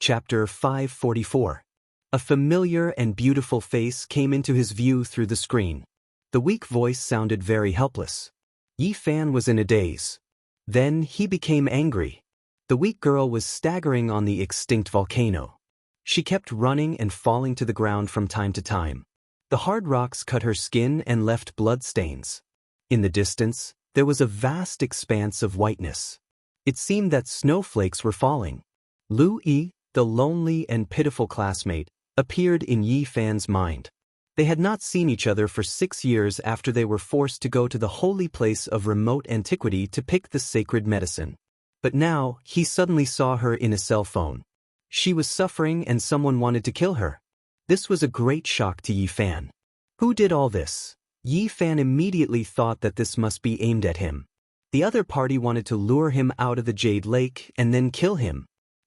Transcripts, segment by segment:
Chapter 544. A familiar and beautiful face came into his view through the screen. The weak voice sounded very helpless. Yi Fan was in a daze. Then he became angry. The weak girl was staggering on the extinct volcano. She kept running and falling to the ground from time to time. The hard rocks cut her skin and left bloodstains. In the distance, there was a vast expanse of whiteness. It seemed that snowflakes were falling. Lu Yi, the lonely and pitiful classmate, appeared in Yi Fan's mind. They had not seen each other for 6 years after they were forced to go to the holy place of remote antiquity to pick the sacred medicine. But now, he suddenly saw her in a cell phone. She was suffering and someone wanted to kill her. This was a great shock to Yi Fan. Who did all this? Yi Fan immediately thought that this must be aimed at him. The other party wanted to lure him out of the Jade Lake and then kill him.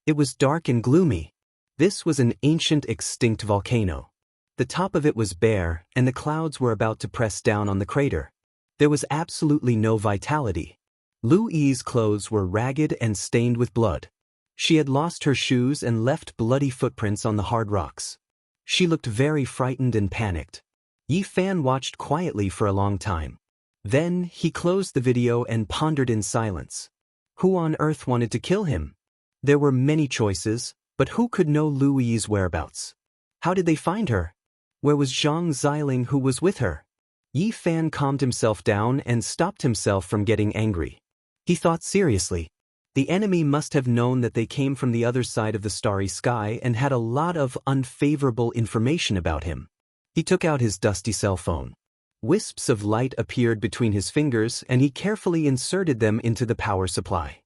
It was dark and gloomy. This was an ancient extinct volcano. The top of it was bare, and the clouds were about to press down on the crater. There was absolutely no vitality. Lu Yi's clothes were ragged and stained with blood. She had lost her shoes and left bloody footprints on the hard rocks. She looked very frightened and panicked. Yi Fan watched quietly for a long time. Then he closed the video and pondered in silence. Who on earth wanted to kill him? There were many choices, but who could know Lu Yi's whereabouts? How did they find her? Where was Zhang Xiling who was with her? Yi Fan calmed himself down and stopped himself from getting angry. He thought seriously. The enemy must have known that they came from the other side of the starry sky and had a lot of unfavorable information about him. He took out his dusty cell phone. Wisps of light appeared between his fingers and he carefully inserted them into the power supply.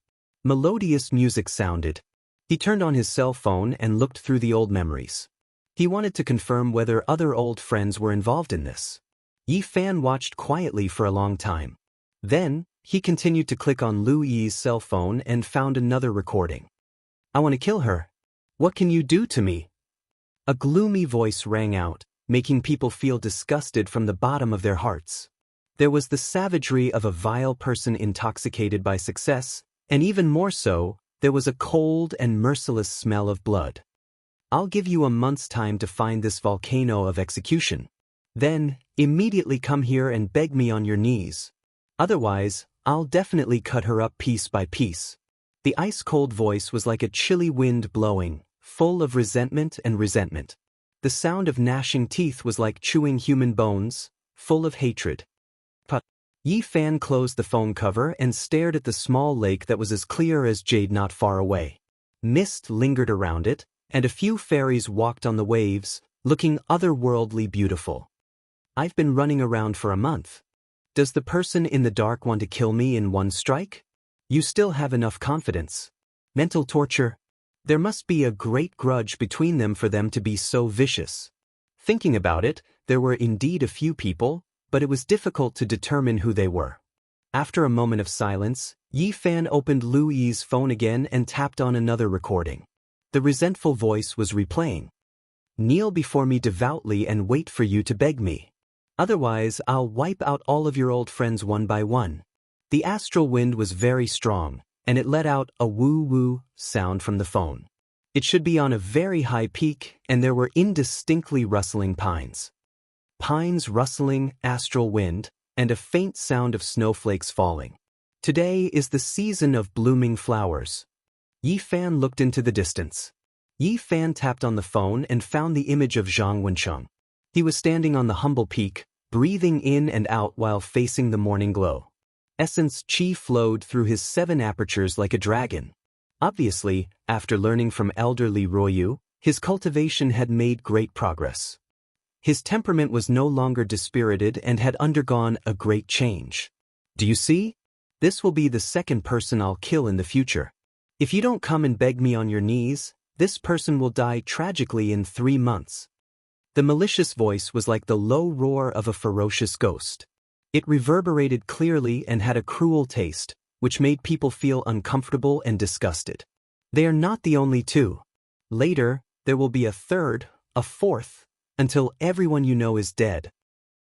Melodious music sounded. He turned on his cell phone and looked through the old memories. He wanted to confirm whether other old friends were involved in this. Yi Fan watched quietly for a long time. Then, he continued to click on Lu Yi's cell phone and found another recording. I want to kill her. What can you do to me? A gloomy voice rang out, making people feel disgusted from the bottom of their hearts. There was the savagery of a vile person intoxicated by success, and even more so, there was a cold and merciless smell of blood. I'll give you a month's time to find this volcano of execution. Then, immediately come here and beg me on your knees. Otherwise, I'll definitely cut her up piece by piece. The ice-cold voice was like a chilly wind blowing, full of resentment and resentment. The sound of gnashing teeth was like chewing human bones, full of hatred. Yi Fan closed the phone cover and stared at the small lake that was as clear as jade not far away. Mist lingered around it, and a few fairies walked on the waves, looking otherworldly beautiful. I've been running around for a month. Does the person in the dark want to kill me in one strike? You still have enough confidence. Mental torture? There must be a great grudge between them for them to be so vicious. Thinking about it, there were indeed a few people, but it was difficult to determine who they were. After a moment of silence, Yi Fan opened Lu Yi's phone again and tapped on another recording. The resentful voice was replaying. Kneel before me devoutly and wait for you to beg me. Otherwise, I'll wipe out all of your old friends one by one. The astral wind was very strong, and it let out a woo-woo sound from the phone. It should be on a very high peak, and there were indistinctly rustling pines. Pines rustling, astral wind, and a faint sound of snowflakes falling. Today is the season of blooming flowers. Yi Fan looked into the distance. Yi Fan tapped on the phone and found the image of Zhang Wencheng. He was standing on the humble peak, breathing in and out while facing the morning glow. Essence qi flowed through his 7 apertures like a dragon. Obviously, after learning from elderly Ruoyu, his cultivation had made great progress. His temperament was no longer dispirited and had undergone a great change. Do you see? This will be the second person I'll kill in the future. If you don't come and beg me on your knees, this person will die tragically in 3 months. The malicious voice was like the low roar of a ferocious ghost. It reverberated clearly and had a cruel taste, which made people feel uncomfortable and disgusted. They are not the only two. Later, there will be a third, a fourth, until everyone you know is dead.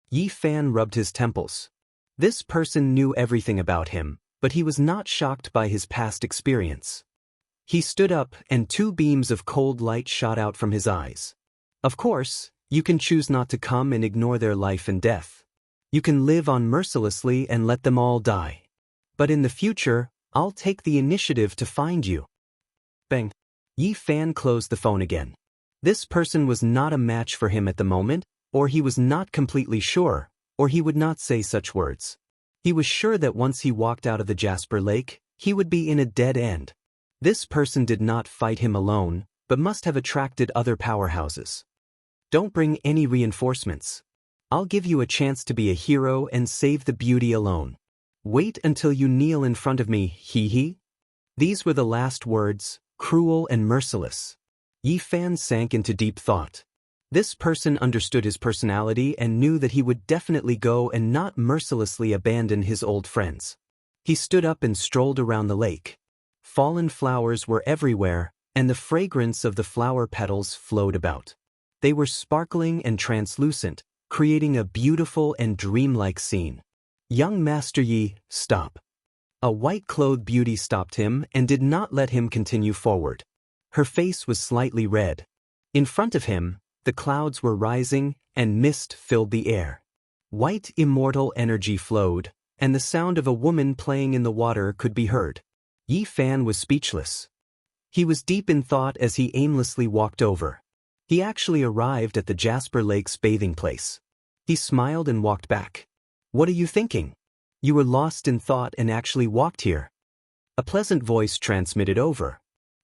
Yi Fan rubbed his temples. This person knew everything about him, but he was not shocked by his past experience. He stood up and 2 beams of cold light shot out from his eyes. Of course, you can choose not to come and ignore their life and death. You can live on mercilessly and let them all die. But in the future, I'll take the initiative to find you. Bang. Yi Fan closed the phone again. This person was not a match for him at the moment, or he was not completely sure, or he would not say such words. He was sure that once he walked out of the Jasper Lake, he would be in a dead end. This person did not fight him alone, but must have attracted other powerhouses. Don't bring any reinforcements. I'll give you a chance to be a hero and save the beauty alone. Wait until you kneel in front of me, hee. These were the last words, cruel and merciless. Yi Fan sank into deep thought. This person understood his personality and knew that he would definitely go and not mercilessly abandon his old friends. He stood up and strolled around the lake. Fallen flowers were everywhere, and the fragrance of the flower petals flowed about. They were sparkling and translucent, creating a beautiful and dreamlike scene. Young Master Yi, stop. A white-clothed beauty stopped him and did not let him continue forward. Her face was slightly red. In front of him, the clouds were rising and mist filled the air. White immortal energy flowed, and the sound of a woman playing in the water could be heard. Yi Fan was speechless. He was deep in thought as he aimlessly walked over. He actually arrived at the Jasper Lake's bathing place. He smiled and walked back. What are you thinking? You were lost in thought and actually walked here. A pleasant voice transmitted over.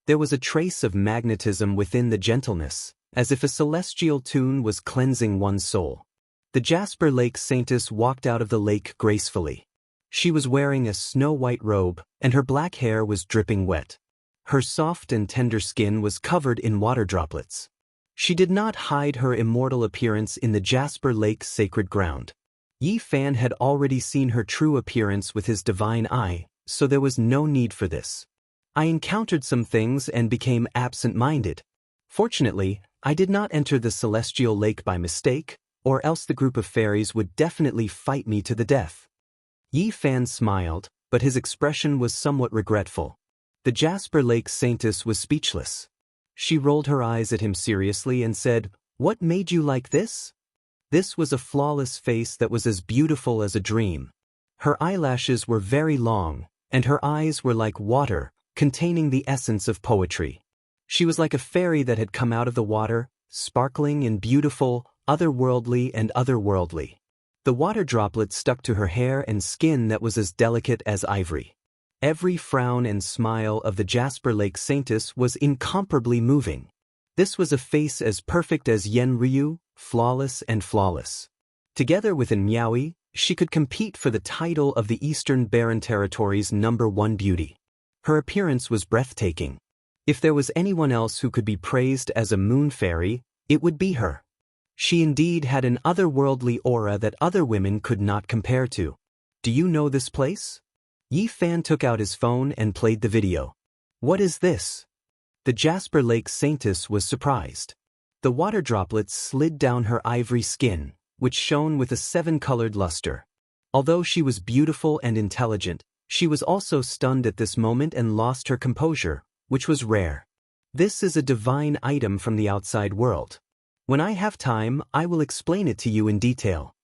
There was a trace of magnetism within the gentleness, as if a celestial tune was cleansing one's soul. The Jasper Lake Saintess walked out of the lake gracefully. She was wearing a snow-white robe, and her black hair was dripping wet. Her soft and tender skin was covered in water droplets. She did not hide her immortal appearance in the Jasper Lake's sacred ground. Yi Fan had already seen her true appearance with his divine eye, so there was no need for this. I encountered some things and became absent-minded. Fortunately, I did not enter the celestial lake by mistake, or else the group of fairies would definitely fight me to the death. Yi Fan smiled, but his expression was somewhat regretful. The Jasper Lake Saintess was speechless. She rolled her eyes at him seriously and said, "What made you like this?" This was a flawless face that was as beautiful as a dream. Her eyelashes were very long, and her eyes were like water, containing the essence of poetry. She was like a fairy that had come out of the water, sparkling and beautiful, otherworldly and otherworldly. The water droplets stuck to her hair and skin that was as delicate as ivory. Every frown and smile of the Jasper Lake Saintess was incomparably moving. This was a face as perfect as Yen Ryu, flawless and flawless. Together with Miaoi, she could compete for the title of the Eastern Barren Territory's #1 beauty. Her appearance was breathtaking. If there was anyone else who could be praised as a moon fairy, it would be her. She indeed had an otherworldly aura that other women could not compare to. Do you know this place? Yi Fan took out his phone and played the video. What is this? The Jasper Lake Saintess was surprised. The water droplets slid down her ivory skin, which shone with a 7-colored luster. Although she was beautiful and intelligent, she was also stunned at this moment and lost her composure, which was rare. This is a divine item from the outside world. When I have time, I will explain it to you in detail.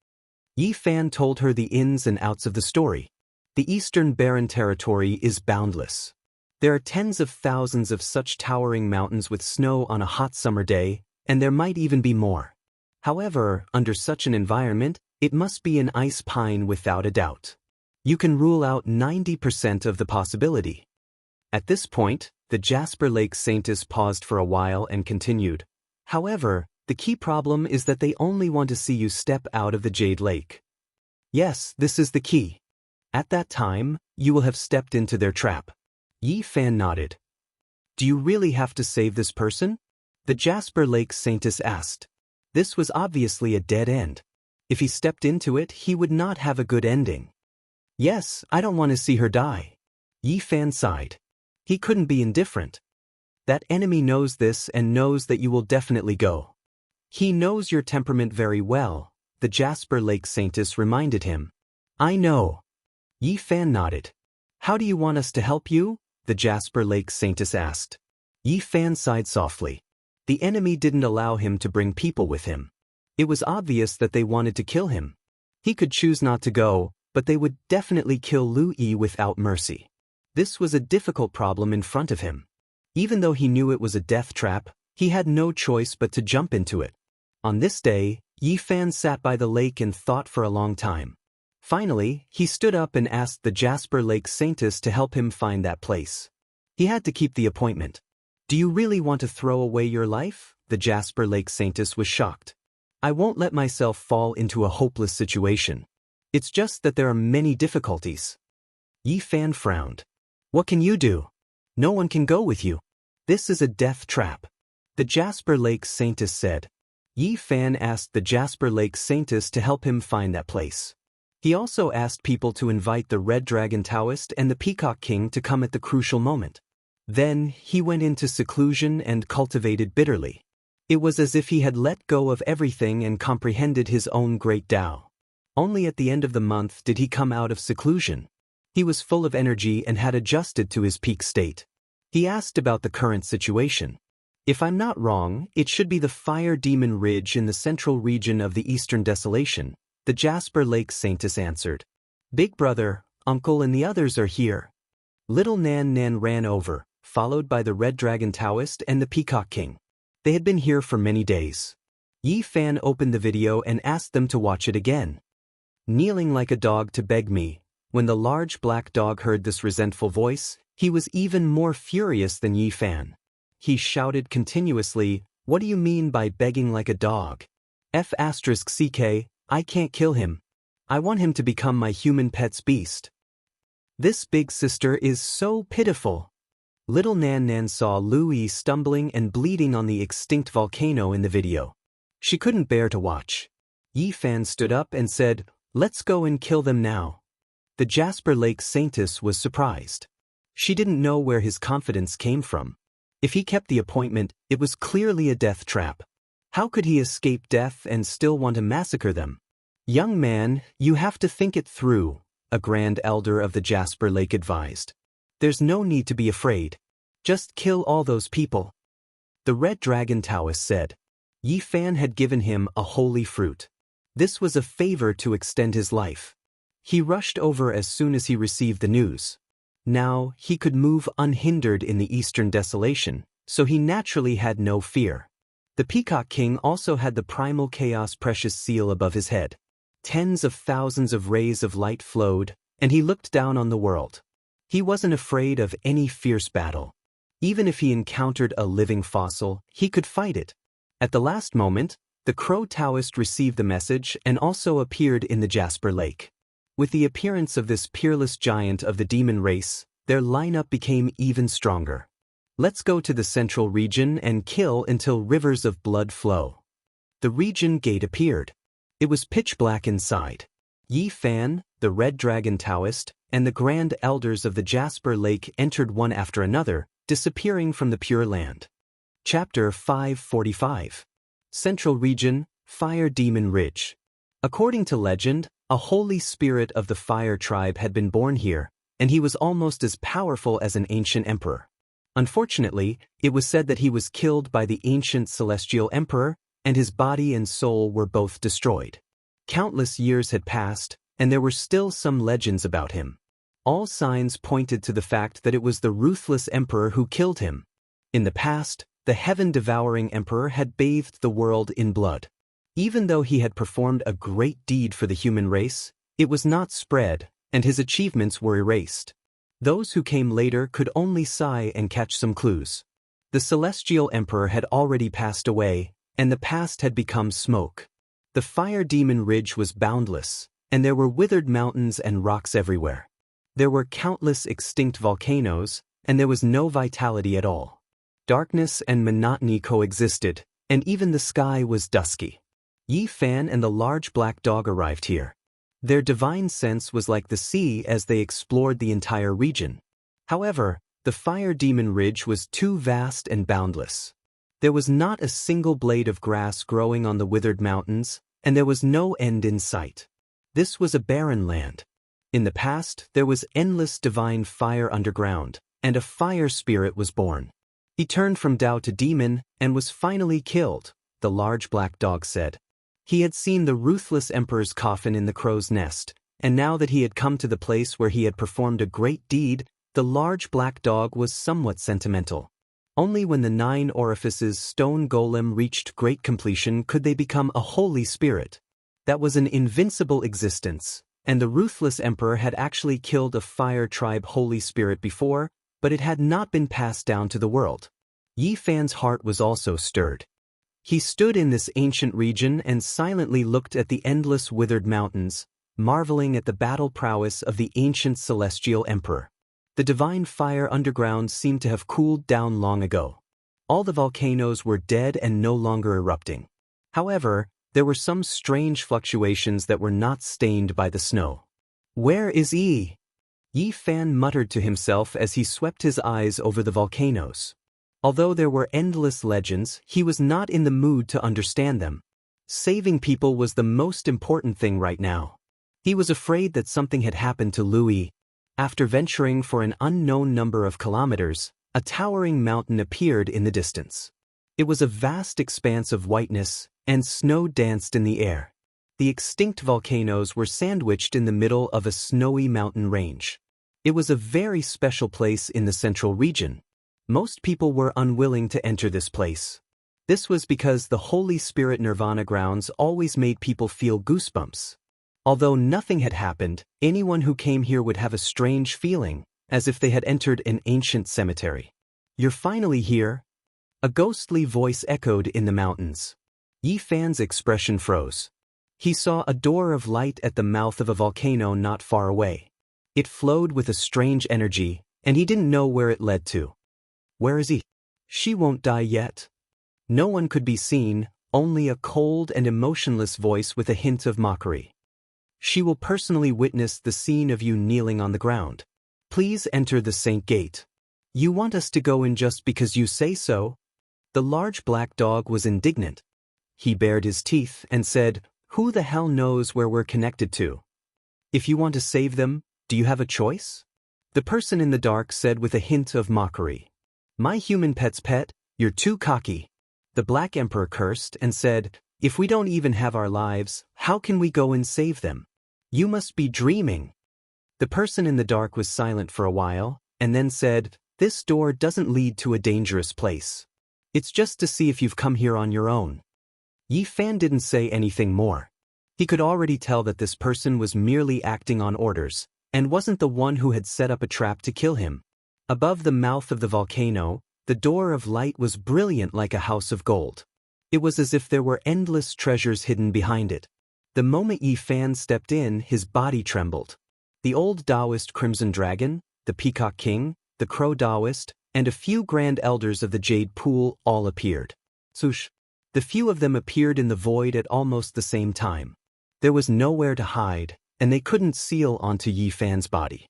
Yi Fan told her the ins and outs of the story. The Eastern Barren Territory is boundless. There are tens of thousands of such towering mountains with snow on a hot summer day, and there might even be more. However, under such an environment, it must be an ice pine without a doubt. You can rule out 90% of the possibility. At this point, the Jasper Lake Saintess paused for a while and continued. However, the key problem is that they only want to see you step out of the Jade Lake. Yes, this is the key. At that time, you will have stepped into their trap. Yi Fan nodded. Do you really have to save this person? The Jasper Lake Saintess asked. This was obviously a dead end. If he stepped into it, he would not have a good ending. Yes, I don't want to see her die. Yi Fan sighed. He couldn't be indifferent. That enemy knows this and knows that you will definitely go. He knows your temperament very well, the Jasper Lake Saintess reminded him. I know. Yi Fan nodded. How do you want us to help you? the Jasper Lake Saintess asked. Yi Fan sighed softly. The enemy didn't allow him to bring people with him. It was obvious that they wanted to kill him. He could choose not to go, but they would definitely kill Lu Yi without mercy. This was a difficult problem in front of him. Even though he knew it was a death trap, he had no choice but to jump into it. On this day, Yi Fan sat by the lake and thought for a long time. Finally, he stood up and asked the Jasper Lake Saintess to help him find that place. He had to keep the appointment. Do you really want to throw away your life? The Jasper Lake Saintess was shocked. I won't let myself fall into a hopeless situation. It's just that there are many difficulties. Yi Fan frowned. What can you do? No one can go with you. This is a death trap. The Jasper Lake Saintess said. Yi Fan asked the Jasper Lake Saintess to help him find that place. He also asked people to invite the Red Dragon Daoist and the Peacock King to come at the crucial moment. Then, he went into seclusion and cultivated bitterly. It was as if he had let go of everything and comprehended his own great Tao. Only at the end of the month did he come out of seclusion. He was full of energy and had adjusted to his peak state. He asked about the current situation. If I'm not wrong, it should be the Fire Demon Ridge in the central region of the Eastern Desolation, the Jasper Lake Saintess answered. Big Brother, Uncle and the others are here. Little Nan Nan ran over, followed by the Red Dragon Daoist and the Peacock King. They had been here for many days. Yi Fan opened the video and asked them to watch it again. Kneeling like a dog to beg me. When the large black dog heard this resentful voice, he was even more furious than Yi Fan. He shouted continuously, "What do you mean by begging like a dog? F***ck, I can't kill him. I want him to become my human pet's beast. This big sister is so pitiful." Little Nan Nan saw Lu Yi stumbling and bleeding on the extinct volcano in the video. She couldn't bear to watch. Yi Fan stood up and said, "Let's go and kill them now." The Jasper Lake Saintess was surprised. She didn't know where his confidence came from. If he kept the appointment, it was clearly a death trap. How could he escape death and still want to massacre them? "Young man, you have to think it through," a grand elder of the Jasper Lake advised. "There's no need to be afraid. Just kill all those people." The Red Dragon Taoist said. Yi Fan had given him a holy fruit. This was a favor to extend his life. He rushed over as soon as he received the news. Now, he could move unhindered in the Eastern Desolation, so he naturally had no fear. The Peacock King also had the Primal Chaos Precious Seal above his head. Tens of thousands of rays of light flowed, and he looked down on the world. He wasn't afraid of any fierce battle. Even if he encountered a living fossil, he could fight it. At the last moment, the Crow Taoist received the message and also appeared in the Jasper Lake. With the appearance of this peerless giant of the demon race, their lineup became even stronger. "Let's go to the central region and kill until rivers of blood flow." The region gate appeared. It was pitch black inside. Yi Fan, the Red Dragon Taoist, and the Grand Elders of the Jasper Lake entered one after another, disappearing from the Pure Land. Chapter 545. Central Region, Fire Demon Ridge. According to legend, a holy spirit of the fire tribe had been born here, and he was almost as powerful as an ancient emperor. Unfortunately, it was said that he was killed by the ancient celestial emperor, and his body and soul were both destroyed. Countless years had passed, and there were still some legends about him. All signs pointed to the fact that it was the ruthless emperor who killed him. In the past, the heaven-devouring emperor had bathed the world in blood. Even though he had performed a great deed for the human race, it was not spread, and his achievements were erased. Those who came later could only sigh and catch some clues. The celestial emperor had already passed away, and the past had become smoke. The Fire Demon Ridge was boundless, and there were withered mountains and rocks everywhere. There were countless extinct volcanoes, and there was no vitality at all. Darkness and monotony coexisted, and even the sky was dusky. Yi Fan and the large black dog arrived here. Their divine sense was like the sea as they explored the entire region. However, the Fire Demon Ridge was too vast and boundless. There was not a single blade of grass growing on the withered mountains, and there was no end in sight. This was a barren land. In the past, there was endless divine fire underground, and a fire spirit was born. He turned from Dao to demon and was finally killed, the large black dog said. He had seen the ruthless emperor's coffin in the crow's nest, and now that he had come to the place where he had performed a great deed, the large black dog was somewhat sentimental. Only when the 9 orifices stone golem reached great completion could they become a holy spirit. That was an invincible existence, and the ruthless emperor had actually killed a fire tribe holy spirit before, but it had not been passed down to the world. Yi Fan's heart was also stirred. He stood in this ancient region and silently looked at the endless withered mountains, marveling at the battle prowess of the ancient celestial emperor. The divine fire underground seemed to have cooled down long ago. All the volcanoes were dead and no longer erupting. However, there were some strange fluctuations that were not stained by the snow. "Where is Yi?" Yi Fan muttered to himself as he swept his eyes over the volcanoes. Although there were endless legends, he was not in the mood to understand them. Saving people was the most important thing right now. He was afraid that something had happened to Louis. After venturing for an unknown number of kilometers, a towering mountain appeared in the distance. It was a vast expanse of whiteness, and snow danced in the air. The extinct volcanoes were sandwiched in the middle of a snowy mountain range. It was a very special place in the central region. Most people were unwilling to enter this place. This was because the Holy Spirit Nirvana grounds always made people feel goosebumps. Although nothing had happened, anyone who came here would have a strange feeling, as if they had entered an ancient cemetery. "You're finally here?" A ghostly voice echoed in the mountains. Yi Fan's expression froze. He saw a door of light at the mouth of a volcano not far away. It flowed with a strange energy, and he didn't know where it led to. "Where is he?" "She won't die yet." No one could be seen, only a cold and emotionless voice with a hint of mockery. "She will personally witness the scene of you kneeling on the ground. Please enter the Saint Gate." "You want us to go in just because you say so?" The large black dog was indignant. He bared his teeth and said, "Who the hell knows where we're connected to? If you want to save them, do you have a choice?" The person in the dark said with a hint of mockery, "My human pet's pet, you're too cocky." The Black Emperor cursed and said, "If we don't even have our lives, how can we go and save them? You must be dreaming." The person in the dark was silent for a while, and then said, "This door doesn't lead to a dangerous place. It's just to see if you've come here on your own." Yi Fan didn't say anything more. He could already tell that this person was merely acting on orders, and wasn't the one who had set up a trap to kill him. Above the mouth of the volcano, the door of light was brilliant like a house of gold. It was as if there were endless treasures hidden behind it. The moment Yi Fan stepped in, his body trembled. The old Daoist Crimson Dragon, the Peacock King, the Crow Daoist, and a few grand elders of the Jade Pool all appeared. Swoosh! The few of them appeared in the void at almost the same time. There was nowhere to hide, and they couldn't seal onto Yi Fan's body.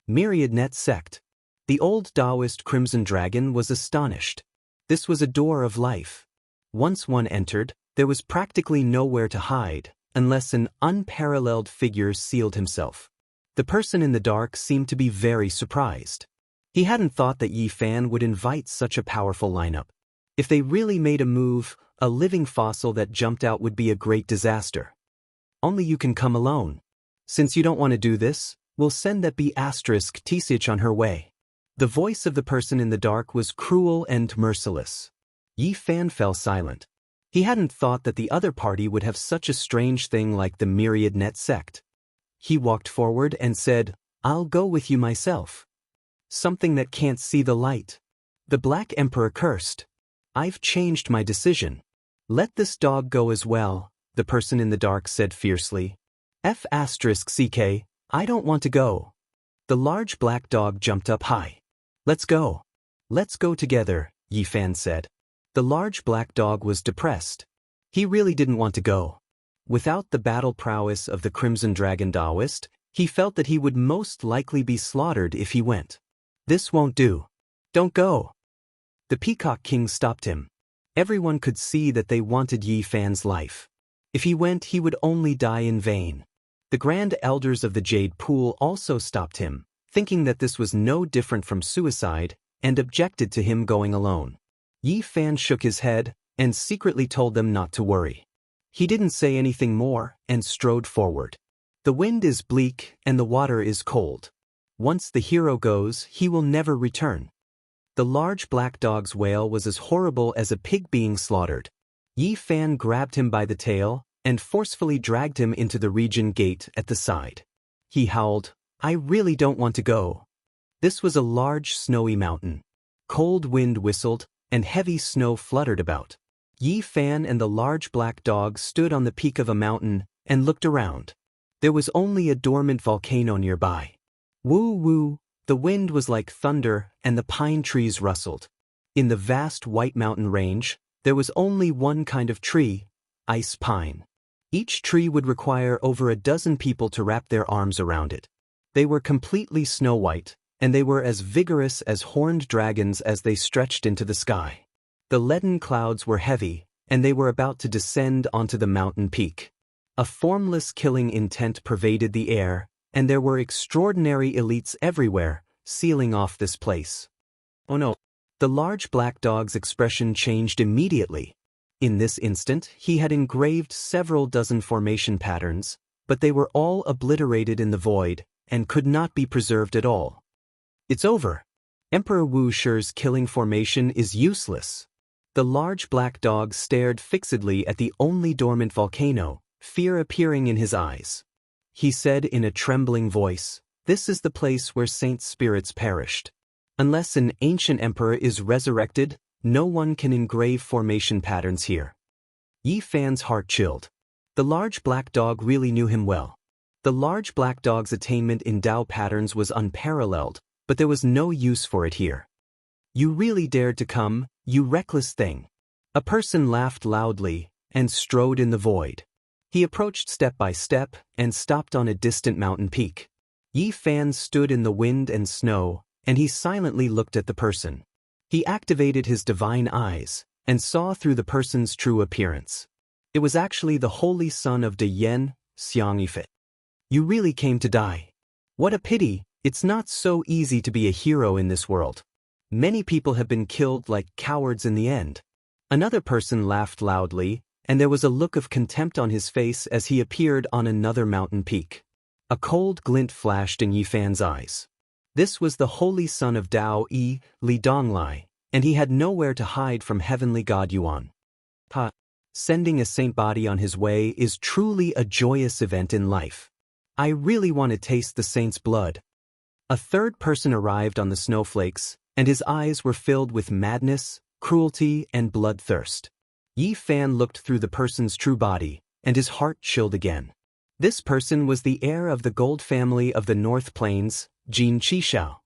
Myriad Net Sect. The old Daoist Crimson Dragon was astonished. This was a door of life. Once one entered, there was practically nowhere to hide, unless an unparalleled figure sealed himself. The person in the dark seemed to be very surprised. He hadn't thought that Yi Fan would invite such a powerful lineup. If they really made a move, a living fossil that jumped out would be a great disaster. "Only you can come alone. Since you don't want to do this, we'll send that B*Tsich on her way." The voice of the person in the dark was cruel and merciless. Yi Fan fell silent. He hadn't thought that the other party would have such a strange thing like the Myriad Net Sect. He walked forward and said, "I'll go with you myself." "Something that can't see the light." The Black Emperor cursed. "I've changed my decision. Let this dog go as well," the person in the dark said fiercely. "F***CK, I don't want to go." The large black dog jumped up high. "Let's go." "Let's go together," Yi Fan said. The large black dog was depressed. He really didn't want to go. Without the battle prowess of the Crimson Dragon Daoist, he felt that he would most likely be slaughtered if he went. "This won't do. Don't go." The Peacock King stopped him. Everyone could see that they wanted Yi Fan's life. If he went, he would only die in vain. The Grand Elders of the Jade Pool also stopped him, thinking that this was no different from suicide, and objected to him going alone. Yi Fan shook his head and secretly told them not to worry. He didn't say anything more and strode forward. The wind is bleak and the water is cold. Once the hero goes, he will never return. The large black dog's wail was as horrible as a pig being slaughtered. Yi Fan grabbed him by the tail and forcefully dragged him into the region gate at the side. He howled, "I really don't want to go." This was a large snowy mountain. Cold wind whistled, and heavy snow fluttered about. Yi Fan and the large black dog stood on the peak of a mountain and looked around. There was only a dormant volcano nearby. Woo woo, the wind was like thunder and the pine trees rustled. In the vast white mountain range, there was only one kind of tree, ice pine. Each tree would require over a dozen people to wrap their arms around it. They were completely snow-white, and they were as vigorous as horned dragons as they stretched into the sky. The leaden clouds were heavy, and they were about to descend onto the mountain peak. A formless killing intent pervaded the air, and there were extraordinary elites everywhere, sealing off this place. Oh no! The large black dog's expression changed immediately. In this instant, he had engraved several dozen formation patterns, but they were all obliterated in the void, and could not be preserved at all. It's over. Emperor Wu Shi's killing formation is useless. The large black dog stared fixedly at the only dormant volcano, fear appearing in his eyes. He said in a trembling voice, "This is the place where saint spirits perished. Unless an ancient emperor is resurrected, no one can engrave formation patterns here." Yi Fan's heart chilled. The large black dog really knew him well. The large black dog's attainment in Dao patterns was unparalleled, but there was no use for it here. "You really dared to come, you reckless thing." A person laughed loudly and strode in the void. He approached step by step and stopped on a distant mountain peak. Yi Fan stood in the wind and snow, and he silently looked at the person. He activated his divine eyes and saw through the person's true appearance. It was actually the holy son of Wuxia, Xianxia. "You really came to die. What a pity, it's not so easy to be a hero in this world. Many people have been killed like cowards in the end." Another person laughed loudly, and there was a look of contempt on his face as he appeared on another mountain peak. A cold glint flashed in Yi Fan's eyes. This was the holy son of Dao Yi, Li Donglai, and he had nowhere to hide from heavenly god Yuan. Sending a saint body on his way is truly a joyous event in life. I really want to taste the saint's blood. A third person arrived on the snowflakes, and his eyes were filled with madness, cruelty, and bloodthirst. Yi Fan looked through the person's true body, and his heart chilled again. This person was the heir of the gold family of the North Plains, Jin Qishao.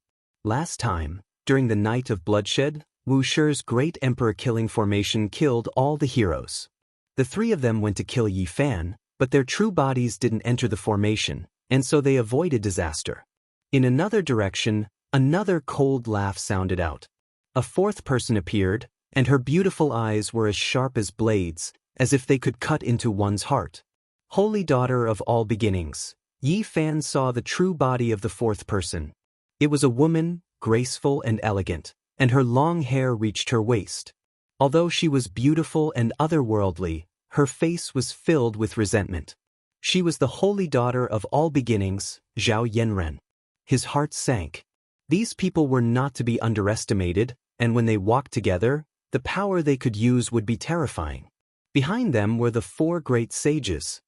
Last time, during the Night of Bloodshed, Wu Shi's great emperor killing formation killed all the heroes. The three of them went to kill Yi Fan, but their true bodies didn't enter the formation, and so they avoided disaster. In another direction, another cold laugh sounded out. A fourth person appeared, and her beautiful eyes were as sharp as blades, as if they could cut into one's heart. Holy daughter of all beginnings, Yi Fan saw the true body of the fourth person. It was a woman, graceful and elegant, and her long hair reached her waist. Although she was beautiful and otherworldly, her face was filled with resentment. She was the holy daughter of all beginnings, Zhao Yanren. His heart sank. These people were not to be underestimated, and when they walked together, the power they could use would be terrifying. Behind them were the four great sages.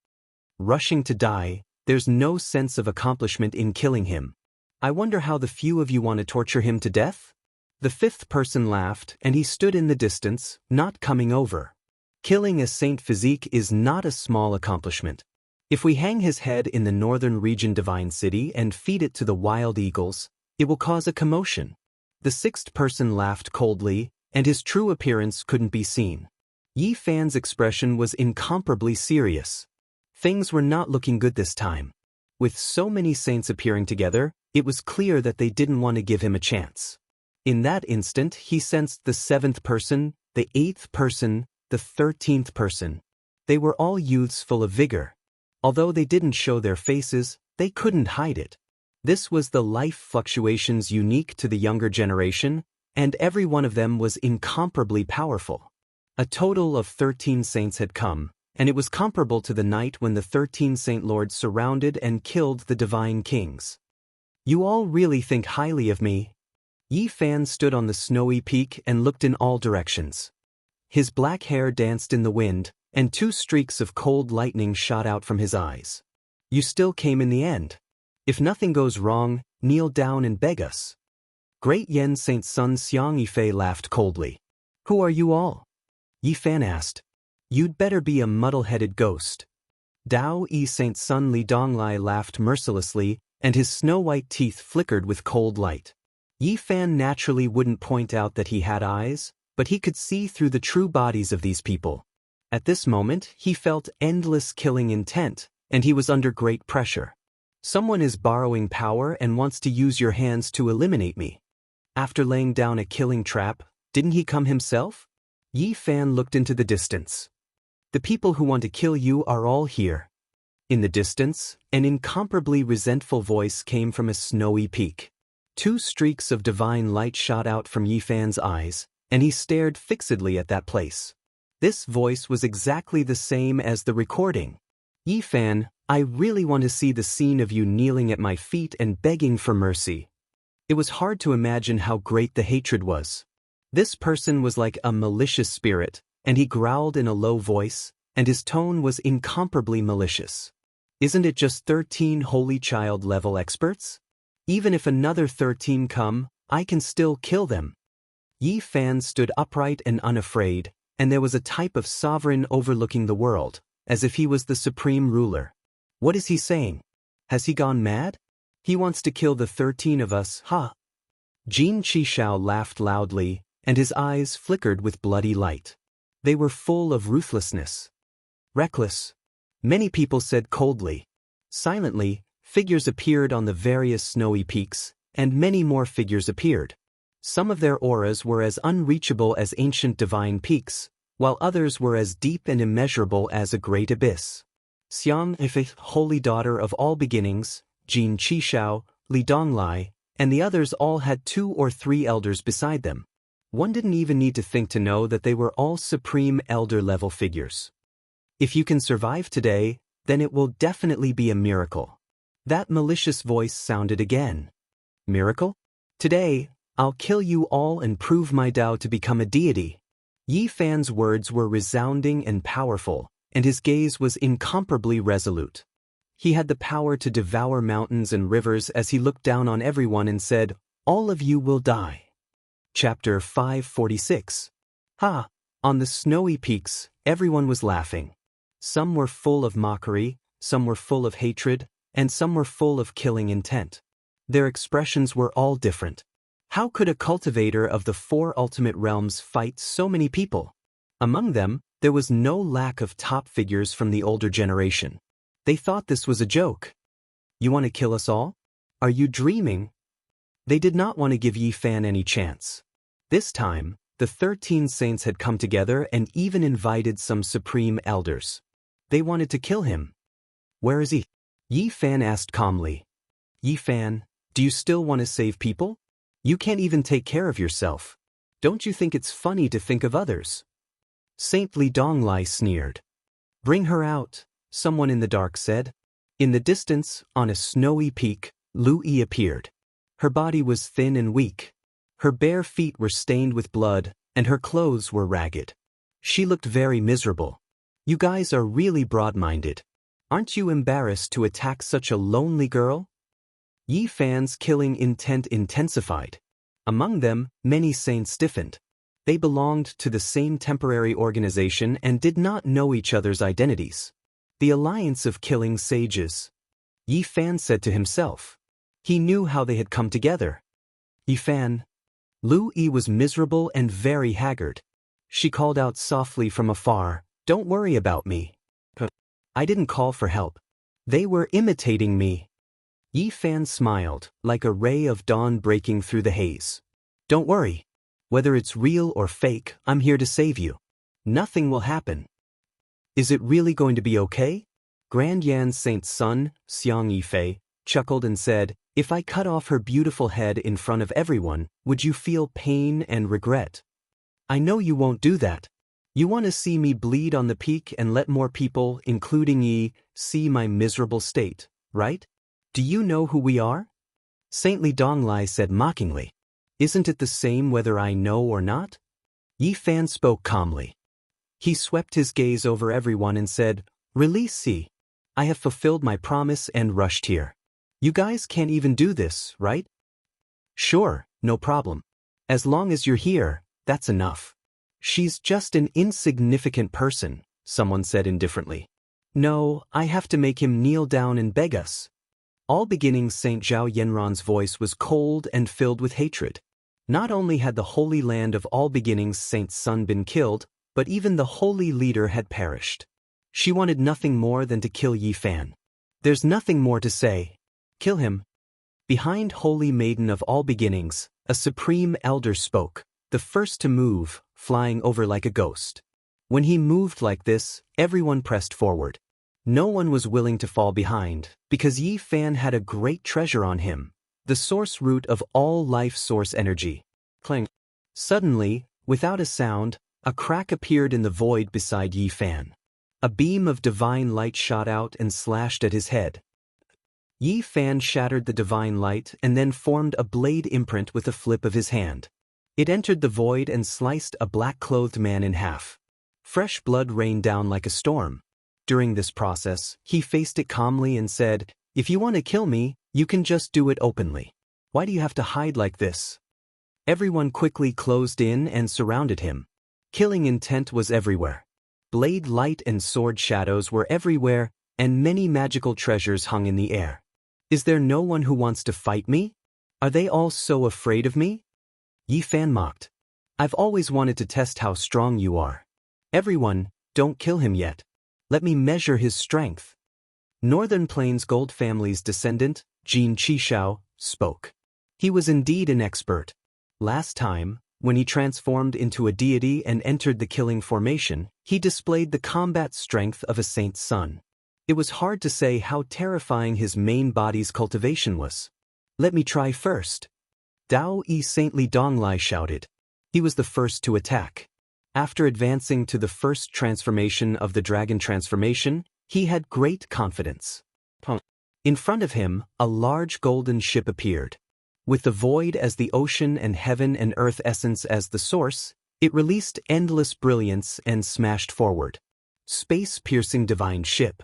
Rushing to die, there's no sense of accomplishment in killing him. I wonder how the few of you want to torture him to death? The fifth person laughed, and he stood in the distance, not coming over. Killing a saint physique is not a small accomplishment. If we hang his head in the northern region divine city and feed it to the wild eagles, it will cause a commotion. The sixth person laughed coldly, and his true appearance couldn't be seen. Yi Fan's expression was incomparably serious. Things were not looking good this time. With so many saints appearing together, it was clear that they didn't want to give him a chance. In that instant, he sensed the seventh person, the eighth person, the 13th person. They were all youths full of vigor. Although they didn't show their faces, they couldn't hide it. This was the life fluctuations unique to the younger generation, and every one of them was incomparably powerful. A total of 13 saints had come, and it was comparable to the night when the 13 saint lords surrounded and killed the divine kings. You all really think highly of me? Yi Fan stood on the snowy peak and looked in all directions. His black hair danced in the wind, and 2 streaks of cold lightning shot out from his eyes. You still came in the end. If nothing goes wrong, kneel down and beg us. Great Yen Saint Sun Xianxia laughed coldly. Who are you all? Yi Fan asked. You'd better be a muddle-headed ghost. Daoist Saint Sun Li Donglai laughed mercilessly, and his snow-white teeth flickered with cold light. Yi Fan naturally wouldn't point out that he had eyes, but he could see through the true bodies of these people. At this moment, he felt endless killing intent, and he was under great pressure. Someone is borrowing power and wants to use your hands to eliminate me. After laying down a killing trap, didn't he come himself? Yi Fan looked into the distance. The people who want to kill you are all here. In the distance, an incomparably resentful voice came from a snowy peak. 2 streaks of divine light shot out from Yi Fan's eyes, and he stared fixedly at that place. This voice was exactly the same as the recording. Yi Fan, I really want to see the scene of you kneeling at my feet and begging for mercy. It was hard to imagine how great the hatred was. This person was like a malicious spirit, and he growled in a low voice, and his tone was incomparably malicious. Isn't it just 13 holy child level experts? Even if another 13 come, I can still kill them. Yi Fan stood upright and unafraid, and there was a type of sovereign overlooking the world, as if he was the supreme ruler. What is he saying? Has he gone mad? He wants to kill the 13 of us, huh? Jin Qishao laughed loudly, and his eyes flickered with bloody light. They were full of ruthlessness. Reckless. Many people said coldly. Silently, figures appeared on the various snowy peaks, and many more figures appeared. Some of their auras were as unreachable as ancient divine peaks, while others were as deep and immeasurable as a great abyss. Xianxia, holy daughter of all beginnings, Jin Qishao, Li Donglai, and the others all had 2 or 3 elders beside them. One didn't even need to think to know that they were all supreme elder-level figures. If you can survive today, then it will definitely be a miracle. That malicious voice sounded again. Miracle? Today, I'll kill you all and prove my Tao to become a deity. Yi Fan's words were resounding and powerful, and his gaze was incomparably resolute. He had the power to devour mountains and rivers as he looked down on everyone and said, All of you will die. Chapter 546. Ha! On the snowy peaks, everyone was laughing. Some were full of mockery, some were full of hatred, and some were full of killing intent. Their expressions were all different. How could a cultivator of the 4 ultimate realms fight so many people? Among them, there was no lack of top figures from the older generation. They thought this was a joke. You want to kill us all? Are you dreaming? They did not want to give Yi Fan any chance. This time, the 13 saints had come together and even invited some supreme elders. They wanted to kill him. Where is he? Yi Fan asked calmly. Yi Fan, do you still want to save people? You can't even take care of yourself. Don't you think it's funny to think of others? Saint Li Donglai sneered. Bring her out, someone in the dark said. In the distance, on a snowy peak, Lu Yi appeared. Her body was thin and weak. Her bare feet were stained with blood, and her clothes were ragged. She looked very miserable. You guys are really broad-minded. Aren't you embarrassed to attack such a lonely girl? Yi Fan's killing intent intensified. Among them, many saints stiffened. They belonged to the same temporary organization and did not know each other's identities. The alliance of killing sages. Yi Fan said to himself. He knew how they had come together. Yi Fan. Lu Yi was miserable and very haggard. She called out softly from afar, Don't worry about me. I didn't call for help. They were imitating me. Yi Fan smiled, like a ray of dawn breaking through the haze. Don't worry. Whether it's real or fake, I'm here to save you. Nothing will happen. Is it really going to be okay? Grand Yan Saint Sun Xianxia chuckled and said, "If I cut off her beautiful head in front of everyone, would you feel pain and regret? I know you won't do that. You want to see me bleed on the peak and let more people, including ye, see my miserable state, right? Do you know who we are?" Saintly Donglai said mockingly, "Isn't it the same whether I know or not?" Yi Fan spoke calmly. He swept his gaze over everyone and said, "Release see. I have fulfilled my promise and rushed here. You guys can't even do this, right?" "Sure, no problem. As long as you're here, that's enough." "She's just an insignificant person," someone said indifferently. "No, I have to make him kneel down and beg us." All beginnings Saint Zhao Yanran's voice was cold and filled with hatred. Not only had the holy land of all beginnings Saint's son been killed, but even the holy leader had perished. She wanted nothing more than to kill Yi Fan. "There's nothing more to say. Kill him." Behind Holy Maiden of all beginnings, a supreme elder spoke, the first to move, flying over like a ghost. When he moved like this, everyone pressed forward. No one was willing to fall behind, because Yi Fan had a great treasure on him, the source root of all life source energy. Clang. Suddenly, without a sound, a crack appeared in the void beside Yi Fan. A beam of divine light shot out and slashed at his head. Yi Fan shattered the divine light and then formed a blade imprint with a flip of his hand. It entered the void and sliced a black-clothed man in half. Fresh blood rained down like a storm. During this process, he faced it calmly and said, "If you want to kill me, you can just do it openly. Why do you have to hide like this?" Everyone quickly closed in and surrounded him. Killing intent was everywhere. Blade light and sword shadows were everywhere, and many magical treasures hung in the air. "Is there no one who wants to fight me? Are they all so afraid of me?" Yi Fan mocked. "I've always wanted to test how strong you are. Everyone, don't kill him yet. Let me measure his strength." Northern Plains Gold family's descendant, Jin Qishao, spoke. He was indeed an expert. Last time, when he transformed into a deity and entered the killing formation, he displayed the combat strength of a saint's son. It was hard to say how terrifying his main body's cultivation was. "Let me try first." Daoist Saintly Donglai shouted. He was the first to attack. After advancing to the first transformation of the dragon transformation, he had great confidence. In front of him, a large golden ship appeared. With the void as the ocean and heaven and earth essence as the source, it released endless brilliance and smashed forward. Space-piercing divine ship.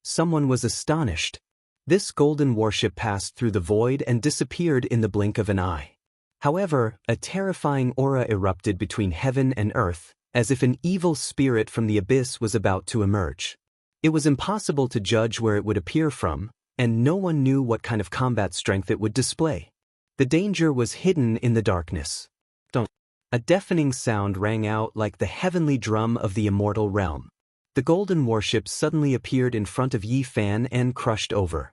Someone was astonished. This golden warship passed through the void and disappeared in the blink of an eye. However, a terrifying aura erupted between heaven and earth, as if an evil spirit from the abyss was about to emerge. It was impossible to judge where it would appear from, and no one knew what kind of combat strength it would display. The danger was hidden in the darkness. A deafening sound rang out like the heavenly drum of the immortal realm. The golden warship suddenly appeared in front of Yi Fan and crushed over.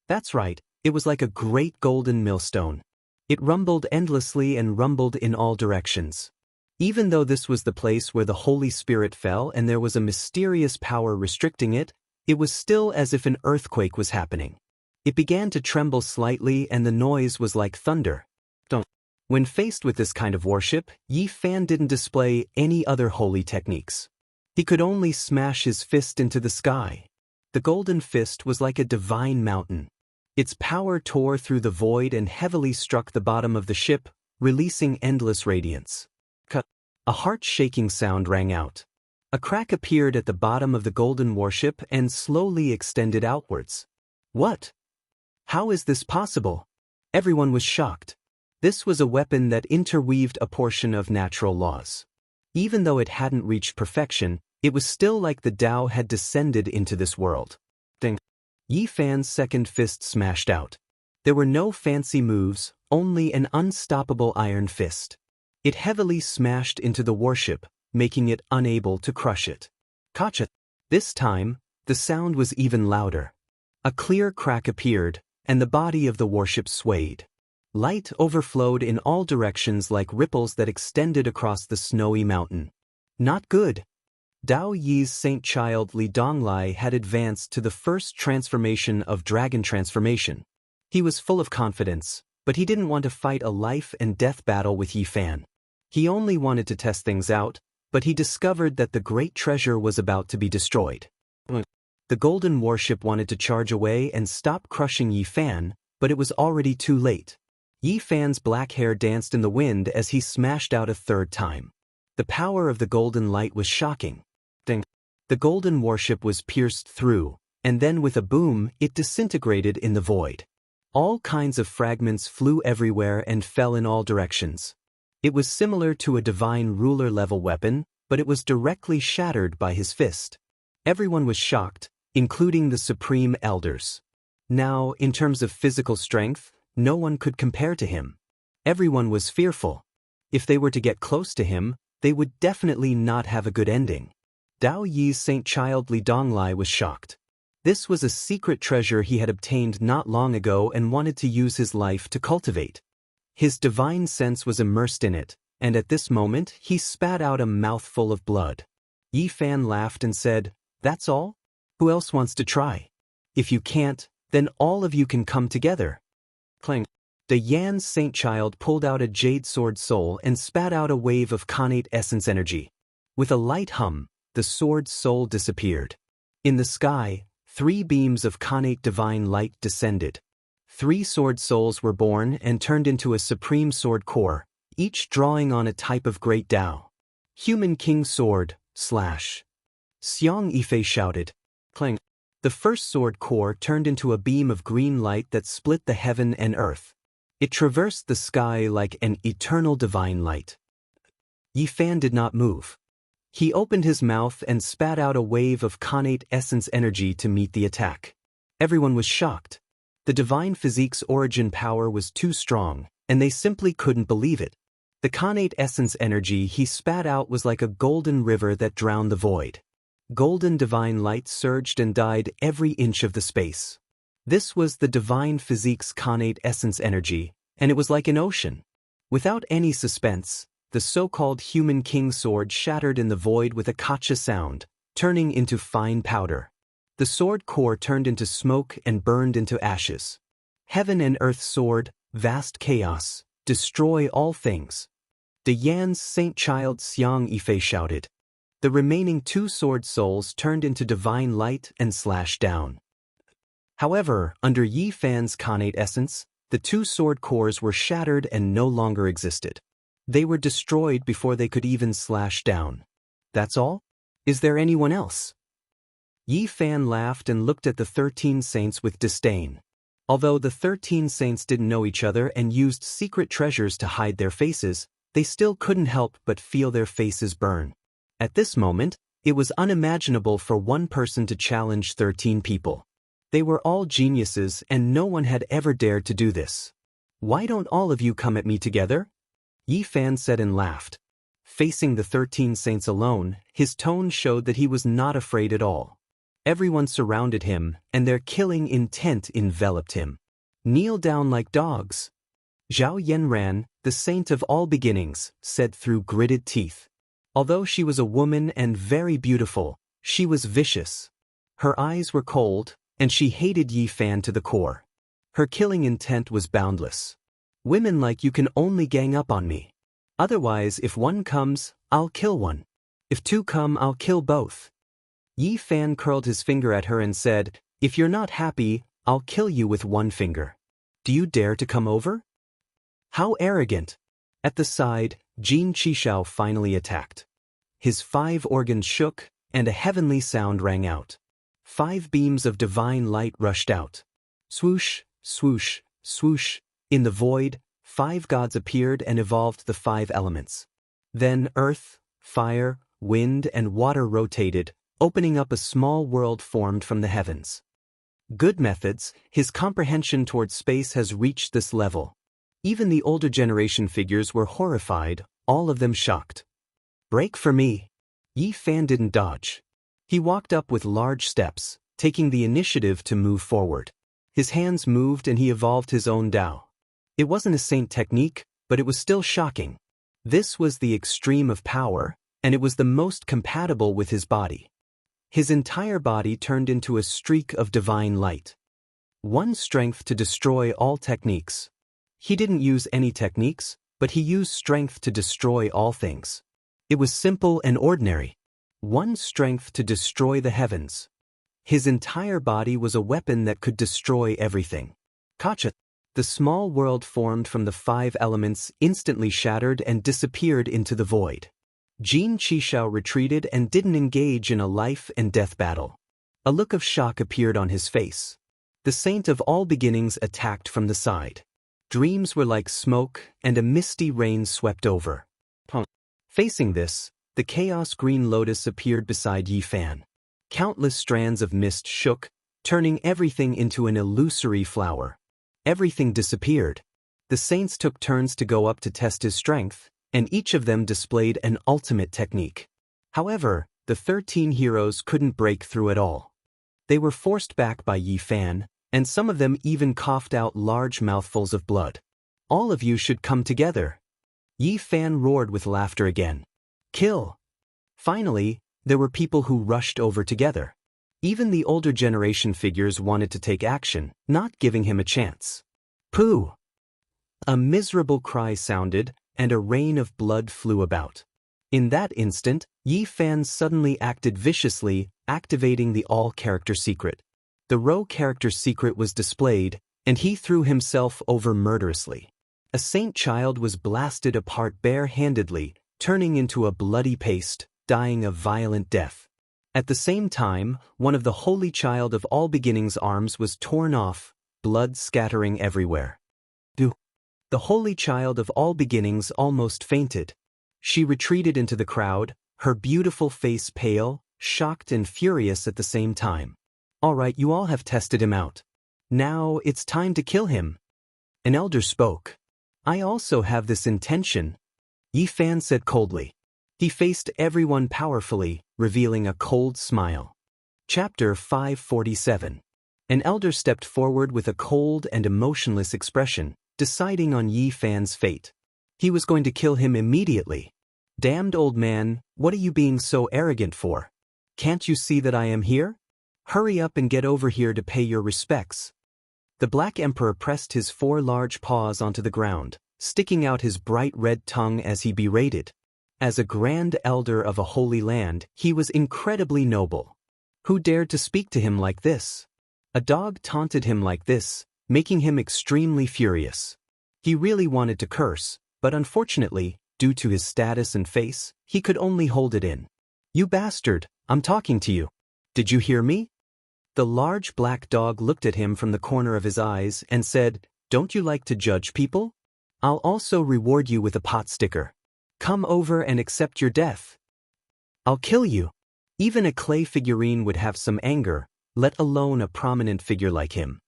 That's right, it was like a great golden millstone. It rumbled endlessly and rumbled in all directions. Even though this was the place where the Holy Spirit fell and there was a mysterious power restricting it, it was still as if an earthquake was happening. It began to tremble slightly and the noise was like thunder. When faced with this kind of worship, Yi Fan didn't display any other holy techniques. He could only smash his fist into the sky. The golden fist was like a divine mountain. Its power tore through the void and heavily struck the bottom of the ship, releasing endless radiance. A heart-shaking sound rang out. A crack appeared at the bottom of the golden warship and slowly extended outwards. What? How is this possible? Everyone was shocked. This was a weapon that interweaved a portion of natural laws. Even though it hadn't reached perfection, it was still like the Tao had descended into this world. Yi Fan's second fist smashed out. There were no fancy moves, only an unstoppable iron fist. It heavily smashed into the warship, making it unable to crush it. Gotcha! This time, the sound was even louder. A clear crack appeared, and the body of the warship swayed. Light overflowed in all directions like ripples that extended across the snowy mountain. Not good. Dao Yi's Saint Child Li Donglai had advanced to the first transformation of dragon transformation, He was full of confidence, but he didn't want to fight a life-and-death battle with Yi Fan. He only wanted to test things out, but he discovered that the great treasure was about to be destroyed. The golden warship wanted to charge away and stop crushing Yi Fan, but it was already too late. Yi Fan's black hair danced in the wind as he smashed out a third time. The power of the golden light was shocking. The golden warship was pierced through, and then with a boom, it disintegrated in the void. All kinds of fragments flew everywhere and fell in all directions. It was similar to a divine ruler-level weapon, but it was directly shattered by his fist. Everyone was shocked, including the supreme elders. Now, in terms of physical strength, no one could compare to him. Everyone was fearful. If they were to get close to him, they would definitely not have a good ending. Dao Yi's Saint Child Li Donglai was shocked. This was a secret treasure he had obtained not long ago and wanted to use his life to cultivate. His divine sense was immersed in it, and at this moment he spat out a mouthful of blood. Yi Fan laughed and said, "That's all? Who else wants to try? If you can't, then all of you can come together." Clang. De Yan's Saint Child pulled out a jade sword soul and spat out a wave of connate essence energy. With a light hum, the sword soul disappeared. In the sky, 3 beams of connate divine light descended. 3 sword souls were born and turned into a supreme sword core, each drawing on a type of great Tao. Human King Sword, / Xiang Yifei shouted. Clang. The first sword core turned into a beam of green light that split the heaven and earth. It traversed the sky like an eternal divine light. Yi Fan did not move. He opened his mouth and spat out a wave of connate essence energy to meet the attack. Everyone was shocked. The divine physique's origin power was too strong, and they simply couldn't believe it. The connate essence energy he spat out was like a golden river that drowned the void. Golden divine light surged and dyed every inch of the space. This was the divine physique's connate essence energy, and it was like an ocean. Without any suspense, the so-called human king sword shattered in the void with a kacha sound, turning into fine powder. The sword core turned into smoke and burned into ashes. Heaven and earth sword, vast chaos, destroy all things. De Yan's Saint Child Xiang Yifei shouted. The remaining 2 sword souls turned into divine light and slashed down. However, under Yi Fan's connate essence, the 2 sword cores were shattered and no longer existed. They were destroyed before they could even slash down. That's all? Is there anyone else? Yi Fan laughed and looked at the 13 saints with disdain. Although the 13 saints didn't know each other and used secret treasures to hide their faces, they still couldn't help but feel their faces burn. At this moment, it was unimaginable for one person to challenge 13 people. They were all geniuses and no one had ever dared to do this. "Why don't all of you come at me together?" Yi Fan said and laughed. Facing the 13 saints alone, his tone showed that he was not afraid at all. Everyone surrounded him, and their killing intent enveloped him. "Kneel down like dogs." Zhao Yanran, the saint of all beginnings, said through gritted teeth. Although she was a woman and very beautiful, she was vicious. Her eyes were cold, and she hated Yi Fan to the core. Her killing intent was boundless. "Women like you can only gang up on me. Otherwise, if one comes, I'll kill one. If 2 come, I'll kill both." Yi Fan curled his finger at her and said, "If you're not happy, I'll kill you with 1 finger. Do you dare to come over?" How arrogant! At the side, Jin Qishao finally attacked. His 5 organs shook, and a heavenly sound rang out. 5 beams of divine light rushed out. Swoosh, swoosh, swoosh. In the void, 5 gods appeared and evolved the 5 elements. Then earth, fire, wind, and water rotated, opening up a small world formed from the heavens. Good methods, his comprehension towards space has reached this level. Even the older generation figures were horrified, all of them shocked. "Break for me." Yi Fan didn't dodge. He walked up with large steps, taking the initiative to move forward. His hands moved and he evolved his own Tao. It wasn't a saint technique, but it was still shocking. This was the extreme of power, and it was the most compatible with his body. His entire body turned into a streak of divine light. One strength to destroy all techniques. He didn't use any techniques, but he used strength to destroy all things. It was simple and ordinary. One strength to destroy the heavens. His entire body was a weapon that could destroy everything. Kacha. The small world formed from the 5 elements instantly shattered and disappeared into the void. Jin Qishao retreated and didn't engage in a life and death battle. A look of shock appeared on his face. The saint of all beginnings attacked from the side. Dreams were like smoke, and a misty rain swept over. Facing this, the chaos green lotus appeared beside Yi Fan. Countless strands of mist shook, turning everything into an illusory flower. Everything disappeared. The saints took turns to go up to test his strength, and each of them displayed an ultimate technique. However, the 13 heroes couldn't break through at all. They were forced back by Yi Fan, and some of them even coughed out large mouthfuls of blood. All of you should come together. Yi Fan roared with laughter again. Kill! Finally, there were people who rushed over together. Even the older generation figures wanted to take action, not giving him a chance. Pooh! A miserable cry sounded, and a rain of blood flew about. In that instant, Yi Fan suddenly acted viciously, activating the all-character secret. The Rho character secret was displayed, and he threw himself over murderously. A saint child was blasted apart bare-handedly, turning into a bloody paste, dying a violent death. At the same time, one of the holy child of all beginnings' arms was torn off, blood scattering everywhere. The holy child of all beginnings almost fainted. She retreated into the crowd, her beautiful face pale, shocked and furious at the same time. All right, you all have tested him out. Now it's time to kill him. An elder spoke. I also have this intention, Yi Fan said coldly. He faced everyone powerfully, revealing a cold smile. Chapter 547. An elder stepped forward with a cold and emotionless expression, deciding on Yi Fan's fate. He was going to kill him immediately. Damned old man, what are you being so arrogant for? Can't you see that I am here? Hurry up and get over here to pay your respects. The Black Emperor pressed his 4 large paws onto the ground, sticking out his bright red tongue as he berated. As a grand elder of a holy land, he was incredibly noble. Who dared to speak to him like this? A dog taunted him like this, making him extremely furious. He really wanted to curse, but unfortunately, due to his status and face, he could only hold it in. You bastard, I'm talking to you. Did you hear me? The large black dog looked at him from the corner of his eyes and said, Don't you like to judge people? I'll also reward you with a pot sticker. Come over and accept your death. I'll kill you. Even a clay figurine would have some anger, let alone a prominent figure like him.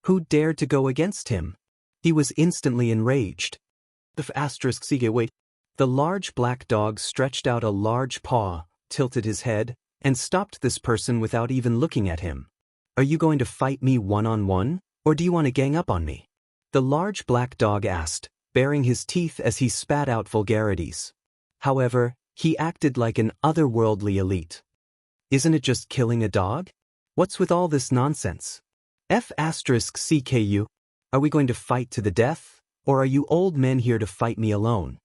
Who dared to go against him? He was instantly enraged. The large black dog stretched out a large paw, tilted his head, and stopped this person without even looking at him. Are you going to fight me one-on-one, or do you want to gang up on me? The large black dog asked, baring his teeth as he spat out vulgarities. However, he acted like an otherworldly elite. Isn't it just killing a dog? What's with all this nonsense? CKU, are we going to fight to the death, or are you old men here to fight me alone?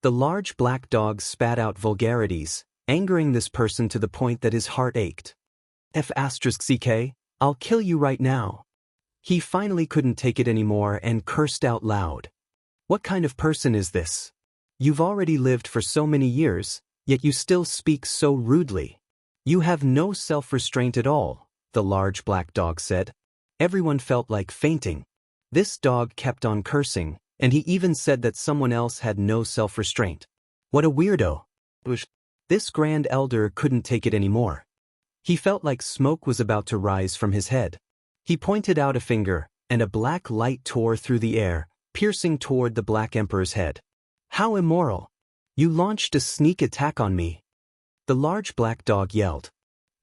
The large black dog spat out vulgarities, angering this person to the point that his heart ached. CK, I'll kill you right now. He finally couldn't take it anymore and cursed out loud. What kind of person is this? You've already lived for so many years, yet you still speak so rudely. You have no self-restraint at all, the large black dog said. Everyone felt like fainting. This dog kept on cursing, and he even said that someone else had no self-restraint. What a weirdo. This grand elder couldn't take it anymore. He felt like smoke was about to rise from his head. He pointed out a finger, and a black light tore through the air, piercing toward the Black Emperor's head. How immoral! You launched a sneak attack on me. The large black dog yelled.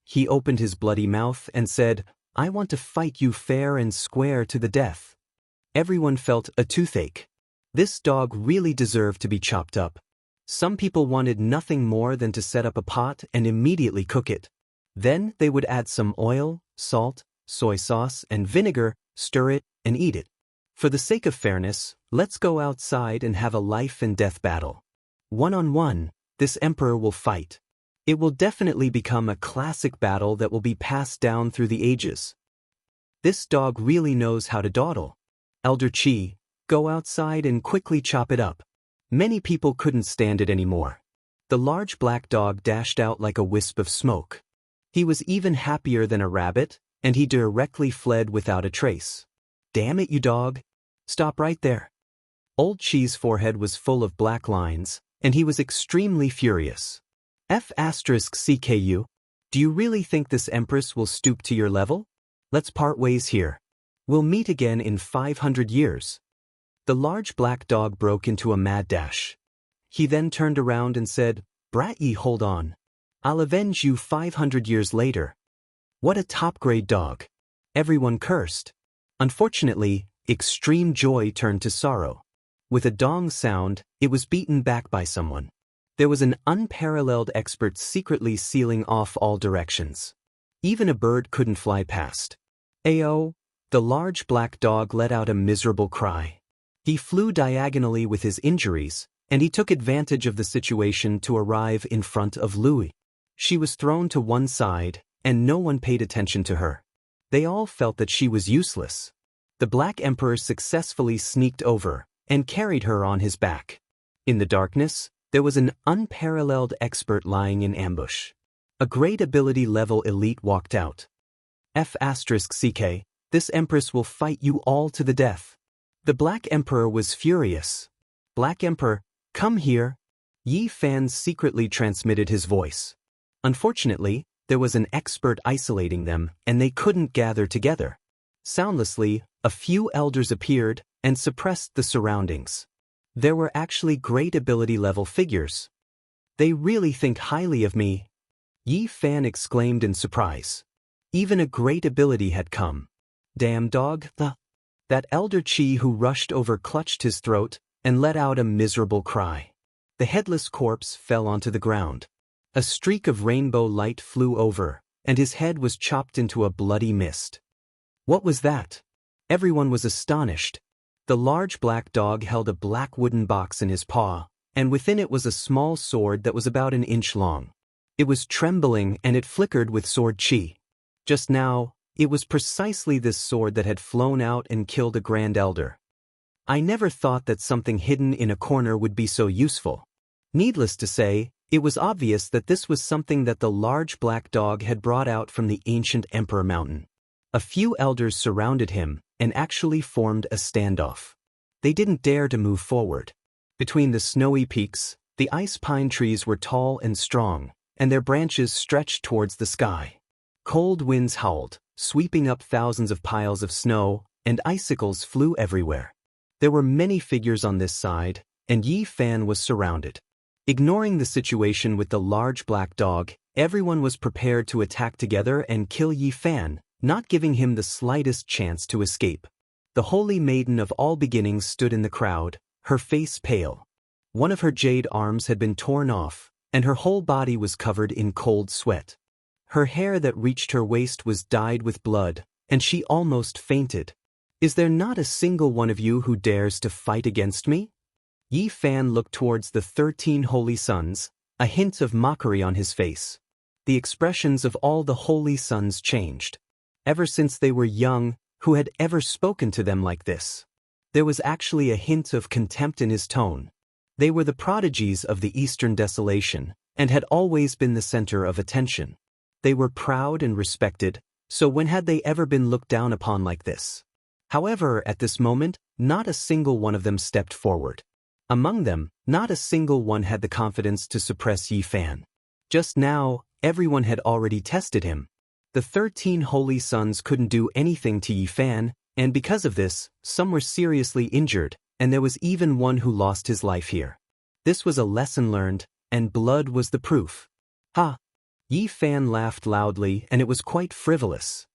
He opened his bloody mouth and said, I want to fight you fair and square to the death. Everyone felt a toothache. This dog really deserved to be chopped up. Some people wanted nothing more than to set up a pot and immediately cook it. Then they would add some oil, salt, soy sauce, and vinegar, stir it, and eat it. For the sake of fairness, let's go outside and have a life and death battle. One-on-one, this emperor will fight. It will definitely become a classic battle that will be passed down through the ages. This dog really knows how to dawdle. Elder Qi, go outside and quickly chop it up. Many people couldn't stand it anymore. The large black dog dashed out like a wisp of smoke. He was even happier than a rabbit, and he directly fled without a trace. Damn it, you dog! Stop right there. Old Qi's forehead was full of black lines, and he was extremely furious. F***CKU, do you really think this empress will stoop to your level? Let's part ways here. We'll meet again in 500 years. The large black dog broke into a mad dash. He then turned around and said, Bratty, hold on. I'll avenge you 500 years later. What a top-grade dog. Everyone cursed. Unfortunately, extreme joy turned to sorrow. With a dong sound, it was beaten back by someone. There was an unparalleled expert secretly sealing off all directions. Even a bird couldn't fly past. Ayo! The large black dog let out a miserable cry. He flew diagonally with his injuries, and he took advantage of the situation to arrive in front of Louis. She was thrown to one side, and no one paid attention to her. They all felt that she was useless. The Black Emperor successfully sneaked over and carried her on his back. In the darkness, there was an unparalleled expert lying in ambush. A great ability level elite walked out. F***CK, this empress will fight you all to the death. The Black Emperor was furious. Black Emperor, come here. Yi Fan secretly transmitted his voice. Unfortunately, there was an expert isolating them, and they couldn't gather together. Soundlessly, a few elders appeared and suppressed the surroundings. There were actually great ability level figures. They really think highly of me. Yi Fan exclaimed in surprise. Even a great ability had come. Damn dog, that Elder Qi who rushed over clutched his throat and let out a miserable cry. The headless corpse fell onto the ground. A streak of rainbow light flew over, and his head was chopped into a bloody mist. What was that? Everyone was astonished. The large black dog held a black wooden box in his paw, and within it was a small sword that was about an inch long. It was trembling and it flickered with sword chi. Just now, it was precisely this sword that had flown out and killed a Grand Elder. I never thought that something hidden in a corner would be so useful. Needless to say, it was obvious that this was something that the large black dog had brought out from the ancient Emperor Mountain. A few elders surrounded him and actually formed a standoff. They didn't dare to move forward. Between the snowy peaks, the ice pine trees were tall and strong, and their branches stretched towards the sky. Cold winds howled, sweeping up thousands of piles of snow, and icicles flew everywhere. There were many figures on this side, and Yi Fan was surrounded. Ignoring the situation with the large black dog, everyone was prepared to attack together and kill Yi Fan, not giving him the slightest chance to escape. The holy maiden of all beginnings stood in the crowd, her face pale. One of her jade arms had been torn off, and her whole body was covered in cold sweat. Her hair that reached her waist was dyed with blood, and she almost fainted. Is there not a single one of you who dares to fight against me? Yi Fan looked towards the 13 holy sons, a hint of mockery on his face. The expressions of all the holy sons changed. Ever since they were young, who had ever spoken to them like this? There was actually a hint of contempt in his tone. They were the prodigies of the Eastern Desolation, and had always been the center of attention. They were proud and respected, so when had they ever been looked down upon like this? However, at this moment, not a single one of them stepped forward. Among them, not a single one had the confidence to suppress Yi Fan. Just now, everyone had already tested him. The 13 holy sons couldn't do anything to Yi Fan, and because of this, some were seriously injured, and there was even one who lost his life here. This was a lesson learned, and blood was the proof. Ha! Yi Fan laughed loudly, and it was quite frivolous.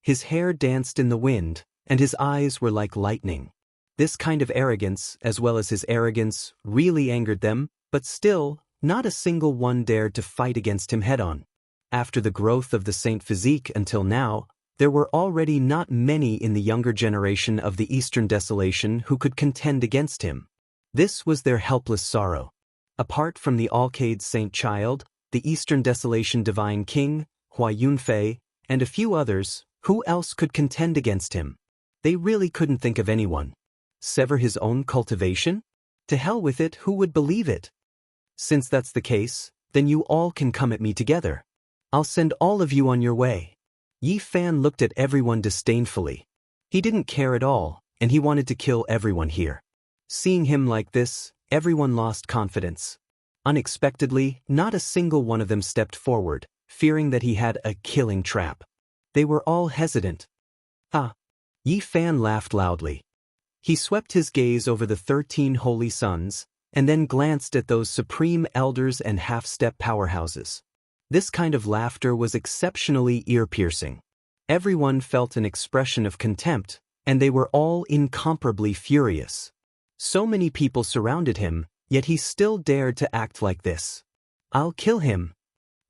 His hair danced in the wind, and his eyes were like lightning. This kind of arrogance, as well as his arrogance, really angered them, but still, not a single one dared to fight against him head-on. After the growth of the saint physique until now, There were already not many in the younger generation of the Eastern Desolation who could contend against him. This was their helpless sorrow. Apart from the Alcade Saint Child, the Eastern Desolation Divine King, Hua Yunfei, and a few others, who else could contend against him? They really couldn't think of anyone. Sever his own cultivation? To hell with it, who would believe it? Since that's the case, then you all can come at me together. I'll send all of you on your way. Yi Fan looked at everyone disdainfully. He didn't care at all, and he wanted to kill everyone here. Seeing him like this, everyone lost confidence. Unexpectedly, not a single one of them stepped forward, fearing that he had a killing trap. They were all hesitant. Ah! Yi Fan laughed loudly. He swept his gaze over the 13 holy sons, and then glanced at those supreme elders and half-step powerhouses. This kind of laughter was exceptionally ear-piercing. Everyone felt an expression of contempt, and they were all incomparably furious. So many people surrounded him, yet he still dared to act like this. I'll kill him.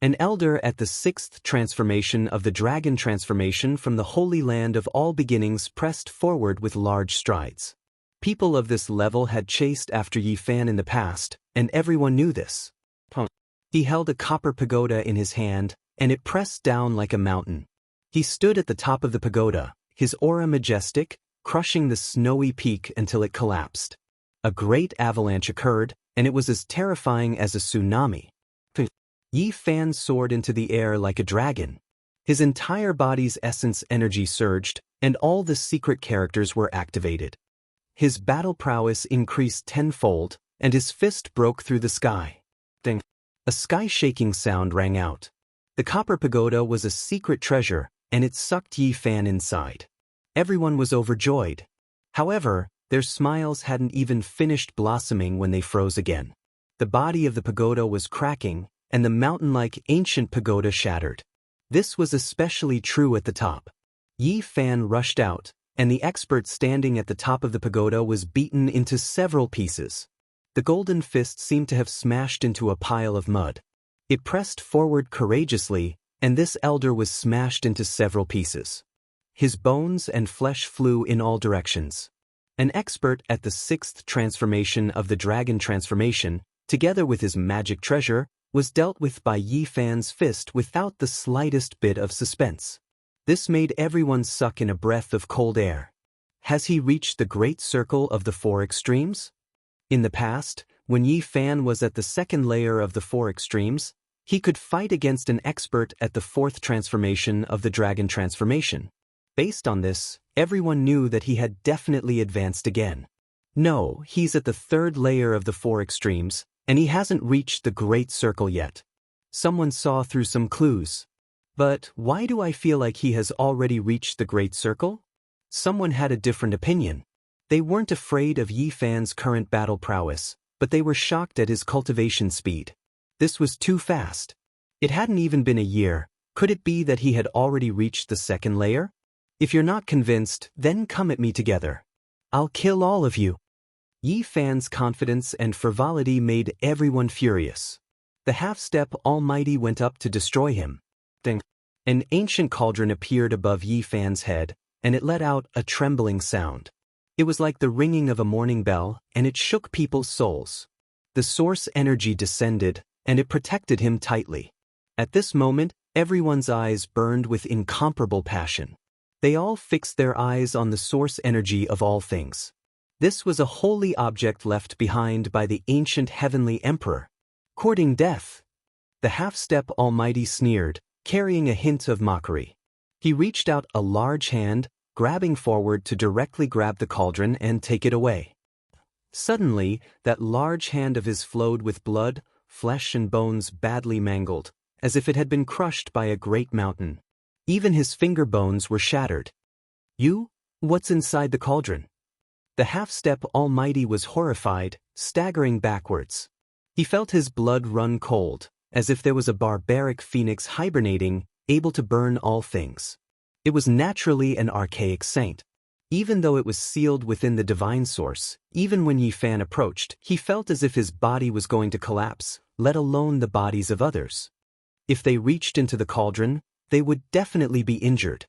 An elder at the 6th transformation of the dragon transformation from the Holy Land of All Beginnings pressed forward with large strides. People of this level had chased after Yi Fan in the past, and everyone knew this. He held a copper pagoda in his hand, and it pressed down like a mountain. He stood at the top of the pagoda, his aura majestic, crushing the snowy peak until it collapsed. A great avalanche occurred, and it was as terrifying as a tsunami. Yi Fan soared into the air like a dragon. His entire body's essence energy surged, and all the secret characters were activated. His battle prowess increased tenfold, and his fist broke through the sky. Ding! A sky-shaking sound rang out. The copper pagoda was a secret treasure, and it sucked Yi Fan inside. Everyone was overjoyed. However, their smiles hadn't even finished blossoming when they froze again. The body of the pagoda was cracking, and the mountain-like ancient pagoda shattered. This was especially true at the top. Yi Fan rushed out, and the expert standing at the top of the pagoda was beaten into several pieces. The golden fist seemed to have smashed into a pile of mud. It pressed forward courageously, and this elder was smashed into several pieces. His bones and flesh flew in all directions. An expert at the 6th transformation of the dragon transformation, together with his magic treasure, was dealt with by Yi Fan's fist without the slightest bit of suspense. This made everyone suck in a breath of cold air. Has he reached the great circle of the 4 extremes? In the past, when Yi Fan was at the 2nd layer of the 4 extremes, he could fight against an expert at the 4th transformation of the dragon transformation. Based on this, everyone knew that he had definitely advanced again. No, he's at the 3rd layer of the 4 extremes, and he hasn't reached the great circle yet. Someone saw through some clues. But why do I feel like he has already reached the great circle? Someone had a different opinion. They weren't afraid of Yi Fan's current battle prowess, but they were shocked at his cultivation speed. This was too fast. It hadn't even been a year. Could it be that he had already reached the 2nd layer? If you're not convinced, then come at me together. I'll kill all of you. Yi Fan's confidence and frivolity made everyone furious. The half-step Almighty went up to destroy him. Ding! An ancient cauldron appeared above Yi Fan's head, and it let out a trembling sound. It was like the ringing of a morning bell, and it shook people's souls. The source energy descended, and it protected him tightly. At this moment, everyone's eyes burned with incomparable passion. They all fixed their eyes on the source energy of all things. This was a holy object left behind by the ancient heavenly emperor. Courting death. The half-step Almighty sneered, carrying a hint of mockery. He reached out a large hand, grabbing forward to directly grab the cauldron and take it away. Suddenly, that large hand of his flowed with blood, flesh and bones badly mangled, as if it had been crushed by a great mountain. Even his finger bones were shattered. You? What's inside the cauldron? The half-step Almighty was horrified, staggering backwards. He felt his blood run cold, as if there was a barbaric phoenix hibernating, able to burn all things. It was naturally an archaic saint. Even though it was sealed within the divine source, even when Yi Fan approached, he felt as if his body was going to collapse, let alone the bodies of others. If they reached into the cauldron, they would definitely be injured.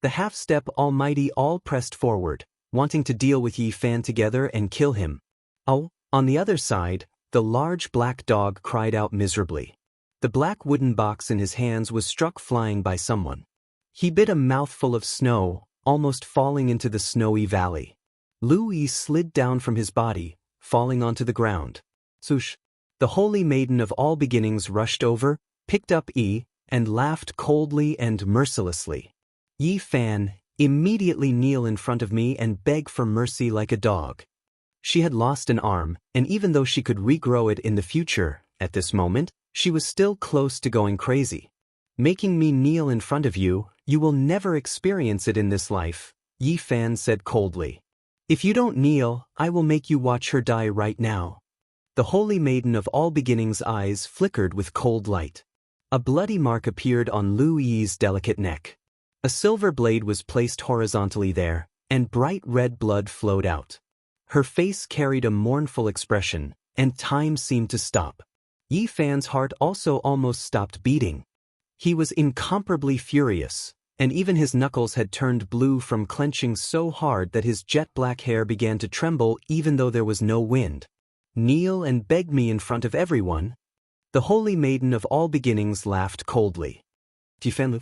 The half-step almighty all pressed forward, wanting to deal with Yi Fan together and kill him. Oh, on the other side, the large black dog cried out miserably. The black wooden box in his hands was struck flying by someone. He bit a mouthful of snow, almost falling into the snowy valley. Lu Yi slid down from his body, falling onto the ground. Swoosh! The holy maiden of all beginnings rushed over, picked up Yi, and laughed coldly and mercilessly. Yi Fan, immediately kneel in front of me and beg for mercy like a dog. She had lost an arm, and even though she could regrow it in the future, at this moment, she was still close to going crazy. Making me kneel in front of you, you will never experience it in this life, Yi Fan said coldly. If you don't kneel, I will make you watch her die right now. The holy maiden of all beginnings' eyes flickered with cold light. A bloody mark appeared on Lu Yi's delicate neck. A silver blade was placed horizontally there, and bright red blood flowed out. Her face carried a mournful expression, and time seemed to stop. Yi Fan's heart also almost stopped beating. He was incomparably furious, and even his knuckles had turned blue from clenching so hard that his jet-black hair began to tremble even though there was no wind. Kneel and beg me in front of everyone? The holy maiden of all beginnings laughed coldly. Yi Fan,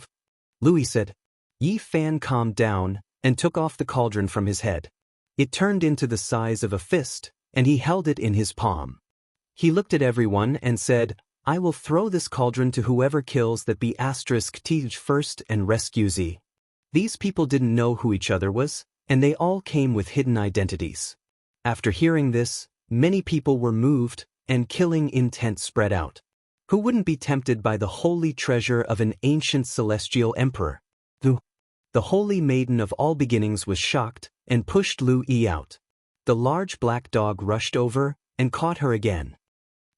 Louis said. Yi Fan calmed down and took off the cauldron from his head. It turned into the size of a fist, and he held it in his palm. He looked at everyone and said, I will throw this cauldron to whoever kills that be *T first and rescues Yi. These people didn't know who each other was, and they all came with hidden identities. After hearing this, many people were moved, and killing intent spread out. Who wouldn't be tempted by the holy treasure of an ancient celestial emperor? The holy maiden of all beginnings was shocked, and pushed Lu Yi out. The large black dog rushed over, and caught her again.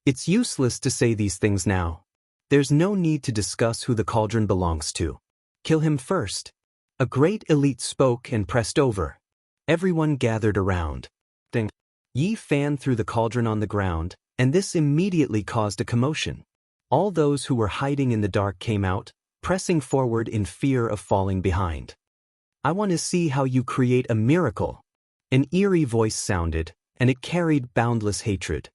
It's useless to say these things now. There's no need to discuss who the cauldron belongs to. Kill him first. A great elite spoke and pressed over. Everyone gathered around. Then Yi Fan threw the cauldron on the ground, and this immediately caused a commotion. All those who were hiding in the dark came out, pressing forward in fear of falling behind. I want to see how you create a miracle. An eerie voice sounded, and it carried boundless hatred.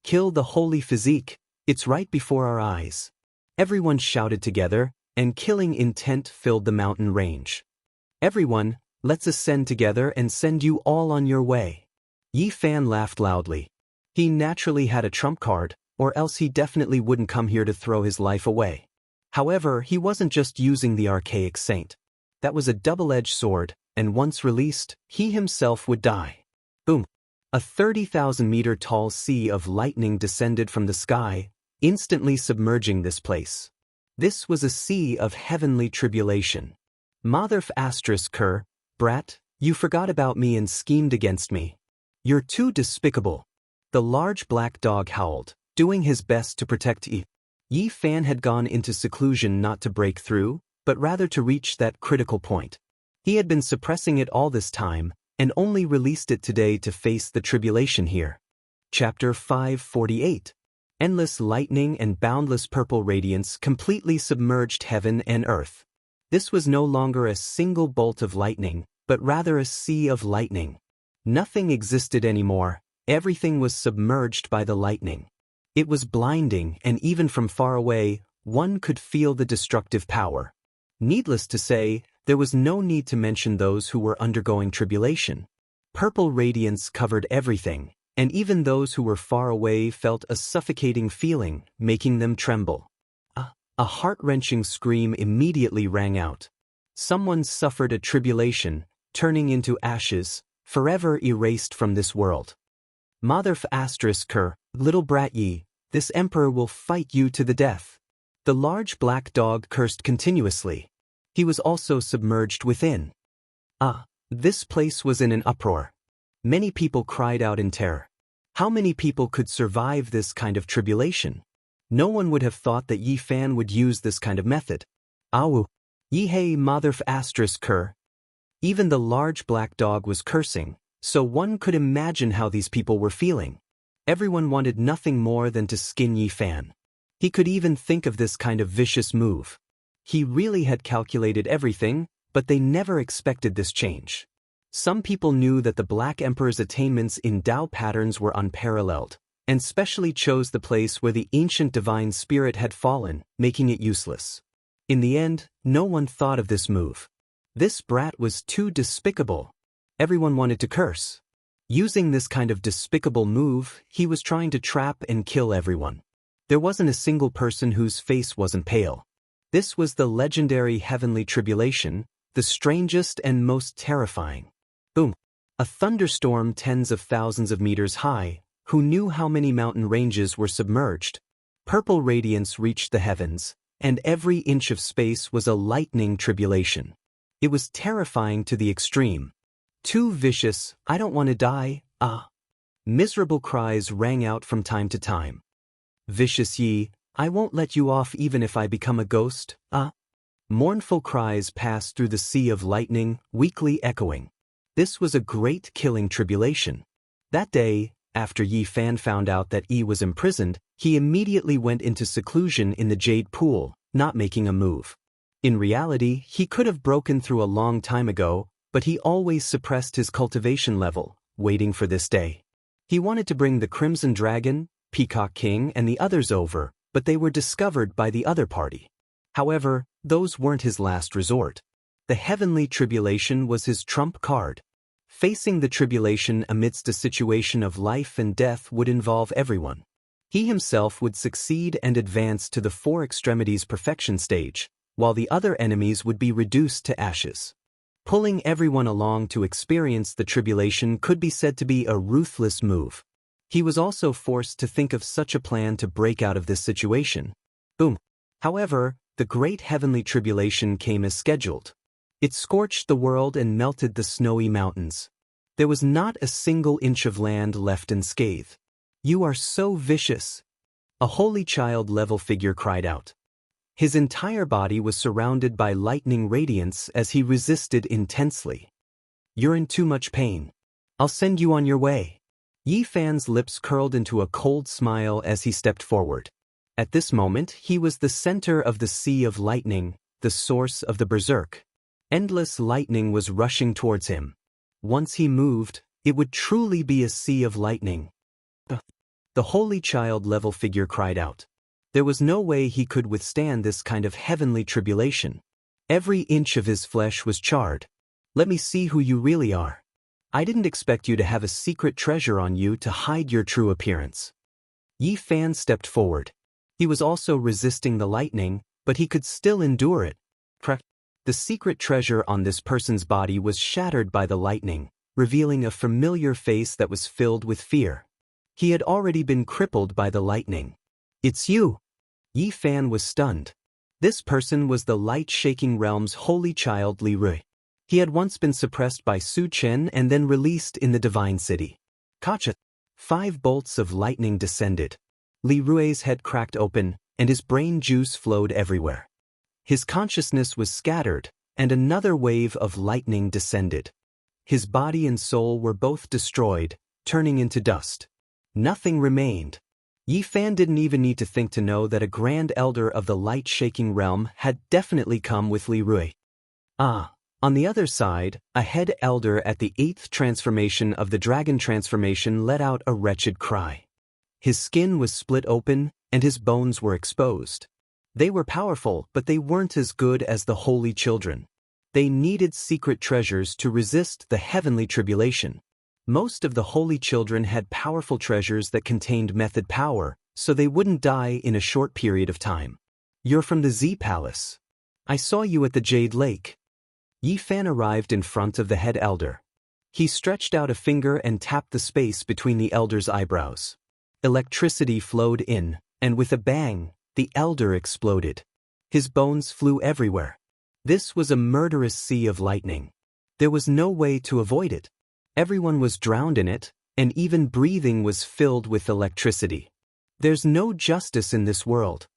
Kill the holy physique, it's right before our eyes. Everyone shouted together, and killing intent filled the mountain range. Everyone, let's ascend together and send you all on your way. Yi Fan laughed loudly. He naturally had a trump card, or else he definitely wouldn't come here to throw his life away. However, he wasn't just using the archaic saint. That was a double-edged sword, and once released, he himself would die. Boom! A 30,000-meter tall sea of lightning descended from the sky, instantly submerging this place. This was a sea of heavenly tribulation. Mother *Ker, brat, you forgot about me and schemed against me. You're too despicable. The large black dog howled, doing his best to protect Yi. Yi Fan had gone into seclusion not to break through, but rather to reach that critical point. He had been suppressing it all this time, and only released it today to face the tribulation here. Chapter 548. Endless lightning and boundless purple radiance completely submerged heaven and earth. This was no longer a single bolt of lightning, but rather a sea of lightning. Nothing existed anymore, everything was submerged by the lightning. It was blinding, and even from far away, one could feel the destructive power. Needless to say, there was no need to mention those who were undergoing tribulation. Purple radiance covered everything, and even those who were far away felt a suffocating feeling, making them tremble. A heart-wrenching scream immediately rang out. Someone suffered a tribulation, turning into ashes, forever erased from this world. Mother *Ker, little brat Yi, this emperor will fight you to the death. The large black dog cursed continuously. He was also submerged within. This place was in an uproar. Many people cried out in terror. How many people could survive this kind of tribulation? No one would have thought that Yi Fan would use this kind of method. Awu! Yi Hei Mother *Ker. Even the large black dog was cursing, so one could imagine how these people were feeling. Everyone wanted nothing more than to skin Yi Fan. He could even think of this kind of vicious move. He really had calculated everything, but they never expected this change. Some people knew that the Black Emperor's attainments in Tao patterns were unparalleled, and specially chose the place where the ancient divine spirit had fallen, making it useless. In the end, no one thought of this move. This brat was too despicable. Everyone wanted to curse. Using this kind of despicable move, he was trying to trap and kill everyone. There wasn't a single person whose face wasn't pale. This was the legendary heavenly tribulation, the strangest and most terrifying. Boom! A thunderstorm tens of thousands of meters high. Who knew how many mountain ranges were submerged? Purple radiance reached the heavens, and every inch of space was a lightning tribulation. It was terrifying to the extreme. Too vicious, I don't want to die, ah. Miserable cries rang out from time to time. Vicious Yi, I won't let you off even if I become a ghost, ah. Mournful cries passed through the sea of lightning, weakly echoing. This was a great killing tribulation. That day, after Yi Fan found out that Yi was imprisoned, he immediately went into seclusion in the Jade Pool, not making a move. In reality, he could have broken through a long time ago, but he always suppressed his cultivation level, waiting for this day. He wanted to bring the Crimson Dragon, Peacock King, and the others over, but they were discovered by the other party. However, those weren't his last resort. The heavenly tribulation was his trump card. Facing the tribulation amidst a situation of life and death would involve everyone. He himself would succeed and advance to the four extremities perfection stage, while the other enemies would be reduced to ashes. Pulling everyone along to experience the tribulation could be said to be a ruthless move. He was also forced to think of such a plan to break out of this situation. Boom. However, the great heavenly tribulation came as scheduled. It scorched the world and melted the snowy mountains. There was not a single inch of land left unscathed. You are so vicious. A holy child-level figure cried out. His entire body was surrounded by lightning radiance as he resisted intensely. You're in too much pain. I'll send you on your way. Yi Fan's lips curled into a cold smile as he stepped forward. At this moment, he was the center of the sea of lightning, the source of the berserk. Endless lightning was rushing towards him. Once he moved, it would truly be a sea of lightning. The holy child-level figure cried out. There was no way he could withstand this kind of heavenly tribulation. Every inch of his flesh was charred. Let me see who you really are. I didn't expect you to have a secret treasure on you to hide your true appearance. Yi Fan stepped forward. He was also resisting the lightning, but he could still endure it. The secret treasure on this person's body was shattered by the lightning, revealing a familiar face that was filled with fear. He had already been crippled by the lightning. It's you! Yi Fan was stunned. This person was the light-shaking realm's holy child Li Rui. He had once been suppressed by Su Chen and then released in the Divine City. Kacha! 5 bolts of lightning descended. Li Rui's head cracked open, and his brain juice flowed everywhere. His consciousness was scattered, and another wave of lightning descended. His body and soul were both destroyed, turning into dust. Nothing remained. Yi Fan didn't even need to think to know that a grand elder of the light-shaking realm had definitely come with Li Rui. On the other side, a head elder at the 8th transformation of the dragon transformation let out a wretched cry. His skin was split open, and his bones were exposed. They were powerful, but they weren't as good as the holy children. They needed secret treasures to resist the heavenly tribulation. Most of the holy children had powerful treasures that contained method power, so they wouldn't die in a short period of time. You're from the Z Palace. I saw you at the Jade Lake. Yi Fan arrived in front of the head elder. He stretched out a finger and tapped the space between the elder's eyebrows. Electricity flowed in, and with a bang, the elder exploded. His bones flew everywhere. This was a murderous sea of lightning. There was no way to avoid it. Everyone was drowned in it, and even breathing was filled with electricity. There's no justice in this world.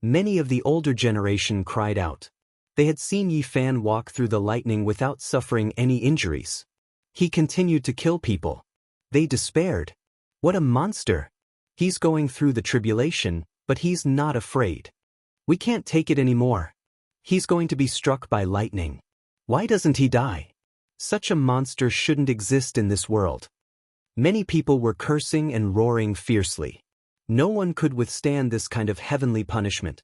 Many of the older generation cried out. They had seen Yi Fan walk through the lightning without suffering any injuries. He continued to kill people. They despaired. What a monster! He's going through the tribulation, but he's not afraid. We can't take it anymore. He's going to be struck by lightning. Why doesn't he die? Such a monster shouldn't exist in this world. Many people were cursing and roaring fiercely. No one could withstand this kind of heavenly punishment.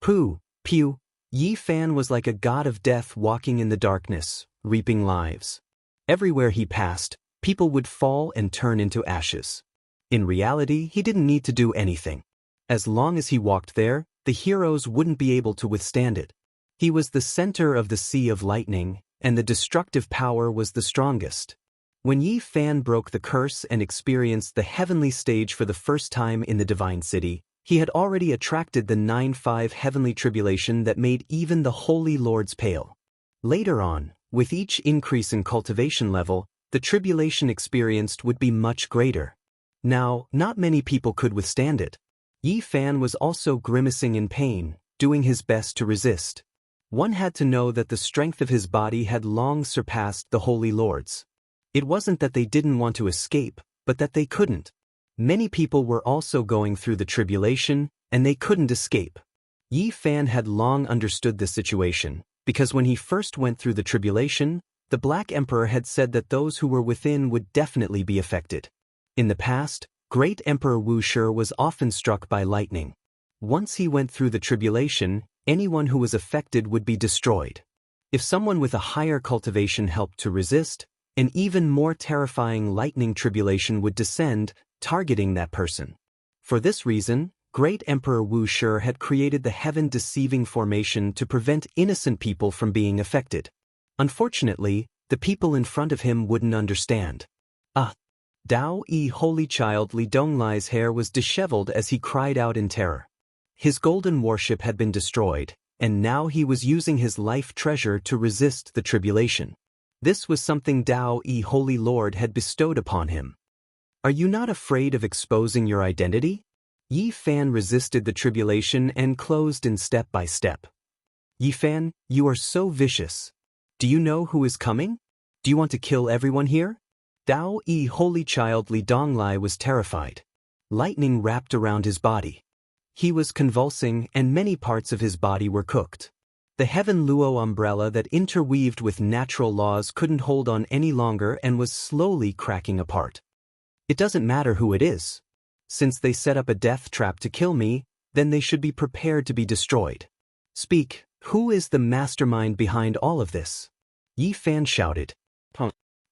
Pooh, pew, Yi Fan was like a god of death walking in the darkness, reaping lives. Everywhere he passed, people would fall and turn into ashes. In reality, he didn't need to do anything. As long as he walked there, the heroes wouldn't be able to withstand it. He was the center of the sea of lightning, and the destructive power was the strongest. When Yi Fan broke the curse and experienced the heavenly stage for the first time in the Divine City, he had already attracted the 9-5 heavenly tribulation that made even the Holy Lords pale. Later on, with each increase in cultivation level, the tribulation experienced would be much greater. Now, not many people could withstand it. Yi Fan was also grimacing in pain, doing his best to resist. One had to know that the strength of his body had long surpassed the Holy Lords. It wasn't that they didn't want to escape, but that they couldn't. Many people were also going through the tribulation, and they couldn't escape. Yi Fan had long understood this situation, because when he first went through the tribulation, the Black Emperor had said that those who were within would definitely be affected. In the past, Great Emperor Wuxia was often struck by lightning. Once he went through the tribulation, anyone who was affected would be destroyed. If someone with a higher cultivation helped to resist, an even more terrifying lightning tribulation would descend, targeting that person. For this reason, Great Emperor Wuxia had created the heaven-deceiving formation to prevent innocent people from being affected. Unfortunately, the people in front of him wouldn't understand. Daoist Holy Child Li Donglai's hair was disheveled as he cried out in terror. His golden warship had been destroyed, and now he was using his life treasure to resist the tribulation. This was something Daoist Holy Lord had bestowed upon him. Are you not afraid of exposing your identity? Yi Fan resisted the tribulation and closed in step by step. Yi Fan, you are so vicious. Do you know who is coming? Do you want to kill everyone here? Daoist Holy Child Li Donglai was terrified. Lightning wrapped around his body. He was convulsing and many parts of his body were cooked. The Heaven Luo umbrella that interweaved with natural laws couldn't hold on any longer and was slowly cracking apart. It doesn't matter who it is. Since they set up a death trap to kill me, then they should be prepared to be destroyed. Speak, who is the mastermind behind all of this? Yi Fan shouted.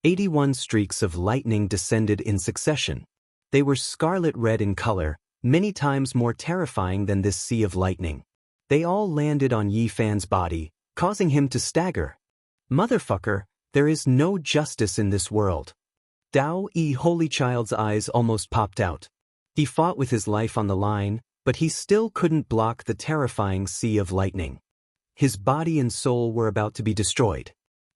81 streaks of lightning descended in succession. They were scarlet red in color, many times more terrifying than this sea of lightning. They all landed on Yi Fan's body, causing him to stagger. Motherfucker, there is no justice in this world. Daoist Holy Child's eyes almost popped out. He fought with his life on the line, but he still couldn't block the terrifying sea of lightning. His body and soul were about to be destroyed.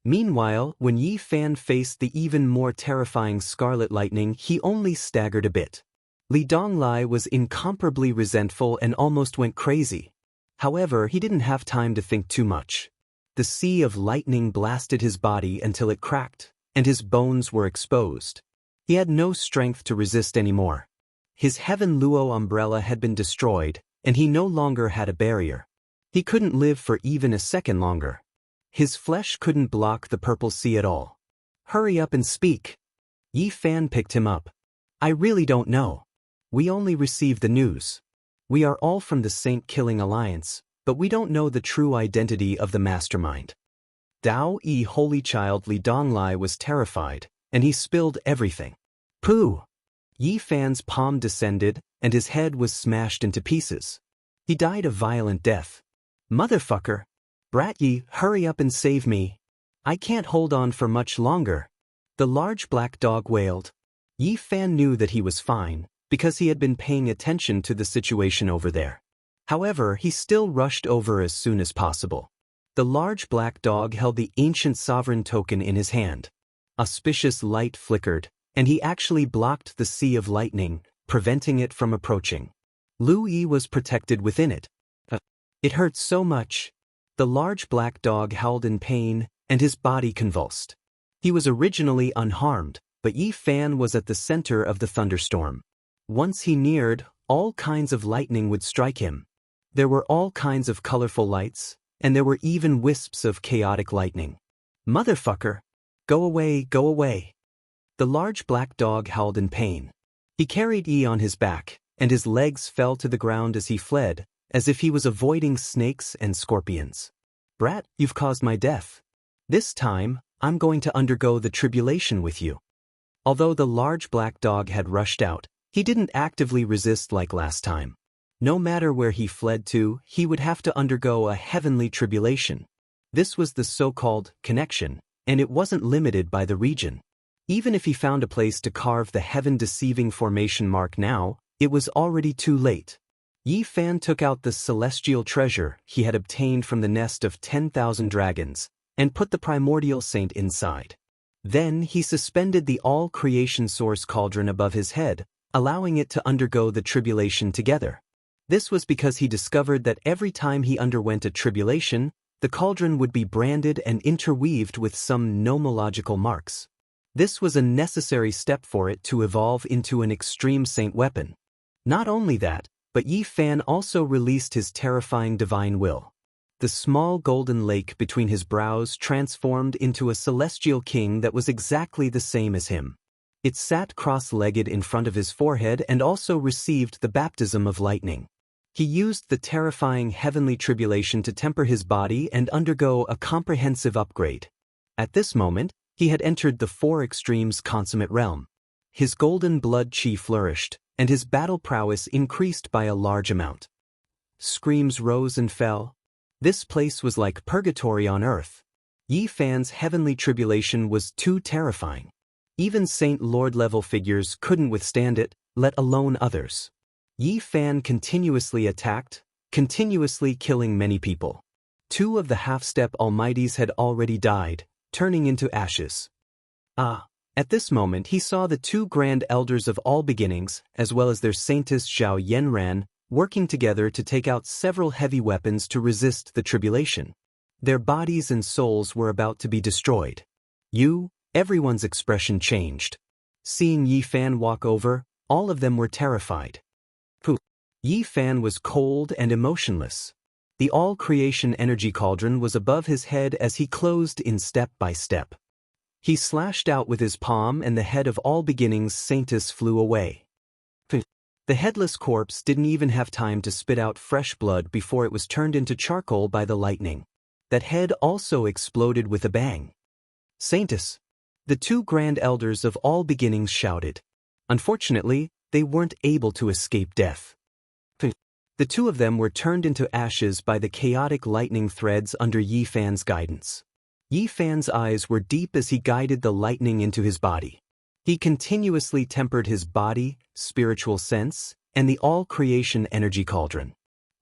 Meanwhile, when Yi Fan faced the even more terrifying scarlet lightning, he only staggered a bit. Li Donglai was incomparably resentful and almost went crazy. However, he didn't have time to think too much. The sea of lightning blasted his body until it cracked, and his bones were exposed. He had no strength to resist anymore. His Heaven Luo umbrella had been destroyed, and he no longer had a barrier. He couldn't live for even a second longer. His flesh couldn't block the purple sea at all. Hurry up and speak. Yi Fan picked him up. I really don't know. We only received the news. We are all from the Saint Killing Alliance, but we don't know the true identity of the mastermind. Daoist Holy Child Li Donglai was terrified, and he spilled everything. Pooh! Yi Fan's palm descended, and his head was smashed into pieces. He died a violent death. Motherfucker! Brat Yi, hurry up and save me. I can't hold on for much longer. The large black dog wailed. Yi Fan knew that he was fine, because he had been paying attention to the situation over there. However, he still rushed over as soon as possible. The large black dog held the ancient sovereign token in his hand. Auspicious light flickered, and he actually blocked the sea of lightning, preventing it from approaching. Lu Yi was protected within it. It hurt so much. The large black dog howled in pain, and his body convulsed. He was originally unharmed, but Yi Fan was at the center of the thunderstorm. Once he neared, all kinds of lightning would strike him. There were all kinds of colorful lights, and there were even wisps of chaotic lightning. Motherfucker! Go away, go away. The large black dog howled in pain. He carried Yi on his back, and his legs fell to the ground as he fled, as if he was avoiding snakes and scorpions. Brat, you've caused my death. This time, I'm going to undergo the tribulation with you. Although the large black dog had rushed out, he didn't actively resist like last time. No matter where he fled to, he would have to undergo a heavenly tribulation. This was the so-called connection, and it wasn't limited by the region. Even if he found a place to carve the heaven-deceiving formation mark now, it was already too late. Yi Fan took out the celestial treasure he had obtained from the nest of 10,000 dragons, and put the primordial saint inside. Then he suspended the all-creation source cauldron above his head, allowing it to undergo the tribulation together. This was because he discovered that every time he underwent a tribulation, the cauldron would be branded and interweaved with some nomological marks. This was a necessary step for it to evolve into an extreme saint weapon. Not only that, but Yi Fan also released his terrifying divine will. The small golden lake between his brows transformed into a celestial king that was exactly the same as him. It sat cross-legged in front of his forehead and also received the baptism of lightning. He used the terrifying heavenly tribulation to temper his body and undergo a comprehensive upgrade. At this moment, he had entered the four extremes consummate realm. His golden blood chi flourished, and his battle prowess increased by a large amount. Screams rose and fell. This place was like purgatory on earth. Yi Fan's heavenly tribulation was too terrifying. Even Saint Lord-level figures couldn't withstand it, let alone others. Yi Fan continuously attacked, continuously killing many people. 2 of the half-step almighties had already died, turning into ashes. At this moment he saw the 2 grand elders of all beginnings, as well as their saintess Zhao Yanran, working together to take out several heavy weapons to resist the tribulation. Their bodies and souls were about to be destroyed. Everyone's expression changed. Seeing Yi Fan walk over, all of them were terrified. Yi Fan was cold and emotionless. The all-creation energy cauldron was above his head as he closed in step by step. He slashed out with his palm and the head of all beginnings saintess flew away. The headless corpse didn't even have time to spit out fresh blood before it was turned into charcoal by the lightning. That head also exploded with a bang. Saintess! The 2 grand elders of all beginnings shouted. Unfortunately, they weren't able to escape death. The 2 of them were turned into ashes by the chaotic lightning threads under Yi Fan's guidance. Yi Fan's eyes were deep as he guided the lightning into his body. He continuously tempered his body, spiritual sense, and the all-creation energy cauldron.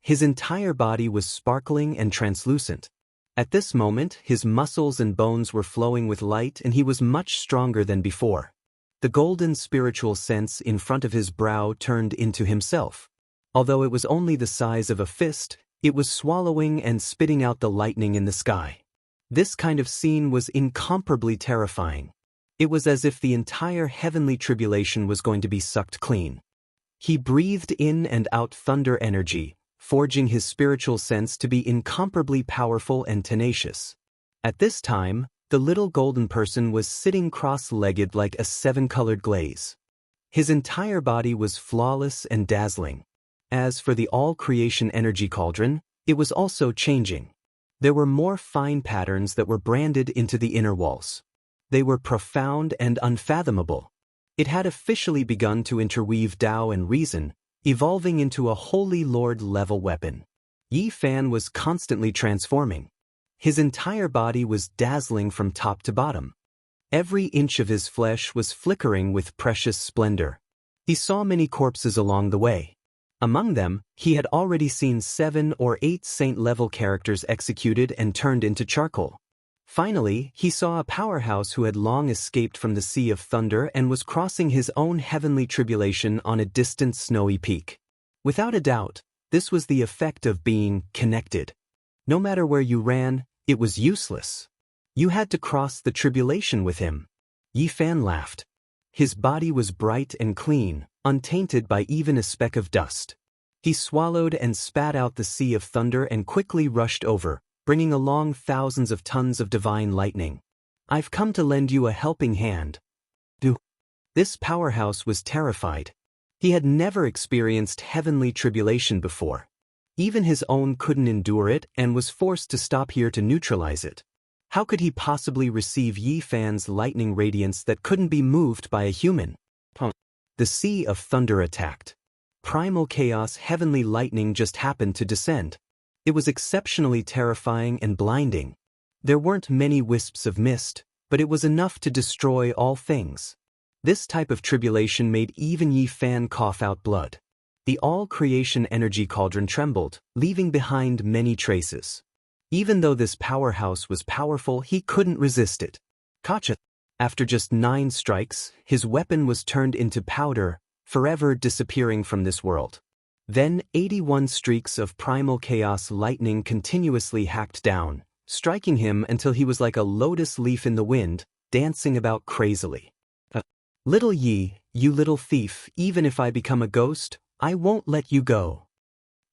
His entire body was sparkling and translucent. At this moment, his muscles and bones were flowing with light and he was much stronger than before. The golden spiritual sense in front of his brow turned into himself. Although it was only the size of a fist, it was swallowing and spitting out the lightning in the sky. This kind of scene was incomparably terrifying. It was as if the entire heavenly tribulation was going to be sucked clean. He breathed in and out thunder energy, forging his spiritual sense to be incomparably powerful and tenacious. At this time, the little golden person was sitting cross-legged like a 7-colored glaze. His entire body was flawless and dazzling. As for the all-creation energy cauldron, it was also changing. There were more fine patterns that were branded into the inner walls. They were profound and unfathomable. It had officially begun to interweave Tao and reason, evolving into a Holy Lord-level weapon. Yi Fan was constantly transforming. His entire body was dazzling from top to bottom. Every inch of his flesh was flickering with precious splendor. He saw many corpses along the way. Among them, he had already seen 7 or 8 saint-level characters executed and turned into charcoal. Finally, he saw a powerhouse who had long escaped from the Sea of Thunder and was crossing his own heavenly tribulation on a distant snowy peak. Without a doubt, this was the effect of being connected. No matter where you ran, it was useless. You had to cross the tribulation with him. Yi Fan laughed. His body was bright and clean, untainted by even a speck of dust. He swallowed and spat out the Sea of Thunder and quickly rushed over, bringing along thousands of tons of divine lightning. I've come to lend you a helping hand. This powerhouse was terrified. He had never experienced heavenly tribulation before. Even his own couldn't endure it and was forced to stop here to neutralize it. How could he possibly receive Yi Fan's lightning radiance that couldn't be moved by a human? The Sea of Thunder attacked. Primal chaos heavenly lightning just happened to descend. It was exceptionally terrifying and blinding. There weren't many wisps of mist, but it was enough to destroy all things. This type of tribulation made even Yi Fan cough out blood. The all-creation energy cauldron trembled, leaving behind many traces. Even though this powerhouse was powerful, he couldn't resist it. Gotcha! After just 9 strikes, his weapon was turned into powder, forever disappearing from this world. Then 81 streaks of primal chaos lightning continuously hacked down, striking him until he was like a lotus leaf in the wind, dancing about crazily. Little Yi, you little thief, even if I become a ghost, I won't let you go.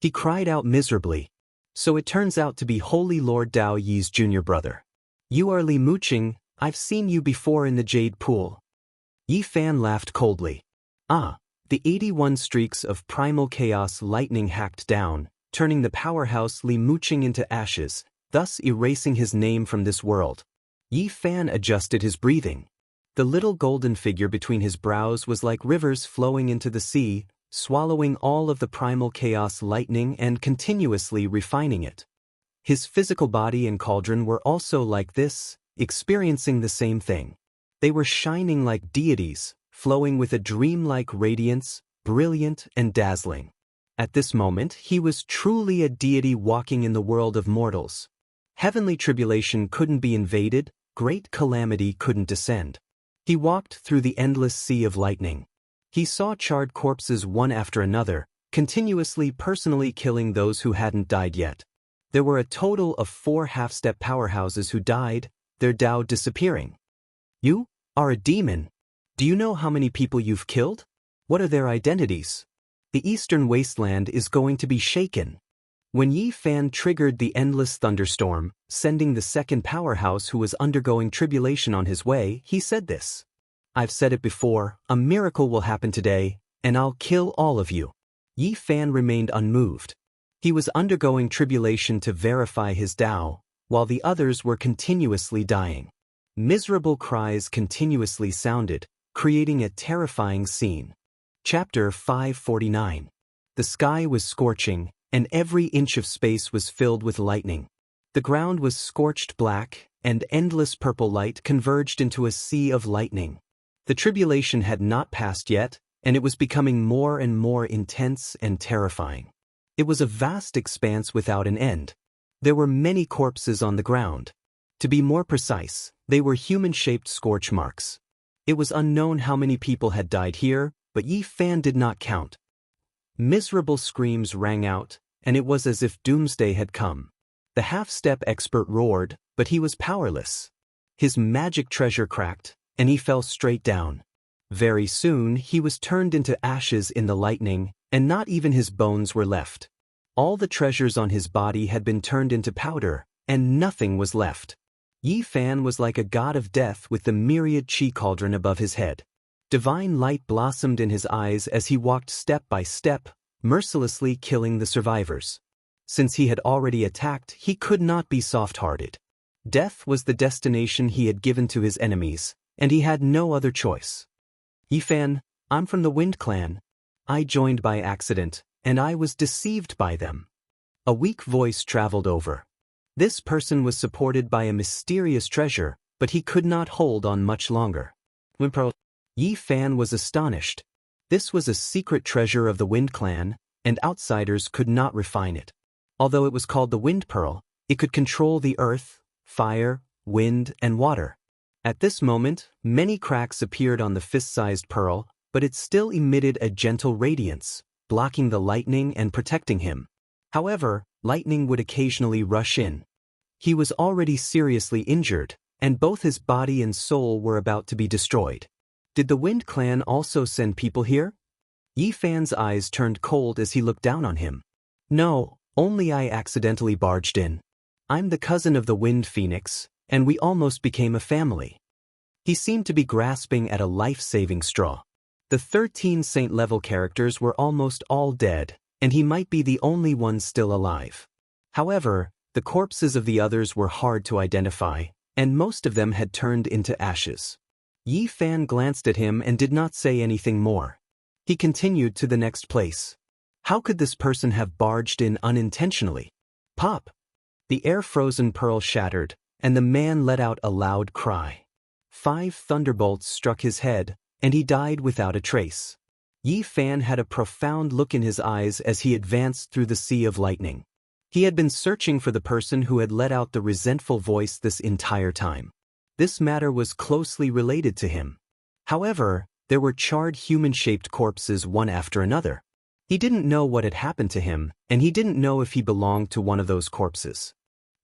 He cried out miserably. So it turns out to be Holy Lord Dao Yi's junior brother. You are Li Muqing, I've seen you before in the Jade Pool. Yi Fan laughed coldly. The 81 streaks of primal chaos lightning hacked down, turning the powerhouse Li Muqing into ashes, thus erasing his name from this world. Yi Fan adjusted his breathing. The little golden figure between his brows was like rivers flowing into the sea, swallowing all of the primal chaos lightning and continuously refining it. His physical body and cauldron were also like this, experiencing the same thing. They were shining like deities, flowing with a dreamlike radiance, brilliant and dazzling. At this moment, he was truly a deity walking in the world of mortals. Heavenly tribulation couldn't be invaded, great calamity couldn't descend. He walked through the endless sea of lightning. He saw charred corpses one after another, continuously personally killing those who hadn't died yet. There were a total of 4 half-step powerhouses who died, their Dao disappearing. You are a demon. Do you know how many people you've killed? What are their identities? The eastern wasteland is going to be shaken. When Yi Fan triggered the endless thunderstorm, sending the second powerhouse who was undergoing tribulation on his way, he said this. I've said it before, a miracle will happen today, and I'll kill all of you. Yi Fan remained unmoved. He was undergoing tribulation to verify his Dao, while the others were continuously dying. Miserable cries continuously sounded, creating a terrifying scene. Chapter 549. The sky was scorching, and every inch of space was filled with lightning. The ground was scorched black, and endless purple light converged into a sea of lightning. The tribulation had not passed yet, and it was becoming more and more intense and terrifying. It was a vast expanse without an end. There were many corpses on the ground. To be more precise, they were human-shaped scorch marks. It was unknown how many people had died here, but Yi Fan did not count. Miserable screams rang out, and it was as if doomsday had come. The half-step expert roared, but he was powerless. His magic treasure cracked, and he fell straight down. Very soon he was turned into ashes in the lightning, and not even his bones were left. All the treasures on his body had been turned into powder, and nothing was left. Yi Fan was like a god of death with the myriad chi cauldron above his head. Divine light blossomed in his eyes as he walked step by step, mercilessly killing the survivors. Since he had already attacked, he could not be soft-hearted. Death was the destination he had given to his enemies, and he had no other choice. Yi Fan, I'm from the Wind Clan. I joined by accident, and I was deceived by them. A weak voice traveled over. This person was supported by a mysterious treasure, but he could not hold on much longer. Yi Fan was astonished. This was a secret treasure of the Wind Clan, and outsiders could not refine it. Although it was called the Wind Pearl, it could control the earth, fire, wind, and water. At this moment, many cracks appeared on the fist-sized pearl, but it still emitted a gentle radiance, blocking the lightning and protecting him. However, lightning would occasionally rush in. He was already seriously injured, and both his body and soul were about to be destroyed. Did the Wind Clan also send people here? Yi Fan's eyes turned cold as he looked down on him. No, only I accidentally barged in. I'm the cousin of the Wind Phoenix, and we almost became a family. He seemed to be grasping at a life-saving straw. The 13 saint-level characters were almost all dead, and he might be the only one still alive. However, the corpses of the others were hard to identify, and most of them had turned into ashes. Yi Fan glanced at him and did not say anything more. He continued to the next place. How could this person have barged in unintentionally? Pop! The air-frozen pearl shattered, and the man let out a loud cry. 5 thunderbolts struck his head, and he died without a trace. Yi Fan had a profound look in his eyes as he advanced through the sea of lightning. He had been searching for the person who had let out the resentful voice this entire time. This matter was closely related to him. However, there were charred human-shaped corpses one after another. He didn't know what had happened to him, and he didn't know if he belonged to one of those corpses.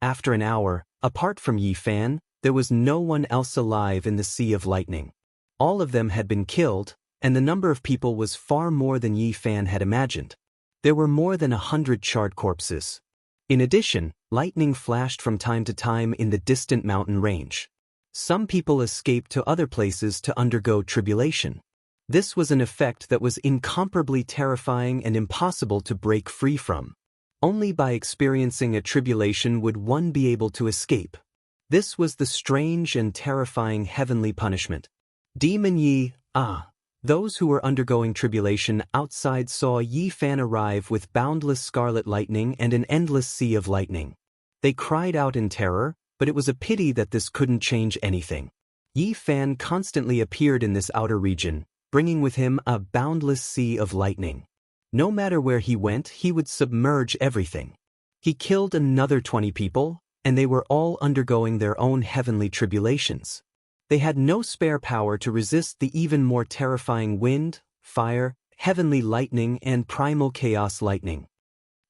After an hour, apart from Yi Fan, there was no one else alive in the sea of lightning. All of them had been killed, and the number of people was far more than Yi Fan had imagined. There were more than 100 charred corpses. In addition, lightning flashed from time to time in the distant mountain range. Some people escaped to other places to undergo tribulation. This was an effect that was incomparably terrifying and impossible to break free from. Only by experiencing a tribulation would one be able to escape. This was the strange and terrifying heavenly punishment. Demon Yi, those who were undergoing tribulation outside saw Yi Fan arrive with boundless scarlet lightning and an endless sea of lightning. They cried out in terror, but it was a pity that this couldn't change anything. Yi Fan constantly appeared in this outer region, bringing with him a boundless sea of lightning. No matter where he went, he would submerge everything. He killed another 20 people, and they were all undergoing their own heavenly tribulations. They had no spare power to resist the even more terrifying wind, fire, heavenly lightning, and primal chaos lightning.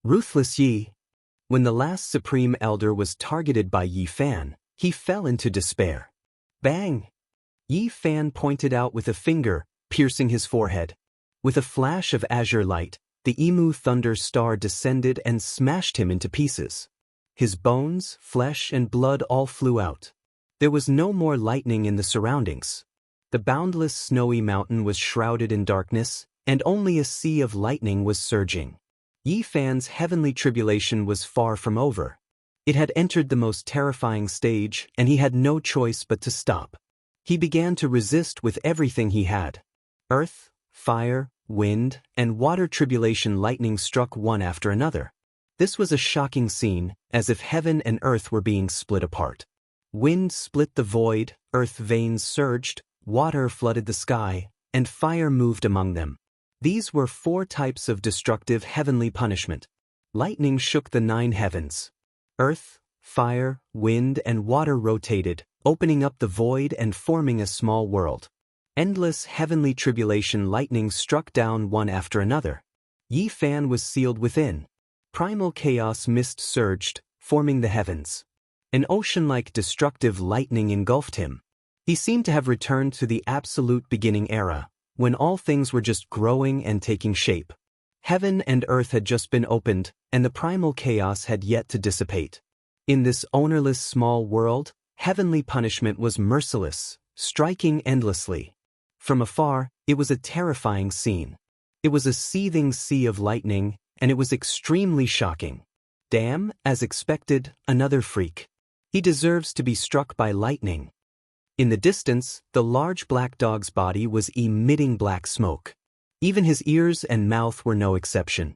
Ruthless Yi. When the last Supreme Elder was targeted by Yi Fan, he fell into despair. Bang! Yi Fan pointed out with a finger, piercing his forehead. With a flash of azure light, the Emu Thunder Star descended and smashed him into pieces. His bones, flesh, and blood all flew out. There was no more lightning in the surroundings. The boundless snowy mountain was shrouded in darkness, and only a sea of lightning was surging. Yi Fan's heavenly tribulation was far from over. It had entered the most terrifying stage, and he had no choice but to stop. He began to resist with everything he had. Earth, fire, wind, and water tribulation lightning struck one after another. This was a shocking scene, as if heaven and earth were being split apart. Wind split the void, earth veins surged, water flooded the sky, and fire moved among them. These were 4 types of destructive heavenly punishment. Lightning shook the 9 heavens. Earth, fire, wind, and water rotated, opening up the void and forming a small world. Endless heavenly tribulation lightning struck down one after another. Yi Fan was sealed within. Primal chaos mist surged, forming the heavens. An ocean-like destructive lightning engulfed him. He seemed to have returned to the absolute beginning era, when all things were just growing and taking shape. Heaven and earth had just been opened, and the primal chaos had yet to dissipate. In this ownerless small world, heavenly punishment was merciless, striking endlessly. From afar, it was a terrifying scene. It was a seething sea of lightning, and it was extremely shocking. Damn, as expected, another freak. He deserves to be struck by lightning. In the distance, the large black dog's body was emitting black smoke. Even his ears and mouth were no exception.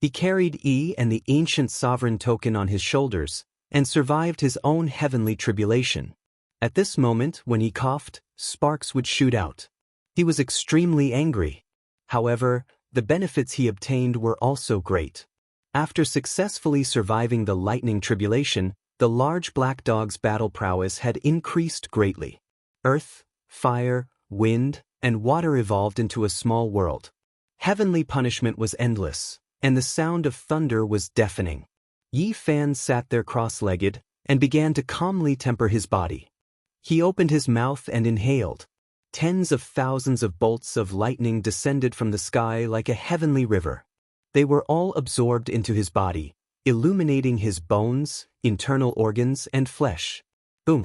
He carried and the ancient sovereign token on his shoulders, and survived his own heavenly tribulation. At this moment, when he coughed, sparks would shoot out. He was extremely angry. However, the benefits he obtained were also great. After successfully surviving the lightning tribulation, the large black dog's battle prowess had increased greatly. Earth, fire, wind, and water evolved into a small world. Heavenly punishment was endless, and the sound of thunder was deafening. Yi Fan sat there cross-legged and began to calmly temper his body. He opened his mouth and inhaled. Tens of thousands of bolts of lightning descended from the sky like a heavenly river. They were all absorbed into his body, illuminating his bones, internal organs, and flesh. Boom!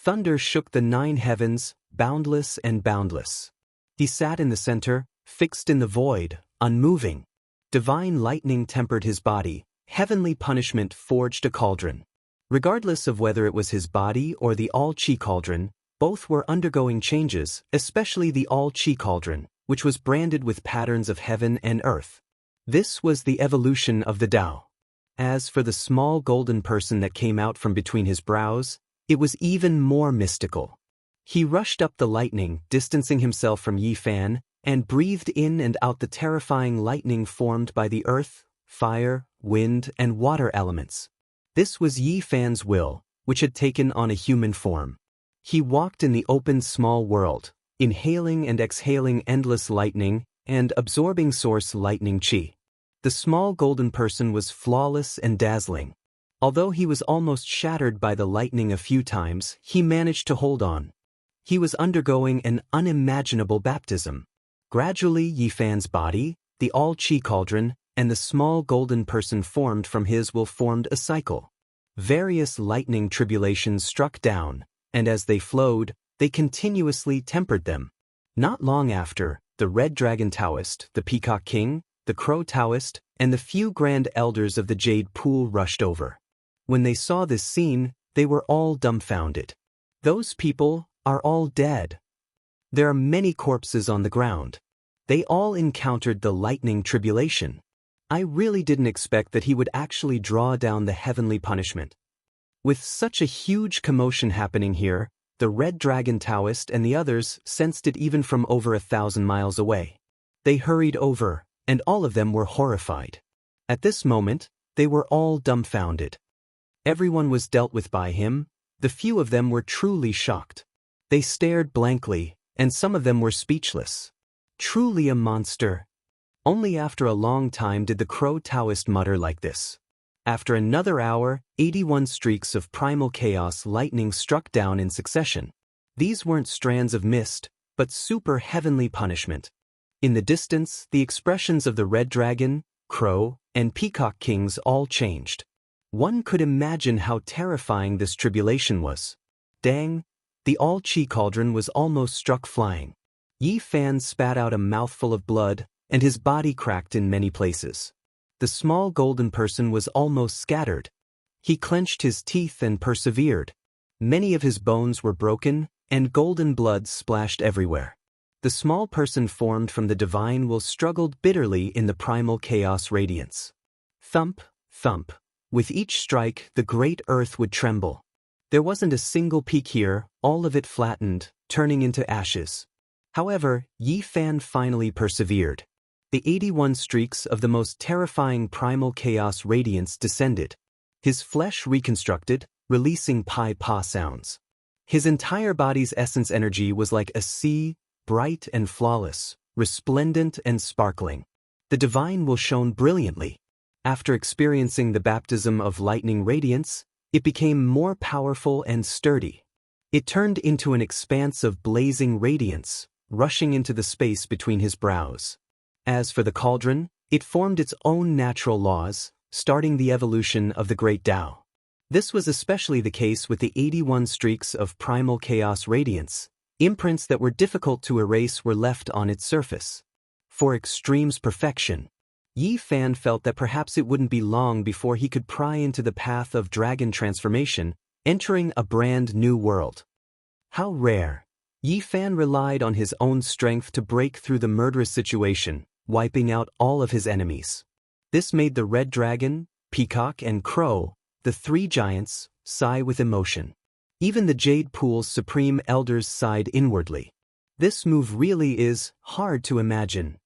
Thunder shook the 9 heavens, boundless and boundless. He sat in the center, fixed in the void, unmoving. Divine lightning tempered his body, heavenly punishment forged a cauldron. Regardless of whether it was his body or the all-chi cauldron, both were undergoing changes, especially the all-chi cauldron, which was branded with patterns of heaven and earth. This was the evolution of the Tao. As for the small golden person that came out from between his brows, it was even more mystical. He rushed up the lightning, distancing himself from Yi Fan, and breathed in and out the terrifying lightning formed by the earth, fire, wind, and water elements. This was Yi Fan's will, which had taken on a human form. He walked in the open small world, inhaling and exhaling endless lightning and absorbing source lightning chi. The small golden person was flawless and dazzling. Although he was almost shattered by the lightning a few times, he managed to hold on. He was undergoing an unimaginable baptism. Gradually Yi Fan's body, the all-chi cauldron, and the small golden person formed from his will formed a cycle. Various lightning tribulations struck down, and as they flowed, they continuously tempered them. Not long after, the Red Dragon Daoist, the Peacock King, the Crow Daoist, and the few grand elders of the Jade Pool rushed over. When they saw this scene, they were all dumbfounded. Those people are all dead. There are many corpses on the ground. They all encountered the lightning tribulation. I really didn't expect that he would actually draw down the heavenly punishment. With such a huge commotion happening here, the Red Dragon Daoist and the others sensed it even from over 1,000 miles away. They hurried over, and all of them were horrified. At this moment, they were all dumbfounded. Everyone was dealt with by him. The few of them were truly shocked. They stared blankly, and some of them were speechless. Truly a monster. Only after a long time did the Crow Daoist mutter like this. After another hour, 81 streaks of primal chaos lightning struck down in succession. These weren't strands of mist, but super heavenly punishment. In the distance, the expressions of the Red Dragon, Crow, and Peacock Kings all changed. One could imagine how terrifying this tribulation was. Dang, the all-chi cauldron was almost struck flying. Yi Fan spat out a mouthful of blood, and his body cracked in many places. The small golden person was almost scattered. He clenched his teeth and persevered. Many of his bones were broken, and golden blood splashed everywhere. The small person formed from the divine will struggled bitterly in the primal chaos radiance. Thump, thump. With each strike, the great earth would tremble. There wasn't a single peak here, all of it flattened, turning into ashes. However, Yi Fan finally persevered. The 81 streaks of the most terrifying primal chaos radiance descended. His flesh reconstructed, releasing pi-pa sounds. His entire body's essence energy was like a sea, bright and flawless, resplendent and sparkling. The divine will shone brilliantly. After experiencing the baptism of lightning radiance, it became more powerful and sturdy. It turned into an expanse of blazing radiance, rushing into the space between his brows. As for the cauldron, it formed its own natural laws, starting the evolution of the great Tao. This was especially the case with the 81 streaks of primal chaos radiance. Imprints that were difficult to erase were left on its surface. For extreme's perfection, Yi Fan felt that perhaps it wouldn't be long before he could pry into the path of dragon transformation, entering a brand new world. How rare! Yi Fan relied on his own strength to break through the murderous situation, wiping out all of his enemies. This made the Red Dragon, Peacock, and Crow, the 3 giants, sigh with emotion. Even the Jade Pool's supreme elders sighed inwardly. This move really is hard to imagine.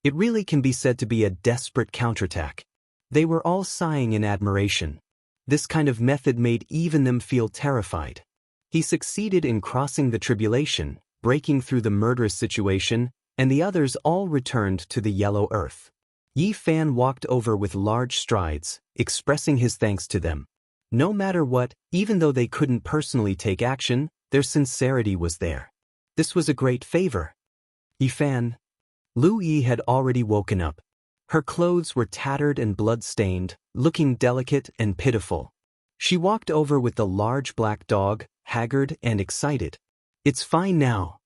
It really can be said to be a desperate counterattack. They were all sighing in admiration. This kind of method made even them feel terrified. He succeeded in crossing the tribulation, breaking through the murderous situation, and the others all returned to the yellow earth. Yi Fan walked over with large strides, expressing his thanks to them. No matter what, even though they couldn't personally take action, their sincerity was there. This was a great favor. Yi Fan. Lu Yi had already woken up. Her clothes were tattered and blood-stained, looking delicate and pitiful. She walked over with the large black dog, haggard and excited. "It's fine now."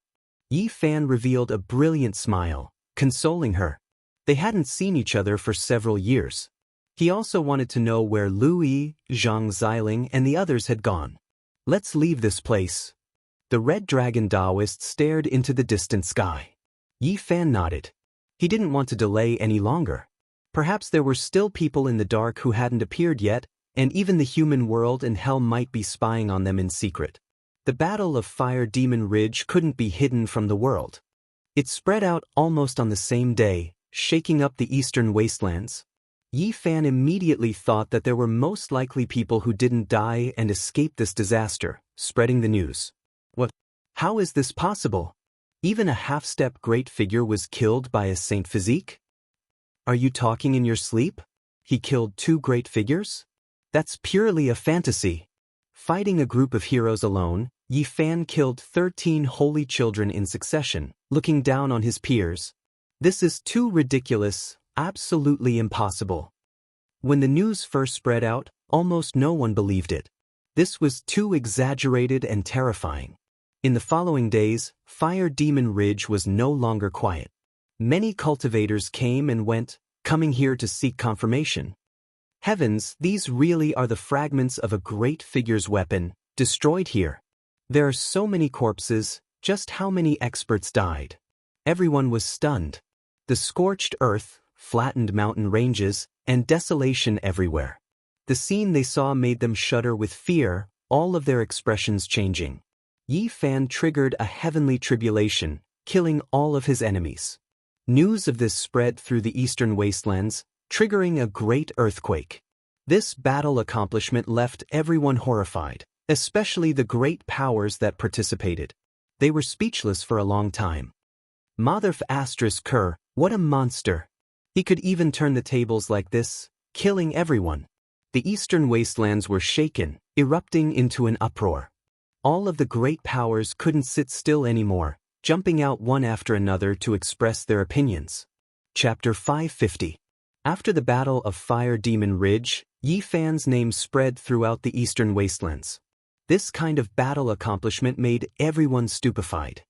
Yi Fan revealed a brilliant smile, consoling her. They hadn't seen each other for several years. He also wanted to know where Lu Yi, Zhang Xiling, and the others had gone. "Let's leave this place." The red dragon Daoist stared into the distant sky. Yi Fan nodded. He didn't want to delay any longer. Perhaps there were still people in the dark who hadn't appeared yet, and even the human world and hell might be spying on them in secret. The Battle of Fire Demon Ridge couldn't be hidden from the world. It spread out almost on the same day, shaking up the eastern wastelands. Yi Fan immediately thought that there were most likely people who didn't die and escaped this disaster, spreading the news. What? How is this possible? Even a half-step great figure was killed by a saint physique? Are you talking in your sleep? He killed 2 great figures? That's purely a fantasy. Fighting a group of heroes alone, Yi Fan killed 13 holy children in succession, looking down on his peers. This is too ridiculous, absolutely impossible. When the news first spread out, almost no one believed it. This was too exaggerated and terrifying. In the following days, Fire Demon Ridge was no longer quiet. Many cultivators came and went, coming here to seek confirmation. Heavens, these really are the fragments of a great figure's weapon, destroyed here. There are so many corpses, just how many experts died? Everyone was stunned. The scorched earth, flattened mountain ranges, and desolation everywhere. The scene they saw made them shudder with fear, all of their expressions changing. Yi Fan triggered a heavenly tribulation, killing all of his enemies. News of this spread through the eastern wastelands, triggering a great earthquake. This battle accomplishment left everyone horrified, especially the great powers that participated. They were speechless for a long time. Mother Kerr, what a monster! He could even turn the tables like this, killing everyone. The eastern wastelands were shaken, erupting into an uproar. All of the great powers couldn't sit still anymore, jumping out one after another to express their opinions. Chapter 550. After the Battle of Fire Demon Ridge, Yi Fan's name spread throughout the eastern wastelands. This kind of battle accomplishment made everyone stupefied.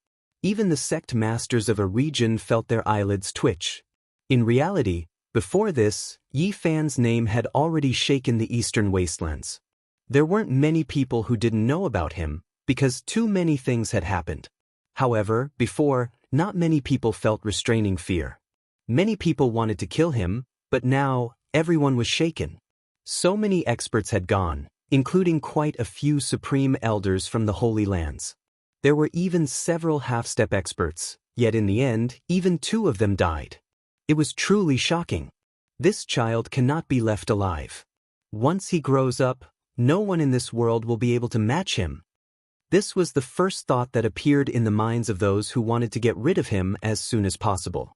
Even the sect masters of a region felt their eyelids twitch. In reality, before this, Yi Fan's name had already shaken the eastern wastelands. There weren't many people who didn't know about him, because too many things had happened. However, before, not many people felt restraining fear. Many people wanted to kill him, but now, everyone was shaken. So many experts had gone, including quite a few supreme elders from the Holy Lands. There were even several half-step experts, yet in the end, even 2 of them died. It was truly shocking. This child cannot be left alive. Once he grows up, no one in this world will be able to match him. This was the first thought that appeared in the minds of those who wanted to get rid of him as soon as possible.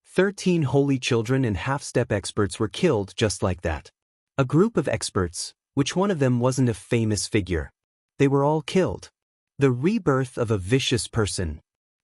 13 holy children and half-step experts were killed just like that. A group of experts, which one of them wasn't a famous figure. They were all killed. The rebirth of a vicious person.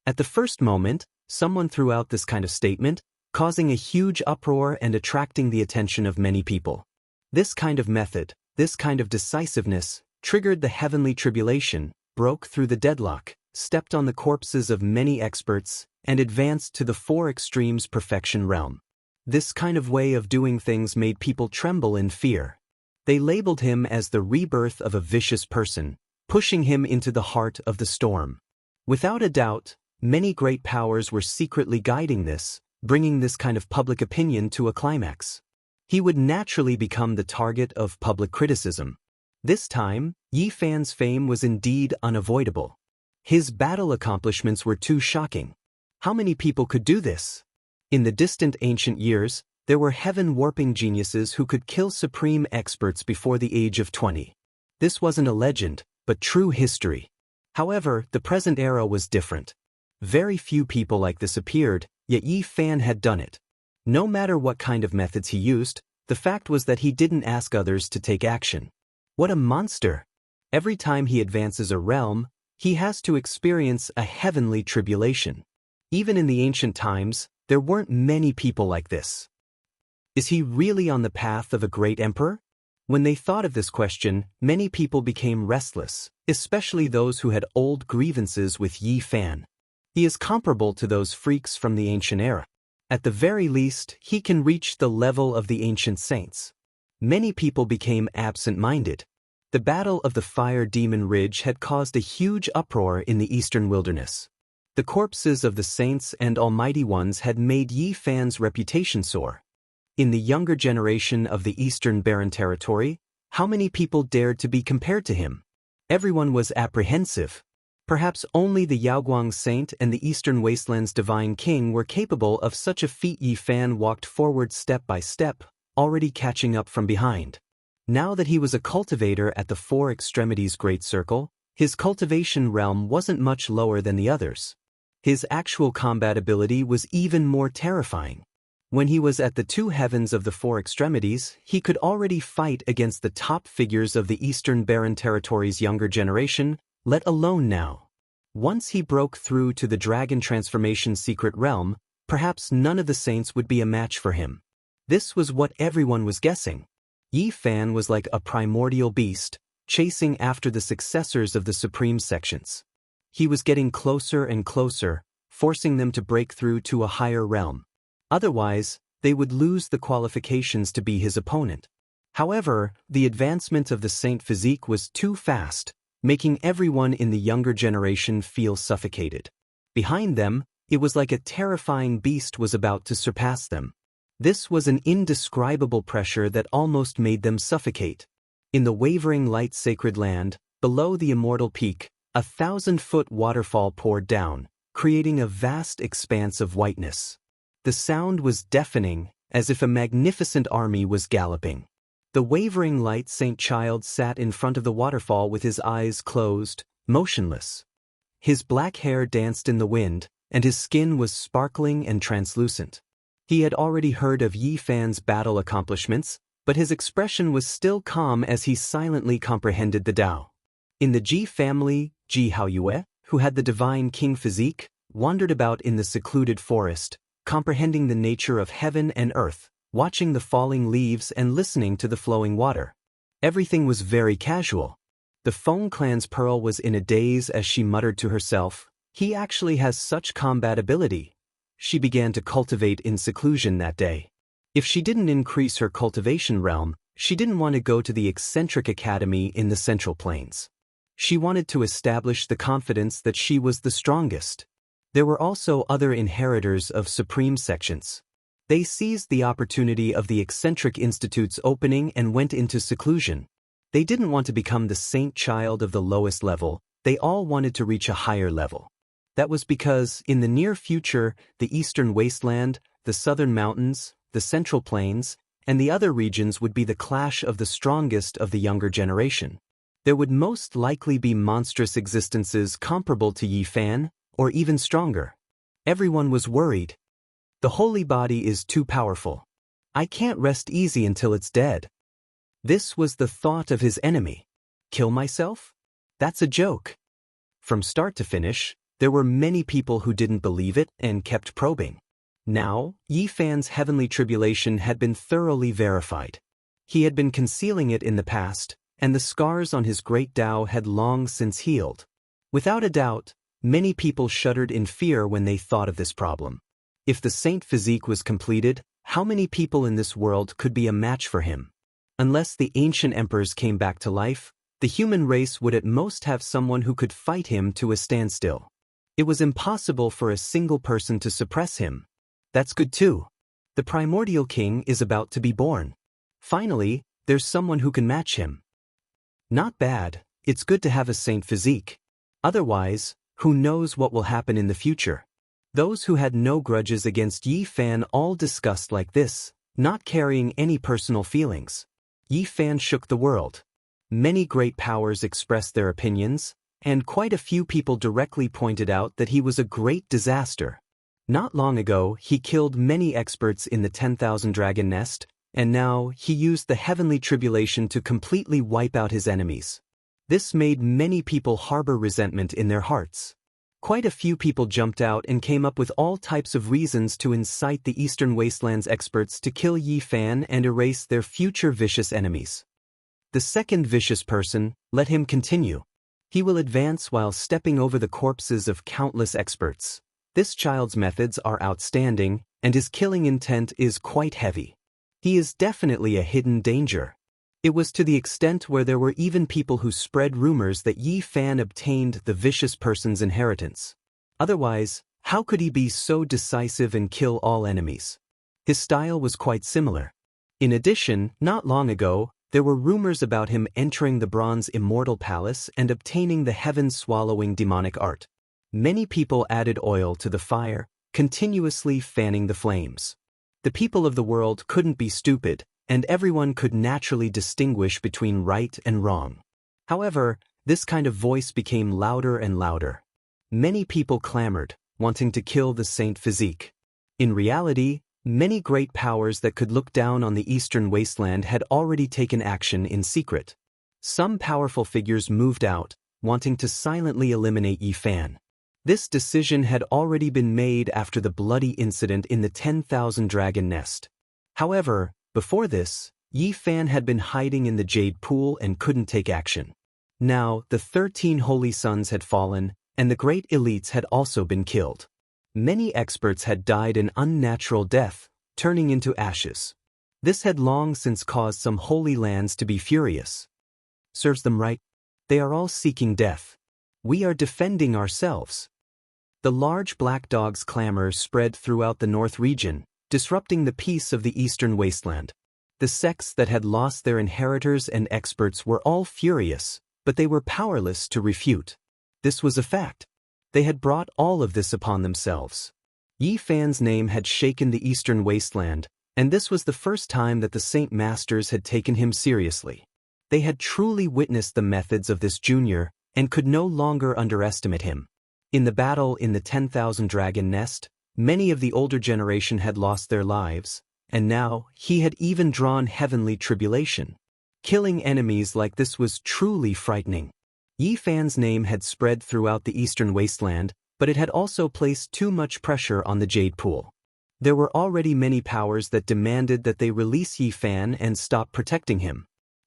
At the first moment, someone threw out this kind of statement, causing a huge uproar and attracting the attention of many people. This kind of method, this kind of decisiveness, triggered the heavenly tribulation, broke through the deadlock, stepped on the corpses of many experts, and advanced to the 4 extremes perfection realm. This kind of way of doing things made people tremble in fear. They labeled him as the rebirth of a vicious person, pushing him into the heart of the storm. Without a doubt, many great powers were secretly guiding this, bringing this kind of public opinion to a climax. He would naturally become the target of public criticism. This time, Yi Fan's fame was indeed unavoidable. His battle accomplishments were too shocking. How many people could do this? In the distant ancient years, there were heaven-warping geniuses who could kill supreme experts before the age of 20. This wasn't a legend, but true history. However, the present era was different. Very few people like this appeared, yet Yi Fan had done it. No matter what kind of methods he used, the fact was that he didn't ask others to take action. What a monster! Every time he advances a realm, he has to experience a heavenly tribulation. Even in the ancient times, there weren't many people like this. Is he really on the path of a great emperor? When they thought of this question, many people became restless, especially those who had old grievances with Yi Fan. He is comparable to those freaks from the ancient era. At the very least, he can reach the level of the ancient saints. Many people became absent-minded. The Battle of the Fire Demon Ridge had caused a huge uproar in the eastern wilderness. The corpses of the saints and almighty ones had made Yi Fan's reputation soar. In the younger generation of the eastern barren territory, how many people dared to be compared to him? Everyone was apprehensive. Perhaps only the Yaoguang saint and the eastern wasteland's divine king were capable of such a feat. Yi Fan walked forward step by step, already catching up from behind. Now that he was a cultivator at the Four Extremities Great Circle, his cultivation realm wasn't much lower than the others. His actual combat ability was even more terrifying. When he was at the two heavens of the Four Extremities, he could already fight against the top figures of the Eastern Barren Territory's younger generation, let alone now. Once he broke through to the Dragon Transformation Secret Realm, perhaps none of the saints would be a match for him. This was what everyone was guessing. Yi Fan was like a primordial beast, chasing after the successors of the Supreme Sections. He was getting closer and closer, forcing them to break through to a higher realm. Otherwise, they would lose the qualifications to be his opponent. However, the advancement of the saint physique was too fast, making everyone in the younger generation feel suffocated. Behind them, it was like a terrifying beast was about to surpass them. This was an indescribable pressure that almost made them suffocate. In the wavering light sacred land, below the immortal peak, 1,000-foot waterfall poured down, creating a vast expanse of whiteness. The sound was deafening, as if a magnificent army was galloping. The wavering light saint child sat in front of the waterfall with his eyes closed, motionless. His black hair danced in the wind, and his skin was sparkling and translucent. He had already heard of Yi Fan's battle accomplishments, but his expression was still calm as he silently comprehended the Tao. In the Ji family, Ji Haoyue, who had the divine king physique, wandered about in the secluded forest, comprehending the nature of heaven and earth, watching the falling leaves and listening to the flowing water. Everything was very casual. The Feng clan's Pearl was in a daze as she muttered to herself, "He actually has such combat ability." She began to cultivate in seclusion that day. If she didn't increase her cultivation realm, she didn't want to go to the eccentric academy in the Central Plains. She wanted to establish the confidence that she was the strongest. There were also other inheritors of Supreme Sections. They seized the opportunity of the eccentric institute's opening and went into seclusion. They didn't want to become the saint child of the lowest level, they all wanted to reach a higher level. That was because, in the near future, the Eastern Wasteland, the Southern Mountains, the Central Plains, and the other regions would be the clash of the strongest of the younger generation. There would most likely be monstrous existences comparable to Yi Fan, or even stronger. Everyone was worried. The holy body is too powerful. I can't rest easy until it's dead. This was the thought of his enemy. Kill myself? That's a joke. From start to finish, there were many people who didn't believe it and kept probing. Now, Yi Fan's heavenly tribulation had been thoroughly verified. He had been concealing it in the past, and the scars on his great Tao had long since healed. Without a doubt, many people shuddered in fear when they thought of this problem. If the saint physique was completed, how many people in this world could be a match for him? Unless the ancient emperors came back to life, the human race would at most have someone who could fight him to a standstill. It was impossible for a single person to suppress him. That's good too. The primordial king is about to be born. Finally, there's someone who can match him. Not bad, it's good to have a saint physique. Otherwise, who knows what will happen in the future? Those who had no grudges against Yi Fan all discussed like this, not carrying any personal feelings. Yi Fan shook the world. Many great powers expressed their opinions, and quite a few people directly pointed out that he was a great disaster. Not long ago, he killed many experts in the 10,000 Dragon Nest, and now he used the heavenly tribulation to completely wipe out his enemies. This made many people harbor resentment in their hearts. Quite a few people jumped out and came up with all types of reasons to incite the Eastern Wastelands experts to kill Yi Fan and erase their future vicious enemies. The second vicious person, let him continue. He will advance while stepping over the corpses of countless experts. This child's methods are outstanding, and his killing intent is quite heavy. He is definitely a hidden danger. It was to the extent where there were even people who spread rumors that Yi Fan obtained the vicious person's inheritance. Otherwise, how could he be so decisive and kill all enemies? His style was quite similar. In addition, not long ago, there were rumors about him entering the bronze Immortal Palace and obtaining the heaven-swallowing demonic art. Many people added oil to the fire, continuously fanning the flames. The people of the world couldn't be stupid, and everyone could naturally distinguish between right and wrong. However, this kind of voice became louder and louder. Many people clamored, wanting to kill the Saint Physique. In reality, many great powers that could look down on the Eastern Wasteland had already taken action in secret. Some powerful figures moved out, wanting to silently eliminate Yi Fan. This decision had already been made after the bloody incident in the 10,000 Dragon Nest. However, before this, Yi Fan had been hiding in the Jade Pool and couldn't take action. Now, the 13 Holy Sons had fallen, and the great elites had also been killed. Many experts had died an unnatural death, turning into ashes. This had long since caused some holy lands to be furious. Serves them right. They are all seeking death. We are defending ourselves. The large black dog's clamor spread throughout the north region, disrupting the peace of the eastern wasteland. The sects that had lost their inheritors and experts were all furious, but they were powerless to refute. This was a fact. They had brought all of this upon themselves. Yi Fan's name had shaken the eastern wasteland, and this was the first time that the Saint Masters had taken him seriously. They had truly witnessed the methods of this junior, and could no longer underestimate him. In the battle in the 10,000 Dragon Nest, many of the older generation had lost their lives, and now he had even drawn heavenly tribulation. Killing enemies like this was truly frightening. Yi Fan's name had spread throughout the eastern wasteland, but it had also placed too much pressure on the Jade Pool. There were already many powers that demanded that they release Yi Fan and stop protecting him.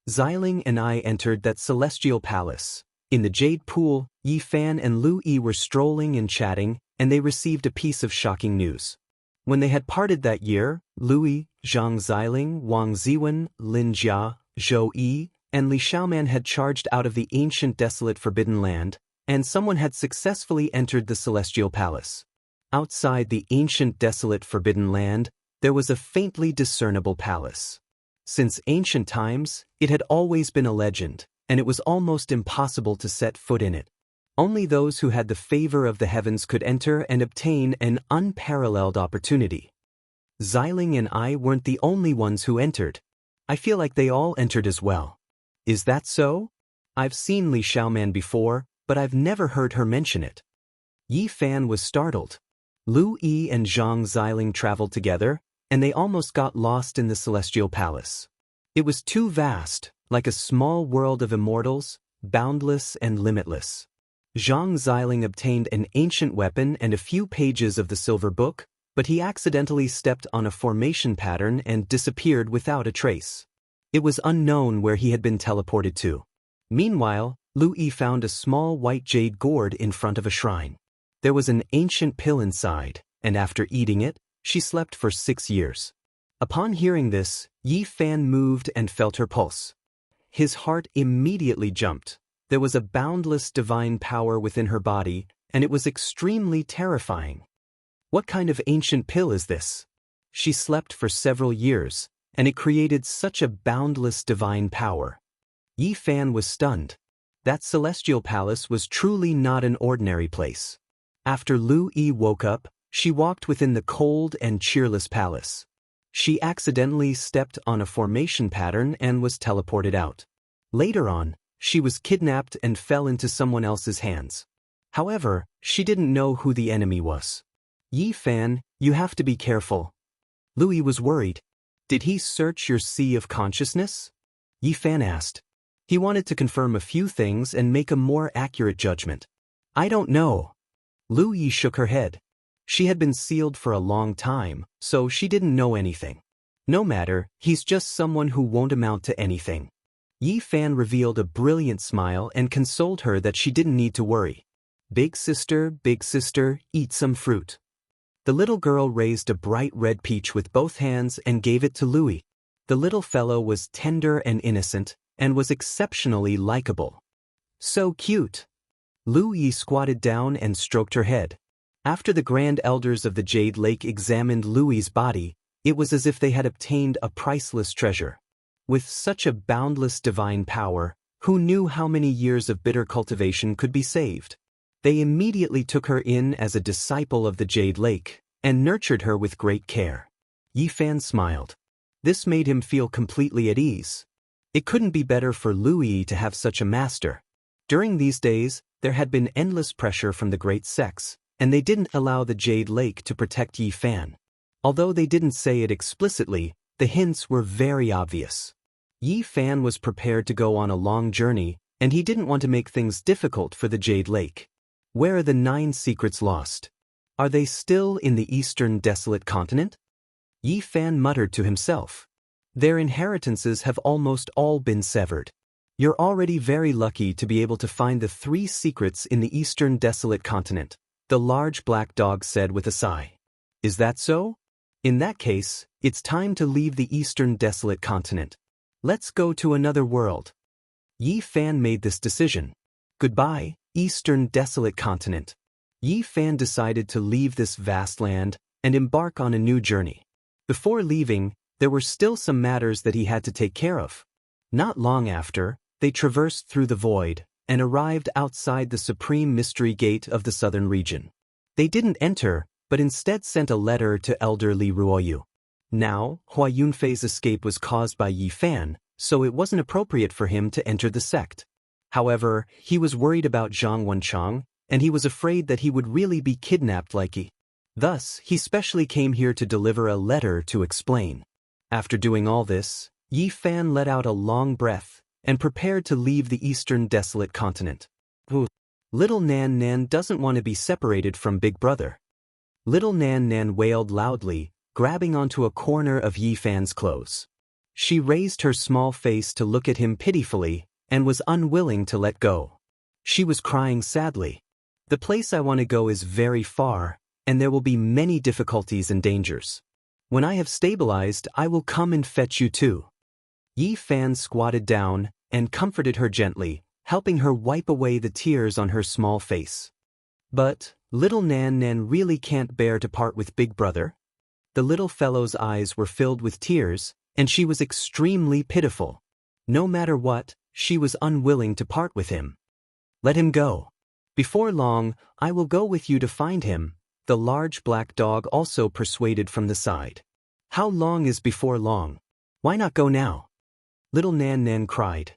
Xiling and I entered that celestial palace. In the Jade Pool, Yi Fan and Lu Yi were strolling and chatting, and they received a piece of shocking news. When they had parted that year, Lu Yi, Zhang Xiling, Wang Ziwen, Lin Jia, Zhou Yi, and Li Xiaoman had charged out of the ancient desolate forbidden land, and someone had successfully entered the celestial palace. Outside the ancient desolate forbidden land, there was a faintly discernible palace. Since ancient times, it had always been a legend, and it was almost impossible to set foot in it. Only those who had the favor of the heavens could enter and obtain an unparalleled opportunity. Xiling and I weren't the only ones who entered. I feel like they all entered as well. Is that so? I've seen Li Xiaoman before, but I've never heard her mention it. Yi Fan was startled. Lu Yi and Zhang Xiling traveled together, and they almost got lost in the celestial palace. It was too vast, like a small world of immortals, boundless and limitless. Zhang Xiling obtained an ancient weapon and a few pages of the silver book, but he accidentally stepped on a formation pattern and disappeared without a trace. It was unknown where he had been teleported to. Meanwhile, Lu Yi found a small white jade gourd in front of a shrine. There was an ancient pill inside, and after eating it, she slept for 6 years. Upon hearing this, Yi Fan moved and felt her pulse. His heart immediately jumped. There was a boundless divine power within her body, and it was extremely terrifying. What kind of ancient pill is this? She slept for several years, and it created such a boundless divine power. Yi Fan was stunned. That celestial palace was truly not an ordinary place. After Lu Yi woke up, she walked within the cold and cheerless palace. She accidentally stepped on a formation pattern and was teleported out. Later on, she was kidnapped and fell into someone else's hands. However, she didn't know who the enemy was. Yi Fan, you have to be careful. Lu Yi was worried. Did he search your sea of consciousness? Yi Fan asked. He wanted to confirm a few things and make a more accurate judgment. I don't know. Lu Yi shook her head. She had been sealed for a long time, so she didn't know anything. No matter, he's just someone who won't amount to anything. Yi Fan revealed a brilliant smile and consoled her that she didn't need to worry. Big sister, eat some fruit. The little girl raised a bright red peach with both hands and gave it to Louis. The little fellow was tender and innocent, and was exceptionally likable. So cute. Louis squatted down and stroked her head. After the grand elders of the Jade Lake examined Louis's body, it was as if they had obtained a priceless treasure. With such a boundless divine power, who knew how many years of bitter cultivation could be saved? They immediately took her in as a disciple of the Jade Lake, and nurtured her with great care. Yi Fan smiled. This made him feel completely at ease. It couldn't be better for Louis to have such a master. During these days, there had been endless pressure from the great sects, and they didn't allow the Jade Lake to protect Yi Fan. Although they didn't say it explicitly, the hints were very obvious. Yi Fan was prepared to go on a long journey, and he didn't want to make things difficult for the Jade Lake. Where are the 9 secrets lost? Are they still in the eastern desolate continent? Yi Fan muttered to himself. Their inheritances have almost all been severed. You're already very lucky to be able to find the 3 secrets in the eastern desolate continent, the large black dog said with a sigh. Is that so? In that case, it's time to leave the eastern desolate continent. Let's go to another world. Yi Fan made this decision. Goodbye, eastern desolate continent. Yi Fan decided to leave this vast land and embark on a new journey. Before leaving, there were still some matters that he had to take care of. Not long after, they traversed through the void and arrived outside the supreme mystery gate of the southern region. They didn't enter, but instead sent a letter to Elder Li Ruoyu. Now, Hua Yunfei's escape was caused by Yi Fan, so it wasn't appropriate for him to enter the sect. However, he was worried about Zhang Wenchang, and he was afraid that he would really be kidnapped like he. Thus, he specially came here to deliver a letter to explain. After doing all this, Yi Fan let out a long breath and prepared to leave the eastern desolate continent. Little Nan Nan doesn't want to be separated from Big Brother. Little Nan Nan wailed loudly, grabbing onto a corner of Yi Fan's clothes. She raised her small face to look at him pitifully and was unwilling to let go. She was crying sadly. The place I want to go is very far, and there will be many difficulties and dangers. When I have stabilized, I will come and fetch you too. Yi Fan squatted down and comforted her gently, helping her wipe away the tears on her small face. But, little Nan Nan really can't bear to part with Big Brother. The little fellow's eyes were filled with tears, and she was extremely pitiful. No matter what, she was unwilling to part with him. Let him go. Before long, I will go with you to find him, the large black dog also persuaded from the side. How long is before long? Why not go now? Little Nan Nan cried.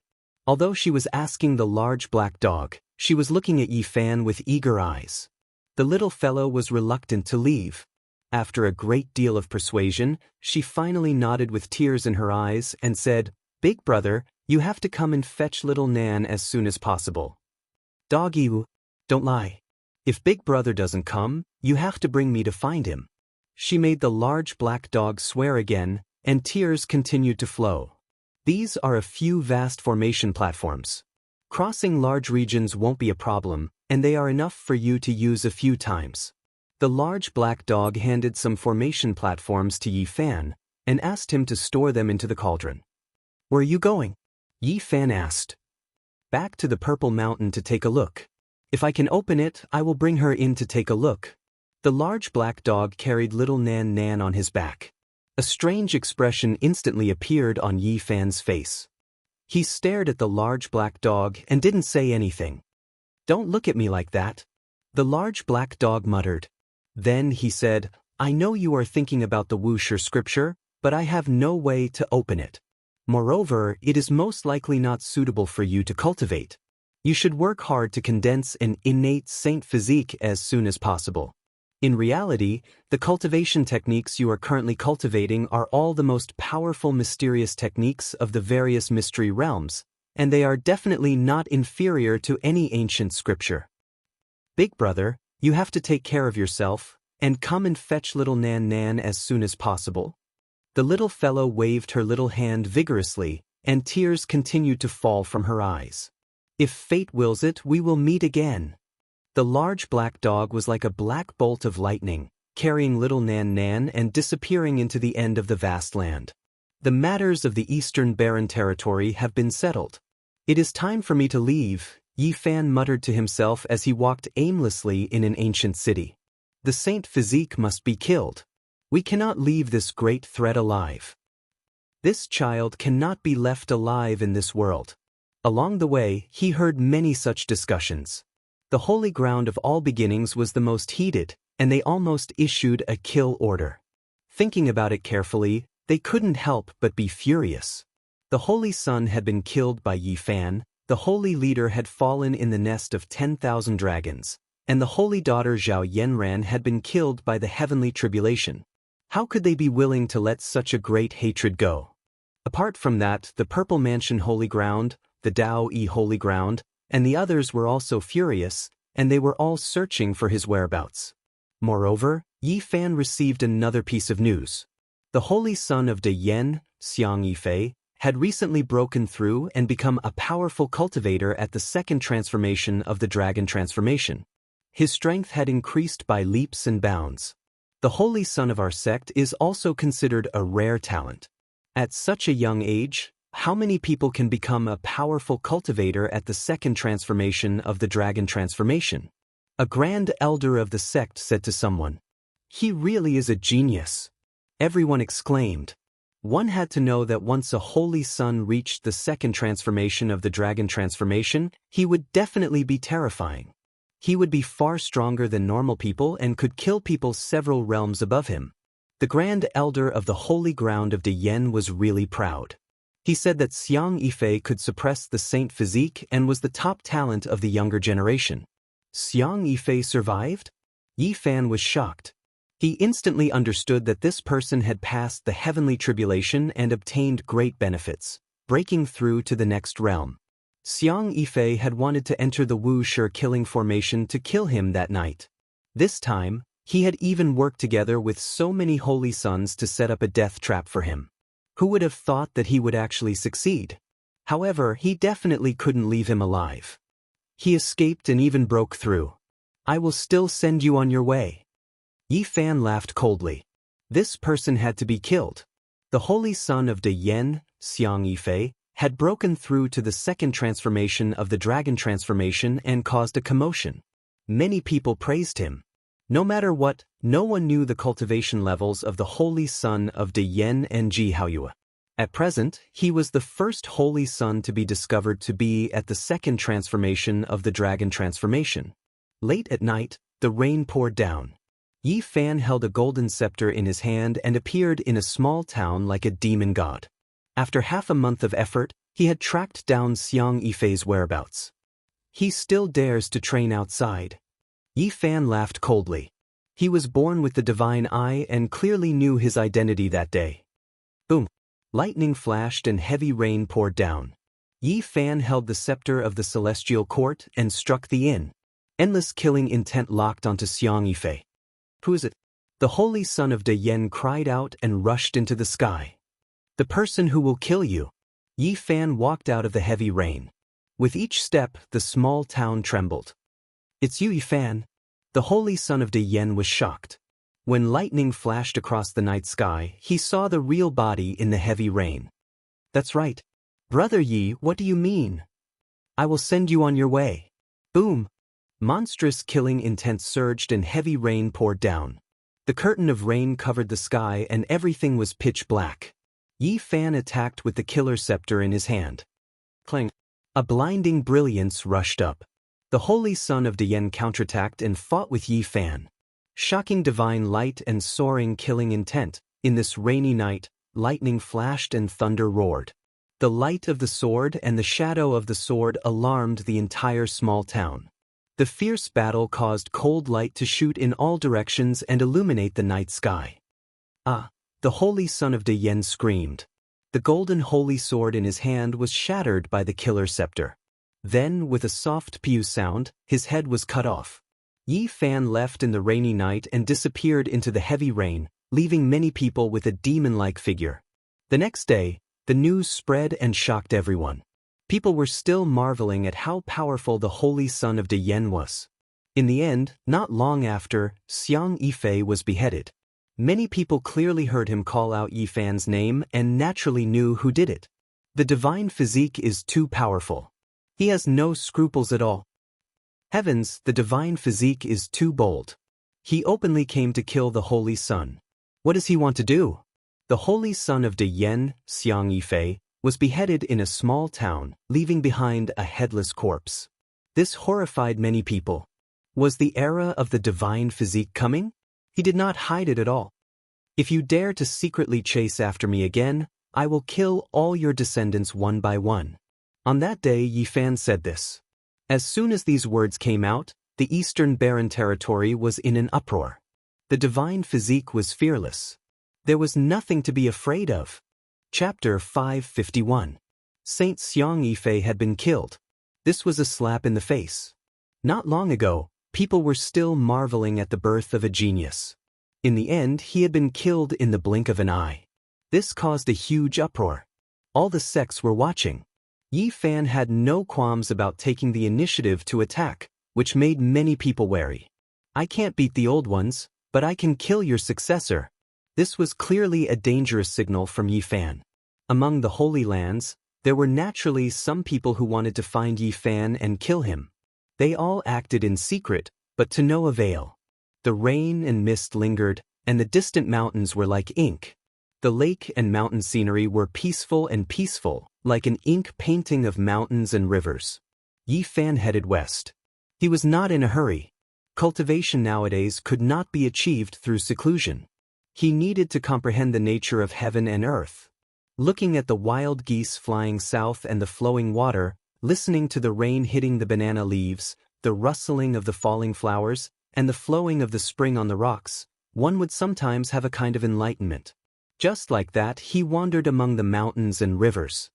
Although she was asking the large black dog, she was looking at Yi Fan with eager eyes. The little fellow was reluctant to leave. After a great deal of persuasion, she finally nodded with tears in her eyes and said, Big Brother, you have to come and fetch little Nan as soon as possible. Doggy, don't lie. If Big Brother doesn't come, you have to bring me to find him. She made the large black dog swear again, and tears continued to flow. These are a few vast formation platforms. Crossing large regions won't be a problem, and they are enough for you to use a few times. The large black dog handed some formation platforms to Yi Fan, and asked him to store them into the cauldron. Where are you going? Yi Fan asked. Back to the Purple Mountain to take a look. If I can open it, I will bring her in to take a look. The large black dog carried little Nan Nan on his back. A strange expression instantly appeared on Yi Fan's face. He stared at the large black dog and didn't say anything. Don't look at me like that. The large black dog muttered. Then he said, I know you are thinking about the Wuxia scripture, but I have no way to open it. Moreover, it is most likely not suitable for you to cultivate. You should work hard to condense an innate saint physique as soon as possible. In reality, the cultivation techniques you are currently cultivating are all the most powerful mysterious techniques of the various mystery realms, and they are definitely not inferior to any ancient scripture. Big Brother, you have to take care of yourself, and come and fetch little Nan Nan as soon as possible. The little fellow waved her little hand vigorously, and tears continued to fall from her eyes. If fate wills it, we will meet again. The large black dog was like a black bolt of lightning, carrying little Nan Nan and disappearing into the end of the vast land. The matters of the Eastern Barren Territory have been settled. It is time for me to leave, Yi Fan muttered to himself as he walked aimlessly in an ancient city. The Saint Physique must be killed. We cannot leave this great threat alive. This child cannot be left alive in this world. Along the way, he heard many such discussions. The holy ground of all beginnings was the most heated, and they almost issued a kill order. Thinking about it carefully, they couldn't help but be furious. The holy son had been killed by Yi Fan, the holy leader had fallen in the nest of 10,000 dragons, and the holy daughter Zhao Yanran had been killed by the heavenly tribulation. How could they be willing to let such a great hatred go? Apart from that, the Purple Mansion Holy Ground, the Daoist Holy Ground, and the others were also furious, and they were all searching for his whereabouts. Moreover, Yi Fan received another piece of news. The holy son of Wuxia, Xianxia, had recently broken through and become a powerful cultivator at the second transformation of the dragon transformation. His strength had increased by leaps and bounds. The holy son of our sect is also considered a rare talent. At such a young age, how many people can become a powerful cultivator at the second transformation of the dragon transformation? A grand elder of the sect said to someone, "He really is a genius." Everyone exclaimed. One had to know that once a holy son reached the second transformation of the dragon transformation, he would definitely be terrifying. He would be far stronger than normal people and could kill people several realms above him. The grand elder of the holy ground of Daoist was really proud. He said that Xianxia could suppress the Saint Physique and was the top talent of the younger generation. Xianxia survived? Yi Fan was shocked. He instantly understood that this person had passed the heavenly tribulation and obtained great benefits, breaking through to the next realm. Xianxia had wanted to enter the Wuxia killing formation to kill him that night. This time, he had even worked together with so many holy sons to set up a death trap for him. Who would have thought that he would actually succeed? However, he definitely couldn't leave him alive. He escaped and even broke through. I will still send you on your way. Yi Fan laughed coldly. This person had to be killed. The holy son of Daoist, Xianxia, had broken through to the second transformation of the dragon transformation and caused a commotion. Many people praised him. No matter what, no one knew the cultivation levels of the holy son of Daoist and Jihaoyue. At present, he was the first holy son to be discovered to be at the second transformation of the dragon transformation. Late at night, the rain poured down. Yi Fan held a golden scepter in his hand and appeared in a small town like a demon god. After half a month of effort, he had tracked down Xianxia's whereabouts. He still dares to train outside. Yi Fan laughed coldly. He was born with the divine eye and clearly knew his identity that day. Boom! Lightning flashed and heavy rain poured down. Yi Fan held the scepter of the celestial court and struck the inn. Endless killing intent locked onto Xianxia. Who is it? The holy son of Daoist cried out and rushed into the sky. The person who will kill you. Yi Fan walked out of the heavy rain. With each step, the small town trembled. It's you, Yi Fan. The holy son of Daoist was shocked. When lightning flashed across the night sky, he saw the real body in the heavy rain. That's right. Brother Yi, what do you mean? I will send you on your way. Boom! Monstrous killing intent surged and heavy rain poured down. The curtain of rain covered the sky and everything was pitch black. Yi Fan attacked with the killer scepter in his hand. Clang! A blinding brilliance rushed up. The holy son of Daoist counterattacked and fought with Yi Fan. Shocking divine light and soaring killing intent. In this rainy night, lightning flashed and thunder roared. The light of the sword and the shadow of the sword alarmed the entire small town. The fierce battle caused cold light to shoot in all directions and illuminate the night sky. Ah! The holy son of Daoist screamed. The golden holy sword in his hand was shattered by the killer scepter. Then, with a soft pew sound, his head was cut off. Yi Fan left in the rainy night and disappeared into the heavy rain, leaving many people with a demon-like figure. The next day, The news spread and shocked everyone. People were still marveling at how powerful the holy son of Daoist was. In the end, not long after, Xianxia was beheaded. Many people clearly heard him call out Yifan's name and naturally knew who did it. The divine physique is too powerful. He has no scruples at all. Heavens, the divine physique is too bold. He openly came to kill the holy son. What does he want to do? The holy son of Daoist, Xianxia, was beheaded in a small town, leaving behind a headless corpse. This horrified many people. Was the era of the divine physique coming? He did not hide it at all. If you dare to secretly chase after me again, I will kill all your descendants one by one. On that day Yifan said this. As soon as these words came out, the eastern barren territory was in an uproar. The divine physique was fearless. There was nothing to be afraid of. Chapter 551. Saint Xianxia had been killed. This was a slap in the face. Not long ago, people were still marveling at the birth of a genius. In the end, he had been killed in the blink of an eye. This caused a huge uproar. All the sects were watching. Yifan had no qualms about taking the initiative to attack, which made many people wary. I can't beat the old ones, but I can kill your successor. This was clearly a dangerous signal from Yifan. Among the Holy Lands, there were naturally some people who wanted to find Yifan and kill him. They all acted in secret, but to no avail. The rain and mist lingered, and the distant mountains were like ink. The lake and mountain scenery were peaceful, like an ink painting of mountains and rivers. Yifan headed west. He was not in a hurry. Cultivation nowadays could not be achieved through seclusion. He needed to comprehend the nature of heaven and earth. Looking at the wild geese flying south and the flowing water, listening to the rain hitting the banana leaves, the rustling of the falling flowers, and the flowing of the spring on the rocks, one would sometimes have a kind of enlightenment. Just like that, he wandered among the mountains and rivers.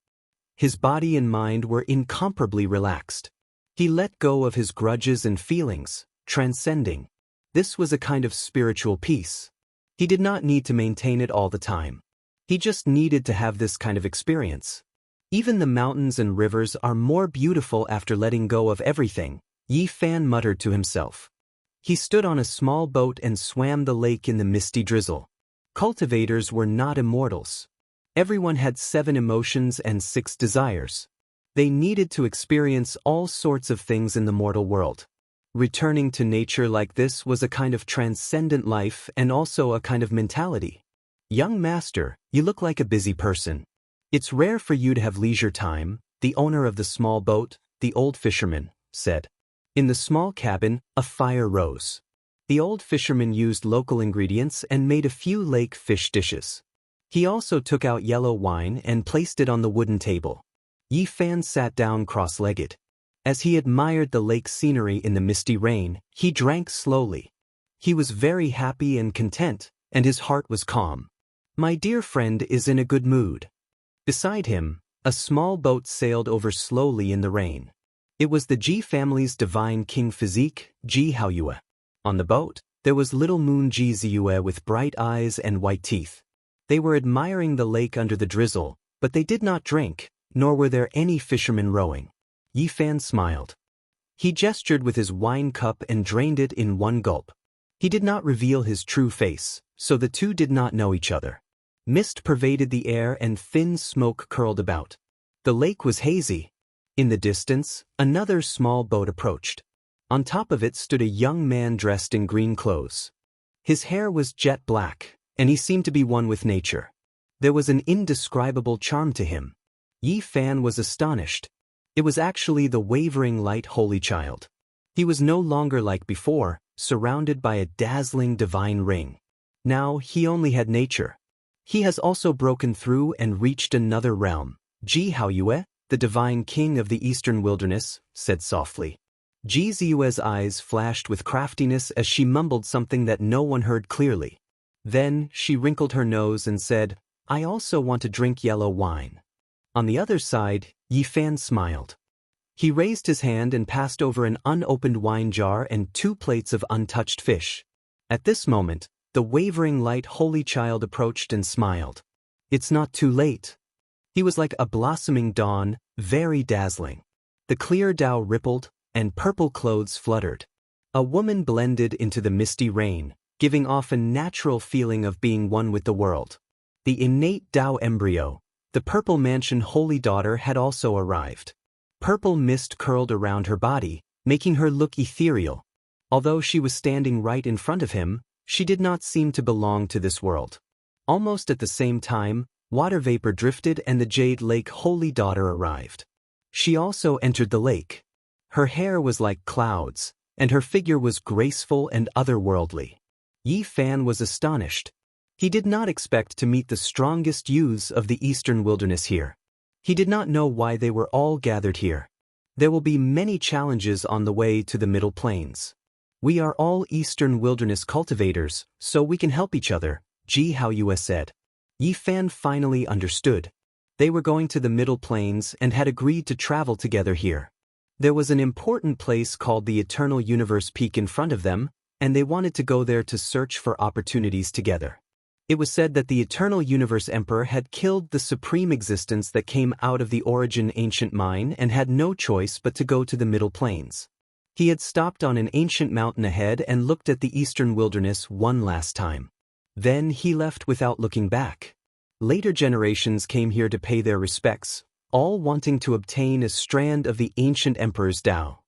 His body and mind were incomparably relaxed. He let go of his grudges and feelings, transcending. This was a kind of spiritual peace. He did not need to maintain it all the time. He just needed to have this kind of experience. Even the mountains and rivers are more beautiful after letting go of everything, Yifan muttered to himself. He stood on a small boat and swam the lake in the misty drizzle. Cultivators were not immortals. Everyone had 7 emotions and 6 desires. They needed to experience all sorts of things in the mortal world. Returning to nature like this was a kind of transcendent life and also a kind of mentality. Young master, you look like a busy person. It's rare for you to have leisure time, the owner of the small boat, the old fisherman, said. In the small cabin, a fire rose. The old fisherman used local ingredients and made a few lake fish dishes. He also took out yellow wine and placed it on the wooden table. Yifan sat down cross-legged. As he admired the lake scenery in the misty rain, he drank slowly. He was very happy and content, and his heart was calm. My dear friend is in a good mood. Beside him, a small boat sailed over slowly in the rain. It was the Ji family's divine king physique, Ji Haoyue. On the boat, there was little moon Ji Ziyue with bright eyes and white teeth. They were admiring the lake under the drizzle, but they did not drink, nor were there any fishermen rowing. Yifan smiled. He gestured with his wine cup and drained it in one gulp. He did not reveal his true face, so the two did not know each other. Mist pervaded the air and thin smoke curled about. The lake was hazy. In the distance, another small boat approached. On top of it stood a young man dressed in green clothes. His hair was jet black, and he seemed to be one with nature. There was an indescribable charm to him. Yifan was astonished. It was actually the wavering light holy child. He was no longer like before, surrounded by a dazzling divine ring. Now he only had nature. He has also broken through and reached another realm. Ji Haoyue, the divine king of the eastern wilderness, said softly. Ji Ziyue's eyes flashed with craftiness as she mumbled something that no one heard clearly. Then she wrinkled her nose and said, I also want to drink yellow wine. On the other side, Yifan smiled. He raised his hand and passed over an unopened wine jar and 2 plates of untouched fish. At this moment, the wavering light holy child approached and smiled. It's not too late. He was like a blossoming dawn, very dazzling. The clear Dao rippled, and purple clothes fluttered. A woman blended into the misty rain, giving off a natural feeling of being one with the world. The innate Dao embryo, the purple mansion holy daughter, had also arrived. Purple mist curled around her body, making her look ethereal. Although she was standing right in front of him, she did not seem to belong to this world. Almost at the same time, water vapor drifted and the jade lake holy daughter arrived. She also entered the lake. Her hair was like clouds, and her figure was graceful and otherworldly. Yi Fan was astonished. He did not expect to meet the strongest youths of the eastern wilderness here. He did not know why they were all gathered here. There will be many challenges on the way to the Middle Plains. We are all eastern wilderness cultivators, so we can help each other, Ji Haoyue said. Yi Fan finally understood. They were going to the Middle Plains and had agreed to travel together here. There was an important place called the Eternal Universe Peak in front of them, and they wanted to go there to search for opportunities together. It was said that the Eternal Universe Emperor had killed the supreme existence that came out of the origin ancient mine and had no choice but to go to the Middle Plains. He had stopped on an ancient mountain ahead and looked at the eastern wilderness one last time. Then he left without looking back. Later generations came here to pay their respects, all wanting to obtain a strand of the ancient emperor's Dao.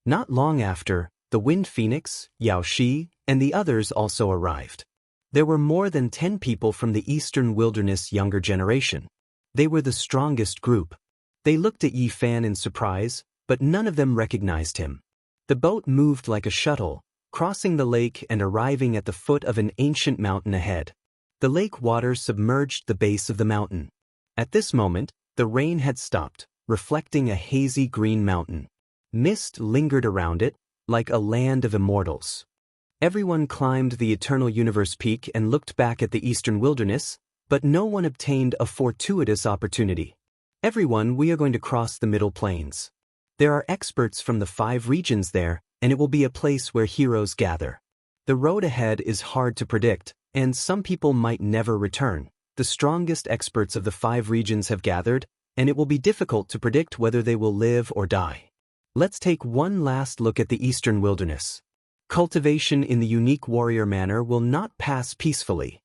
Not long after, the Wind Phoenix, Yao Shi, and the others also arrived. There were more than 10 people from the eastern wilderness younger generation. They were the strongest group. They looked at Yi Fan in surprise, but none of them recognized him. The boat moved like a shuttle, crossing the lake and arriving at the foot of an ancient mountain ahead. The lake water submerged the base of the mountain. At this moment, the rain had stopped, reflecting a hazy green mountain. Mist lingered around it, like a land of immortals. Everyone climbed the Eternal Universe Peak and looked back at the eastern wilderness, but no one obtained a fortuitous opportunity. Everyone, we are going to cross the Middle Plains. There are experts from the 5 regions there, and it will be a place where heroes gather. The road ahead is hard to predict, and some people might never return. The strongest experts of the 5 regions have gathered, and it will be difficult to predict whether they will live or die. Let's take one last look at the eastern wilderness. Cultivation in the unique warrior manner will not pass peacefully.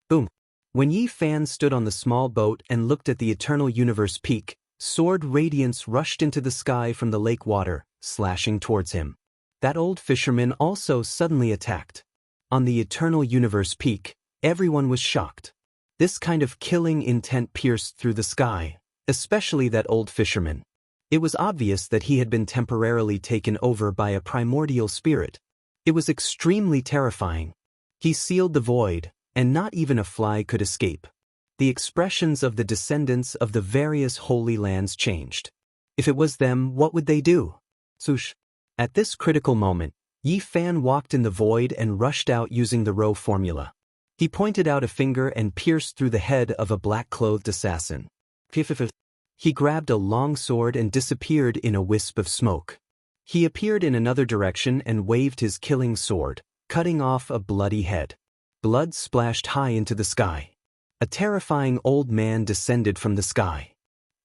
Boom. When Yi Fan stood on the small boat and looked at the Eternal Universe Peak, sword radiance rushed into the sky from the lake water, slashing towards him. That old fisherman also suddenly attacked. On the Eternal Universe Peak, everyone was shocked. This kind of killing intent pierced through the sky, especially that old fisherman. It was obvious that he had been temporarily taken over by a primordial spirit. It was extremely terrifying. He sealed the void, and not even a fly could escape. The expressions of the descendants of the various holy lands changed. If it was them, what would they do? Swoosh. At this critical moment, Yi Fan walked in the void and rushed out using the row formula. He pointed out a finger and pierced through the head of a black-clothed assassin. He grabbed a long sword and disappeared in a wisp of smoke. He appeared in another direction and waved his killing sword, cutting off a bloody head. Blood splashed high into the sky. A terrifying old man descended from the sky.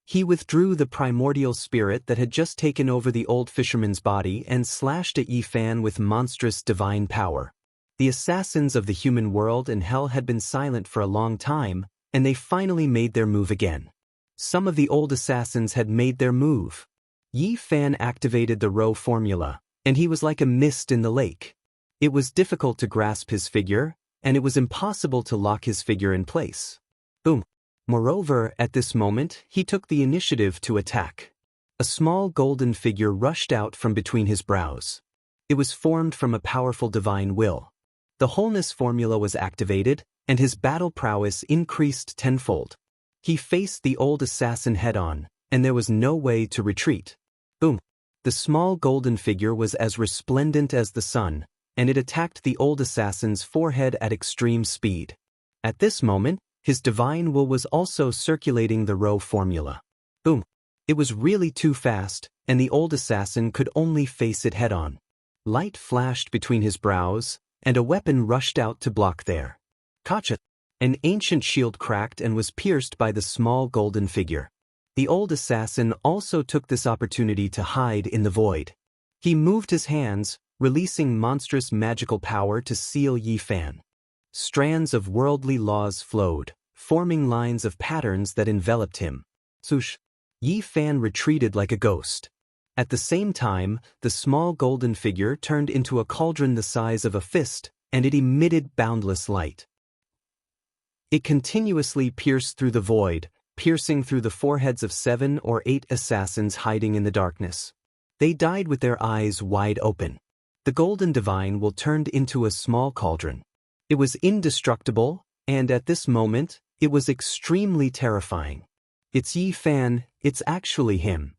He withdrew the primordial spirit that had just taken over the old fisherman's body and slashed at Yi Fan with monstrous divine power. The assassins of the human world and hell had been silent for a long time, and they finally made their move again. Some of the old assassins had made their move. Yi Fan activated the row formula, and he was like a mist in the lake. It was difficult to grasp his figure, and it was impossible to lock his figure in place. Boom. Moreover, at this moment, he took the initiative to attack. A small golden figure rushed out from between his brows. It was formed from a powerful divine will. The wholeness formula was activated, and his battle prowess increased tenfold. He faced the old assassin head-on, and there was no way to retreat. Boom. The small golden figure was as resplendent as the sun, and it attacked the old assassin's forehead at extreme speed. At this moment, his divine will was also circulating the row formula. Boom. It was really too fast, and the old assassin could only face it head-on. Light flashed between his brows, and a weapon rushed out to block there. Gotcha. An ancient shield cracked and was pierced by the small golden figure. The old assassin also took this opportunity to hide in the void. He moved his hands, releasing monstrous magical power to seal Yi Fan. Strands of worldly laws flowed, forming lines of patterns that enveloped him. Swoosh! Yi Fan retreated like a ghost. At the same time, the small golden figure turned into a cauldron the size of a fist, and it emitted boundless light. It continuously pierced through the void, piercing through the foreheads of 7 or 8 assassins hiding in the darkness. They died with their eyes wide open. The golden divine will turned into a small cauldron. It was indestructible, and at this moment, it was extremely terrifying. It's Yi Fan, it's actually him.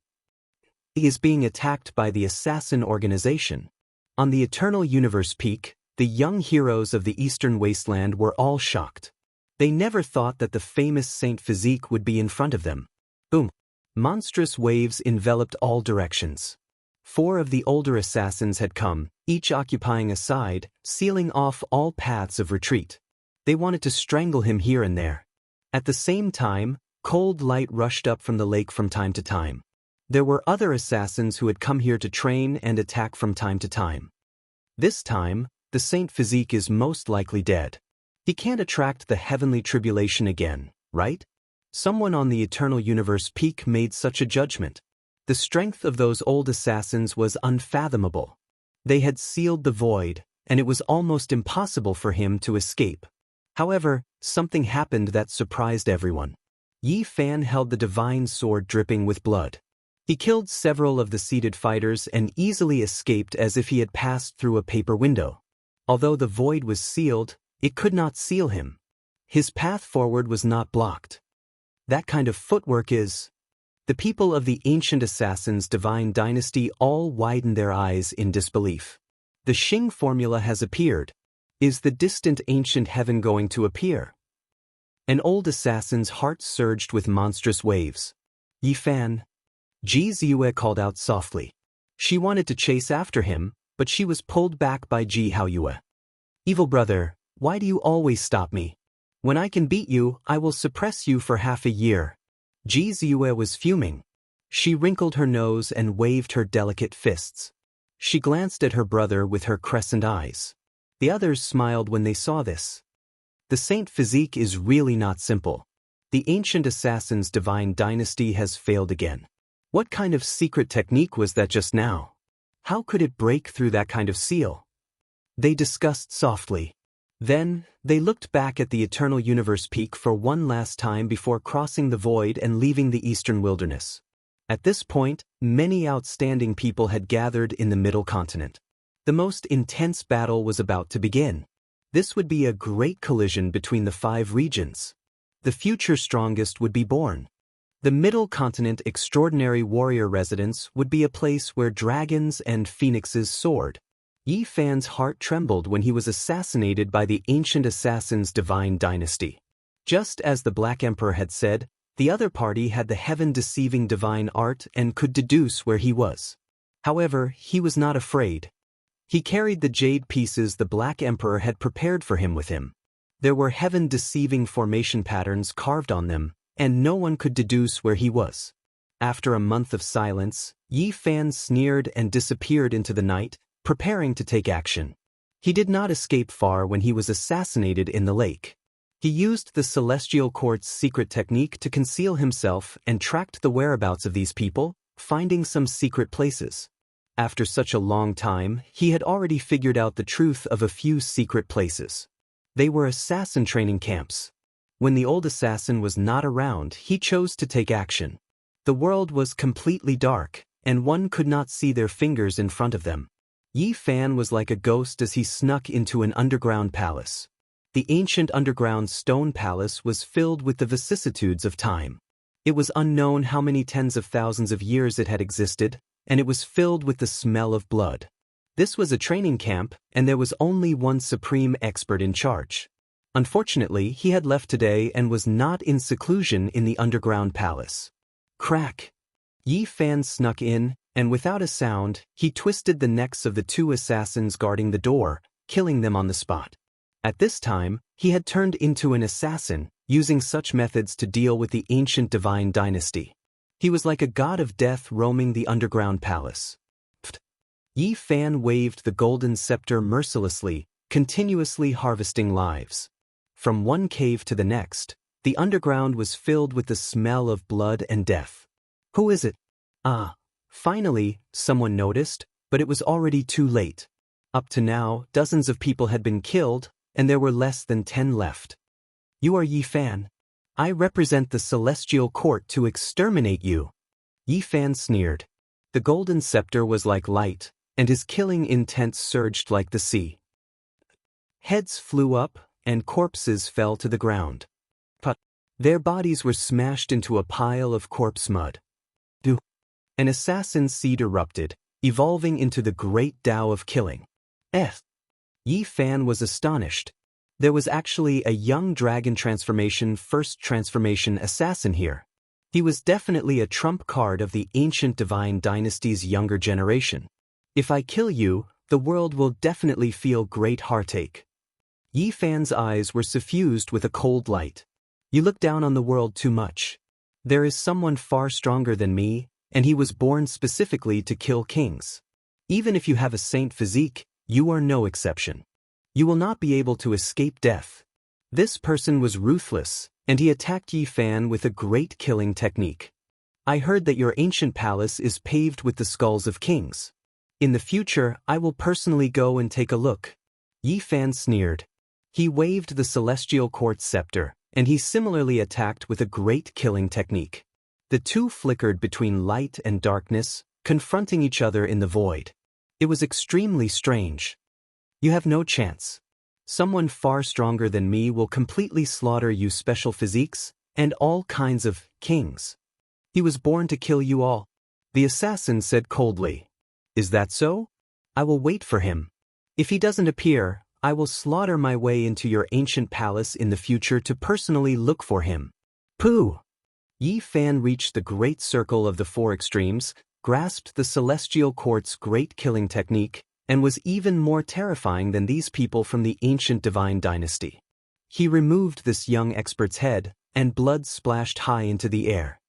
He is being attacked by the assassin organization. On the Eternal Universe peak, the young heroes of the Eastern Wasteland were all shocked. They never thought that the famous Saint Physique would be in front of them. Boom! Monstrous waves enveloped all directions. 4 of the older assassins had come, each occupying a side, sealing off all paths of retreat. They wanted to strangle him here and there. At the same time, cold light rushed up from the lake from time to time. There were other assassins who had come here to train and attack from time to time. This time, the Saint Physique is most likely dead. He can't attract the heavenly tribulation again, right? Someone on the Eternal Universe peak made such a judgment. The strength of those old assassins was unfathomable. They had sealed the void, and it was almost impossible for him to escape. However, something happened that surprised everyone. Yi Fan held the divine sword dripping with blood. He killed several of the seated fighters and easily escaped as if he had passed through a paper window. Although the void was sealed, it could not seal him. His path forward was not blocked. That kind of footwork is... The people of the ancient assassins' divine dynasty all widened their eyes in disbelief. The Xing formula has appeared. Is the distant ancient heaven going to appear? An old assassin's heart surged with monstrous waves. Yi Fan. Ji Ziyue called out softly. She wanted to chase after him, but she was pulled back by Ji Haoyue. Evil brother, why do you always stop me? When I can beat you, I will suppress you for half a year. Ji Ziyue was fuming. She wrinkled her nose and waved her delicate fists. She glanced at her brother with her crescent eyes. The others smiled when they saw this. The Saint Physique is really not simple. The ancient assassin's divine dynasty has failed again. What kind of secret technique was that just now? How could it break through that kind of seal? They discussed softly. Then, they looked back at the Eternal Universe peak for one last time before crossing the void and leaving the eastern wilderness. At this point, many outstanding people had gathered in the middle continent. The most intense battle was about to begin. This would be a great collision between the 5 regions. The future strongest would be born. The middle continent extraordinary warrior residence would be a place where dragons and phoenixes soared. Yi Fan's heart trembled when he was assassinated by the ancient assassin's divine dynasty. Just as the Black Emperor had said, the other party had the heaven-deceiving divine art and could deduce where he was. However, he was not afraid. He carried the jade pieces the Black Emperor had prepared for him with him. There were heaven-deceiving formation patterns carved on them, and no one could deduce where he was. After a month of silence, Yi Fan sneered and disappeared into the night, preparing to take action. He did not escape far when he was assassinated in the lake. He used the Celestial Court's secret technique to conceal himself and tracked the whereabouts of these people, finding some secret places. After such a long time, he had already figured out the truth of a few secret places. They were assassin training camps. When the old assassin was not around, he chose to take action. The world was completely dark, and one could not see their fingers in front of them. Yi Fan was like a ghost as he snuck into an underground palace. The ancient underground stone palace was filled with the vicissitudes of time. It was unknown how many tens of thousands of years it had existed, and it was filled with the smell of blood. This was a training camp, and there was only one supreme expert in charge. Unfortunately, he had left today and was not in seclusion in the underground palace. Crack! Yi Fan snuck in, and without a sound, he twisted the necks of the 2 assassins guarding the door, killing them on the spot. At this time, he had turned into an assassin, using such methods to deal with the ancient divine dynasty. He was like a god of death roaming the underground palace. Yi Fan waved the golden scepter mercilessly, continuously harvesting lives. From one cave to the next, the underground was filled with the smell of blood and death. Who is it? Finally, someone noticed, but it was already too late. Up to now, dozens of people had been killed, and there were less than 10 left. You are Yi Fan. I represent the celestial court to exterminate you. Yi Fan sneered. The golden scepter was like light, and his killing intent surged like the sea. Heads flew up, and corpses fell to the ground. But their bodies were smashed into a pile of corpse mud. An assassin seed erupted, evolving into the great Tao of killing. Yi Fan was astonished. There was actually a young dragon transformation first transformation assassin here. He was definitely a trump card of the ancient divine dynasty's younger generation. If I kill you, the world will definitely feel great heartache. Yi Fan's eyes were suffused with a cold light. You look down on the world too much. There is someone far stronger than me, and he was born specifically to kill kings. Even if you have a saint physique, you are no exception. You will not be able to escape death. This person was ruthless, and he attacked Yi Fan with a great killing technique. I heard that your ancient palace is paved with the skulls of kings. In the future, I will personally go and take a look. Yi Fan sneered. He waved the celestial court scepter, and he similarly attacked with a great killing technique. The two flickered between light and darkness, confronting each other in the void. It was extremely strange. You have no chance. Someone far stronger than me will completely slaughter you special physiques, and all kinds of kings. He was born to kill you all. The assassin said coldly. Is that so? I will wait for him. If he doesn't appear, I will slaughter my way into your ancient palace in the future to personally look for him. Pooh! Yi Fan reached the great circle of the four extremes, grasped the celestial court's great killing technique, and was even more terrifying than these people from the ancient divine dynasty. He removed this young expert's head, and blood splashed high into the air.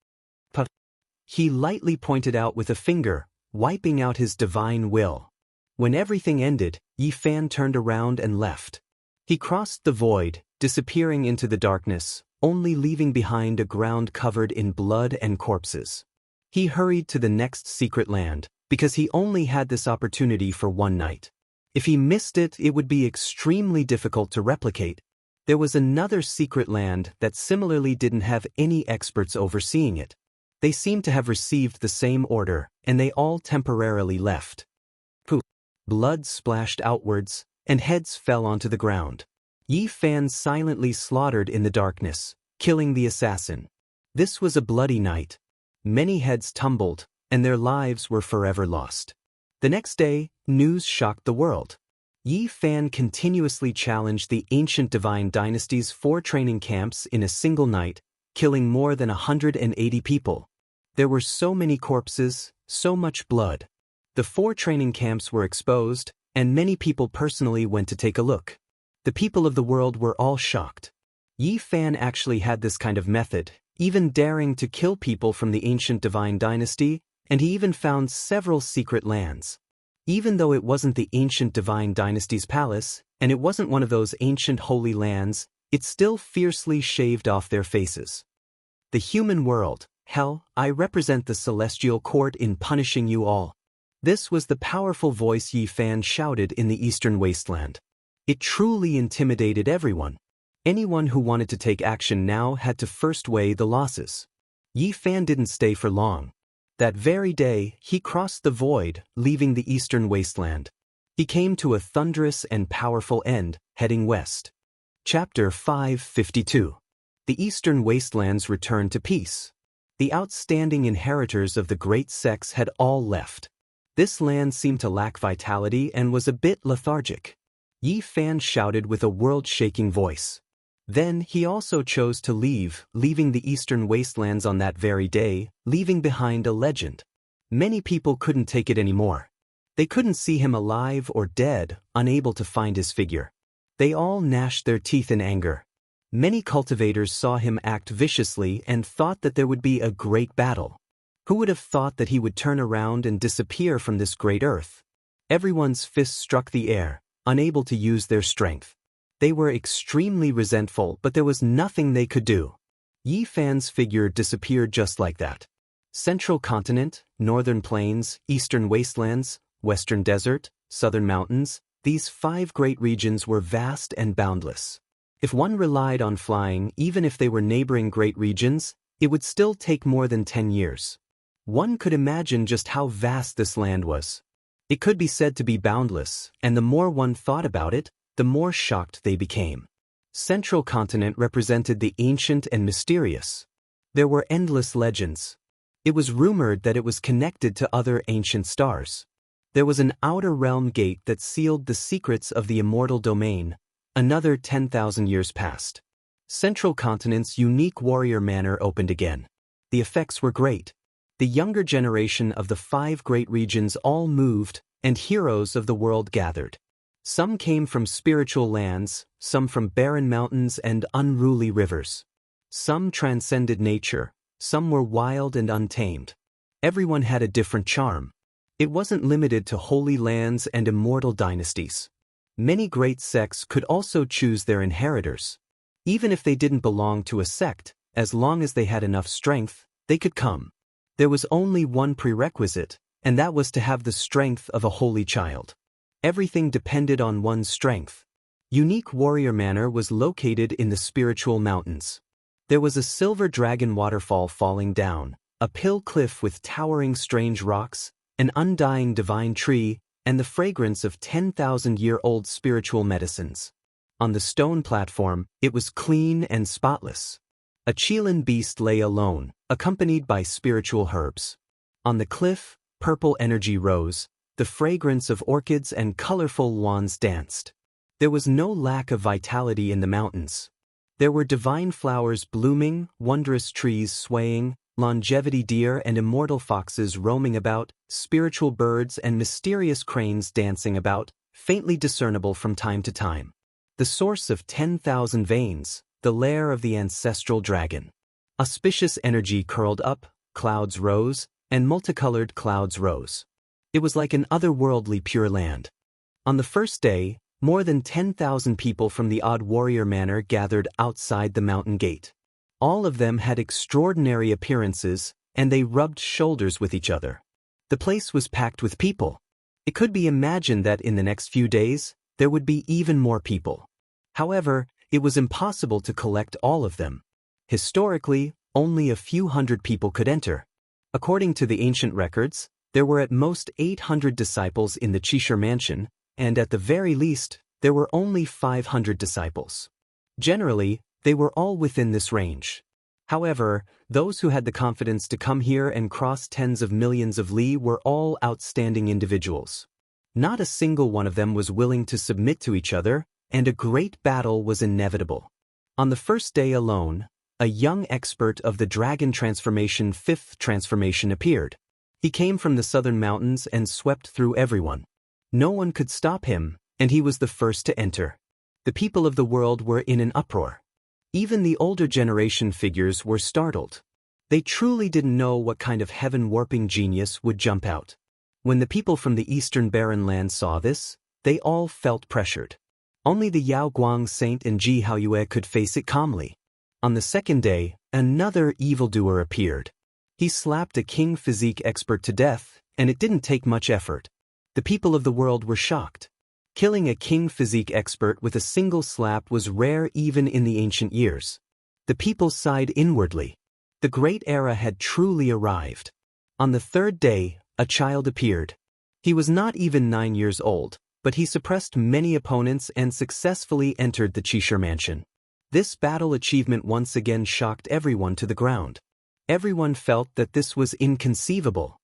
He lightly pointed out with a finger, wiping out his divine will. When everything ended, Yi Fan turned around and left. He crossed the void, disappearing into the darkness, only leaving behind a ground covered in blood and corpses. He hurried to the next secret land, because he only had this opportunity for one night. If he missed it, it would be extremely difficult to replicate. There was another secret land that similarly didn't have any experts overseeing it. They seemed to have received the same order, and they all temporarily left. Poof! Blood splashed outwards, and heads fell onto the ground. Yi Fan silently slaughtered in the darkness, killing the assassin. This was a bloody night. Many heads tumbled, and their lives were forever lost. The next day, news shocked the world. Yi Fan continuously challenged the ancient divine dynasty's 4 training camps in a single night, killing more than 180 people. There were so many corpses, so much blood. The 4 training camps were exposed, and many people personally went to take a look. The people of the world were all shocked. Yi Fan actually had this kind of method, even daring to kill people from the ancient divine dynasty, and he even found several secret lands. Even though it wasn't the ancient divine dynasty's palace, and it wasn't one of those ancient holy lands, it still fiercely shaved off their faces. The human world, hell, I represent the celestial court in punishing you all. This was the powerful voice Yi Fan shouted in the eastern wasteland. It truly intimidated everyone. Anyone who wanted to take action now had to first weigh the losses. Yi Fan didn't stay for long. That very day, he crossed the void, leaving the eastern wasteland. He came to a thunderous and powerful end, heading west. Chapter 552. The eastern wastelands returned to peace. The outstanding inheritors of the great sects had all left. This land seemed to lack vitality and was a bit lethargic. Yi Fan shouted with a world-shaking voice. Then he also chose to leave, leaving the eastern wastelands on that very day, leaving behind a legend. Many people couldn't take it anymore. They couldn't see him alive or dead, unable to find his figure. They all gnashed their teeth in anger. Many cultivators saw him act viciously and thought that there would be a great battle. Who would have thought that he would turn around and disappear from this great earth? Everyone's fists struck the air, unable to use their strength. They were extremely resentful, but there was nothing they could do. Yi Fan's figure disappeared just like that. Central continent, northern plains, eastern wastelands, western desert, southern mountains, these 5 great regions were vast and boundless. If one relied on flying, even if they were neighboring great regions, it would still take more than 10 years. One could imagine just how vast this land was. It could be said to be boundless, and the more one thought about it, the more shocked they became. Central continent represented the ancient and mysterious. There were endless legends. It was rumored that it was connected to other ancient stars. There was an outer realm gate that sealed the secrets of the immortal domain. Another 10,000 years passed. Central continent's unique warrior manor opened again. The effects were great. The younger generation of the 5 great regions all moved, and heroes of the world gathered. Some came from spiritual lands, some from barren mountains and unruly rivers. Some transcended nature, some were wild and untamed. Everyone had a different charm. It wasn't limited to holy lands and immortal dynasties. Many great sects could also choose their inheritors. Even if they didn't belong to a sect, as long as they had enough strength, they could come. There was only one prerequisite, and that was to have the strength of a holy child. Everything depended on one's strength. Unique Warrior Manor was located in the spiritual mountains. There was a silver dragon waterfall falling down, a pill cliff with towering strange rocks, an undying divine tree, and the fragrance of 10,000-year-old spiritual medicines. On the stone platform, it was clean and spotless. A Qilin beast lay alone, accompanied by spiritual herbs. On the cliff, purple energy rose, the fragrance of orchids and colorful wands danced. There was no lack of vitality in the mountains. There were divine flowers blooming, wondrous trees swaying, longevity deer and immortal foxes roaming about, spiritual birds and mysterious cranes dancing about, faintly discernible from time to time. The source of 10,000 veins, the lair of the ancestral dragon. Auspicious energy curled up, clouds rose, and multicolored clouds rose. It was like an otherworldly pure land. On the first day, more than 10,000 people from the Odd Warrior Manor gathered outside the mountain gate. All of them had extraordinary appearances, and they rubbed shoulders with each other. The place was packed with people. It could be imagined that in the next few days, there would be even more people. However, it was impossible to collect all of them. Historically, only a few hundred people could enter. According to the ancient records, there were at most 800 disciples in the Qishir mansion, and at the very least, there were only 500 disciples. Generally, they were all within this range. However, those who had the confidence to come here and cross tens of millions of li were all outstanding individuals. Not a single one of them was willing to submit to each other, and a great battle was inevitable. On the first day alone, a young expert of the dragon transformation 5th transformation appeared. He came from the southern mountains and swept through everyone. No one could stop him, and he was the first to enter. The people of the world were in an uproar. Even the older generation figures were startled. They truly didn't know what kind of heaven-warping genius would jump out. When the people from the eastern barren land saw this, they all felt pressured. Only the Yao Guang Saint and Ji Haoyue could face it calmly. On the second day, another evildoer appeared. He slapped a king physique expert to death, and it didn't take much effort. The people of the world were shocked. Killing a king physique expert with a single slap was rare even in the ancient years. The people sighed inwardly. The great era had truly arrived. On the third day, a child appeared. He was not even 9 years old, but he suppressed many opponents and successfully entered the Qishir mansion. This battle achievement once again shocked everyone to the ground. Everyone felt that this was inconceivable.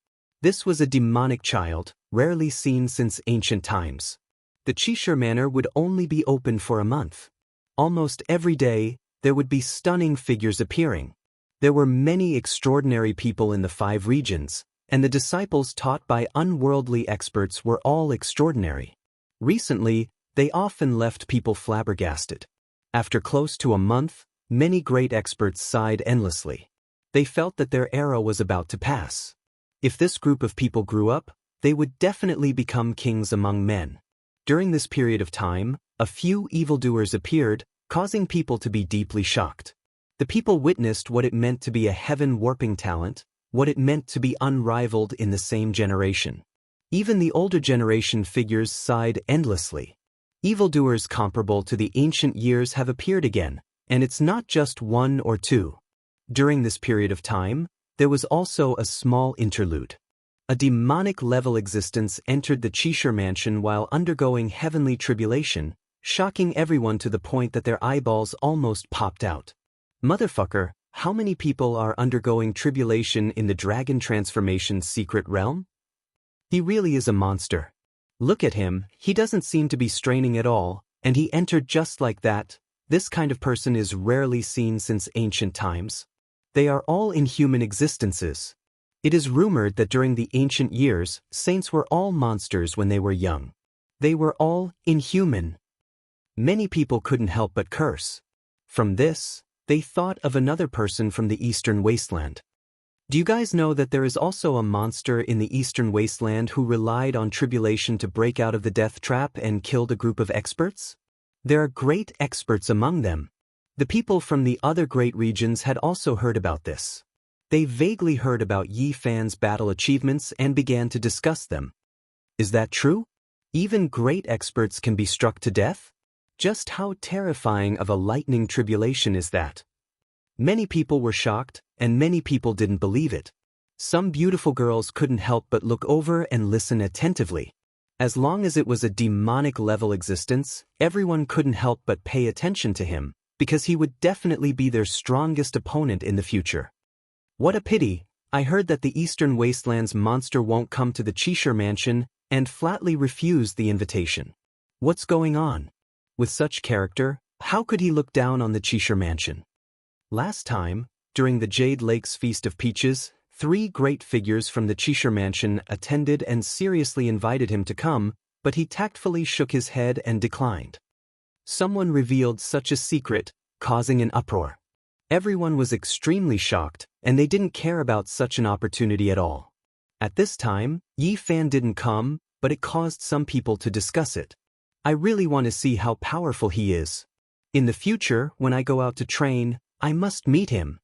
This was a demonic child, rarely seen since ancient times. The Qishir Manor would only be open for a month. Almost every day, there would be stunning figures appearing. There were many extraordinary people in the 5 regions, and the disciples taught by unworldly experts were all extraordinary. Recently, They often left people flabbergasted. After close to a month, many great experts sighed endlessly. They felt that their era was about to pass. If this group of people grew up, they would definitely become kings among men. During this period of time, a few evildoers appeared, causing people to be deeply shocked. The people witnessed what it meant to be a heaven-warping talent, what it meant to be unrivaled in the same generation. Even the older generation figures sighed endlessly. Evildoers comparable to the ancient years have appeared again, and it's not just one or two. During this period of time, there was also a small interlude. A demonic-level existence entered the Qishir mansion while undergoing heavenly tribulation, shocking everyone to the point that their eyeballs almost popped out. Motherfucker, how many people are undergoing tribulation in the dragon transformation's secret realm? He really is a monster. Look at him, he doesn't seem to be straining at all, and he entered just like that. This kind of person is rarely seen since ancient times. They are all inhuman existences. It is rumored that during the ancient years, saints were all monsters when they were young. They were all inhuman. Many people couldn't help but curse. From this, they thought of another person from the Eastern Wasteland. Do you guys know that there is also a monster in the Eastern Wasteland who relied on tribulation to break out of the death trap and killed a group of experts? There are great experts among them. The people from the other great regions had also heard about this. They vaguely heard about Yi Fan's battle achievements and began to discuss them. Is that true? Even great experts can be struck to death? Just how terrifying of a lightning tribulation is that? Many people were shocked, and many people didn't believe it. Some beautiful girls couldn't help but look over and listen attentively. As long as it was a demonic-level existence, everyone couldn't help but pay attention to him, because he would definitely be their strongest opponent in the future. What a pity, I heard that the Eastern Wasteland's monster won't come to the Qishir mansion and flatly refused the invitation. What's going on? With such character, how could he look down on the Qishir mansion? Last time, during the Jade Lake's Feast of Peaches, 3 great figures from the Qishir mansion attended and seriously invited him to come, but he tactfully shook his head and declined. Someone revealed such a secret, causing an uproar. Everyone was extremely shocked, and they didn't care about such an opportunity at all. At this time, Yi Fan didn't come, but it caused some people to discuss it. I really want to see how powerful he is. In the future, when I go out to train, I must meet him.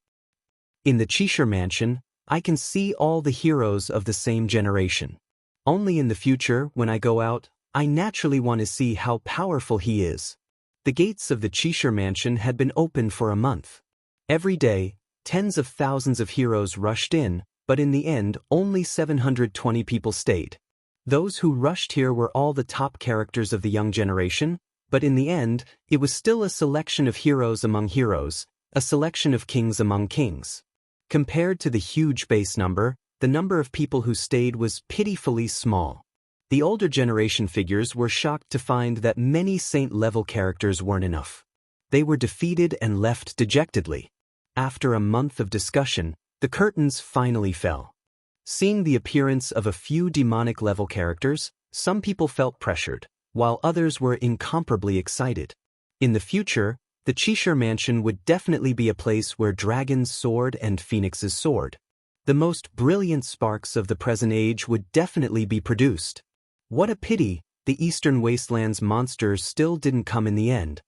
In the Qishir mansion, I can see all the heroes of the same generation. Only in the future, when I go out, I naturally want to see how powerful he is. The gates of the Qishir mansion had been open for a month. Every day, tens of thousands of heroes rushed in, but in the end, only 720 people stayed. Those who rushed here were all the top characters of the young generation, but in the end, it was still a selection of heroes among heroes, a selection of kings among kings. Compared to the huge base number, the number of people who stayed was pitifully small. The older generation figures were shocked to find that many saint-level characters weren't enough. They were defeated and left dejectedly. After a month of discussion, the curtains finally fell. Seeing the appearance of a few demonic-level characters, some people felt pressured, while others were incomparably excited. In the future, the Qishir mansion would definitely be a place where dragons soared and phoenixes soared. The most brilliant sparks of the present age would definitely be produced. What a pity, the Eastern Wasteland's monsters still didn't come in the end.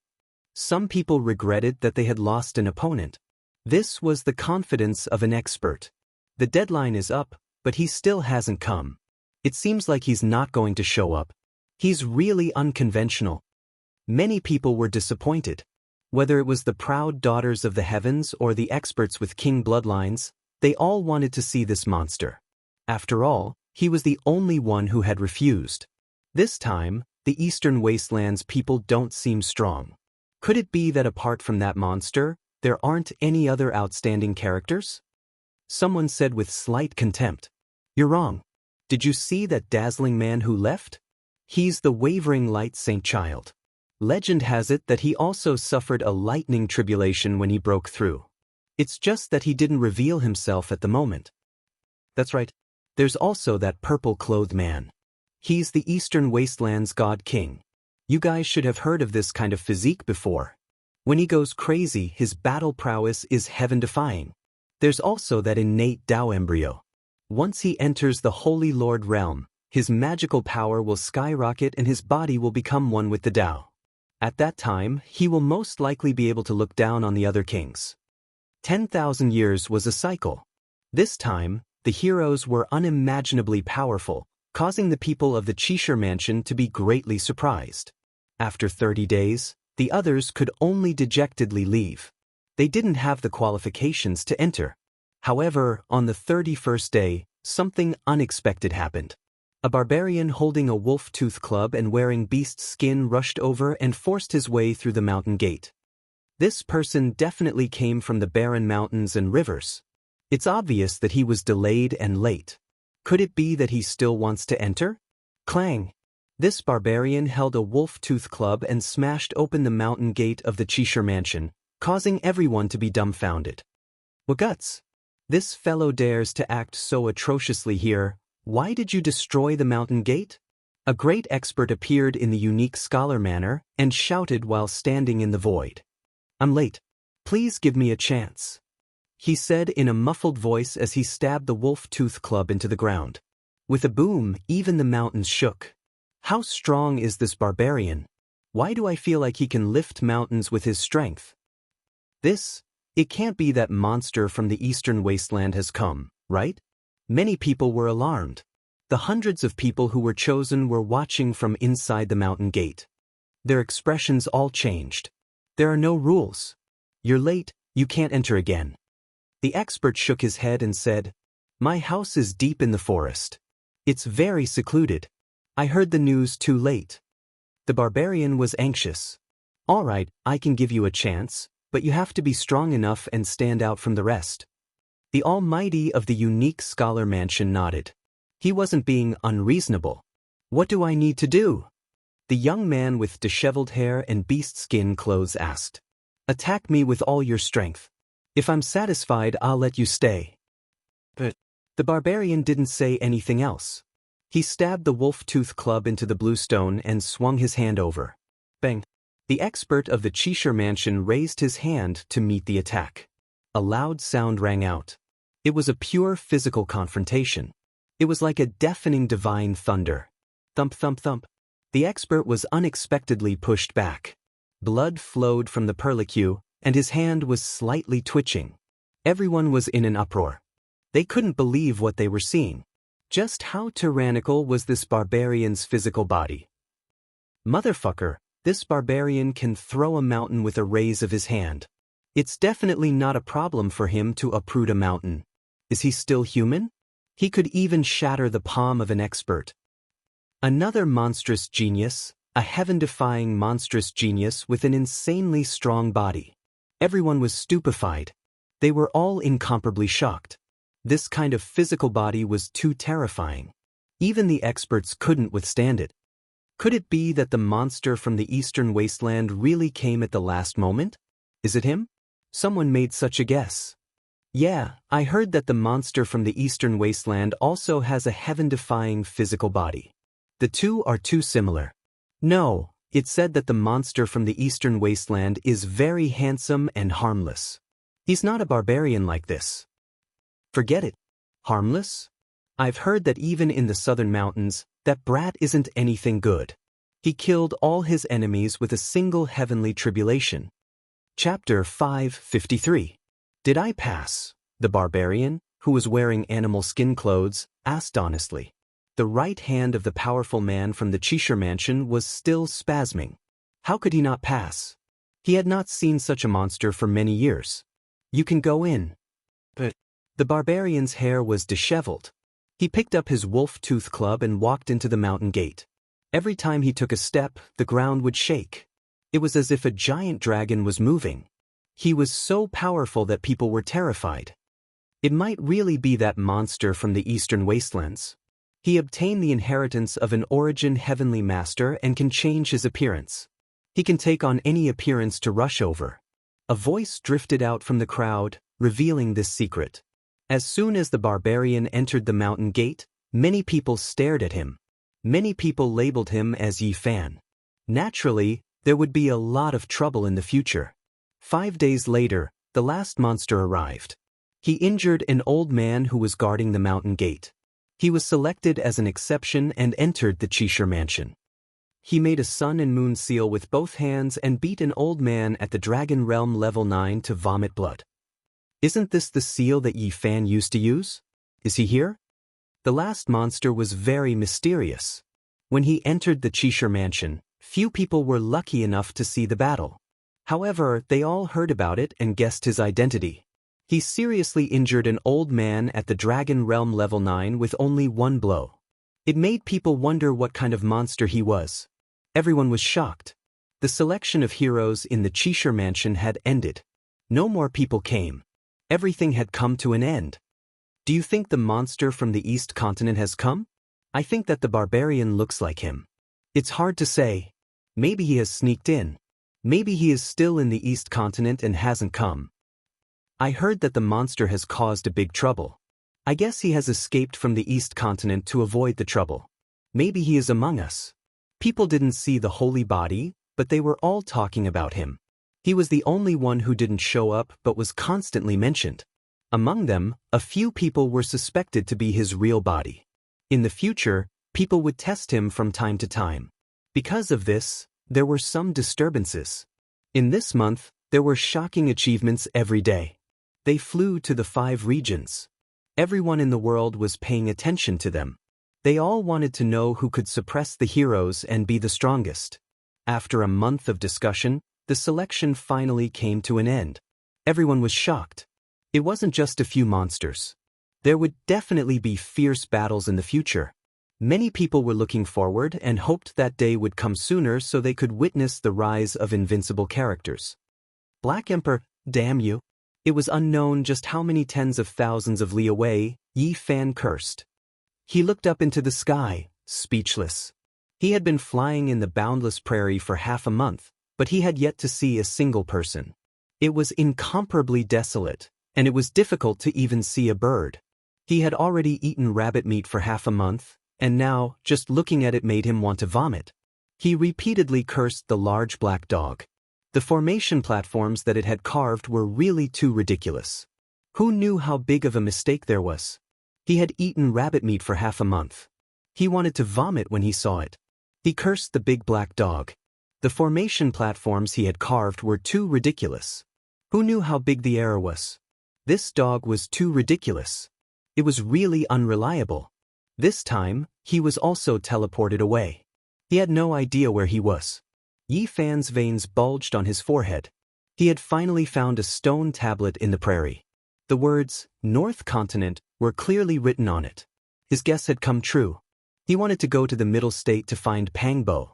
Some people regretted that they had lost an opponent. This was the confidence of an expert. The deadline is up, but he still hasn't come. It seems like he's not going to show up. He's really unconventional. Many people were disappointed. Whether it was the proud daughters of the heavens or the experts with king bloodlines, they all wanted to see this monster. After all, he was the only one who had refused. This time, the Eastern Wasteland's people don't seem strong. Could it be that apart from that monster, there aren't any other outstanding characters? Someone said with slight contempt, "You're wrong. Did you see that dazzling man who left? He's the wavering light saint child. Legend has it that he also suffered a lightning tribulation when he broke through. It's just that he didn't reveal himself at the moment." That's right. There's also that purple-clothed man. He's the Eastern Wasteland's god king. You guys should have heard of this kind of physique before. When he goes crazy, his battle prowess is heaven-defying. There's also that innate Dao embryo. Once he enters the Holy Lord realm, his magical power will skyrocket and his body will become one with the Dao. At that time, he will most likely be able to look down on the other kings. 10,000 years was a cycle. This time, the heroes were unimaginably powerful, causing the people of the Qishir mansion to be greatly surprised. After 30 days, the others could only dejectedly leave. They didn't have the qualifications to enter. However, on the 31st day, something unexpected happened. A barbarian holding a wolf-tooth club and wearing beast skin rushed over and forced his way through the mountain gate. This person definitely came from the barren mountains and rivers. It's obvious that he was delayed and late. Could it be that he still wants to enter? Clang! This barbarian held a wolf-tooth club and smashed open the mountain gate of the Qishir mansion, causing everyone to be dumbfounded. Waguts! This fellow dares to act so atrociously here. Why did you destroy the mountain gate? A great expert appeared in the unique scholar manner and shouted while standing in the void. I'm late. Please give me a chance, he said in a muffled voice as he stabbed the wolf-tooth club into the ground. With a boom, even the mountains shook. How strong is this barbarian? Why do I feel like he can lift mountains with his strength? It can't be that monster from the eastern wasteland has come, right? Many people were alarmed. The hundreds of people who were chosen were watching from inside the mountain gate. Their expressions all changed. There are no rules. You're late, you can't enter again. The expert shook his head and said, My house is deep in the forest. It's very secluded. I heard the news too late. The barbarian was anxious. All right, I can give you a chance, but you have to be strong enough and stand out from the rest. The Almighty of the unique scholar mansion nodded. He wasn't being unreasonable. What do I need to do? The young man with disheveled hair and beast skin clothes asked. Attack me with all your strength. If I'm satisfied, I'll let you stay. But the barbarian didn't say anything else. He stabbed the wolf-tooth club into the blue stone and swung his hand over. Bang! The expert of the Qishir mansion raised his hand to meet the attack. A loud sound rang out. It was a pure physical confrontation. It was like a deafening divine thunder. Thump, thump, thump. The expert was unexpectedly pushed back. Blood flowed from the perlicue, and his hand was slightly twitching. Everyone was in an uproar. They couldn't believe what they were seeing. Just how tyrannical was this barbarian's physical body? Motherfucker, this barbarian can throw a mountain with a raise of his hand. It's definitely not a problem for him to uproot a mountain. Is he still human? He could even shatter the palm of an expert. Another monstrous genius, a heaven-defying monstrous genius with an insanely strong body. Everyone was stupefied. They were all incomparably shocked. This kind of physical body was too terrifying. Even the experts couldn't withstand it. Could it be that the monster from the eastern wasteland really came at the last moment? Is it him? Someone made such a guess. Yeah, I heard that the monster from the eastern wasteland also has a heaven-defying physical body. The two are too similar. No, it said that the monster from the eastern wasteland is very handsome and harmless. He's not a barbarian like this. Forget it. Harmless? I've heard that even in the southern mountains, that brat isn't anything good. He killed all his enemies with a single heavenly tribulation. Chapter 553. Did I pass? The barbarian, who was wearing animal skin clothes, asked honestly. The right hand of the powerful man from the Qishir mansion was still spasming. How could he not pass? He had not seen such a monster for many years. You can go in. But the barbarian's hair was disheveled. He picked up his wolf-tooth club and walked into the mountain gate. Every time he took a step, the ground would shake. It was as if a giant dragon was moving. He was so powerful that people were terrified. It might really be that monster from the eastern wastelands. He obtained the inheritance of an origin heavenly master and can change his appearance. He can take on any appearance to rush over. A voice drifted out from the crowd, revealing this secret. As soon as the barbarian entered the mountain gate, many people stared at him. Many people labeled him as Yi Fan. Naturally, there would be a lot of trouble in the future. 5 days later, the last monster arrived. He injured an old man who was guarding the mountain gate. He was selected as an exception and entered the Qishir mansion. He made a sun and moon seal with both hands and beat an old man at the Dragon Realm level 9 to vomit blood. Isn't this the seal that Yi Fan used to use? Is he here? The last monster was very mysterious. When he entered the Qishir mansion, few people were lucky enough to see the battle. However, they all heard about it and guessed his identity. He seriously injured an old man at the Dragon Realm level 9 with only one blow. It made people wonder what kind of monster he was. Everyone was shocked. The selection of heroes in the Qishir mansion had ended. No more people came. Everything had come to an end. Do you think the monster from the East continent has come? I think that the barbarian looks like him. It's hard to say. Maybe he has sneaked in. Maybe he is still in the East continent and hasn't come. I heard that the monster has caused a big trouble. I guess he has escaped from the East continent to avoid the trouble. Maybe he is among us. People didn't see the holy body, but they were all talking about him. He was the only one who didn't show up but was constantly mentioned. Among them, a few people were suspected to be his real body. In the future, people would test him from time to time. Because of this, there were some disturbances. In this month, there were shocking achievements every day. They flew to the 5 regions. Everyone in the world was paying attention to them. They all wanted to know who could suppress the heroes and be the strongest. After a month of discussion, the selection finally came to an end. Everyone was shocked. It wasn't just a few monsters. There would definitely be fierce battles in the future. Many people were looking forward and hoped that day would come sooner so they could witness the rise of invincible characters. Black Emperor, damn you. It was unknown just how many tens of thousands of li away, Yi Fan cursed. He looked up into the sky, speechless. He had been flying in the boundless prairie for half a month, but he had yet to see a single person. It was incomparably desolate, and it was difficult to even see a bird. He had already eaten rabbit meat for half a month, and now, just looking at it made him want to vomit. He repeatedly cursed the large black dog. The formation platforms that it had carved were really too ridiculous. Who knew how big of a mistake there was? He had eaten rabbit meat for half a month. He wanted to vomit when he saw it. He cursed the big black dog. The formation platforms he had carved were too ridiculous. Who knew how big the error was? This dog was too ridiculous. It was really unreliable. This time, he was also teleported away. He had no idea where he was. Yi Fan's veins bulged on his forehead. He had finally found a stone tablet in the prairie. The words, North Continent, were clearly written on it. His guess had come true. He wanted to go to the middle state to find Pangbo.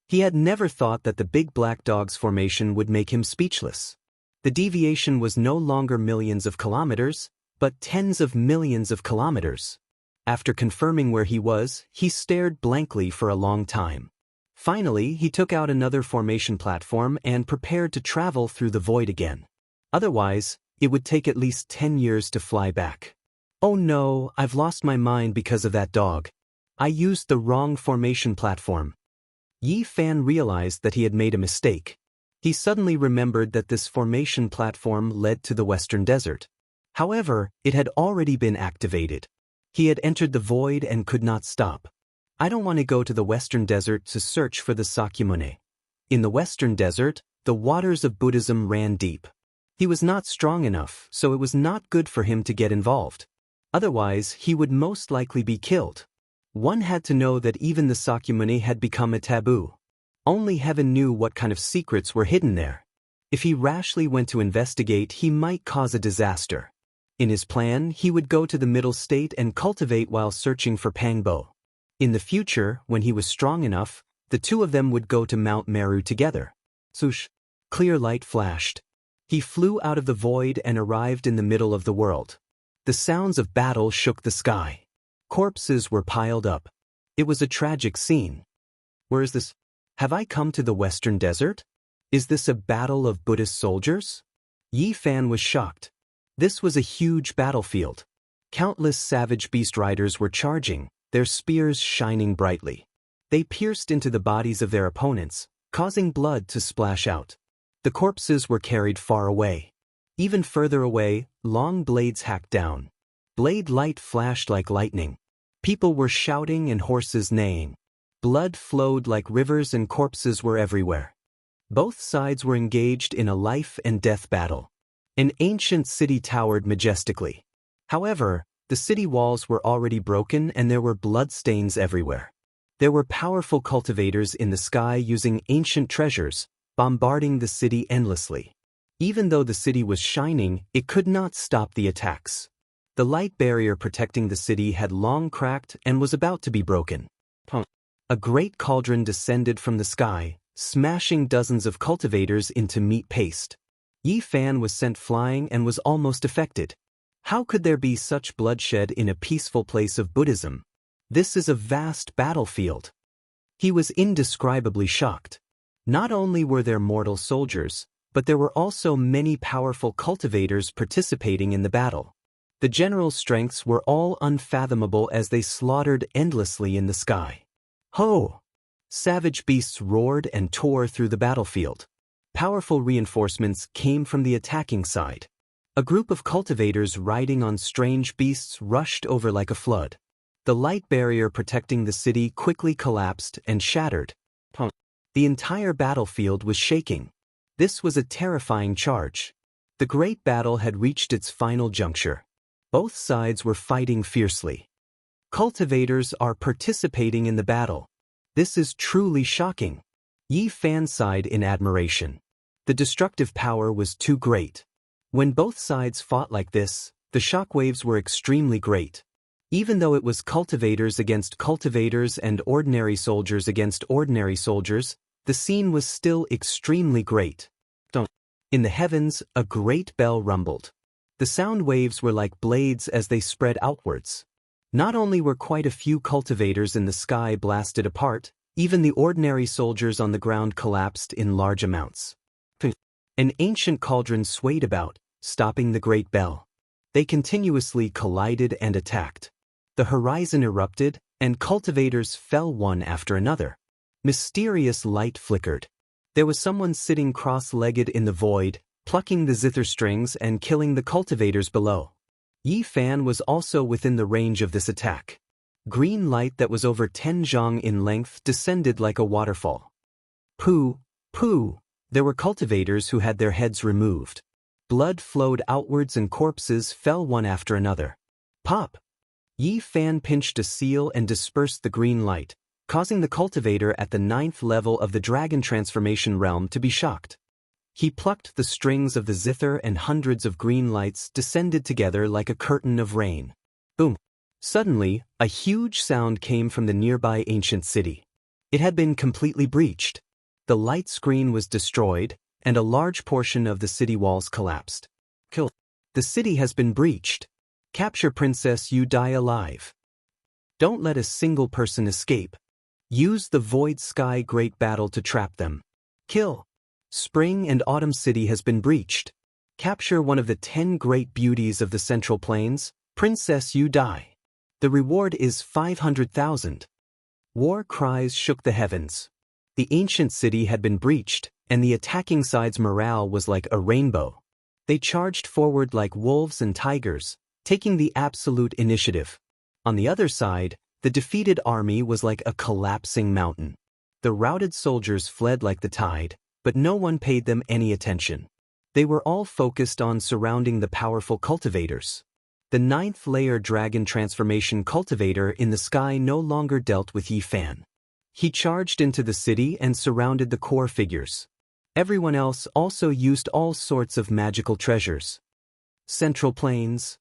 He had never thought that the big black dog's formation would make him speechless. The deviation was no longer millions of kilometers, but tens of millions of kilometers. After confirming where he was, he stared blankly for a long time. Finally, he took out another formation platform and prepared to travel through the void again. Otherwise, it would take at least 10 years to fly back. Oh no, I've lost my mind because of that dog. I used the wrong formation platform. Yi Fan realized that he had made a mistake. He suddenly remembered that this formation platform led to the Western Desert. However, it had already been activated. He had entered the void and could not stop. I don't want to go to the Western Desert to search for the Sakyamuni. In the Western Desert, the waters of Buddhism ran deep. He was not strong enough, so it was not good for him to get involved. Otherwise, he would most likely be killed. One had to know that even the Sakyamuni had become a taboo. Only heaven knew what kind of secrets were hidden there. If he rashly went to investigate, he might cause a disaster. In his plan, he would go to the middle state and cultivate while searching for Pangbo. In the future, when he was strong enough, the two of them would go to Mount Meru together. Swoosh! Clear light flashed. He flew out of the void and arrived in the middle of the world. The sounds of battle shook the sky. Corpses were piled up. It was a tragic scene. Where is this? Have I come to the Western Desert? Is this a battle of Buddhist soldiers? Yi Fan was shocked. This was a huge battlefield. Countless savage beast riders were charging, their spears shining brightly. They pierced into the bodies of their opponents, causing blood to splash out. The corpses were carried far away. Even further away, long blades hacked down. Blade light flashed like lightning. People were shouting and horses neighing. Blood flowed like rivers and corpses were everywhere. Both sides were engaged in a life and death battle. An ancient city towered majestically. However, the city walls were already broken and there were bloodstains everywhere. There were powerful cultivators in the sky using ancient treasures, bombarding the city endlessly. Even though the city was shining, it could not stop the attacks. The light barrier protecting the city had long cracked and was about to be broken. A great cauldron descended from the sky, smashing dozens of cultivators into meat paste. Yi Fan was sent flying and was almost affected. How could there be such bloodshed in a peaceful place of Buddhism? This is a vast battlefield. He was indescribably shocked. Not only were there mortal soldiers, but there were also many powerful cultivators participating in the battle. The general's strengths were all unfathomable as they slaughtered endlessly in the sky. Ho! Savage beasts roared and tore through the battlefield. Powerful reinforcements came from the attacking side. A group of cultivators riding on strange beasts rushed over like a flood. The light barrier protecting the city quickly collapsed and shattered. The entire battlefield was shaking. This was a terrifying charge. The great battle had reached its final juncture. Both sides were fighting fiercely. Cultivators are participating in the battle. This is truly shocking. Yi Fan sighed in admiration. The destructive power was too great. When both sides fought like this, the shockwaves were extremely great. Even though it was cultivators against cultivators and ordinary soldiers against ordinary soldiers, the scene was still extremely great. In the heavens, a great bell rumbled. The sound waves were like blades as they spread outwards. Not only were quite a few cultivators in the sky blasted apart, even the ordinary soldiers on the ground collapsed in large amounts. An ancient cauldron swayed about, stopping the great bell. They continuously collided and attacked. The horizon erupted, and cultivators fell one after another. Mysterious light flickered. There was someone sitting cross-legged in the void, plucking the zither strings and killing the cultivators below. Yi Fan was also within the range of this attack. Green light that was over 10 zhang in length descended like a waterfall. Pooh, pooh! There were cultivators who had their heads removed. Blood flowed outwards and corpses fell one after another. Pop! Yi Fan pinched a seal and dispersed the green light, causing the cultivator at the 9th level of the dragon transformation realm to be shocked. He plucked the strings of the zither and hundreds of green lights descended together like a curtain of rain. Boom! Suddenly, a huge sound came from the nearby ancient city. It had been completely breached. The light screen was destroyed, and a large portion of the city walls collapsed. Kill. The city has been breached. Capture Princess Yu Dai alive. Don't let a single person escape. Use the Void Sky Great Battle to trap them. Kill. Spring and Autumn City has been breached. Capture one of the 10 great beauties of the Central Plains, Princess Yu Dai. The reward is 500,000. War cries shook the heavens. The ancient city had been breached, and the attacking side's morale was like a rainbow. They charged forward like wolves and tigers, taking the absolute initiative. On the other side, the defeated army was like a collapsing mountain. The routed soldiers fled like the tide, but no one paid them any attention. They were all focused on surrounding the powerful cultivators. The 9th layer dragon transformation cultivator in the sky no longer dealt with Yi Fan. He charged into the city and surrounded the core figures. Everyone else also used all sorts of magical treasures. Central Plains.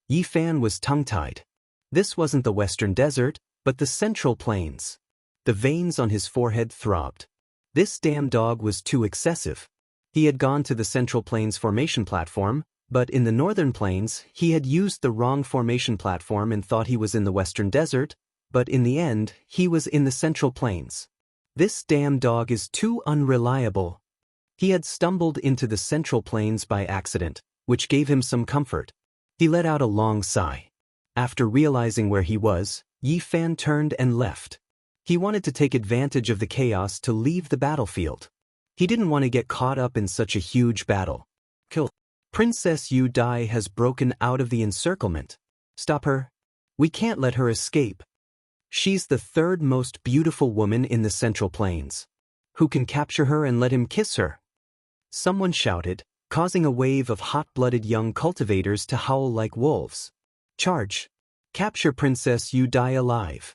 Yi Fan was tongue-tied. This wasn't the Western Desert, but the Central Plains. The veins on his forehead throbbed. This damn dog was too excessive. He had gone to the Central Plains formation platform, but in the Northern Plains, he had used the wrong formation platform and thought he was in the Western Desert, but in the end, he was in the Central Plains. This damn dog is too unreliable. He had stumbled into the Central Plains by accident, which gave him some comfort. He let out a long sigh. After realizing where he was, Yi Fan turned and left. He wanted to take advantage of the chaos to leave the battlefield. He didn't want to get caught up in such a huge battle. Kill. Princess Yu Dai has broken out of the encirclement. Stop her. We can't let her escape. She's the third most beautiful woman in the Central Plains. Who can capture her and let him kiss her? Someone shouted, causing a wave of hot-blooded young cultivators to howl like wolves. Charge! Capture Princess Yu Dai alive.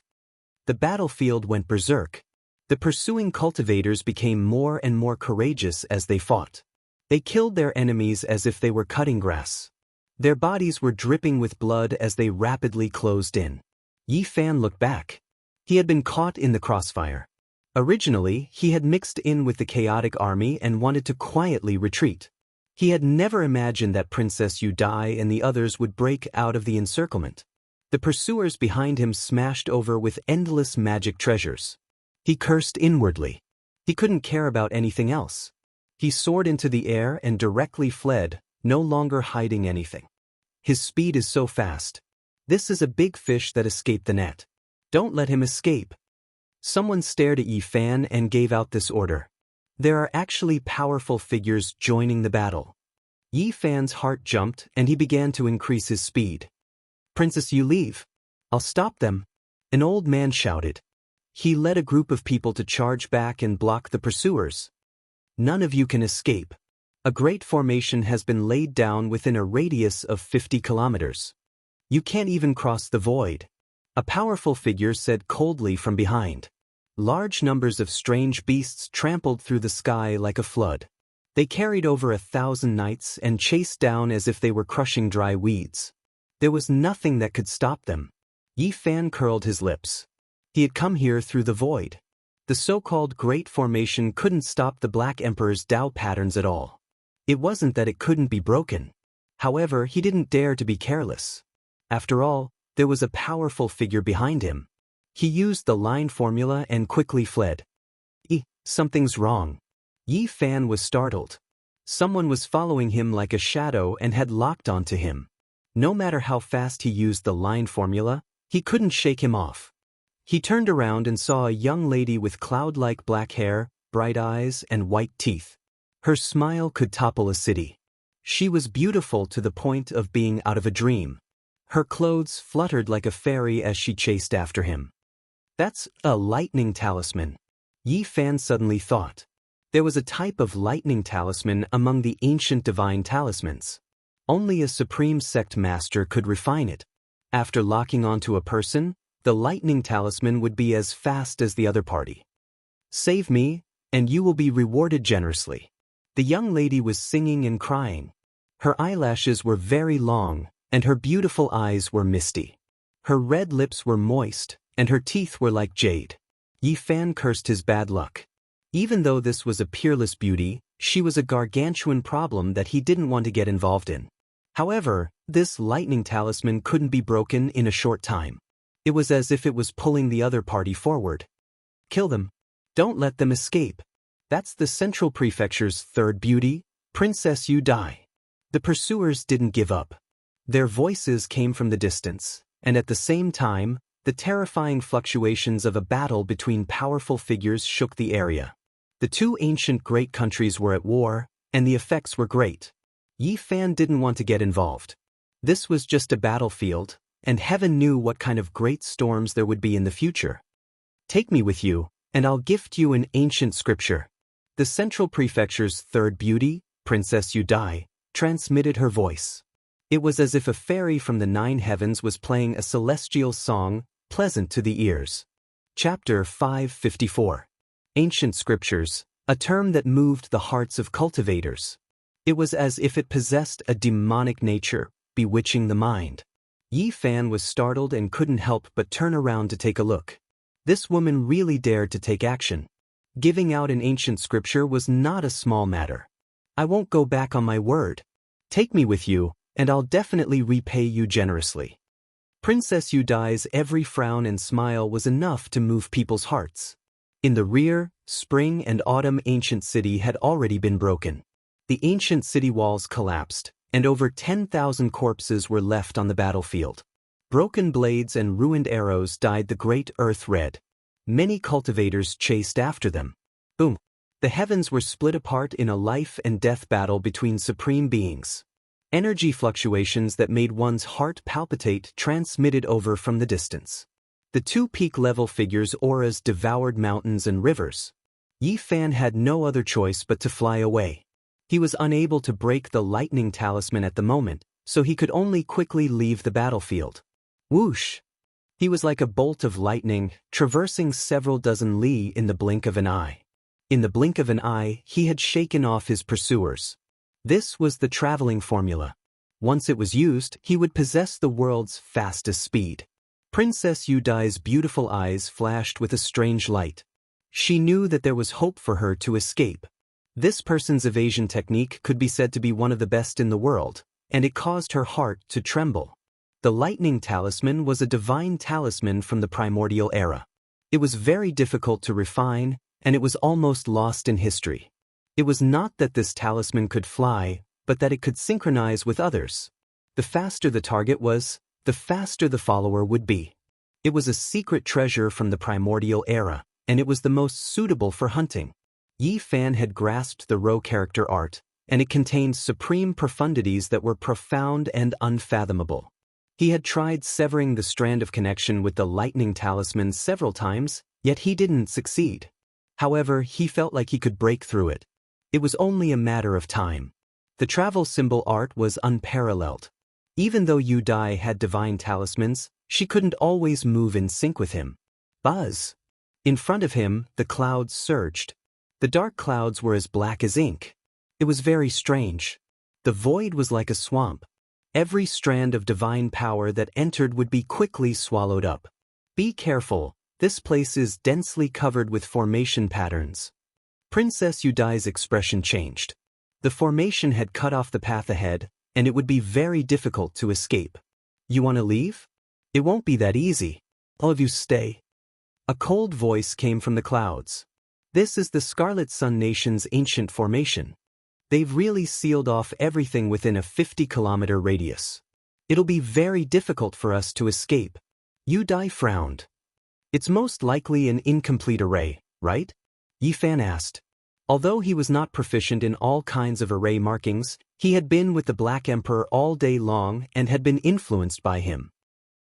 The battlefield went berserk. The pursuing cultivators became more and more courageous as they fought. They killed their enemies as if they were cutting grass. Their bodies were dripping with blood as they rapidly closed in. Yi Fan looked back. He had been caught in the crossfire. Originally, he had mixed in with the chaotic army and wanted to quietly retreat. He had never imagined that Princess Yu Dai and the others would break out of the encirclement. The pursuers behind him smashed over with endless magic treasures. He cursed inwardly. He couldn't care about anything else. He soared into the air and directly fled, no longer hiding anything. His speed is so fast. This is a big fish that escaped the net. Don't let him escape. Someone stared at Yi Fan and gave out this order. There are actually powerful figures joining the battle. Yi Fan's heart jumped and he began to increase his speed. Princess Yu, leave. I'll stop them. An old man shouted. He led a group of people to charge back and block the pursuers. None of you can escape. A great formation has been laid down within a radius of 50 kilometers. You can't even cross the void. A powerful figure said coldly from behind. Large numbers of strange beasts trampled through the sky like a flood. They carried over 1,000 knights and chased down as if they were crushing dry weeds. There was nothing that could stop them. Yi Fan curled his lips. He had come here through the void. The so-called Great Formation couldn't stop the Black Emperor's Dao patterns at all. It wasn't that it couldn't be broken. However, he didn't dare to be careless. After all, there was a powerful figure behind him. He used the line formula and quickly fled. Something's wrong. Yi Fan was startled. Someone was following him like a shadow and had locked onto him. No matter how fast he used the line formula, he couldn't shake him off. He turned around and saw a young lady with cloud-like black hair, bright eyes, and white teeth. Her smile could topple a city. She was beautiful to the point of being out of a dream. Her clothes fluttered like a fairy as she chased after him. That's a lightning talisman. Yi Fan suddenly thought. There was a type of lightning talisman among the ancient divine talismans. Only a supreme sect master could refine it. After locking onto a person, the lightning talisman would be as fast as the other party. Save me, and you will be rewarded generously. The young lady was singing and crying. Her eyelashes were very long, and her beautiful eyes were misty. Her red lips were moist, and her teeth were like jade. Yi Fan cursed his bad luck. Even though this was a peerless beauty, she was a gargantuan problem that he didn't want to get involved in. However, this lightning talisman couldn't be broken in a short time. It was as if it was pulling the other party forward. Kill them. Don't let them escape. That's the Central Prefecture's third beauty, Princess Yu Dai. The pursuers didn't give up. Their voices came from the distance, and at the same time, the terrifying fluctuations of a battle between powerful figures shook the area. The two ancient great countries were at war, and the effects were great. Yi Fan didn't want to get involved. This was just a battlefield, and heaven knew what kind of great storms there would be in the future. Take me with you, and I'll gift you an ancient scripture. The Central Prefecture's third beauty, Princess Yu Dai, transmitted her voice. It was as if a fairy from the 9 heavens was playing a celestial song, pleasant to the ears. Chapter 554. Ancient Scriptures, a term that moved the hearts of cultivators. It was as if it possessed a demonic nature, bewitching the mind. Yi Fan was startled and couldn't help but turn around to take a look. This woman really dared to take action. Giving out an ancient scripture was not a small matter. I won't go back on my word. Take me with you, and I'll definitely repay you generously. Princess Yu Dai's every frown and smile was enough to move people's hearts. In the rear, spring and autumn ancient city had already been broken. The ancient city walls collapsed, and over 10,000 corpses were left on the battlefield. Broken blades and ruined arrows dyed the great earth red. Many cultivators chased after them. Boom! The heavens were split apart in a life and death battle between supreme beings. Energy fluctuations that made one's heart palpitate transmitted over from the distance. The two peak-level figures' auras devoured mountains and rivers. Yi Fan had no other choice but to fly away. He was unable to break the lightning talisman at the moment, so he could only quickly leave the battlefield. Whoosh! He was like a bolt of lightning, traversing several dozen li in the blink of an eye. In the blink of an eye, he had shaken off his pursuers. This was the traveling formula. Once it was used, he would possess the world's fastest speed. Princess Yu Dai's beautiful eyes flashed with a strange light. She knew that there was hope for her to escape. This person's evasion technique could be said to be one of the best in the world, and it caused her heart to tremble. The lightning talisman was a divine talisman from the primordial era. It was very difficult to refine, and it was almost lost in history. It was not that this talisman could fly, but that it could synchronize with others. The faster the target was, the faster the follower would be. It was a secret treasure from the primordial era, and it was the most suitable for hunting. Yi Fan had grasped the Ro character art, and it contained supreme profundities that were profound and unfathomable. He had tried severing the strand of connection with the lightning talisman several times, yet he didn't succeed. However, he felt like he could break through it. It was only a matter of time. The travel symbol art was unparalleled. Even though Yu Dai had divine talismans, she couldn't always move in sync with him. Buzz! In front of him, the clouds surged. The dark clouds were as black as ink. It was very strange. The void was like a swamp. Every strand of divine power that entered would be quickly swallowed up. Be careful, this place is densely covered with formation patterns. Princess Yu Dai's expression changed. The formation had cut off the path ahead, and it would be very difficult to escape. You want to leave? It won't be that easy. All of you stay. A cold voice came from the clouds. This is the Scarlet Sun Nation's ancient formation. They've really sealed off everything within a 50-kilometer radius. It'll be very difficult for us to escape. Yu Dai frowned. It's most likely an incomplete array, right? Yi Fan asked. Although he was not proficient in all kinds of array markings, he had been with the Black Emperor all day long and had been influenced by him.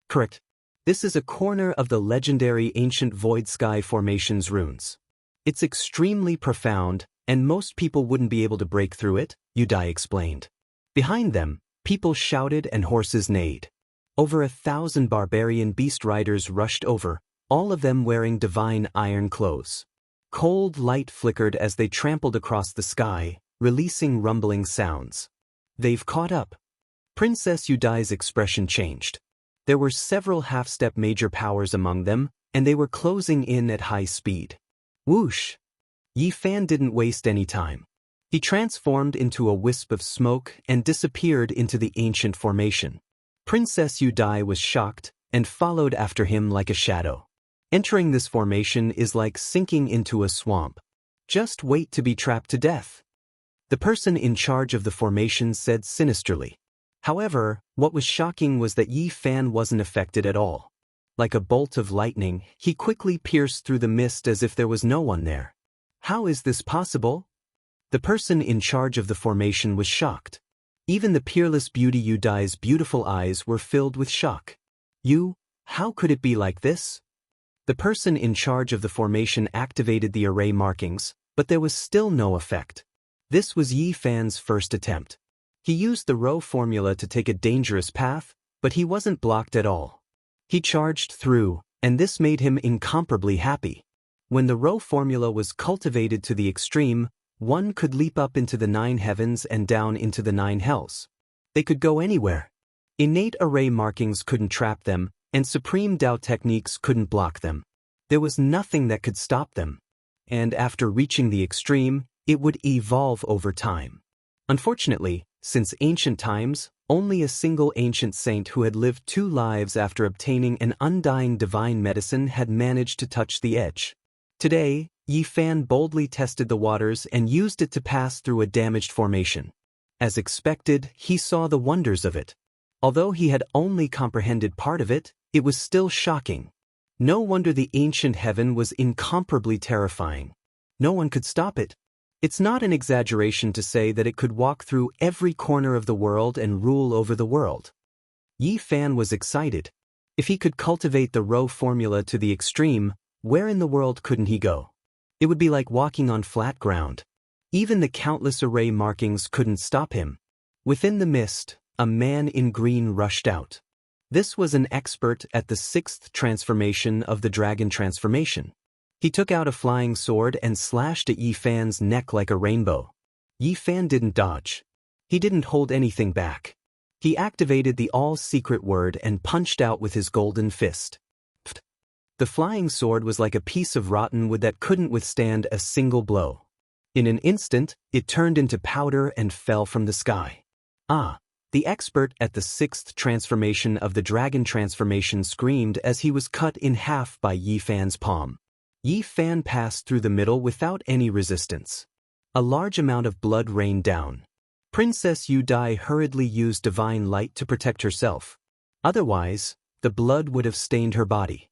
Correct. This is a corner of the legendary ancient Void Sky Formation's runes. It's extremely profound, and most people wouldn't be able to break through it, Yu Dai explained. Behind them, people shouted and horses neighed. Over 1,000 barbarian beast riders rushed over, all of them wearing divine iron clothes. Cold light flickered as they trampled across the sky, releasing rumbling sounds. They've caught up. Princess Yu Dai's expression changed. There were several half-step major powers among them, and they were closing in at high speed. Whoosh! Yi Fan didn't waste any time. He transformed into a wisp of smoke and disappeared into the ancient formation. Princess Yu Dai was shocked and followed after him like a shadow. Entering this formation is like sinking into a swamp. Just wait to be trapped to death. The person in charge of the formation said sinisterly. However, what was shocking was that Yi Fan wasn't affected at all. Like a bolt of lightning, he quickly pierced through the mist as if there was no one there. How is this possible? The person in charge of the formation was shocked. Even the peerless beauty Yu Dai's beautiful eyes were filled with shock. How could it be like this? The person in charge of the formation activated the array markings, but there was still no effect. This was Yi Fan's first attempt. He used the Rho formula to take a dangerous path, but he wasn't blocked at all. He charged through, and this made him incomparably happy. When the Rho formula was cultivated to the extreme, one could leap up into the 9 heavens and down into the 9 hells. They could go anywhere. Innate array markings couldn't trap them, and supreme Dao techniques couldn't block them. There was nothing that could stop them. And after reaching the extreme, it would evolve over time. Unfortunately, since ancient times, only a single ancient saint who had lived 2 lives after obtaining an undying divine medicine had managed to touch the edge. Today, Yi Fan boldly tested the waters and used it to pass through a damaged formation. As expected, he saw the wonders of it. Although he had only comprehended part of it, it was still shocking. No wonder the ancient heaven was incomparably terrifying. No one could stop it. It's not an exaggeration to say that it could walk through every corner of the world and rule over the world. Yi Fan was excited. If he could cultivate the row formula to the extreme, where in the world couldn't he go? It would be like walking on flat ground. Even the countless array markings couldn't stop him. Within the mist, a man in green rushed out. This was an expert at the 6th transformation of the dragon transformation. He took out a flying sword and slashed at Yi Fan's neck like a rainbow. Yi Fan didn't dodge. He didn't hold anything back. He activated the all-secret word and punched out with his golden fist. The flying sword was like a piece of rotten wood that couldn't withstand a single blow. In an instant, it turned into powder and fell from the sky. Ah! The expert at the 6th transformation of the dragon transformation screamed as he was cut in half by Yi Fan's palm. Yi Fan passed through the middle without any resistance. A large amount of blood rained down. Princess Yu Dai hurriedly used divine light to protect herself. Otherwise, the blood would have stained her body.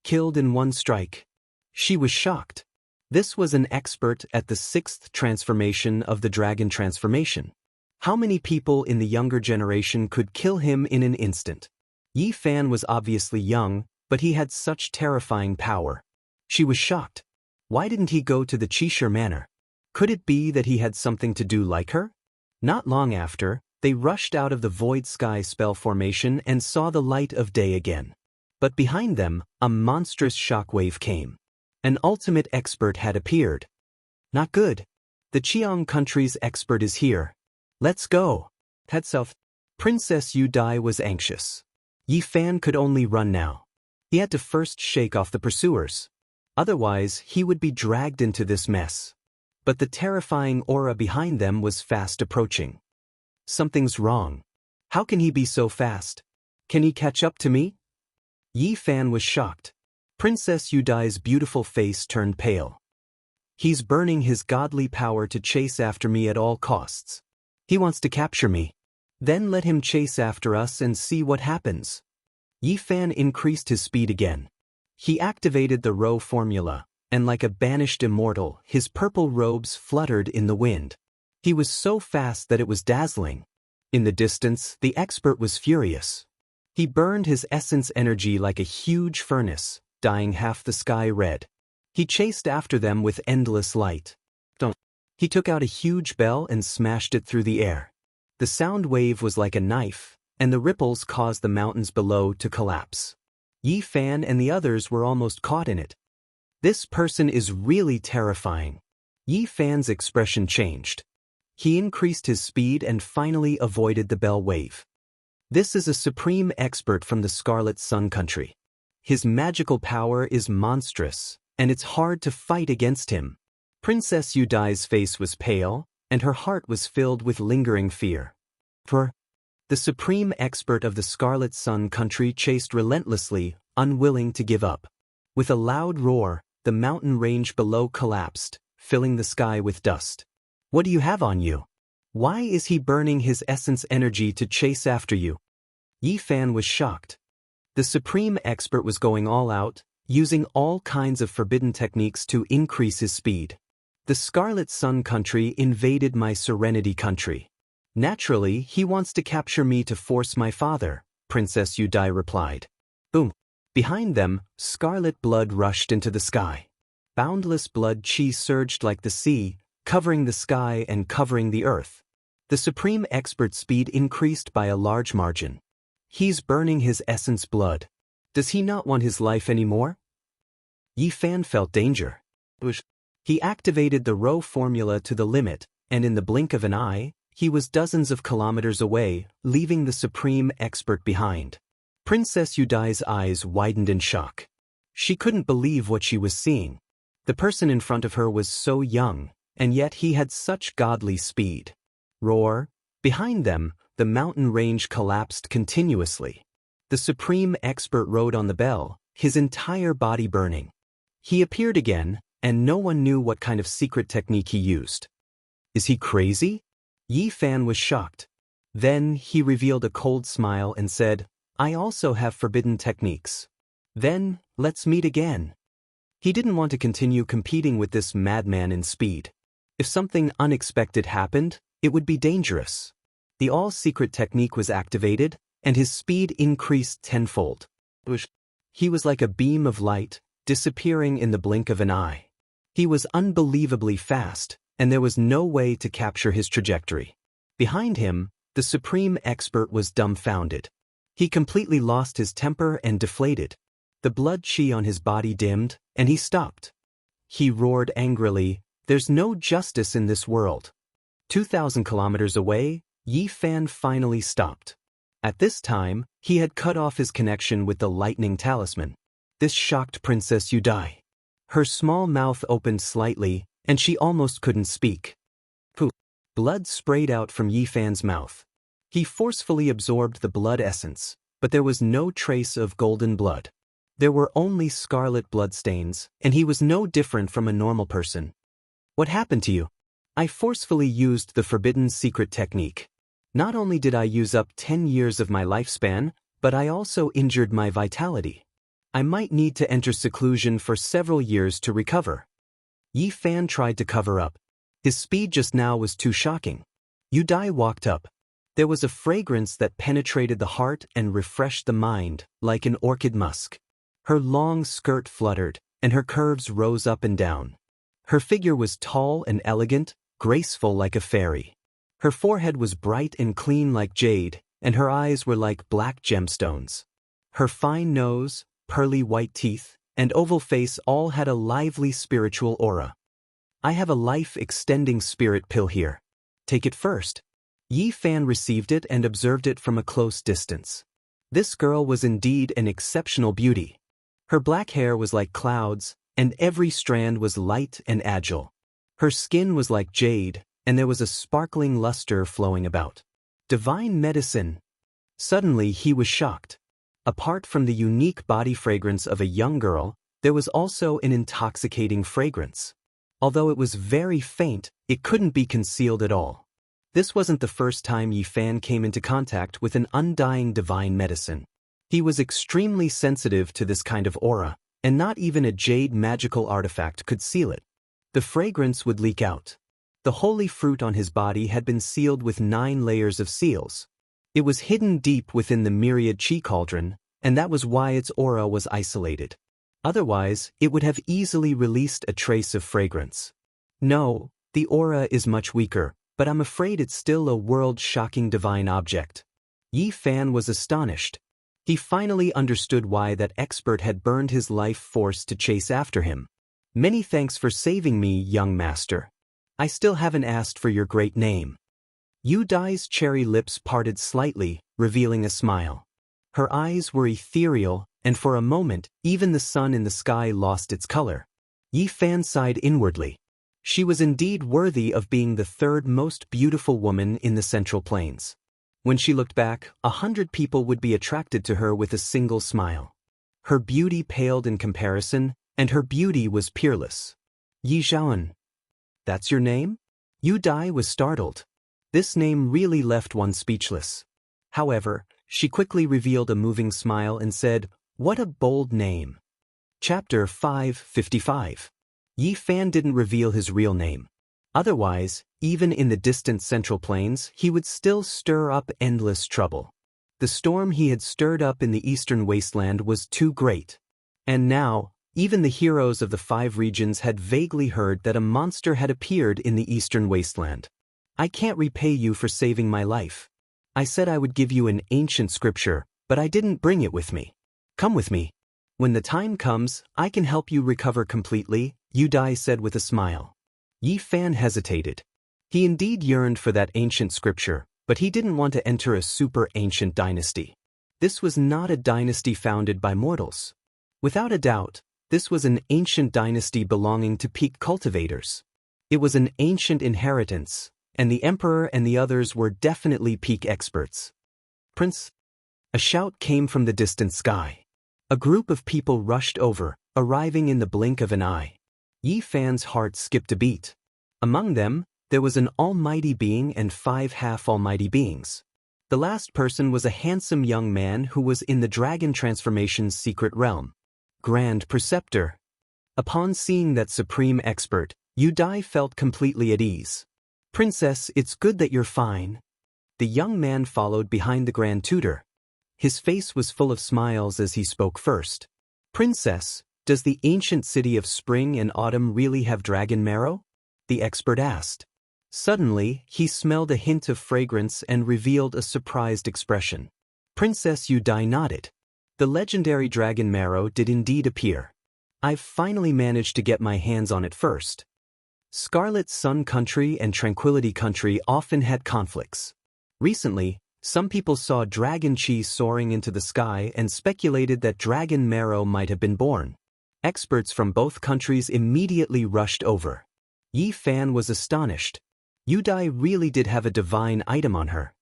Killed in one strike. She was shocked. This was an expert at the 6th transformation of the dragon transformation. How many people in the younger generation could kill him in an instant? Yi Fan was obviously young, but he had such terrifying power. She was shocked. Why didn't he go to the Qishir Manor? Could it be that he had something to do like her? Not long after, they rushed out of the void sky spell formation and saw the light of day again. But behind them, a monstrous shockwave came. An ultimate expert had appeared. Not good. The Qiang country's expert is here. Let's go. Head south. Princess Yu Dai was anxious. Yi Fan could only run now. He had to first shake off the pursuers. Otherwise, he would be dragged into this mess. But the terrifying aura behind them was fast approaching. Something's wrong. How can he be so fast? Can he catch up to me? Yi Fan was shocked. Princess Yu Dai's beautiful face turned pale. He's burning his godly power to chase after me at all costs. He wants to capture me. Then let him chase after us and see what happens. Yi Fan increased his speed again. He activated the row formula, and like a banished immortal, his purple robes fluttered in the wind. He was so fast that it was dazzling. In the distance, the expert was furious. He burned his essence energy like a huge furnace, dyeing half the sky red. He chased after them with endless light. He took out a huge bell and smashed it through the air. The sound wave was like a knife, and the ripples caused the mountains below to collapse. Yi Fan and the others were almost caught in it. This person is really terrifying. Yi Fan's expression changed. He increased his speed and finally avoided the bell wave. This is a supreme expert from the Scarlet Sun country. His magical power is monstrous, and it's hard to fight against him. Princess Yu Dai's face was pale, and her heart was filled with lingering fear. The supreme expert of the Scarlet Sun country chased relentlessly, unwilling to give up. With a loud roar, the mountain range below collapsed, filling the sky with dust. What do you have on you? Why is he burning his essence energy to chase after you? Yi Fan was shocked. The supreme expert was going all out, using all kinds of forbidden techniques to increase his speed. The Scarlet Sun country invaded my Serenity country. Naturally, he wants to capture me to force my father, Princess Yu Dai replied. Boom. Behind them, scarlet blood rushed into the sky. Boundless blood chi surged like the sea, covering the sky and covering the earth. The supreme expert's speed increased by a large margin. He's burning his essence blood. Does he not want his life anymore? Yi Fan felt danger. He activated the row formula to the limit, and in the blink of an eye, he was dozens of kilometers away, leaving the supreme expert behind. Princess Yu Dai's eyes widened in shock. She couldn't believe what she was seeing. The person in front of her was so young, and yet he had such godly speed. Roar! Behind them, the mountain range collapsed continuously. The supreme expert rode on the bell, his entire body burning. He appeared again, and no one knew what kind of secret technique he used. Is he crazy? Yi Fan was shocked. Then he revealed a cold smile and said, I also have forbidden techniques. Then, let's meet again. He didn't want to continue competing with this madman in speed. If something unexpected happened, it would be dangerous. The all-secret technique was activated, and his speed increased tenfold. He was like a beam of light, disappearing in the blink of an eye. He was unbelievably fast, and there was no way to capture his trajectory. Behind him, the supreme expert was dumbfounded. He completely lost his temper and deflated. The blood chi on his body dimmed, and he stopped. He roared angrily, "There's no justice in this world." 2,000 kilometers away, Yi Fan finally stopped. At this time, he had cut off his connection with the lightning talisman. This shocked Princess Yudai. Her small mouth opened slightly, and she almost couldn't speak. Pooh! Blood sprayed out from Yi Fan's mouth. He forcefully absorbed the blood essence, but there was no trace of golden blood. There were only scarlet bloodstains, and he was no different from a normal person. "What happened to you?" "I forcefully used the forbidden secret technique. Not only did I use up 10 years of my lifespan, but I also injured my vitality. I might need to enter seclusion for several years to recover." Yi Fan tried to cover up. His speed just now was too shocking. Yudai walked up. There was a fragrance that penetrated the heart and refreshed the mind, like an orchid musk. Her long skirt fluttered, and her curves rose up and down. Her figure was tall and elegant, graceful like a fairy. Her forehead was bright and clean like jade, and her eyes were like black gemstones. Her fine nose, pearly white teeth, and oval face all had a lively spiritual aura. "I have a life-extending spirit pill here. Take it first." Yi Fan received it and observed it from a close distance. This girl was indeed an exceptional beauty. Her black hair was like clouds, and every strand was light and agile. Her skin was like jade, and there was a sparkling luster flowing about. Divine medicine! Suddenly he was shocked. Apart from the unique body fragrance of a young girl, there was also an intoxicating fragrance. Although it was very faint, it couldn't be concealed at all. This wasn't the first time Yi Fan came into contact with an undying divine medicine. He was extremely sensitive to this kind of aura, and not even a jade magical artifact could seal it. The fragrance would leak out. The holy fruit on his body had been sealed with 9 layers of seals. It was hidden deep within the myriad chi cauldron, and that was why its aura was isolated. Otherwise, it would have easily released a trace of fragrance. "No, the aura is much weaker, but I'm afraid it's still a world-shocking divine object." Yi Fan was astonished. He finally understood why that expert had burned his life force to chase after him. "Many thanks for saving me, young master. I still haven't asked for your great name." Yudai's cherry lips parted slightly, revealing a smile. Her eyes were ethereal, and for a moment, even the sun in the sky lost its color. Yi Fan sighed inwardly. She was indeed worthy of being the 3rd most beautiful woman in the Central Plains. When she looked back, 100 people would be attracted to her with a single smile. Her beauty paled in comparison, and her beauty was peerless. "Yi Zhaoan. That's your name?" Yudai was startled. This name really left one speechless. However, she quickly revealed a moving smile and said, "What a bold name." Chapter 555. Yi Fan didn't reveal his real name. Otherwise, even in the distant Central Plains, he would still stir up endless trouble. The storm he had stirred up in the eastern wasteland was too great. And now, even the heroes of the 5 regions had vaguely heard that a monster had appeared in the eastern wasteland. "I can't repay you for saving my life. I said I would give you an ancient scripture, but I didn't bring it with me. Come with me. When the time comes, I can help you recover completely," Yudai said with a smile. Yi Fan hesitated. He indeed yearned for that ancient scripture, but he didn't want to enter a super-ancient dynasty. This was not a dynasty founded by mortals. Without a doubt, this was an ancient dynasty belonging to peak cultivators. It was an ancient inheritance, and the emperor and the others were definitely peak experts. "Prince!" A shout came from the distant sky. A group of people rushed over, arriving in the blink of an eye. Yi Fan's heart skipped a beat. Among them, there was an almighty being and 5 half-almighty beings. The last person was a handsome young man who was in the dragon transformation's secret realm. Grand Preceptor. Upon seeing that supreme expert, Yu Dai felt completely at ease. Princess, it's good that you're fine. The young man followed behind the Grand Tutor. His face was full of smiles as he spoke first. Princess, does the ancient city of spring and autumn really have dragon marrow? The expert asked. Suddenly, he smelled a hint of fragrance and revealed a surprised expression. Princess Yu Dai nodded. The legendary dragon marrow did indeed appear. I've finally managed to get my hands on it first. Scarlet Sun Country and Tranquility Country often had conflicts. Recently, some people saw dragon chi soaring into the sky and speculated that dragon marrow might have been born. Experts from both countries immediately rushed over. Yi Fan was astonished. Yu Dai really did have a divine item on her.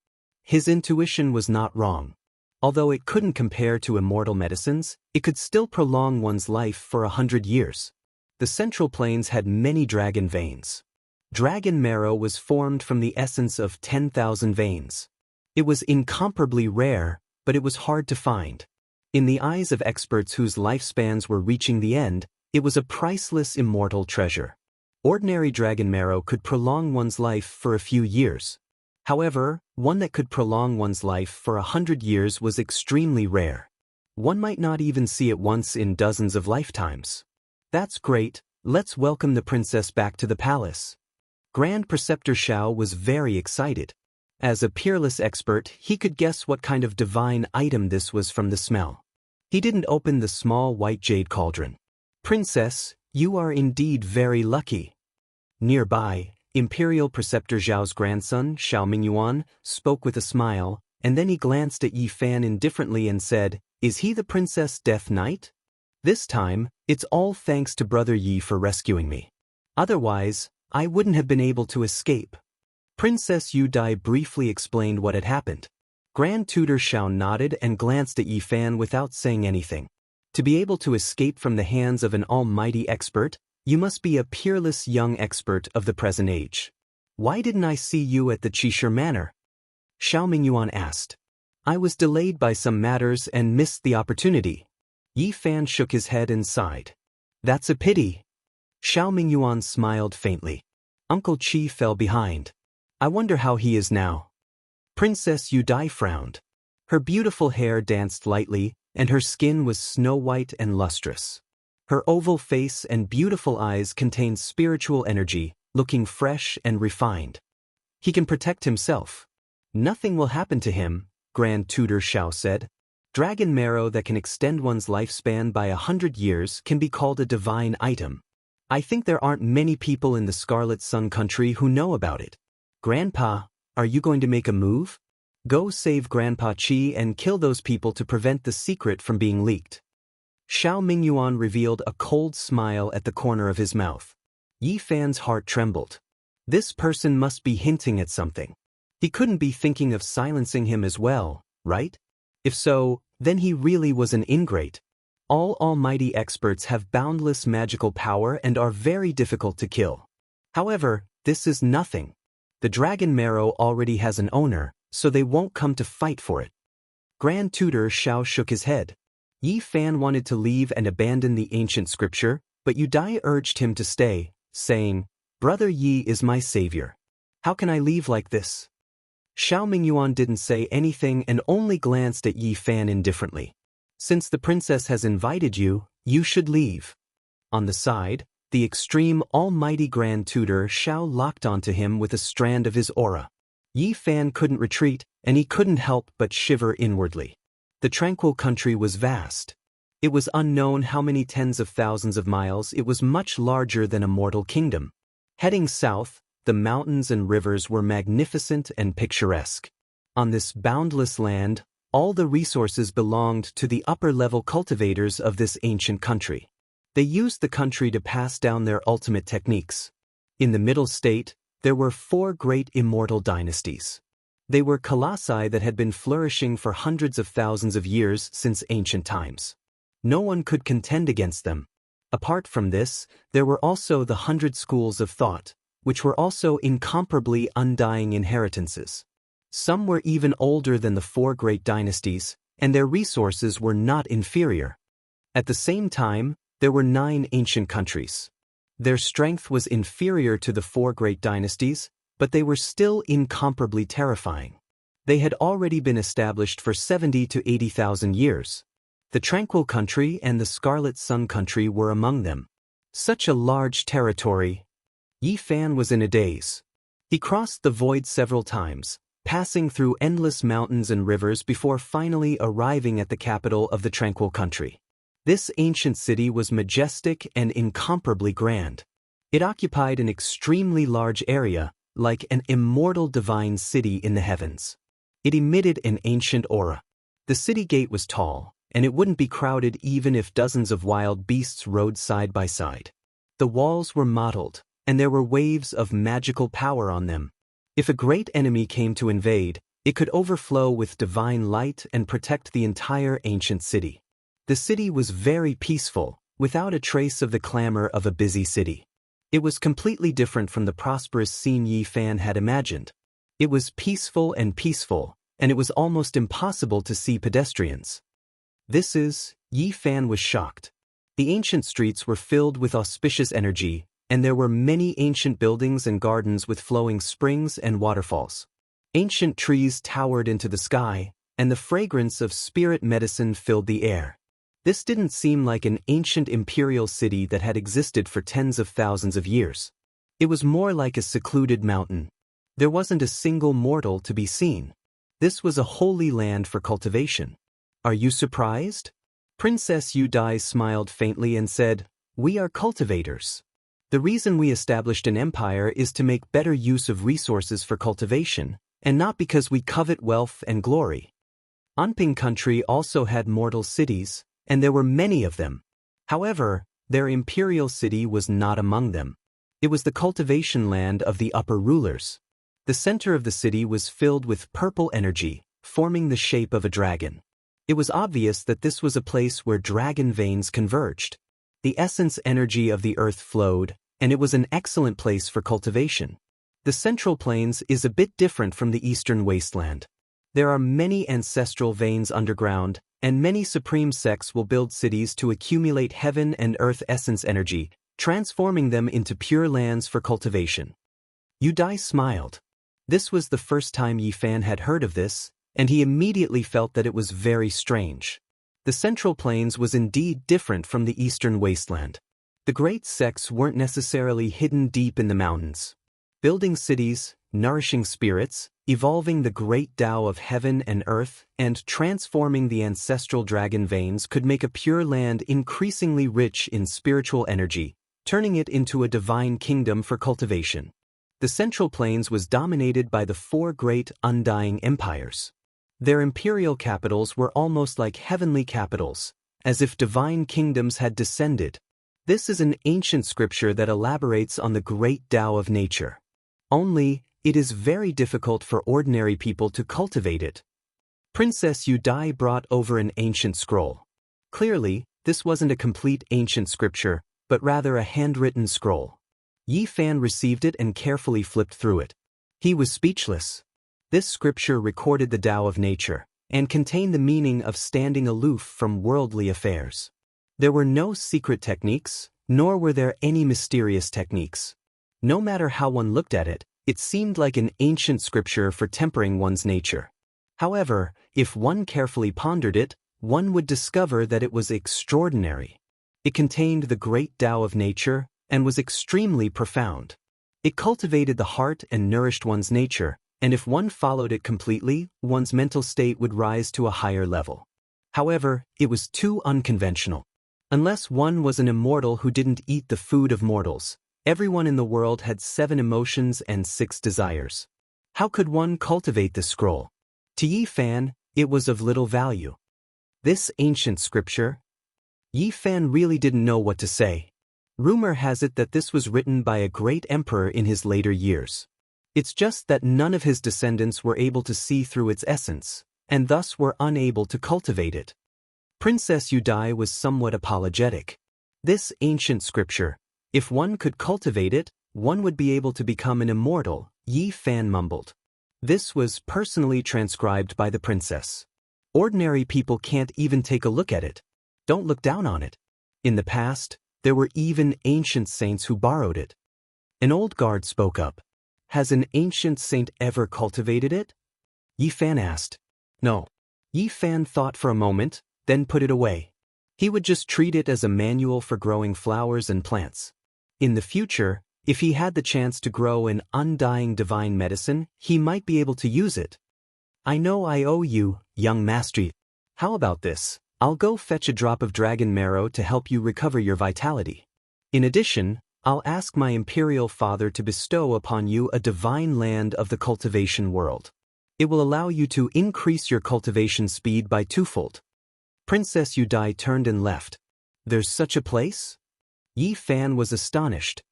His intuition was not wrong. Although it couldn't compare to immortal medicines, it could still prolong one's life for 100 years. The Central Plains had many dragon veins. Dragon marrow was formed from the essence of 10,000 veins. It was incomparably rare, but it was hard to find. In the eyes of experts whose lifespans were reaching the end, it was a priceless immortal treasure. Ordinary dragon marrow could prolong one's life for a few years. However, one that could prolong one's life for 100 years was extremely rare. One might not even see it once in dozens of lifetimes. That's great, let's welcome the princess back to the palace. Grand Preceptor Xiao was very excited. As a peerless expert, he could guess what kind of divine item this was from the smell. He didn't open the small white jade cauldron. Princess, you are indeed very lucky. Nearby, Imperial Preceptor Zhao's grandson, Xiao Mingyuan, spoke with a smile, and then he glanced at Yi Fan indifferently and said, "Is he the Princess Death Knight? This time, it's all thanks to Brother Yi for rescuing me. Otherwise, I wouldn't have been able to escape." Princess Yu Dai briefly explained what had happened. Grand Tutor Xiao nodded and glanced at Yi Fan without saying anything. To be able to escape from the hands of an almighty expert, you must be a peerless young expert of the present age. Why didn't I see you at the Qishir Manor? Xiao Mingyuan asked. I was delayed by some matters and missed the opportunity. Yi Fan shook his head and sighed. That's a pity. Xiao Mingyuan smiled faintly. Uncle Qi fell behind. I wonder how he is now. Princess Yu Dai frowned. Her beautiful hair danced lightly, and her skin was snow-white and lustrous. Her oval face and beautiful eyes contained spiritual energy, looking fresh and refined. He can protect himself. Nothing will happen to him, Grand Tutor Xiao said. Dragon marrow that can extend one's lifespan by 100 years can be called a divine item. I think there aren't many people in the Scarlet Sun Country who know about it. Grandpa, are you going to make a move? Go save Grandpa Qi and kill those people to prevent the secret from being leaked. Xiao Mingyuan revealed a cold smile at the corner of his mouth. Yi Fan's heart trembled. This person must be hinting at something. He couldn't be thinking of silencing him as well, right? If so, then he really was an ingrate. All almighty experts have boundless magical power and are very difficult to kill. However, this is nothing. The dragon marrow already has an owner, so they won't come to fight for it. Grand Tutor Xiao shook his head. Yi Fan wanted to leave and abandon the ancient scripture, but Yu Dai urged him to stay, saying, Brother Yi is my savior. How can I leave like this? Xiao Mingyuan didn't say anything and only glanced at Yi Fan indifferently. Since the princess has invited you, you should leave. On the side, the extreme almighty Grand Tutor Xiao locked onto him with a strand of his aura. Yi Fan couldn't retreat, and he couldn't help but shiver inwardly. The tranquil country was vast. It was unknown how many tens of thousands of miles. It was much larger than a mortal kingdom. Heading south, the mountains and rivers were magnificent and picturesque. On this boundless land, all the resources belonged to the upper-level cultivators of this ancient country. They used the country to pass down their ultimate techniques. In the middle state, there were 4 great immortal dynasties. They were colossi that had been flourishing for hundreds of thousands of years since ancient times. No one could contend against them. Apart from this, there were also the 100 schools of thought, which were also incomparably undying inheritances. Some were even older than the 4 great dynasties, and their resources were not inferior. At the same time, there were 9 ancient countries. Their strength was inferior to the 4 great dynasties, but they were still incomparably terrifying. They had already been established for 70 to 80,000 years. The Tranquil Country and the Scarlet Sun Country were among them. Such a large territory. Yi Fan was in a daze. He crossed the void several times, passing through endless mountains and rivers before finally arriving at the capital of the Tranquil Country. This ancient city was majestic and incomparably grand. It occupied an extremely large area, like an immortal divine city in the heavens. It emitted an ancient aura. The city gate was tall, and it wouldn't be crowded even if dozens of wild beasts rode side by side. The walls were mottled, and there were waves of magical power on them. If a great enemy came to invade, it could overflow with divine light and protect the entire ancient city. The city was very peaceful, without a trace of the clamor of a busy city. It was completely different from the prosperous scene Yi Fan had imagined. It was peaceful, and it was almost impossible to see pedestrians. Yi Fan was shocked. The ancient streets were filled with auspicious energy, and there were many ancient buildings and gardens with flowing springs and waterfalls. Ancient trees towered into the sky, and the fragrance of spirit medicine filled the air. This didn't seem like an ancient imperial city that had existed for tens of thousands of years. It was more like a secluded mountain. There wasn't a single mortal to be seen. This was a holy land for cultivation. Are you surprised? Princess Yu Dai smiled faintly and said, "We are cultivators. The reason we established an empire is to make better use of resources for cultivation, and not because we covet wealth and glory." Anping country also had mortal cities, and there were many of them. However, their imperial city was not among them. It was the cultivation land of the upper rulers. The center of the city was filled with purple energy, forming the shape of a dragon. It was obvious that this was a place where dragon veins converged. The essence energy of the earth flowed, and it was an excellent place for cultivation. The Central Plains is a bit different from the Eastern Wasteland. There are many ancestral veins underground, and many supreme sects will build cities to accumulate heaven and earth essence energy, transforming them into pure lands for cultivation. Yu Dai smiled. This was the first time Yi Fan had heard of this, and he immediately felt that it was very strange. The Central Plains was indeed different from the Eastern Wasteland. The great sects weren't necessarily hidden deep in the mountains. Building cities, nourishing spirits, evolving the great Tao of heaven and earth, and transforming the ancestral dragon veins could make a pure land increasingly rich in spiritual energy, turning it into a divine kingdom for cultivation. The Central Plains was dominated by the 4 great undying empires. Their imperial capitals were almost like heavenly capitals, as if divine kingdoms had descended. This is an ancient scripture that elaborates on the great Tao of nature. Only, it is very difficult for ordinary people to cultivate it. Princess Yu Dai brought over an ancient scroll. Clearly, this wasn't a complete ancient scripture, but rather a handwritten scroll. Yi Fan received it and carefully flipped through it. He was speechless. This scripture recorded the Tao of nature, and contained the meaning of standing aloof from worldly affairs. There were no secret techniques, nor were there any mysterious techniques. No matter how one looked at it, it seemed like an ancient scripture for tempering one's nature. However, if one carefully pondered it, one would discover that it was extraordinary. It contained the great Tao of nature, and was extremely profound. It cultivated the heart and nourished one's nature, and if one followed it completely, one's mental state would rise to a higher level. However, it was too unconventional. Unless one was an immortal who didn't eat the food of mortals, everyone in the world had 7 emotions and 6 desires. How could one cultivate this scroll? To Yi Fan, it was of little value. This ancient scripture? Yi Fan really didn't know what to say. Rumor has it that this was written by a great emperor in his later years. It's just that none of his descendants were able to see through its essence, and thus were unable to cultivate it. Princess Yu Dai was somewhat apologetic. This ancient scripture, if one could cultivate it, one would be able to become an immortal, Yi Fan mumbled. This was personally transcribed by the princess. Ordinary people can't even take a look at it. Don't look down on it. In the past, there were even ancient saints who borrowed it. An old guard spoke up. Has an ancient saint ever cultivated it? Yi Fan asked. No. Yi Fan thought for a moment, then put it away. He would just treat it as a manual for growing flowers and plants. In the future, if he had the chance to grow an undying divine medicine, he might be able to use it. I know I owe you, young master. How about this? I'll go fetch a drop of dragon marrow to help you recover your vitality. In addition, I'll ask my imperial father to bestow upon you a divine land of the cultivation world. It will allow you to increase your cultivation speed by twofold. Princess Yudai turned and left. There's such a place? Yi Fan was astonished.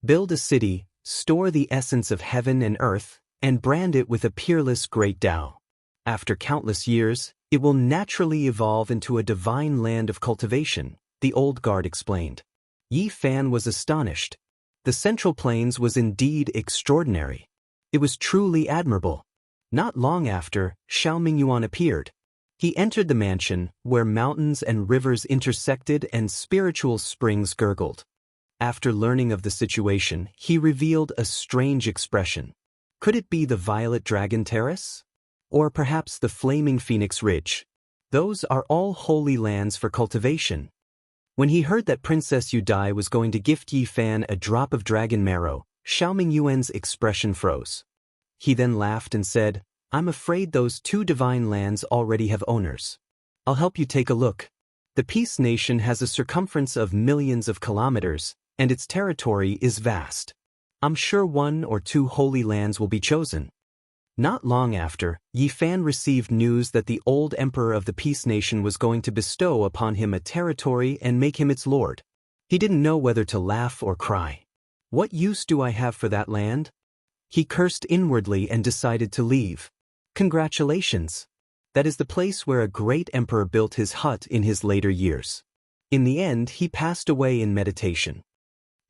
Build a city, store the essence of heaven and earth, and brand it with a peerless great Tao. After countless years, it will naturally evolve into a divine land of cultivation, the old guard explained. Yi Fan was astonished. The Central Plains was indeed extraordinary. It was truly admirable. Not long after, Xiao Mingyuan appeared. He entered the mansion, where mountains and rivers intersected and spiritual springs gurgled. After learning of the situation, he revealed a strange expression. Could it be the Violet Dragon Terrace? Or perhaps the Flaming Phoenix Ridge? Those are all holy lands for cultivation. When he heard that Princess Yudai was going to gift Yi Fan a drop of dragon marrow, Xiao Mingyuan's expression froze. He then laughed and said, I'm afraid those two divine lands already have owners. I'll help you take a look. The Peace Nation has a circumference of millions of kilometers, and its territory is vast. I'm sure 1 or 2 holy lands will be chosen. Not long after, Yi Fan received news that the old emperor of the Peace Nation was going to bestow upon him a territory and make him its lord. He didn't know whether to laugh or cry. What use do I have for that land? He cursed inwardly and decided to leave. Congratulations! That is the place where a great emperor built his hut in his later years. In the end, he passed away in meditation.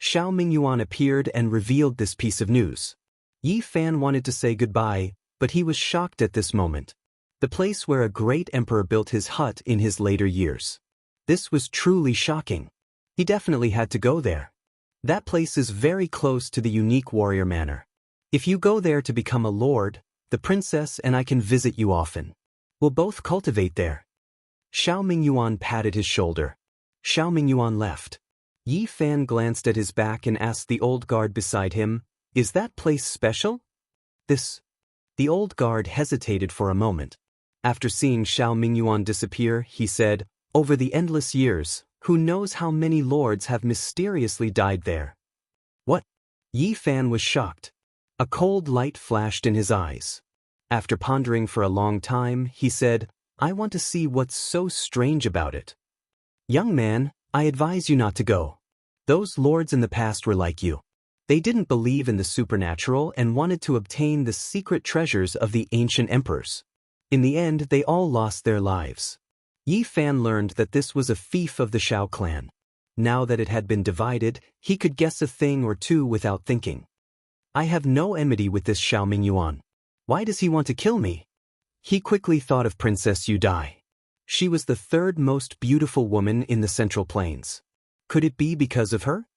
Xiao Mingyuan appeared and revealed this piece of news. Yi Fan wanted to say goodbye, but he was shocked at this moment. The place where a great emperor built his hut in his later years. This was truly shocking. He definitely had to go there. That place is very close to the unique warrior manor. If you go there to become a lord, the princess and I can visit you often. We'll both cultivate there. Xiao Mingyuan patted his shoulder. Xiao Mingyuan left. Yi Fan glanced at his back and asked the old guard beside him, Is that place special? The old guard hesitated for a moment. After seeing Xiao Mingyuan disappear, he said, Over the endless years, who knows how many lords have mysteriously died there? What? Yi Fan was shocked. A cold light flashed in his eyes. After pondering for a long time, he said, I want to see what's so strange about it. Young man, I advise you not to go. Those lords in the past were like you. They didn't believe in the supernatural and wanted to obtain the secret treasures of the ancient emperors. In the end, they all lost their lives. Yi Fan learned that this was a fief of the Xiao clan. Now that it had been divided, he could guess a thing or two without thinking. I have no enmity with this Xiao Mingyuan. Why does he want to kill me? He quickly thought of Princess Yudai. She was the 3rd most beautiful woman in the Central Plains. Could it be because of her?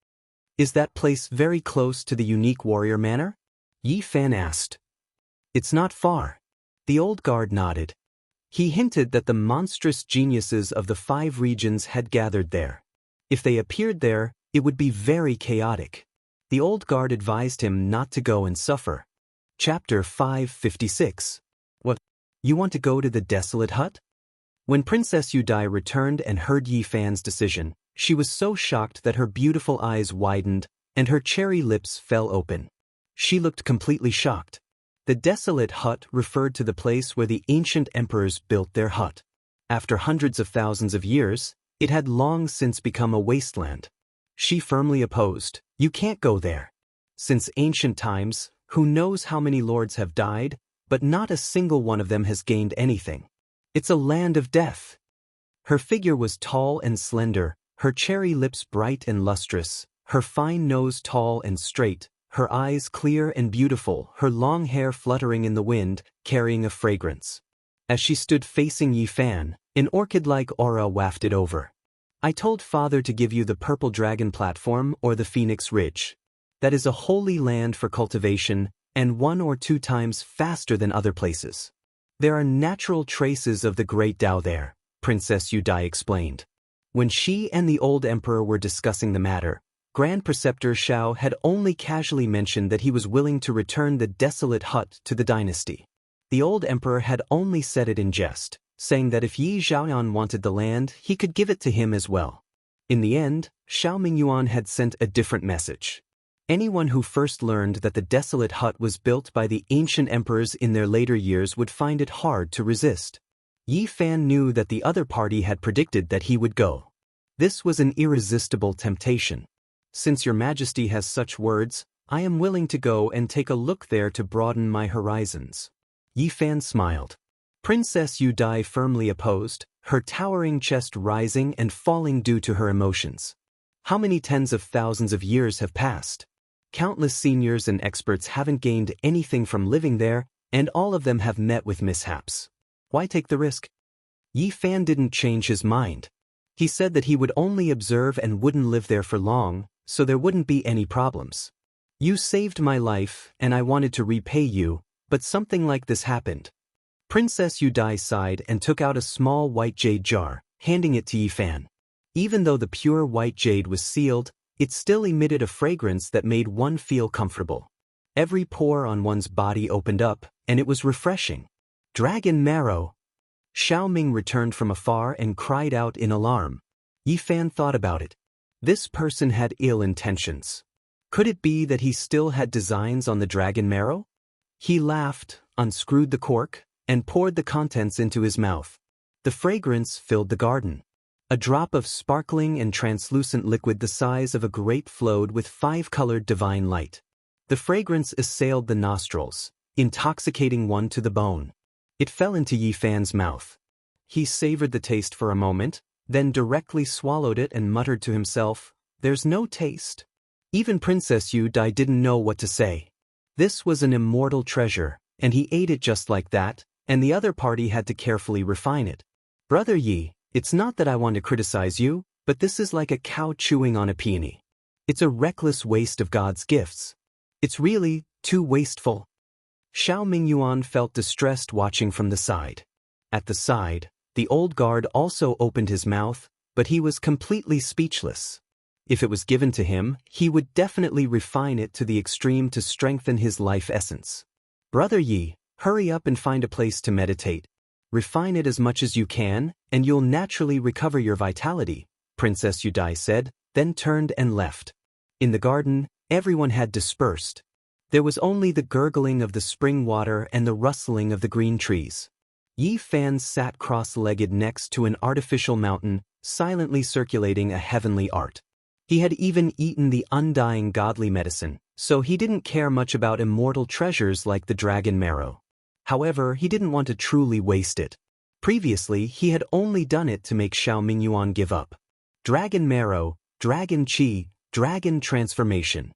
Is that place very close to the unique warrior manor? Yi Fan asked. It's not far. The old guard nodded. He hinted that the monstrous geniuses of the 5 regions had gathered there. If they appeared there, it would be very chaotic. The old guard advised him not to go and suffer. Chapter 556. What? You want to go to the desolate hut? When Princess Yudai returned and heard Yi Fan's decision, she was so shocked that her beautiful eyes widened and her cherry lips fell open. She looked completely shocked. The desolate hut referred to the place where the ancient emperors built their hut. After hundreds of thousands of years, it had long since become a wasteland. She firmly opposed, You can't go there. Since ancient times, who knows how many lords have died, but not a single one of them has gained anything. It's a land of death. Her figure was tall and slender, her cherry lips bright and lustrous, her fine nose tall and straight, her eyes clear and beautiful, her long hair fluttering in the wind, carrying a fragrance. As she stood facing Yi Fan, an orchid-like aura wafted over. I told Father to give you the Purple Dragon platform or the Phoenix Ridge. That is a holy land for cultivation, and 1 or 2 times faster than other places. There are natural traces of the great Tao there, Princess Yudai explained. When she and the old emperor were discussing the matter, Grand Preceptor Xiao had only casually mentioned that he was willing to return the desolate hut to the dynasty. The old emperor had only said it in jest, saying that if Yi Zhaoyan wanted the land, he could give it to him as well. In the end, Xiao Mingyuan had sent a different message. Anyone who first learned that the desolate hut was built by the ancient emperors in their later years would find it hard to resist. Yi Fan knew that the other party had predicted that he would go. This was an irresistible temptation. Since your majesty has such words, I am willing to go and take a look there to broaden my horizons. Yi Fan smiled. Princess Yudai firmly opposed, her towering chest rising and falling due to her emotions. How many tens of thousands of years have passed? Countless seniors and experts haven't gained anything from living there, and all of them have met with mishaps. Why take the risk? Yi Fan didn't change his mind. He said that he would only observe and wouldn't live there for long, so there wouldn't be any problems. You saved my life, and I wanted to repay you, but something like this happened. Princess Yudai sighed and took out a small white jade jar, handing it to Yi Fan. Even though the pure white jade was sealed, it still emitted a fragrance that made one feel comfortable. Every pore on one's body opened up, and it was refreshing. Dragon marrow! Xiao Ming returned from afar and cried out in alarm. Yi Fan thought about it. This person had ill intentions. Could it be that he still had designs on the dragon marrow? He laughed, unscrewed the cork, and poured the contents into his mouth. The fragrance filled the garden. A drop of sparkling and translucent liquid the size of a grape flowed with 5-colored divine light. The fragrance assailed the nostrils, intoxicating one to the bone. It fell into Yi Fan's mouth. He savored the taste for a moment, then directly swallowed it and muttered to himself, "There's no taste." Even Princess Yudai didn't know what to say. This was an immortal treasure, and he ate it just like that, and the other party had to carefully refine it. Brother Yi, it's not that I want to criticize you, but this is like a cow chewing on a peony. It's a reckless waste of God's gifts. It's really too wasteful. Xiao Mingyuan felt distressed watching from the side. At the side, the old guard also opened his mouth, but he was completely speechless. If it was given to him, he would definitely refine it to the extreme to strengthen his life essence. Brother Yi, hurry up and find a place to meditate. Refine it as much as you can, and you'll naturally recover your vitality, Princess Yudai said, then turned and left. In the garden, everyone had dispersed. There was only the gurgling of the spring water and the rustling of the green trees. Yi Fan sat cross-legged next to an artificial mountain, silently circulating a heavenly art. He had even eaten the undying godly medicine, so he didn't care much about immortal treasures like the dragon marrow. However, he didn't want to truly waste it. Previously, he had only done it to make Xiao Mingyuan give up. Dragon marrow, dragon qi, dragon transformation.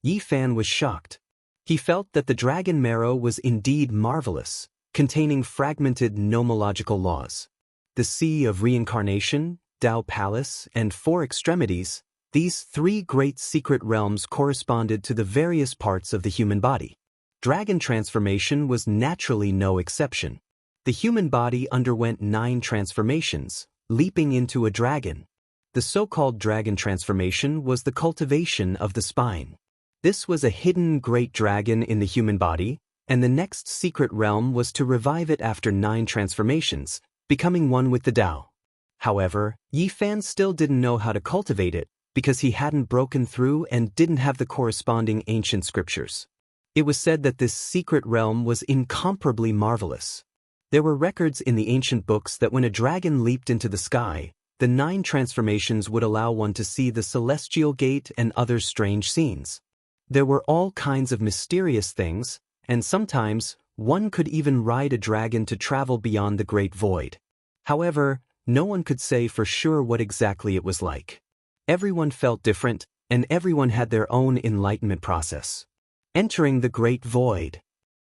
Yi Fan was shocked. He felt that the dragon marrow was indeed marvelous, containing fragmented nomological laws. The Sea of Reincarnation, Tao Palace, and 4 extremities, these 3 great secret realms corresponded to the various parts of the human body. Dragon transformation was naturally no exception. The human body underwent 9 transformations, leaping into a dragon. The so-called dragon transformation was the cultivation of the spine. This was a hidden great dragon in the human body, and the next secret realm was to revive it after 9 transformations, becoming one with the Tao. However, Yi Fan still didn't know how to cultivate it, because he hadn't broken through and didn't have the corresponding ancient scriptures. It was said that this secret realm was incomparably marvelous. There were records in the ancient books that when a dragon leaped into the sky, the 9 transformations would allow one to see the celestial gate and other strange scenes. There were all kinds of mysterious things, and sometimes, one could even ride a dragon to travel beyond the great void. However, no one could say for sure what exactly it was like. Everyone felt different, and everyone had their own enlightenment process. Entering the great void.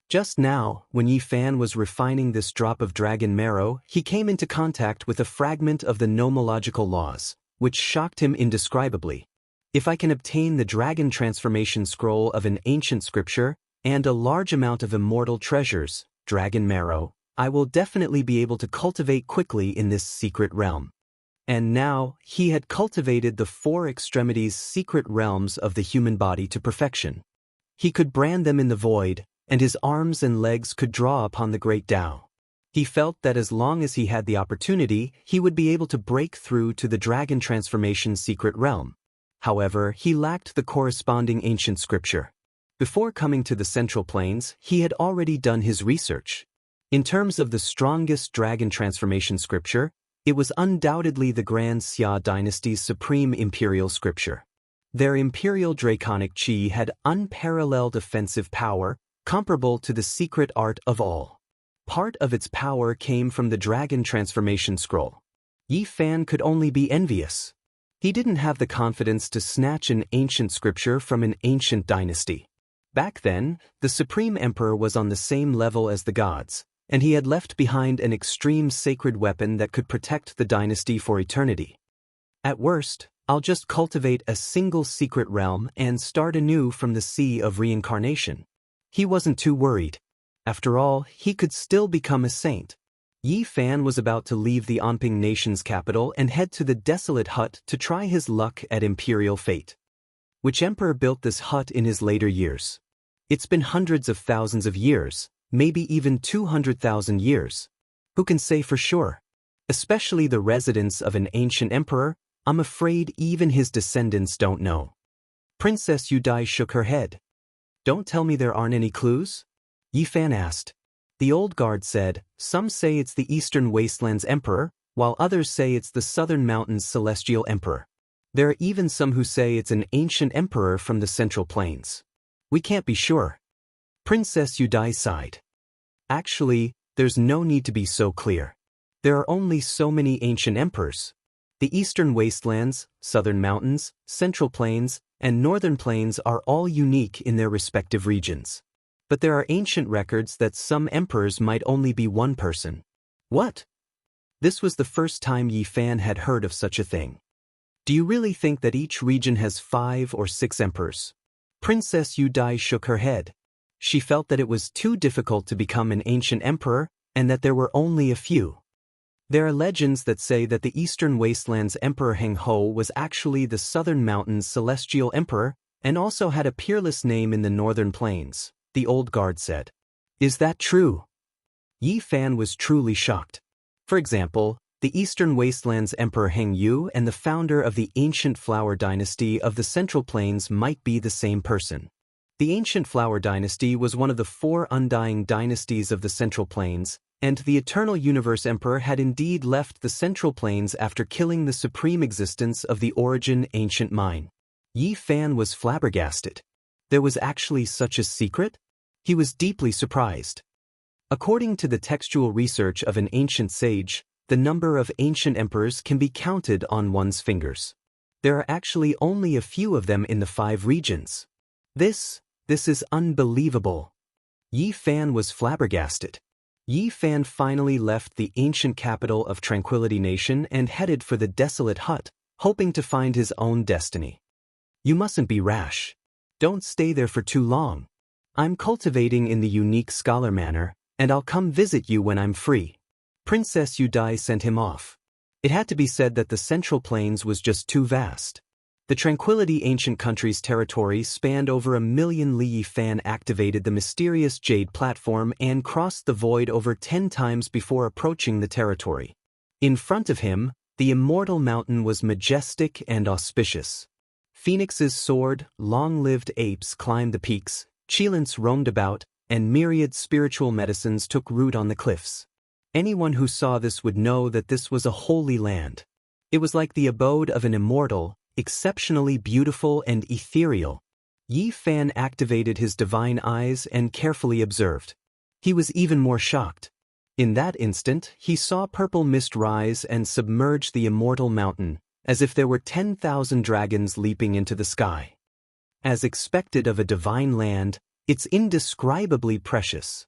Just now, when Yi Fan was refining this drop of dragon marrow, he came into contact with a fragment of the nomological laws, which shocked him indescribably. If I can obtain the dragon transformation scroll of an ancient scripture, and a large amount of immortal treasures, dragon marrow, I will definitely be able to cultivate quickly in this secret realm. And now, he had cultivated the four extremities secret realms of the human body to perfection. He could brand them in the void, and his arms and legs could draw upon the great Tao. He felt that as long as he had the opportunity, he would be able to break through to the dragon transformation secret realm. However, he lacked the corresponding ancient scripture. Before coming to the Central Plains, he had already done his research. In terms of the strongest dragon transformation scripture, it was undoubtedly the Grand Xia dynasty's supreme imperial scripture. Their imperial draconic chi had unparalleled offensive power, comparable to the secret art of all. Part of its power came from the dragon transformation scroll. Yi Fan could only be envious. He didn't have the confidence to snatch an ancient scripture from an ancient dynasty. Back then, the Supreme Emperor was on the same level as the gods, and he had left behind an extreme sacred weapon that could protect the dynasty for eternity. At worst, I'll just cultivate a single secret realm and start anew from the sea of reincarnation. He wasn't too worried. After all, he could still become a saint. Yi Fan was about to leave the Anping nation's capital and head to the desolate hut to try his luck at imperial fate. Which emperor built this hut in his later years? It's been hundreds of thousands of years, maybe even 200,000 years. Who can say for sure? Especially the residence of an ancient emperor, I'm afraid even his descendants don't know. Princess Yudai shook her head. Don't tell me there aren't any clues? Yi Fan asked. The old guard said, some say it's the Eastern Wasteland's emperor, while others say it's the Southern Mountains' celestial emperor. There are even some who say it's an ancient emperor from the Central Plains. We can't be sure. Princess Yudai sighed. Actually, there's no need to be so clear. There are only so many ancient emperors. The Eastern Wastelands, Southern Mountains, Central Plains, and Northern Plains are all unique in their respective regions. But there are ancient records that some emperors might only be one person. What? This was the first time Yi Fan had heard of such a thing. Do you really think that each region has 5 or 6 emperors? Princess Yudai shook her head. She felt that it was too difficult to become an ancient emperor, and that there were only a few. There are legends that say that the Eastern Wasteland's Emperor Heng Ho was actually the Southern Mountains' celestial emperor, and also had a peerless name in the Northern Plains, the old guard said. Is that true? Yi Fan was truly shocked. For example, the Eastern Wasteland's Emperor Heng Yu and the founder of the ancient Flower Dynasty of the Central Plains might be the same person. The ancient Flower Dynasty was one of the 4 undying dynasties of the Central Plains, and the Eternal Universe Emperor had indeed left the Central Plains after killing the supreme existence of the Origin Ancient Mine. Yi Fan was flabbergasted. There was actually such a secret? He was deeply surprised. According to the textual research of an ancient sage, the number of ancient emperors can be counted on one's fingers. There are actually only a few of them in the 5 regions. This is unbelievable. Yi Fan was flabbergasted. Yi Fan finally left the ancient capital of Tranquility Nation and headed for the desolate hut, hoping to find his own destiny. You mustn't be rash. Don't stay there for too long. I'm cultivating in the unique scholar manner, and I'll come visit you when I'm free. Princess Yudai sent him off. It had to be said that the Central Plains was just too vast. The Tranquility Ancient Country's territory spanned over 1 million li. Yi Fan activated the mysterious jade platform and crossed the void over 10 times before approaching the territory. In front of him, the Immortal Mountain was majestic and auspicious. Phoenixes soared, long-lived apes climbed the peaks, cheilants roamed about, and myriad spiritual medicines took root on the cliffs. Anyone who saw this would know that this was a holy land. It was like the abode of an immortal, exceptionally beautiful and ethereal. Yi Fan activated his divine eyes and carefully observed. He was even more shocked. In that instant, he saw purple mist rise and submerge the Immortal Mountain, as if there were 10,000 dragons leaping into the sky. As expected of a divine land, it's indescribably precious.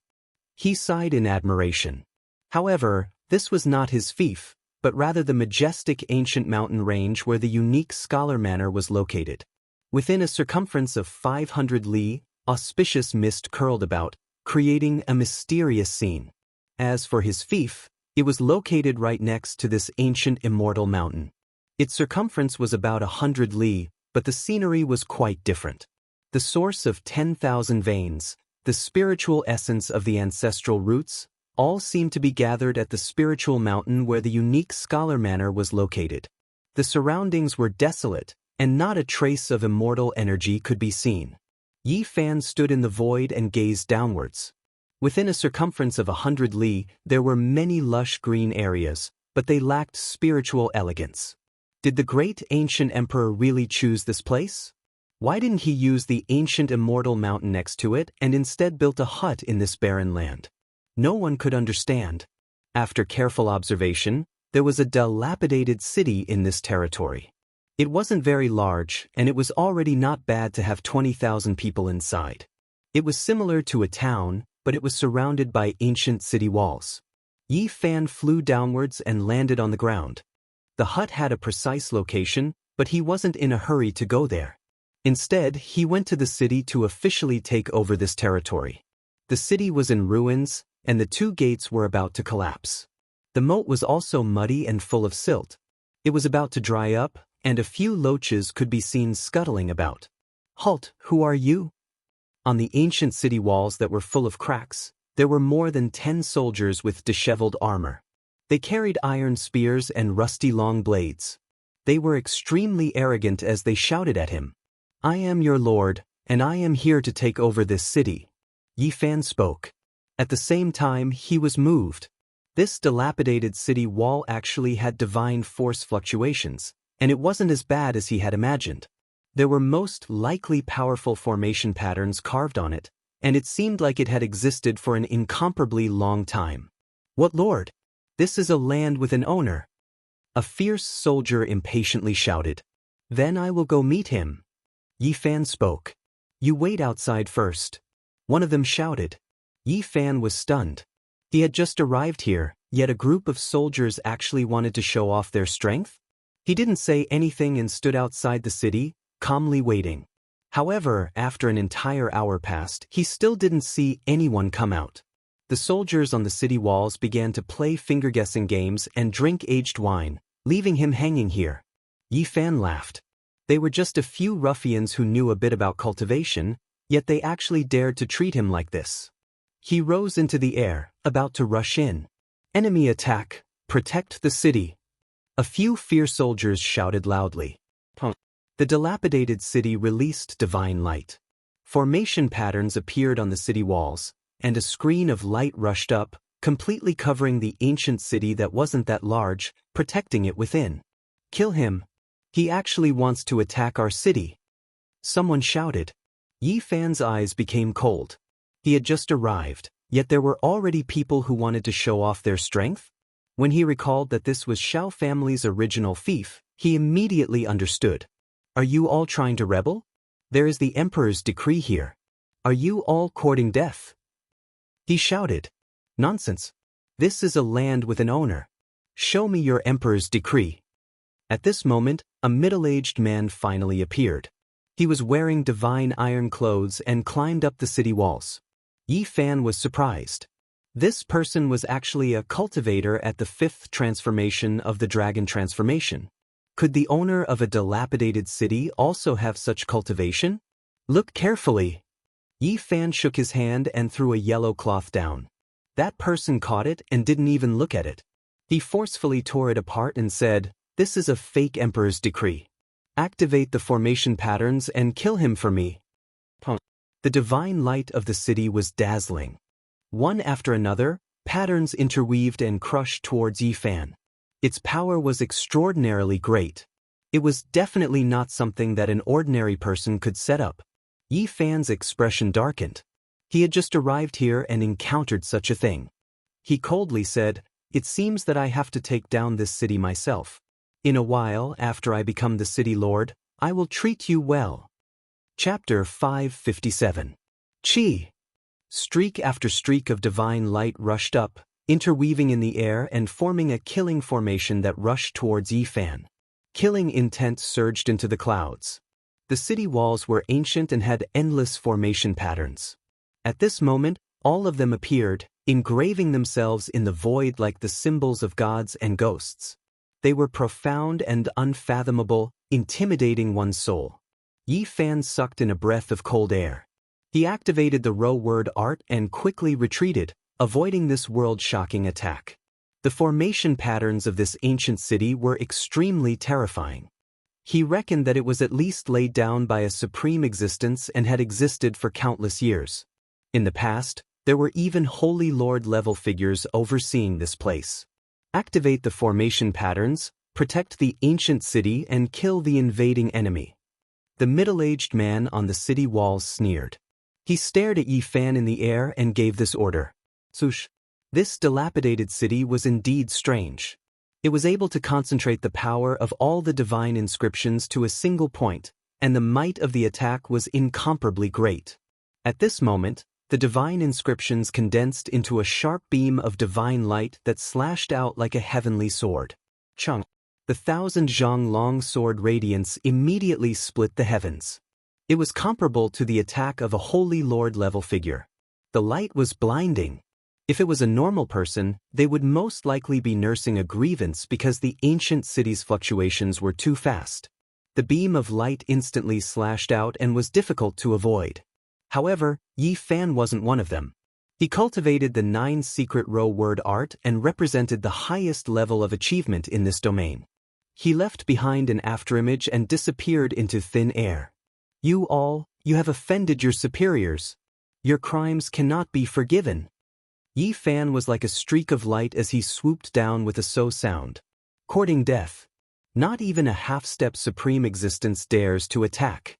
He sighed in admiration. However, this was not his fief. but rather the majestic ancient mountain range where the unique scholar manor was located. Within a circumference of 500 li, auspicious mist curled about, creating a mysterious scene. As for his fief, it was located right next to this ancient immortal mountain. Its circumference was about 100 li, but the scenery was quite different. The source of 10,000 veins, the spiritual essence of the ancestral roots, all seemed to be gathered at the spiritual mountain where the unique scholar manor was located. The surroundings were desolate, and not a trace of immortal energy could be seen. Yi Fan stood in the void and gazed downwards. Within a circumference of 100 li, there were many lush green areas, but they lacked spiritual elegance. Did the great ancient emperor really choose this place? Why didn't he use the ancient immortal mountain next to it and instead built a hut in this barren land? No one could understand. After careful observation, there was a dilapidated city in this territory. It wasn't very large, and it was already not bad to have 20,000 people inside. It was similar to a town, but it was surrounded by ancient city walls. Yi Fan flew downwards and landed on the ground. The hut had a precise location, but he wasn't in a hurry to go there. Instead, he went to the city to officially take over this territory. The city was in ruins, and the 2 gates were about to collapse. The moat was also muddy and full of silt. It was about to dry up, and a few loaches could be seen scuttling about. "Halt, who are you?" On the ancient city walls that were full of cracks, there were more than 10 soldiers with disheveled armor. They carried iron spears and rusty long blades. They were extremely arrogant as they shouted at him. "I am your lord, and I am here to take over this city." Yi Fan spoke. At the same time, he was moved. This dilapidated city wall actually had divine force fluctuations, and it wasn't as bad as he had imagined. There were most likely powerful formation patterns carved on it, and it seemed like it had existed for an incomparably long time. "What lord? This is a land with an owner." A fierce soldier impatiently shouted. "Then I will go meet him." Yi Fan spoke. "You wait outside first." One of them shouted. Yi Fan was stunned. He had just arrived here, yet a group of soldiers actually wanted to show off their strength? He didn't say anything and stood outside the city, calmly waiting. However, after an entire hour passed, he still didn't see anyone come out. The soldiers on the city walls began to play finger-guessing games and drink aged wine, leaving him hanging here. Yi Fan laughed. They were just a few ruffians who knew a bit about cultivation, yet they actually dared to treat him like this. He rose into the air, about to rush in. "Enemy attack! Protect the city!" A few fierce soldiers shouted loudly. The dilapidated city released divine light. Formation patterns appeared on the city walls, and a screen of light rushed up, completely covering the ancient city that wasn't that large, protecting it within. "Kill him! He actually wants to attack our city!" Someone shouted. Yi Fan's eyes became cold. He had just arrived, yet there were already people who wanted to show off their strength? When he recalled that this was Xiao family's original fief, he immediately understood. "Are you all trying to rebel? There is the emperor's decree here. Are you all courting death?" He shouted. "Nonsense. This is a land with an owner. Show me your emperor's decree." At this moment, a middle-aged man finally appeared. He was wearing divine iron clothes and climbed up the city walls. Yi Fan was surprised. This person was actually a cultivator at the 5th transformation of the dragon transformation. Could the owner of a dilapidated city also have such cultivation? "Look carefully." Yi Fan shook his hand and threw a yellow cloth down. That person caught it and didn't even look at it. He forcefully tore it apart and said, "This is a fake emperor's decree. Activate the formation patterns and kill him for me." The divine light of the city was dazzling. One after another, patterns interweaved and crushed towards Yi Fan. Its power was extraordinarily great. It was definitely not something that an ordinary person could set up. Yi Fan's expression darkened. He had just arrived here and encountered such a thing. He coldly said, "It seems that I have to take down this city myself. In a while, after I become the city lord, I will treat you well." Chapter 557. Chi. Streak after streak of divine light rushed up, interweaving in the air and forming a killing formation that rushed towards Yi Fan. Killing intent surged into the clouds. The city walls were ancient and had endless formation patterns. At this moment, all of them appeared, engraving themselves in the void like the symbols of gods and ghosts. They were profound and unfathomable, intimidating one's soul. Yi Fan sucked in a breath of cold air. He activated the row word art and quickly retreated, avoiding this world-shocking attack. The formation patterns of this ancient city were extremely terrifying. He reckoned that it was at least laid down by a supreme existence and had existed for countless years. In the past, there were even Holy Lord-level figures overseeing this place. Activate the formation patterns, protect the ancient city and kill the invading enemy. The middle-aged man on the city walls sneered. He stared at Yi Fan in the air and gave this order. Sush. This dilapidated city was indeed strange. It was able to concentrate the power of all the divine inscriptions to a single point, and the might of the attack was incomparably great. At this moment, the divine inscriptions condensed into a sharp beam of divine light that slashed out like a heavenly sword. Chung. The 1,000-zhang-long sword radiance immediately split the heavens. It was comparable to the attack of a Holy Lord-level figure. The light was blinding. If it was a normal person, they would most likely be nursing a grievance because the ancient city's fluctuations were too fast. The beam of light instantly slashed out and was difficult to avoid. However, Yi Fan wasn't one of them. He cultivated the 9 secret row word art and represented the highest level of achievement in this domain. He left behind an afterimage and disappeared into thin air. You have offended your superiors. Your crimes cannot be forgiven. Yi Fan was like a streak of light as he swooped down with a so sound. Courting death. Not even a half-step supreme existence dares to attack.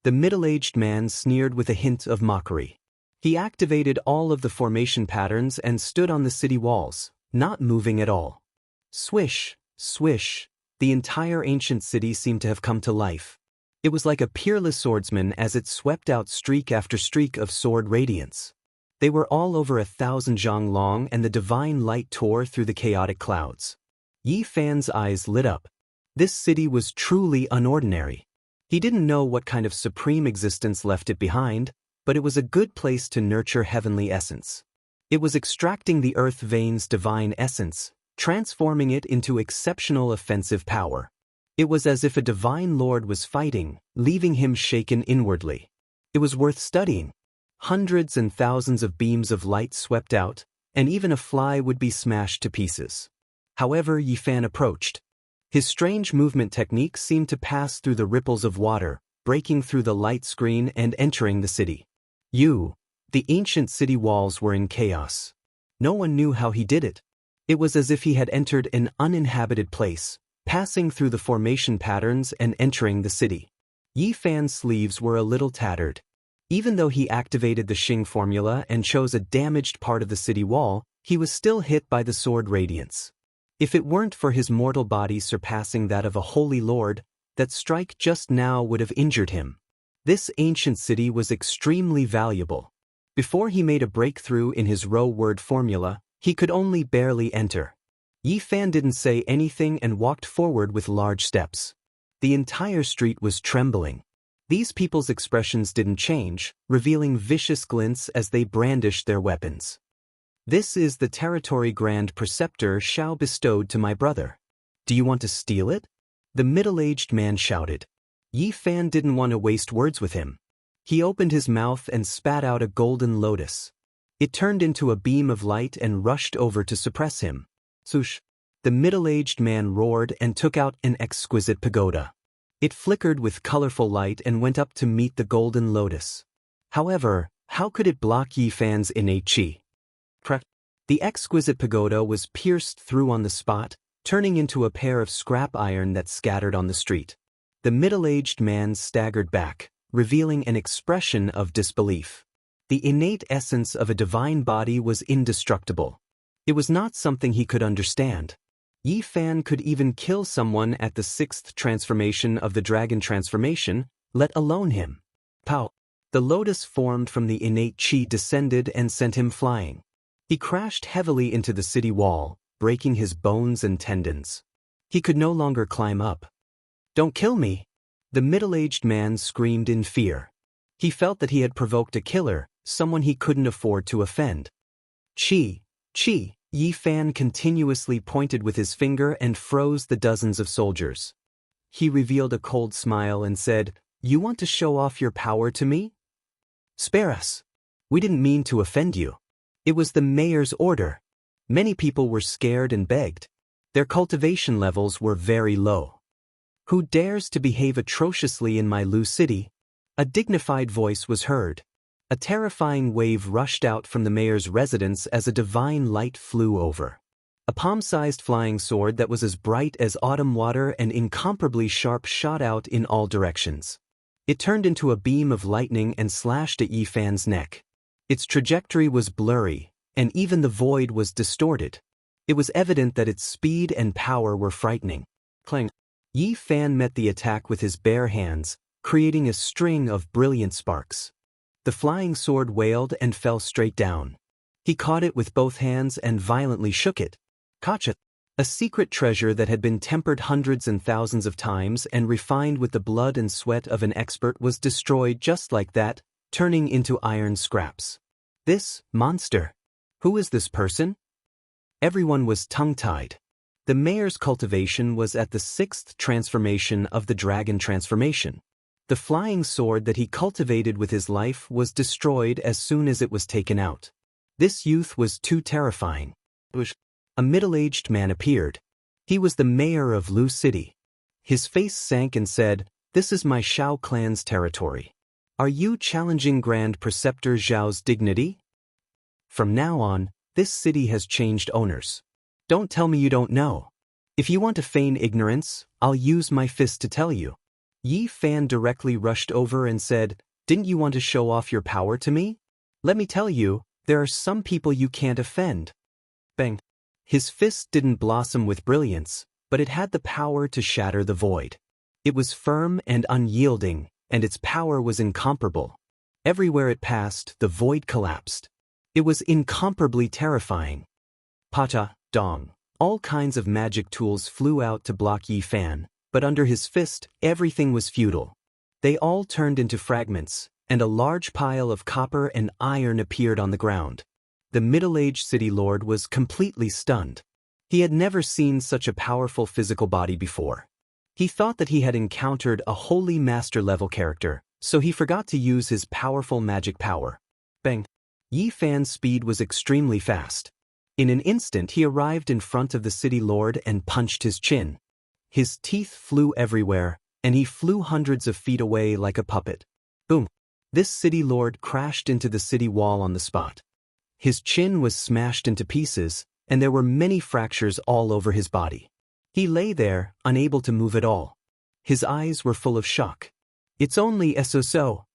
The middle-aged man sneered with a hint of mockery. He activated all of the formation patterns and stood on the city walls, not moving at all. Swish, swish, the entire ancient city seemed to have come to life. It was like a peerless swordsman as it swept out streak after streak of sword radiance. They were all over 1,000 zhang long and the divine light tore through the chaotic clouds. Yi Fan's eyes lit up. This city was truly unordinary. He didn't know what kind of supreme existence left it behind, but it was a good place to nurture heavenly essence. It was extracting the earth vein's divine essence, transforming it into exceptional offensive power. It was as if a divine lord was fighting, leaving him shaken inwardly. It was worth studying. Hundreds and thousands of beams of light swept out, and even a fly would be smashed to pieces. However, Yi Fan approached. His strange movement technique seemed to pass through the ripples of water, breaking through the light screen and entering the city. The ancient city walls were in chaos. No one knew how he did it. It was as if he had entered an uninhabited place, passing through the formation patterns and entering the city. Yi Fan's sleeves were a little tattered. Even though he activated the Xing formula and chose a damaged part of the city wall, he was still hit by the sword radiance. If it weren't for his mortal body surpassing that of a holy lord, that strike just now would have injured him. This ancient city was extremely valuable. Before he made a breakthrough in his row word formula, he could only barely enter. Yi Fan didn't say anything and walked forward with large steps. The entire street was trembling. These people's expressions didn't change, revealing vicious glints as they brandished their weapons. This is the territory Grand Preceptor Xiao bestowed to my brother. Do you want to steal it? The middle-aged man shouted. Yi Fan didn't want to waste words with him. He opened his mouth and spat out a golden lotus. It turned into a beam of light and rushed over to suppress him. Sush! The middle-aged man roared and took out an exquisite pagoda. It flickered with colorful light and went up to meet the golden lotus. However, how could it block Yi Fan's innate qi? The exquisite pagoda was pierced through on the spot, turning into a pair of scrap iron that scattered on the street. The middle-aged man staggered back, revealing an expression of disbelief. The innate essence of a divine body was indestructible. It was not something he could understand. Yi Fan could even kill someone at the 6th transformation of the dragon transformation, let alone him. Pow! The lotus formed from the innate qi descended and sent him flying. He crashed heavily into the city wall, breaking his bones and tendons. He could no longer climb up. "Don't kill me!" The middle-aged man screamed in fear. He felt that he had provoked a killer, someone he couldn't afford to offend. "Chi! Chi!" Yi Fan continuously pointed with his finger and froze the dozens of soldiers. He revealed a cold smile and said, "You want to show off your power to me? Spare us. We didn't mean to offend you. It was the mayor's order." Many people were scared and begged. Their cultivation levels were very low. "Who dares to behave atrociously in my Lu city?" A dignified voice was heard. A terrifying wave rushed out from the mayor's residence as a divine light flew over. A palm-sized flying sword that was as bright as autumn water and incomparably sharp shot out in all directions. It turned into a beam of lightning and slashed at Yi Fan's neck. Its trajectory was blurry, and even the void was distorted. It was evident that its speed and power were frightening. Clang! Yi Fan met the attack with his bare hands, creating a string of brilliant sparks. The flying sword wailed and fell straight down. He caught it with both hands and violently shook it. Gotcha! A secret treasure that had been tempered hundreds and thousands of times and refined with the blood and sweat of an expert was destroyed just like that, turning into iron scraps. This monster. Who is this person? Everyone was tongue-tied. The mayor's cultivation was at the 6th transformation of the dragon transformation. The flying sword that he cultivated with his life was destroyed as soon as it was taken out. This youth was too terrifying. A middle-aged man appeared. He was the mayor of Lu City. His face sank and said, "This is my Shao clan's territory. Are you challenging Grand Preceptor Zhao's dignity? From now on, this city has changed owners. Don't tell me you don't know. If you want to feign ignorance, I'll use my fist to tell you." Yi Fan directly rushed over and said, "Didn't you want to show off your power to me? Let me tell you, there are some people you can't offend." Bang! His fist didn't blossom with brilliance, but it had the power to shatter the void. It was firm and unyielding, and its power was incomparable. Everywhere it passed, the void collapsed. It was incomparably terrifying. Pata, dong. All kinds of magic tools flew out to block Yi Fan, but under his fist, everything was futile. They all turned into fragments, and a large pile of copper and iron appeared on the ground. The middle-aged city lord was completely stunned. He had never seen such a powerful physical body before. He thought that he had encountered a holy master-level character, so he forgot to use his powerful magic power. Bang! Yi Fan's speed was extremely fast. In an instant he arrived in front of the city lord and punched his chin. His teeth flew everywhere, and he flew hundreds of feet away like a puppet. Boom! This city lord crashed into the city wall on the spot. His chin was smashed into pieces, and there were many fractures all over his body. He lay there, unable to move at all. His eyes were full of shock. "It's only so."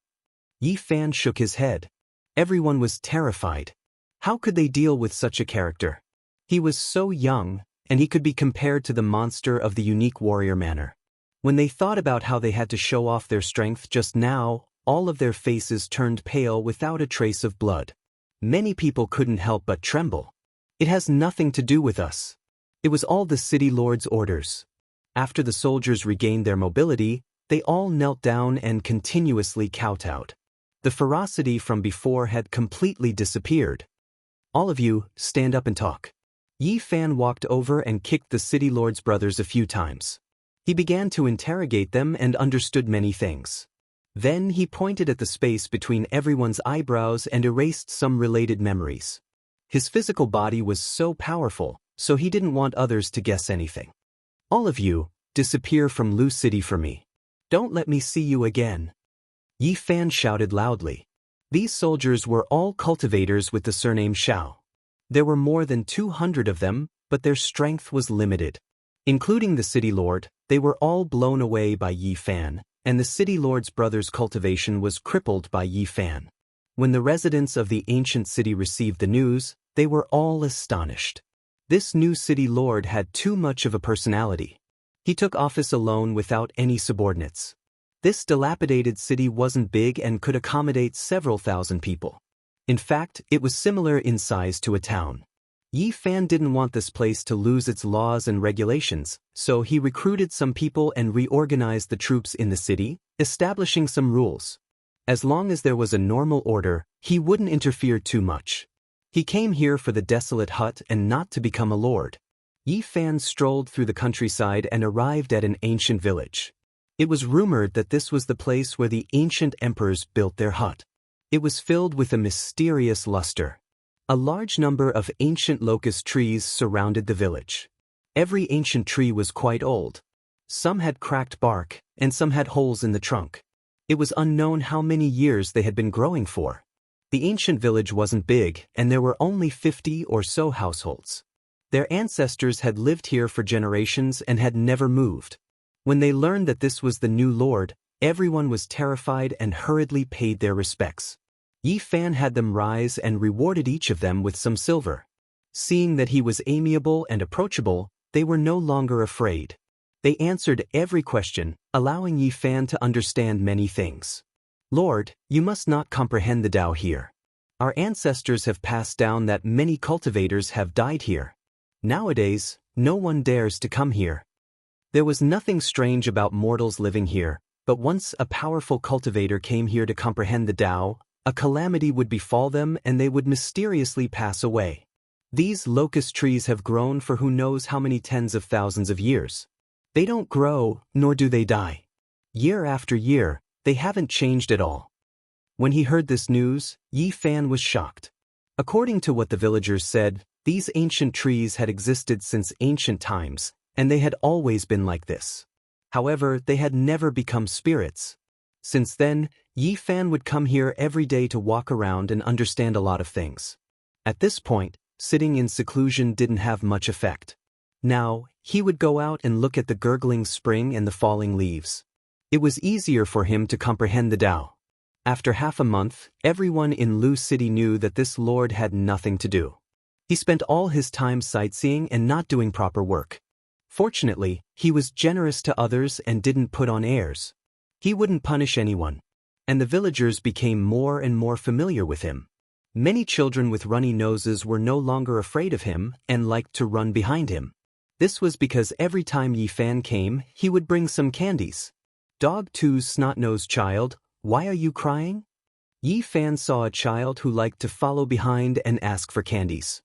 Yi Fan shook his head. Everyone was terrified. How could they deal with such a character? He was so young, and he could be compared to the monster of the unique warrior manner. When they thought about how they had to show off their strength just now, all of their faces turned pale without a trace of blood. Many people couldn't help but tremble. "It has nothing to do with us. It was all the city lord's orders." After the soldiers regained their mobility, they all knelt down and continuously kowtowed. The ferocity from before had completely disappeared. "All of you, stand up and talk." Yi Fan walked over and kicked the city lord's brothers a few times. He began to interrogate them and understood many things. Then he pointed at the space between everyone's eyebrows and erased some related memories. His physical body was so powerful, so he didn't want others to guess anything. "All of you, disappear from Lu City for me. Don't let me see you again." Yi Fan shouted loudly. These soldiers were all cultivators with the surname Xiao. There were more than 200 of them, but their strength was limited. Including the city lord, they were all blown away by Yi Fan, and the city lord's brother's cultivation was crippled by Yi Fan. When the residents of the ancient city received the news, they were all astonished. This new city lord had too much of a personality. He took office alone without any subordinates. This dilapidated city wasn't big and could accommodate several thousand people. In fact, it was similar in size to a town. Yi Fan didn't want this place to lose its laws and regulations, so he recruited some people and reorganized the troops in the city, establishing some rules. As long as there was a normal order, he wouldn't interfere too much. He came here for the desolate hut and not to become a lord. Yi Fan strolled through the countryside and arrived at an ancient village. It was rumored that this was the place where the ancient emperors built their hut. It was filled with a mysterious luster. A large number of ancient locust trees surrounded the village. Every ancient tree was quite old. Some had cracked bark, and some had holes in the trunk. It was unknown how many years they had been growing for. The ancient village wasn't big, and there were only 50 or so households. Their ancestors had lived here for generations and had never moved. When they learned that this was the new lord, everyone was terrified and hurriedly paid their respects. Yi Fan had them rise and rewarded each of them with some silver. Seeing that he was amiable and approachable, they were no longer afraid. They answered every question, allowing Yi Fan to understand many things. Lord, you must not comprehend the Tao here. Our ancestors have passed down that many cultivators have died here. Nowadays, no one dares to come here. There was nothing strange about mortals living here, but once a powerful cultivator came here to comprehend the Tao, a calamity would befall them and they would mysteriously pass away. These locust trees have grown for who knows how many tens of thousands of years. They don't grow, nor do they die. Year after year, they haven't changed at all. When he heard this news, Yi Fan was shocked. According to what the villagers said, these ancient trees had existed since ancient times, and they had always been like this. However, they had never become spirits. Since then, Yi Fan would come here every day to walk around and understand a lot of things. At this point, sitting in seclusion didn't have much effect. Now, he would go out and look at the gurgling spring and the falling leaves. It was easier for him to comprehend the Tao. After half a month, everyone in Lu City knew that this lord had nothing to do. He spent all his time sightseeing and not doing proper work. Fortunately, he was generous to others and didn't put on airs. He wouldn't punish anyone. And the villagers became more and more familiar with him. Many children with runny noses were no longer afraid of him and liked to run behind him. This was because every time Yi Fan came, he would bring some candies. Dog 2's snot-nosed child, why are you crying? Yi Fan saw a child who liked to follow behind and ask for candies.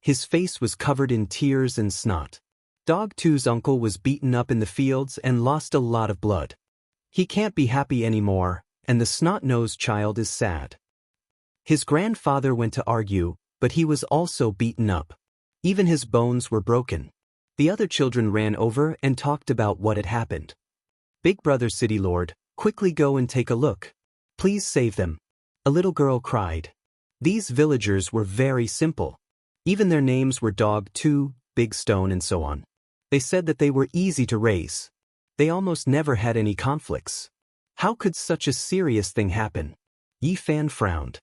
His face was covered in tears and snot. Dog 2's uncle was beaten up in the fields and lost a lot of blood. He can't be happy anymore, and the snot-nosed child is sad. His grandfather went to argue, but he was also beaten up. Even his bones were broken. The other children ran over and talked about what had happened. Big Brother City Lord, quickly go and take a look. Please save them. A little girl cried. These villagers were very simple. Even their names were Dog 2, Big Stone and so on. They said that they were easy to raise. They almost never had any conflicts. How could such a serious thing happen? Yi Fan frowned.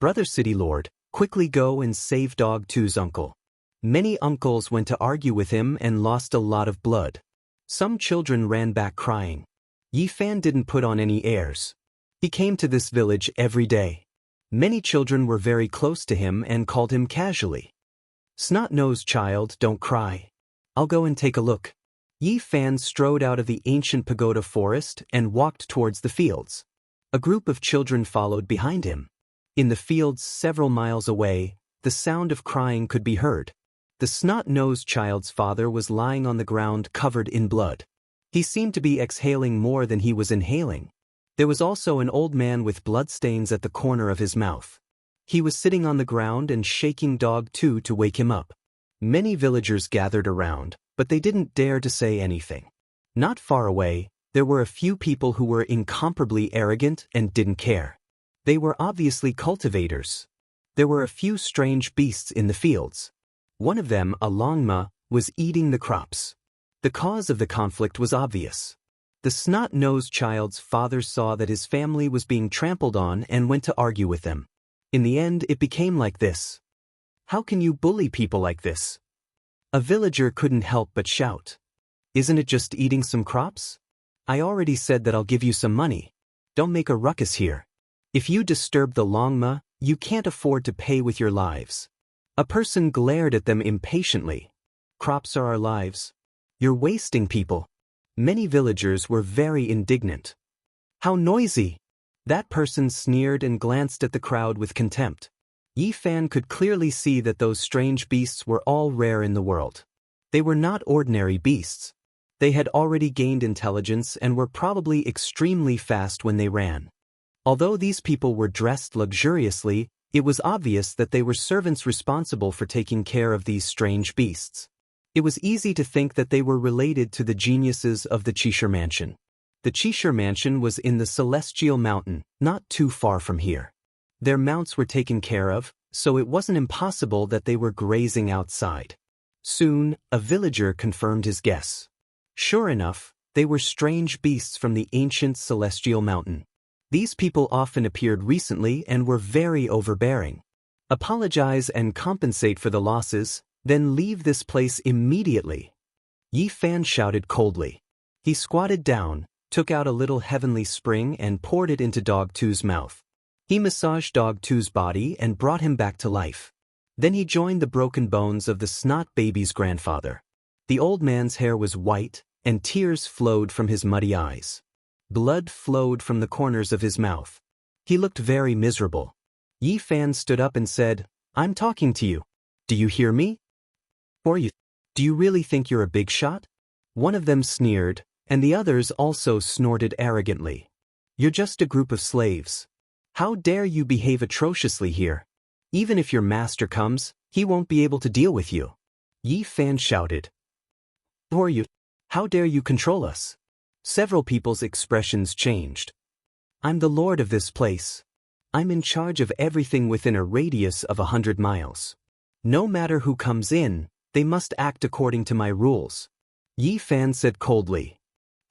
Brother City Lord, quickly go and save Dog 2's uncle. Many uncles went to argue with him and lost a lot of blood. Some children ran back crying. Yi Fan didn't put on any airs. He came to this village every day. Many children were very close to him and called him casually. Snot-nosed child, don't cry. I'll go and take a look. Yi Fan strode out of the ancient pagoda forest and walked towards the fields. A group of children followed behind him. In the fields several miles away, the sound of crying could be heard. The snot-nosed child's father was lying on the ground covered in blood. He seemed to be exhaling more than he was inhaling. There was also an old man with bloodstains at the corner of his mouth. He was sitting on the ground and shaking Dog 2 to wake him up. Many villagers gathered around, but they didn't dare to say anything. Not far away, there were a few people who were incomparably arrogant and didn't care. They were obviously cultivators. There were a few strange beasts in the fields. One of them, a longma, was eating the crops. The cause of the conflict was obvious. The snot-nosed child's father saw that his family was being trampled on and went to argue with them. In the end, it became like this. How can you bully people like this? A villager couldn't help but shout. Isn't it just eating some crops? I already said that I'll give you some money. Don't make a ruckus here. If you disturb the longma, You can't afford to pay with your lives. A person glared at them impatiently. Crops are our lives. You're wasting people. Many villagers were very indignant. How noisy! That person sneered and glanced at the crowd with contempt. Yi Fan could clearly see that those strange beasts were all rare in the world. They were not ordinary beasts. They had already gained intelligence and were probably extremely fast when they ran. Although these people were dressed luxuriously, it was obvious that they were servants responsible for taking care of these strange beasts. It was easy to think that they were related to the geniuses of the Qishir Mansion. The Qishir Mansion was in the Celestial Mountain, not too far from here. Their mounts were taken care of, so it wasn't impossible that they were grazing outside. Soon, a villager confirmed his guess. Sure enough, they were strange beasts from the ancient Celestial Mountain. These people often appeared recently and were very overbearing. Apologize and compensate for the losses, then leave this place immediately. Yi Fan shouted coldly. He squatted down, took out a little heavenly spring and poured it into Dog 2's mouth. He massaged Dog 2's body and brought him back to life. Then he joined the broken bones of the snot baby's grandfather. The old man's hair was white, and tears flowed from his muddy eyes. Blood flowed from the corners of his mouth. He looked very miserable. Yi Fan stood up and said, "I'm talking to you. Do you hear me? Or do you really think you're a big shot?" One of them sneered, and the others also snorted arrogantly. "You're just a group of slaves. How dare you behave atrociously here? Even if your master comes, he won't be able to deal with you." Yi Fan shouted. "Or how dare you control us?" Several people's expressions changed. "I'm the lord of this place. I'm in charge of everything within a radius of 100 miles. No matter who comes in, they must act according to my rules." Yi Fan said coldly.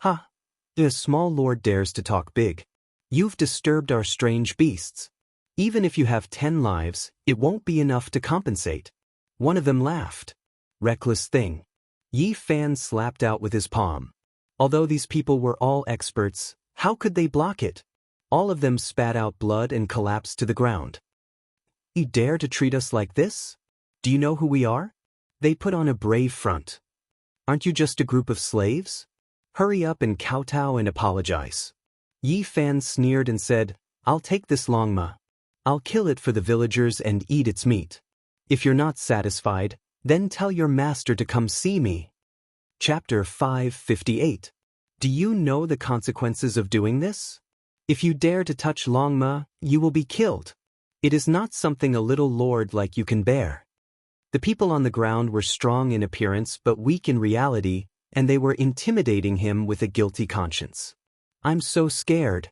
"Ha! A small lord dares to talk big. You've disturbed our strange beasts. Even if you have 10 lives, it won't be enough to compensate." One of them laughed. "Reckless thing." Yi Fan slapped out with his palm. Although these people were all experts, how could they block it? All of them spat out blood and collapsed to the ground. "You dare to treat us like this? Do you know who we are?" They put on a brave front. "Aren't you just a group of slaves? Hurry up and kowtow and apologize." Yi Fan sneered and said, "I'll take this longma. I'll kill it for the villagers and eat its meat. If you're not satisfied, then tell your master to come see me." Chapter 558. Do you know the consequences of doing this? If you dare to touch longma, you will be killed. It is not something a little lord like you can bear. The people on the ground were strong in appearance but weak in reality, and they were intimidating him with a guilty conscience. "I'm so scared."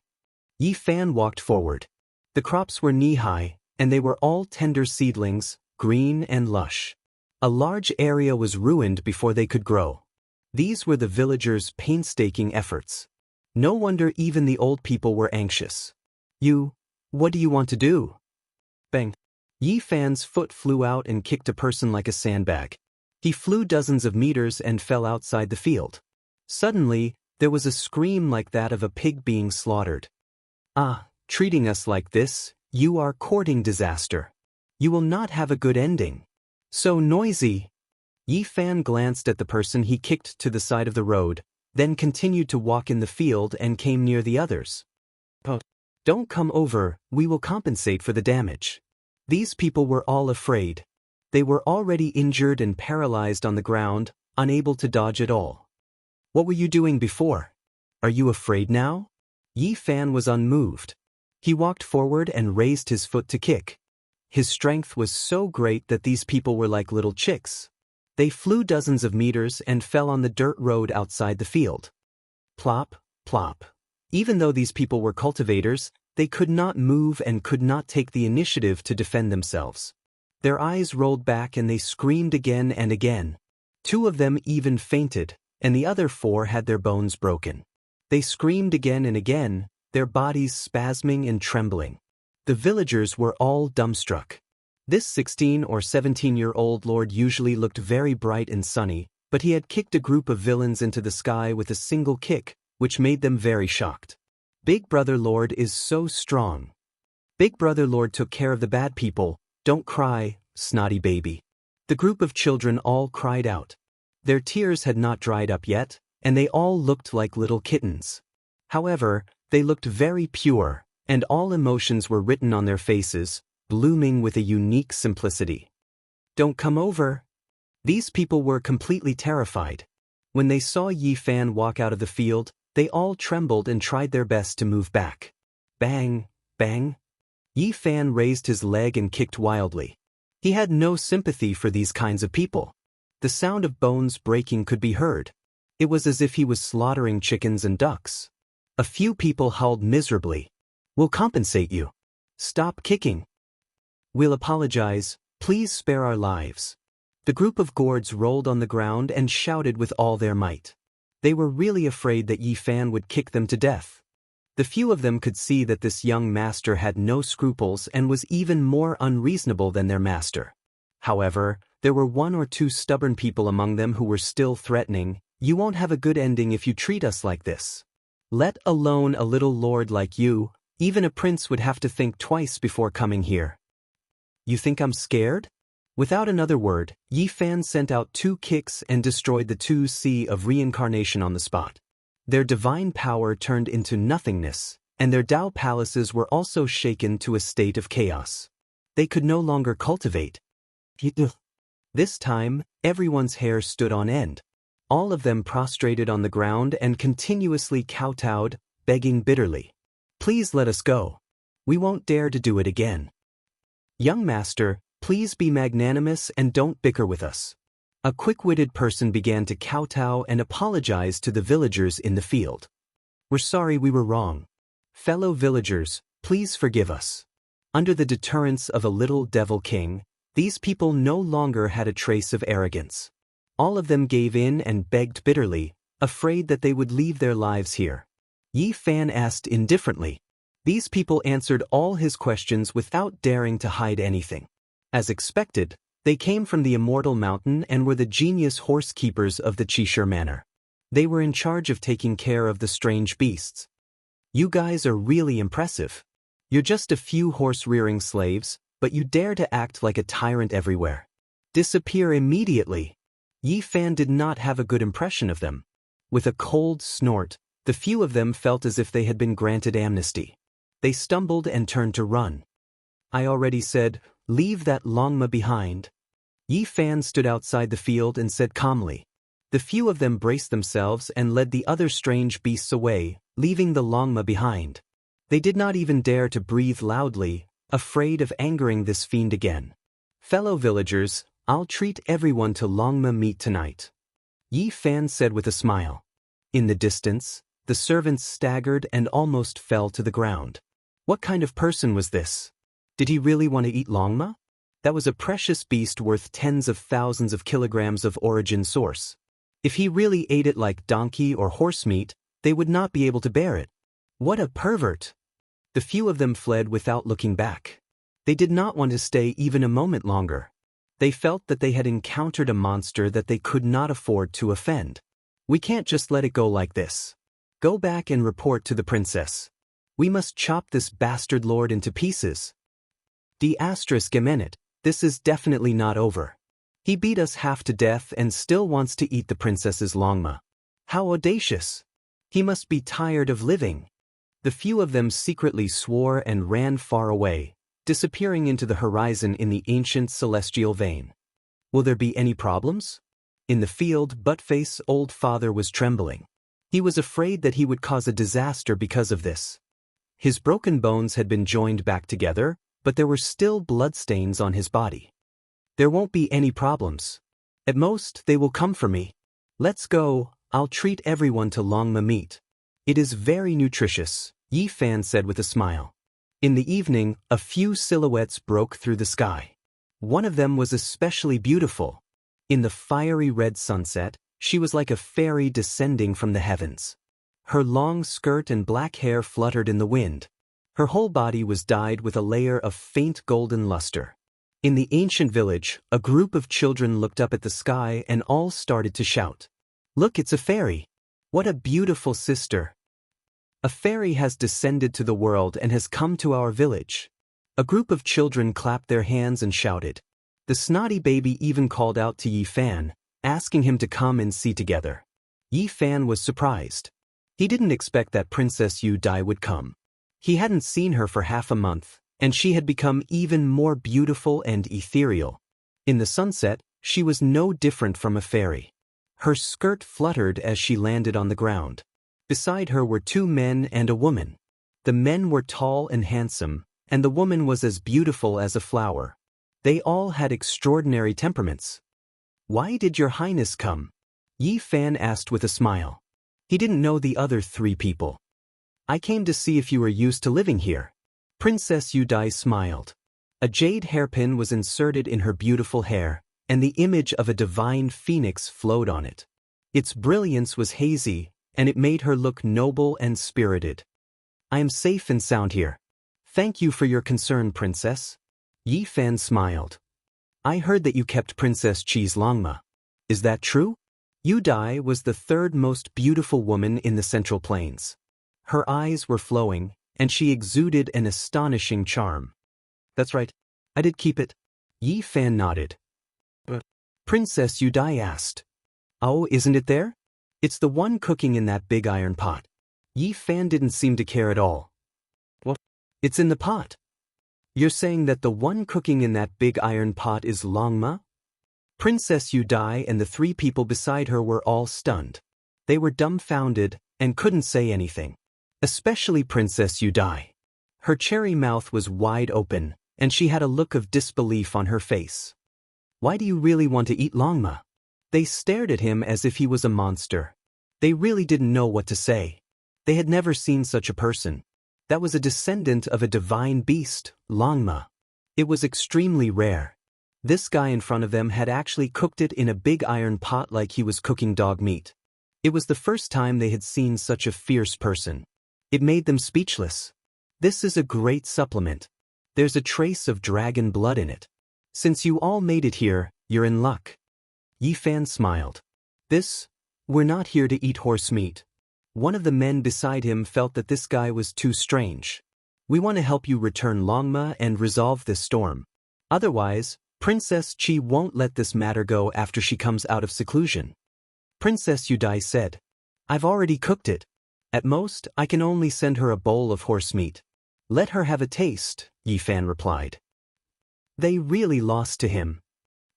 Yi Fan walked forward. The crops were knee-high, and they were all tender seedlings, green and lush. A large area was ruined before they could grow. These were the villagers' painstaking efforts. No wonder even the old people were anxious. What do you want to do?" Bang! Yi Fan's foot flew out and kicked a person like a sandbag. He flew dozens of meters and fell outside the field. Suddenly, there was a scream like that of a pig being slaughtered. "Ah, treating us like this, you are courting disaster. You will not have a good ending. So noisy." Yi Fan glanced at the person he kicked to the side of the road, then continued to walk in the field and came near the others. "Oh, don't come over, we will compensate for the damage." These people were all afraid. They were already injured and paralyzed on the ground, unable to dodge at all. "What were you doing before? Are you afraid now?" Yi Fan was unmoved. He walked forward and raised his foot to kick. His strength was so great that these people were like little chicks. They flew dozens of meters and fell on the dirt road outside the field. Plop, plop. Even though these people were cultivators, they could not move and could not take the initiative to defend themselves. Their eyes rolled back and they screamed again and again. 2 of them even fainted, and the other 4 had their bones broken. They screamed again and again, their bodies spasming and trembling. The villagers were all dumbstruck. This 16 or 17-year-old lord usually looked very bright and sunny, but he had kicked a group of villains into the sky with a single kick, which made them very shocked. "Big Brother Lord is so strong." Big Brother Lord took care of the bad people. Don't cry, snotty baby. The group of children all cried out. Their tears had not dried up yet, and they all looked like little kittens. However, they looked very pure, and all emotions were written on their faces, blooming with a unique simplicity. Don't come over. These people were completely terrified. When they saw Yi Fan walk out of the field, they all trembled and tried their best to move back. Bang, bang. Yi Fan raised his leg and kicked wildly. He had no sympathy for these kinds of people. The sound of bones breaking could be heard. It was as if he was slaughtering chickens and ducks. A few people howled miserably. We'll compensate you. Stop kicking. We'll apologize. Please spare our lives. The group of gourds rolled on the ground and shouted with all their might. They were really afraid that Yi Fan would kick them to death. The few of them could see that this young master had no scruples and was even more unreasonable than their master. However, there were one or two stubborn people among them who were still threatening. You won't have a good ending if you treat us like this. Let alone a little lord like you, even a prince would have to think twice before coming here. You think I'm scared? Without another word, Yi Fan sent out 2 kicks and destroyed the 2 sea of reincarnation on the spot. Their divine power turned into nothingness, and their Dao palaces were also shaken to a state of chaos. They could no longer cultivate. This time, everyone's hair stood on end. All of them prostrated on the ground and continuously kowtowed, begging bitterly. Please let us go. We won't dare to do it again. Young master, please be magnanimous and don't bicker with us. A quick-witted person began to kowtow and apologize to the villagers in the field. We're sorry we were wrong. Fellow villagers, please forgive us. Under the deterrence of a little devil king, these people no longer had a trace of arrogance. All of them gave in and begged bitterly, afraid that they would leave their lives here. Yi Fan asked indifferently. These people answered all his questions without daring to hide anything. As expected, they came from the Immortal Mountain and were the genius horse keepers of the Qishir Manor. They were in charge of taking care of the strange beasts. You guys are really impressive. You're just a few horse-rearing slaves, but you dare to act like a tyrant everywhere. Disappear immediately. Yi Fan did not have a good impression of them. With a cold snort, the few of them felt as if they had been granted amnesty. They stumbled and turned to run. I already said, leave that Longma behind. Yi Fan stood outside the field and said calmly. The few of them braced themselves and led the other strange beasts away, leaving the Longma behind. They did not even dare to breathe loudly, afraid of angering this fiend again. Fellow villagers, I'll treat everyone to Longma meat tonight. Yi Fan said with a smile. In the distance, the servants staggered and almost fell to the ground. What kind of person was this? Did he really want to eat Longma? That was a precious beast worth tens of thousands of kilograms of origin source. If he really ate it like donkey or horse meat, they would not be able to bear it. What a pervert! The few of them fled without looking back. They did not want to stay even a moment longer. They felt that they had encountered a monster that they could not afford to offend. We can't just let it go like this. Go back and report to the princess. We must chop this bastard lord into pieces. This is definitely not over. He beat us half to death and still wants to eat the princess's Longma. How audacious! He must be tired of living. The few of them secretly swore and ran far away, disappearing into the horizon in the ancient celestial vein. Will there be any problems? In the field, Buttface old father was trembling. He was afraid that he would cause a disaster because of this. His broken bones had been joined back together, but there were still bloodstains on his body. There won't be any problems. At most, they will come for me. Let's go, I'll treat everyone to Longma meat. It is very nutritious, Yi Fan said with a smile. In the evening, a few silhouettes broke through the sky. One of them was especially beautiful. In the fiery red sunset, she was like a fairy descending from the heavens. Her long skirt and black hair fluttered in the wind. Her whole body was dyed with a layer of faint golden luster. In the ancient village, a group of children looked up at the sky and all started to shout. Look, it's a fairy! What a beautiful sister! A fairy has descended to the world and has come to our village. A group of children clapped their hands and shouted. The snotty baby even called out to Yi Fan, asking him to come and see together. Yi Fan was surprised. He didn't expect that Princess Yu Dai would come. He hadn't seen her for half a month, and she had become even more beautiful and ethereal. In the sunset, she was no different from a fairy. Her skirt fluttered as she landed on the ground. Beside her were two men and a woman. The men were tall and handsome, and the woman was as beautiful as a flower. They all had extraordinary temperaments. "Why did your highness come?" Yi Fan asked with a smile. He didn't know the other three people. "I came to see if you were used to living here." Princess Yu Dai smiled. A jade hairpin was inserted in her beautiful hair, and the image of a divine phoenix flowed on it. Its brilliance was hazy, and it made her look noble and spirited. "I am safe and sound here. Thank you for your concern, Princess." Yi Fan smiled. "I heard that you kept Princess Qi's Longma. Is that true?" Yu Dai was the third most beautiful woman in the Central Plains. Her eyes were flowing, and she exuded an astonishing charm. "That's right. I did keep it." Yi Fan nodded. "But," Princess Yu Dai asked. "Oh, isn't it there?" "It's the one cooking in that big iron pot." Yi Fan didn't seem to care at all. "What? It's in the pot? You're saying that the one cooking in that big iron pot is Longma?" Princess Yu Dai and the three people beside her were all stunned. They were dumbfounded and couldn't say anything. Especially Princess Yu Dai. Her cherry mouth was wide open, and she had a look of disbelief on her face. "Why do you really want to eat Longma?" They stared at him as if he was a monster. They really didn't know what to say. They had never seen such a person. That was a descendant of a divine beast, Longma. It was extremely rare. This guy in front of them had actually cooked it in a big iron pot like he was cooking dog meat. It was the first time they had seen such a fierce person. It made them speechless. "This is a great supplement. There's a trace of dragon blood in it. Since you all made it here, you're in luck." Yi Fan smiled. We're not here to eat horse meat." One of the men beside him felt that this guy was too strange. "We want to help you return Longma and resolve this storm. Otherwise, Princess Qi won't let this matter go after she comes out of seclusion." Princess Yu Dai said, "I've already cooked it. At most, I can only send her a bowl of horse meat." "Let her have a taste," Yi Fan replied. They really lost to him.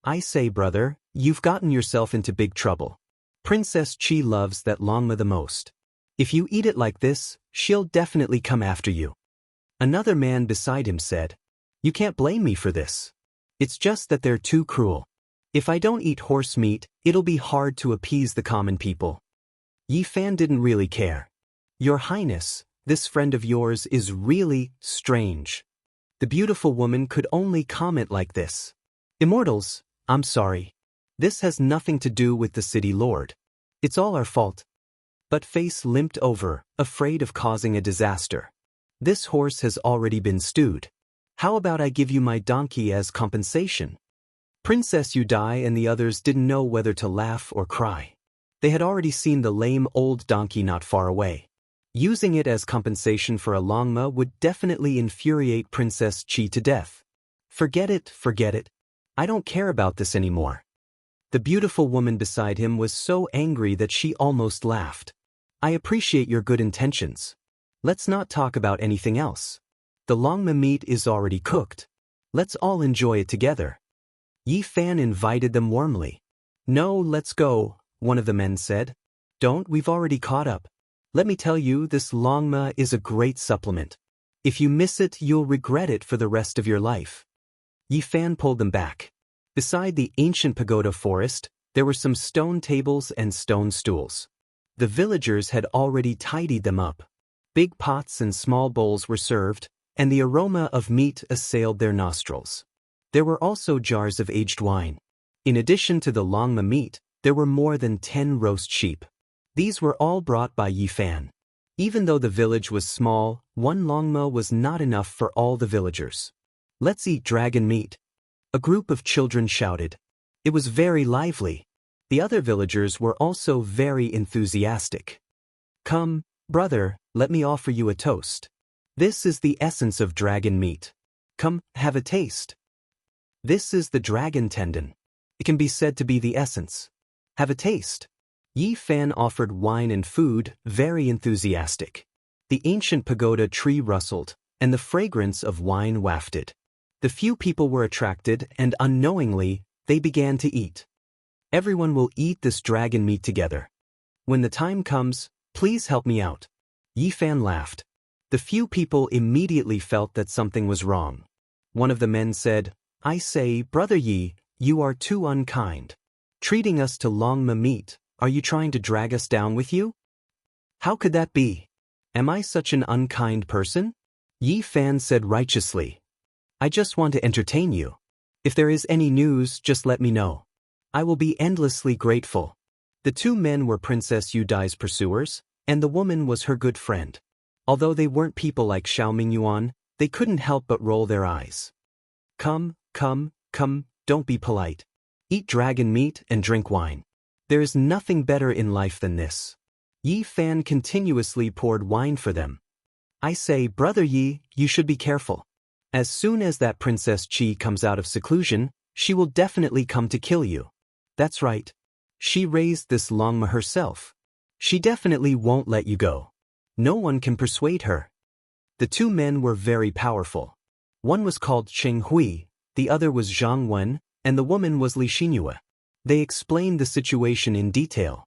"I say, brother, you've gotten yourself into big trouble. Princess Qi loves that Longma the most. If you eat it like this, she'll definitely come after you." Another man beside him said, "You can't blame me for this. It's just that they're too cruel. If I don't eat horse meat, it'll be hard to appease the common people." Yi Fan didn't really care. "Your Highness, this friend of yours is really strange." The beautiful woman could only comment like this. "Immortals, I'm sorry. This has nothing to do with the city lord. It's all our fault." But Face limped over, afraid of causing a disaster. "This horse has already been stewed. How about I give you my donkey as compensation?" Princess Yu Dai and the others didn't know whether to laugh or cry. They had already seen the lame old donkey not far away. Using it as compensation for a Longma would definitely infuriate Princess Qi to death. Forget it. I don't care about this anymore." The beautiful woman beside him was so angry that she almost laughed. "I appreciate your good intentions. Let's not talk about anything else. The Longma meat is already cooked. Let's all enjoy it together." Yi Fan invited them warmly. "No, let's go," one of the men said. "Don't, we've already caught up. Let me tell you, this Longma is a great supplement. If you miss it, you'll regret it for the rest of your life." Yi Fan pulled them back. Beside the ancient pagoda forest, there were some stone tables and stone stools. The villagers had already tidied them up. Big pots and small bowls were served, and the aroma of meat assailed their nostrils. There were also jars of aged wine. In addition to the Longma meat, there were more than 10 roast sheep. These were all brought by Yi Fan. Even though the village was small, one Longma was not enough for all the villagers. "Let's eat dragon meat," a group of children shouted. It was very lively. The other villagers were also very enthusiastic. "Come, brother, let me offer you a toast. This is the essence of dragon meat. Come, have a taste. This is the dragon tendon. It can be said to be the essence. Have a taste. Yi Fan offered wine and food, very enthusiastic. The ancient pagoda tree rustled, and the fragrance of wine wafted. The few people were attracted, and unknowingly, they began to eat. Everyone will eat this dragon meat together. When the time comes, please help me out. Yi Fan laughed. The few people immediately felt that something was wrong. One of the men said, I say, Brother Yi, you are too unkind. Treating us to longma meat, are you trying to drag us down with you? How could that be? Am I such an unkind person? Yi Fan said righteously. I just want to entertain you. If there is any news, just let me know. I will be endlessly grateful. The two men were Princess Yu Dai's pursuers, and the woman was her good friend. Although they weren't people like Xiaoming Yuan, they couldn't help but roll their eyes. Come, don't be polite. Eat dragon meat and drink wine. There is nothing better in life than this. Yi Fan continuously poured wine for them. I say, Brother Yi, you should be careful. As soon as that Princess Qi comes out of seclusion, she will definitely come to kill you. That's right. She raised this longma herself. She definitely won't let you go. No one can persuade her. The two men were very powerful. One was called Cheng Hui, the other was Zhang Wen, and the woman was Li Xinyue. They explained the situation in detail.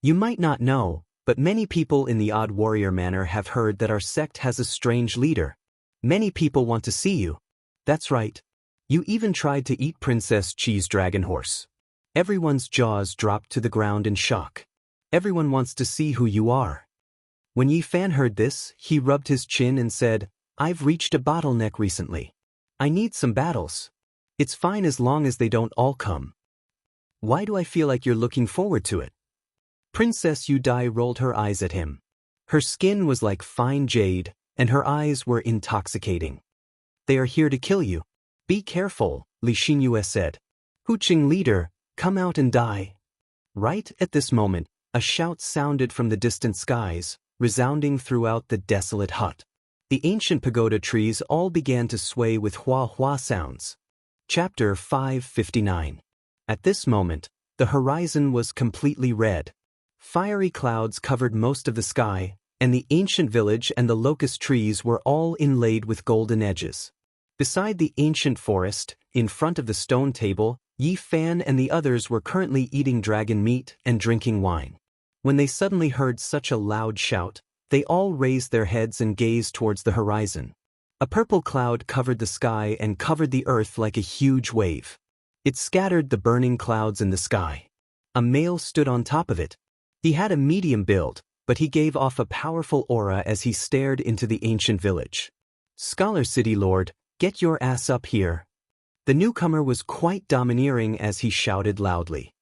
You might not know, but many people in the Odd Warrior Manor have heard that our sect has a strange leader. Many people want to see you. That's right. You even tried to eat Princess Qi's dragon horse. Everyone's jaws dropped to the ground in shock. Everyone wants to see who you are. When Yi Fan heard this, he rubbed his chin and said, I've reached a bottleneck recently. I need some battles. It's fine as long as they don't all come. Why do I feel like you're looking forward to it? Princess Yu Dai rolled her eyes at him. Her skin was like fine jade, and her eyes were intoxicating. They are here to kill you. Be careful, Li Xinyue said. Huqing leader, come out and die. Right at this moment, a shout sounded from the distant skies, resounding throughout the desolate hut. The ancient pagoda trees all began to sway with hua-hua sounds. Chapter 559. At this moment, the horizon was completely red. Fiery clouds covered most of the sky, and the ancient village and the locust trees were all inlaid with golden edges. Beside the ancient forest, in front of the stone table, Yi Fan and the others were currently eating dragon meat and drinking wine. When they suddenly heard such a loud shout, they all raised their heads and gazed towards the horizon. A purple cloud covered the sky and covered the earth like a huge wave. It scattered the burning clouds in the sky. A male stood on top of it. He had a medium build, but he gave off a powerful aura as he stared into the ancient village. Scholar City Lord, get your ass up here. The newcomer was quite domineering as he shouted loudly.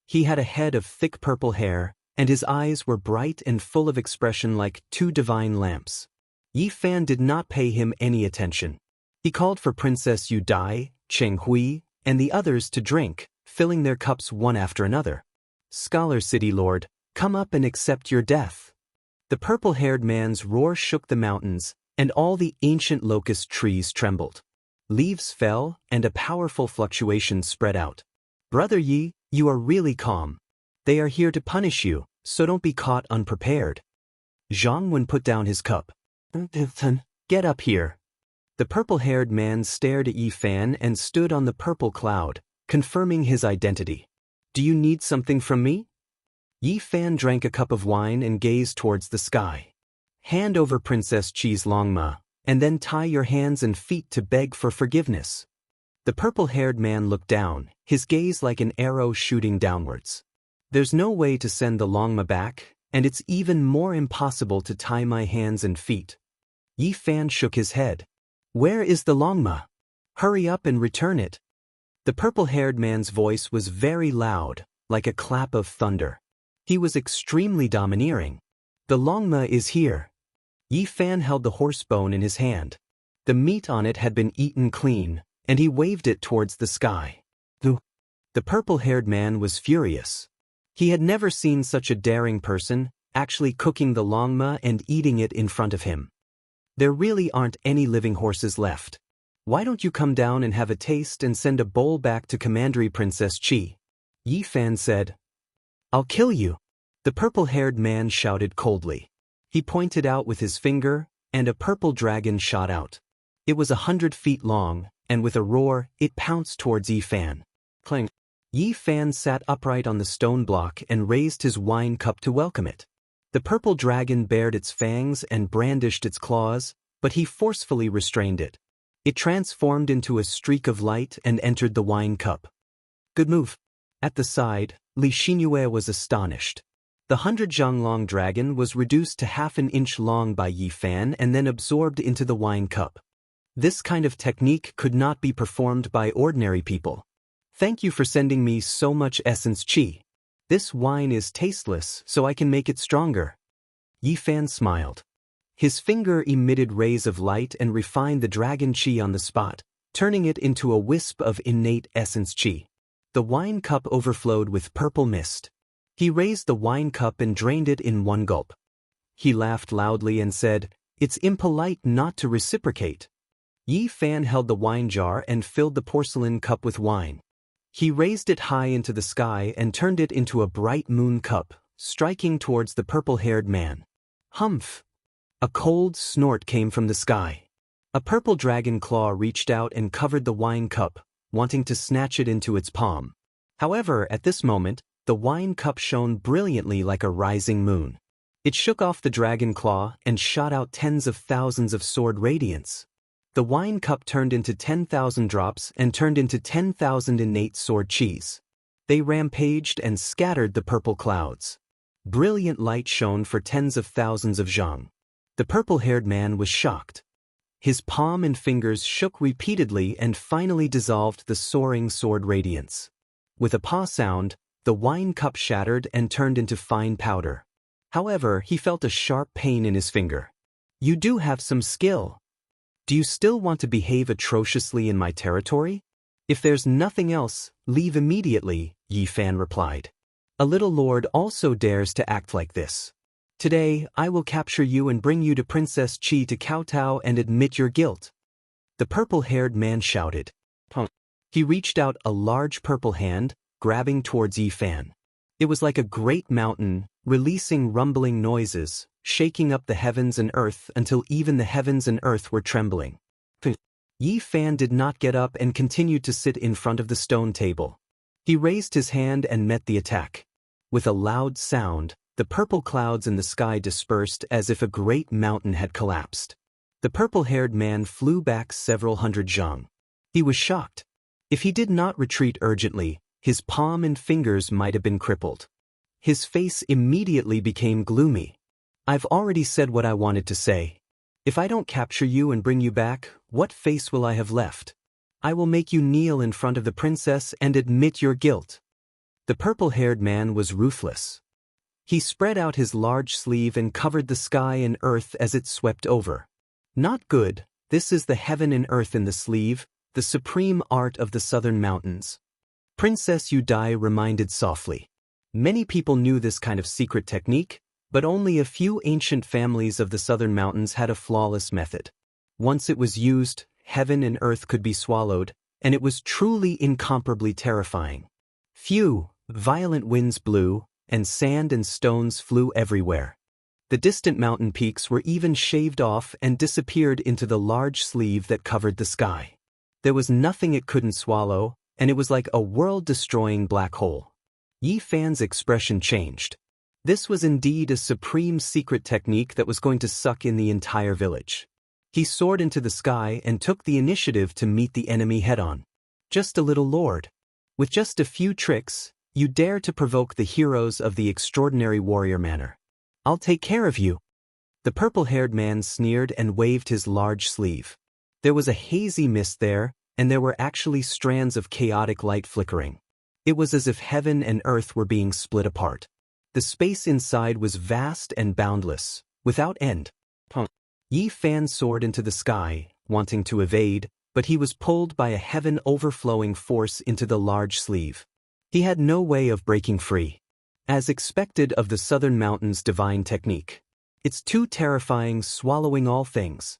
He had a head of thick purple hair, and his eyes were bright and full of expression like two divine lamps. Yi Fan did not pay him any attention. He called for Princess Yu Dai, Cheng Hui, and the others to drink, filling their cups one after another. Scholar City Lord, come up and accept your death. The purple-haired man's roar shook the mountains, and all the ancient locust trees trembled. Leaves fell, and a powerful fluctuation spread out. Brother Yi, you are really calm. They are here to punish you, so don't be caught unprepared. Zhang Wen put down his cup. Get up here. The purple-haired man stared at Yi Fan and stood on the purple cloud, confirming his identity. Do you need something from me? Yi Fan drank a cup of wine and gazed towards the sky. Hand over Princess Qi's longma, and then tie your hands and feet to beg for forgiveness. The purple-haired man looked down, his gaze like an arrow shooting downwards. There's no way to send the longma back, and it's even more impossible to tie my hands and feet. Yi Fan shook his head. Where is the longma? Hurry up and return it. The purple-haired man's voice was very loud, like a clap of thunder. He was extremely domineering. The longma is here. Yi Fan held the horse bone in his hand. The meat on it had been eaten clean, and he waved it towards the sky. The purple-haired man was furious. He had never seen such a daring person, actually cooking the longma and eating it in front of him. There really aren't any living horses left. Why don't you come down and have a taste and send a bowl back to Commandery Princess Qi? Yi Fan said. I'll kill you. The purple-haired man shouted coldly. He pointed out with his finger, and a purple dragon shot out. It was 100 feet long, and with a roar, it pounced towards Yi Fan. Clang. Yi Fan sat upright on the stone block and raised his wine cup to welcome it. The purple dragon bared its fangs and brandished its claws, but he forcefully restrained it. It transformed into a streak of light and entered the wine cup. Good move. At the side, Li Xinyue was astonished. The 100-zhang-long dragon was reduced to half an inch long by Yi Fan and then absorbed into the wine cup. This kind of technique could not be performed by ordinary people. Thank you for sending me so much essence qi. This wine is tasteless, so I can make it stronger. Yi Fan smiled. His finger emitted rays of light and refined the dragon qi on the spot, turning it into a wisp of innate essence qi. The wine cup overflowed with purple mist. He raised the wine cup and drained it in one gulp. He laughed loudly and said, "It's impolite not to reciprocate." Yi Fan held the wine jar and filled the porcelain cup with wine. He raised it high into the sky and turned it into a bright moon cup, striking towards the purple-haired man. Humph! A cold snort came from the sky. A purple dragon claw reached out and covered the wine cup, wanting to snatch it into its palm. However, at this moment, the wine cup shone brilliantly like a rising moon. It shook off the dragon claw and shot out tens of thousands of sword radiance. The wine cup turned into 10,000 drops and turned into 10,000 innate sword qis. They rampaged and scattered the purple clouds. Brilliant light shone for tens of thousands of zhang. The purple-haired man was shocked. His palm and fingers shook repeatedly and finally dissolved the soaring sword radiance. With a paw sound, the wine cup shattered and turned into fine powder. However, he felt a sharp pain in his finger. You do have some skill. Do you still want to behave atrociously in my territory? If there's nothing else, leave immediately, Yi Fan replied. A little lord also dares to act like this. Today, I will capture you and bring you to Princess Qi to kowtow and admit your guilt. The purple-haired man shouted. He reached out a large purple hand, grabbing towards Yi Fan. It was like a great mountain, releasing rumbling noises, shaking up the heavens and earth until even the heavens and earth were trembling. Yi Fan did not get up and continued to sit in front of the stone table. He raised his hand and met the attack. With a loud sound, the purple clouds in the sky dispersed as if a great mountain had collapsed. The purple-haired man flew back several hundred zhang. He was shocked. If he did not retreat urgently, his palm and fingers might have been crippled. His face immediately became gloomy. I've already said what I wanted to say. If I don't capture you and bring you back, what face will I have left? I will make you kneel in front of the princess and admit your guilt. The purple-haired man was ruthless. He spread out his large sleeve and covered the sky and earth as it swept over. Not good, this is the heaven and earth in the sleeve, the supreme art of the southern mountains. Princess Yudai reminded softly. Many people knew this kind of secret technique, but only a few ancient families of the southern mountains had a flawless method. Once it was used, heaven and earth could be swallowed, and it was truly incomparably terrifying. Violent winds blew, and sand and stones flew everywhere. The distant mountain peaks were even shaved off and disappeared into the large sleeve that covered the sky. There was nothing it couldn't swallow, and it was like a world-destroying black hole. Yi Fan's expression changed. This was indeed a supreme secret technique that was going to suck in the entire village. He soared into the sky and took the initiative to meet the enemy head-on. Just a little lord. With just a few tricks, you dare to provoke the heroes of the extraordinary warrior manner. I'll take care of you. The purple-haired man sneered and waved his large sleeve. There was a hazy mist there, and there were actually strands of chaotic light flickering. It was as if heaven and earth were being split apart. The space inside was vast and boundless, without end. Yi Fan soared into the sky, wanting to evade, but he was pulled by a heaven-overflowing force into the large sleeve. He had no way of breaking free. As expected of the southern mountains' divine technique. It's too terrifying, swallowing all things.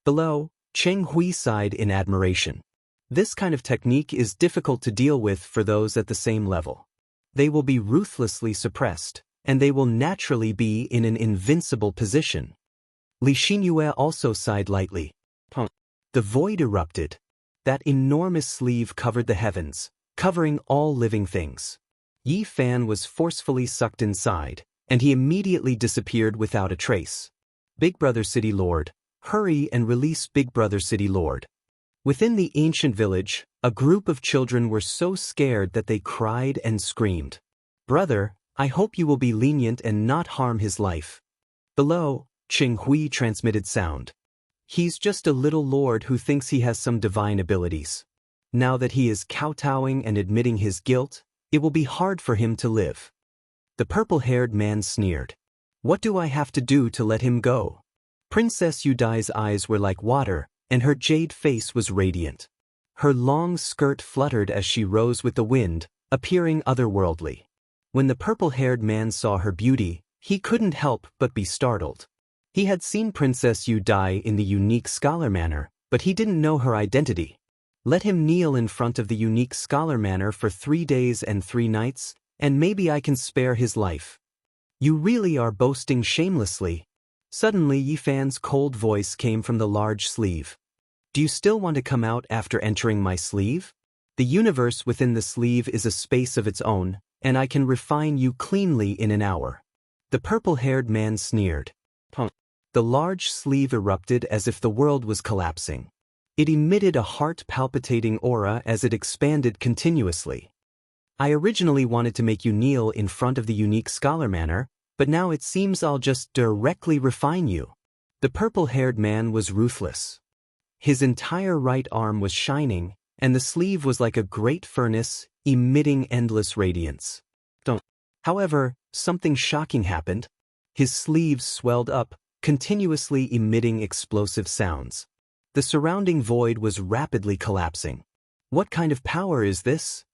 Below, Cheng Hui sighed in admiration. This kind of technique is difficult to deal with for those at the same level. They will be ruthlessly suppressed, and they will naturally be in an invincible position. Li Xinyue also sighed lightly. The void erupted. That enormous sleeve covered the heavens, covering all living things. Yi Fan was forcefully sucked inside, and he immediately disappeared without a trace. Big Brother City Lord, hurry and release Big Brother City Lord. Within the ancient village, a group of children were so scared that they cried and screamed. Brother, I hope you will be lenient and not harm his life. Below, Cheng Hui transmitted sound. He's just a little lord who thinks he has some divine abilities. Now that he is kowtowing and admitting his guilt, it will be hard for him to live. The purple-haired man sneered. What do I have to do to let him go? Princess Yudai's eyes were like water, and her jade face was radiant. Her long skirt fluttered as she rose with the wind, appearing otherworldly. When the purple-haired man saw her beauty, he couldn't help but be startled. He had seen Princess Yudai in the unique scholar manner, but he didn't know her identity. Let him kneel in front of the unique scholar manner for 3 days and 3 nights, and maybe I can spare his life. You really are boasting shamelessly. Suddenly Yi Fan's cold voice came from the large sleeve. Do you still want to come out after entering my sleeve? The universe within the sleeve is a space of its own, and I can refine you cleanly in an hour. The purple-haired man sneered. The large sleeve erupted as if the world was collapsing. It emitted a heart-palpitating aura as it expanded continuously. I originally wanted to make you kneel in front of the unique scholar manner, but now it seems I'll just directly refine you. The purple-haired man was ruthless. His entire right arm was shining, and the sleeve was like a great furnace, emitting endless radiance. However, something shocking happened. His sleeves swelled up, continuously emitting explosive sounds. The surrounding void was rapidly collapsing. What kind of power is this?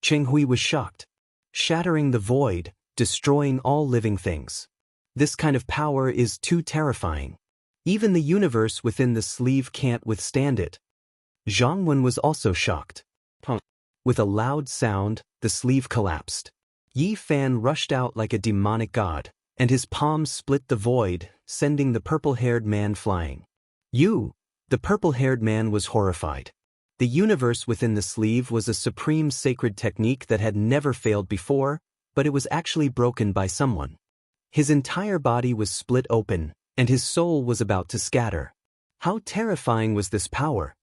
Cheng Hui was shocked. Shattering the void, destroying all living things. This kind of power is too terrifying. Even the universe within the sleeve can't withstand it. Zhang Wen was also shocked. With a loud sound, the sleeve collapsed. Yi Fan rushed out like a demonic god, and his palms split the void, sending the purple-haired man flying. You! The purple-haired man was horrified. The universe within the sleeve was a supreme sacred technique that had never failed before, but it was actually broken by someone. His entire body was split open, and his soul was about to scatter. How terrifying was this power?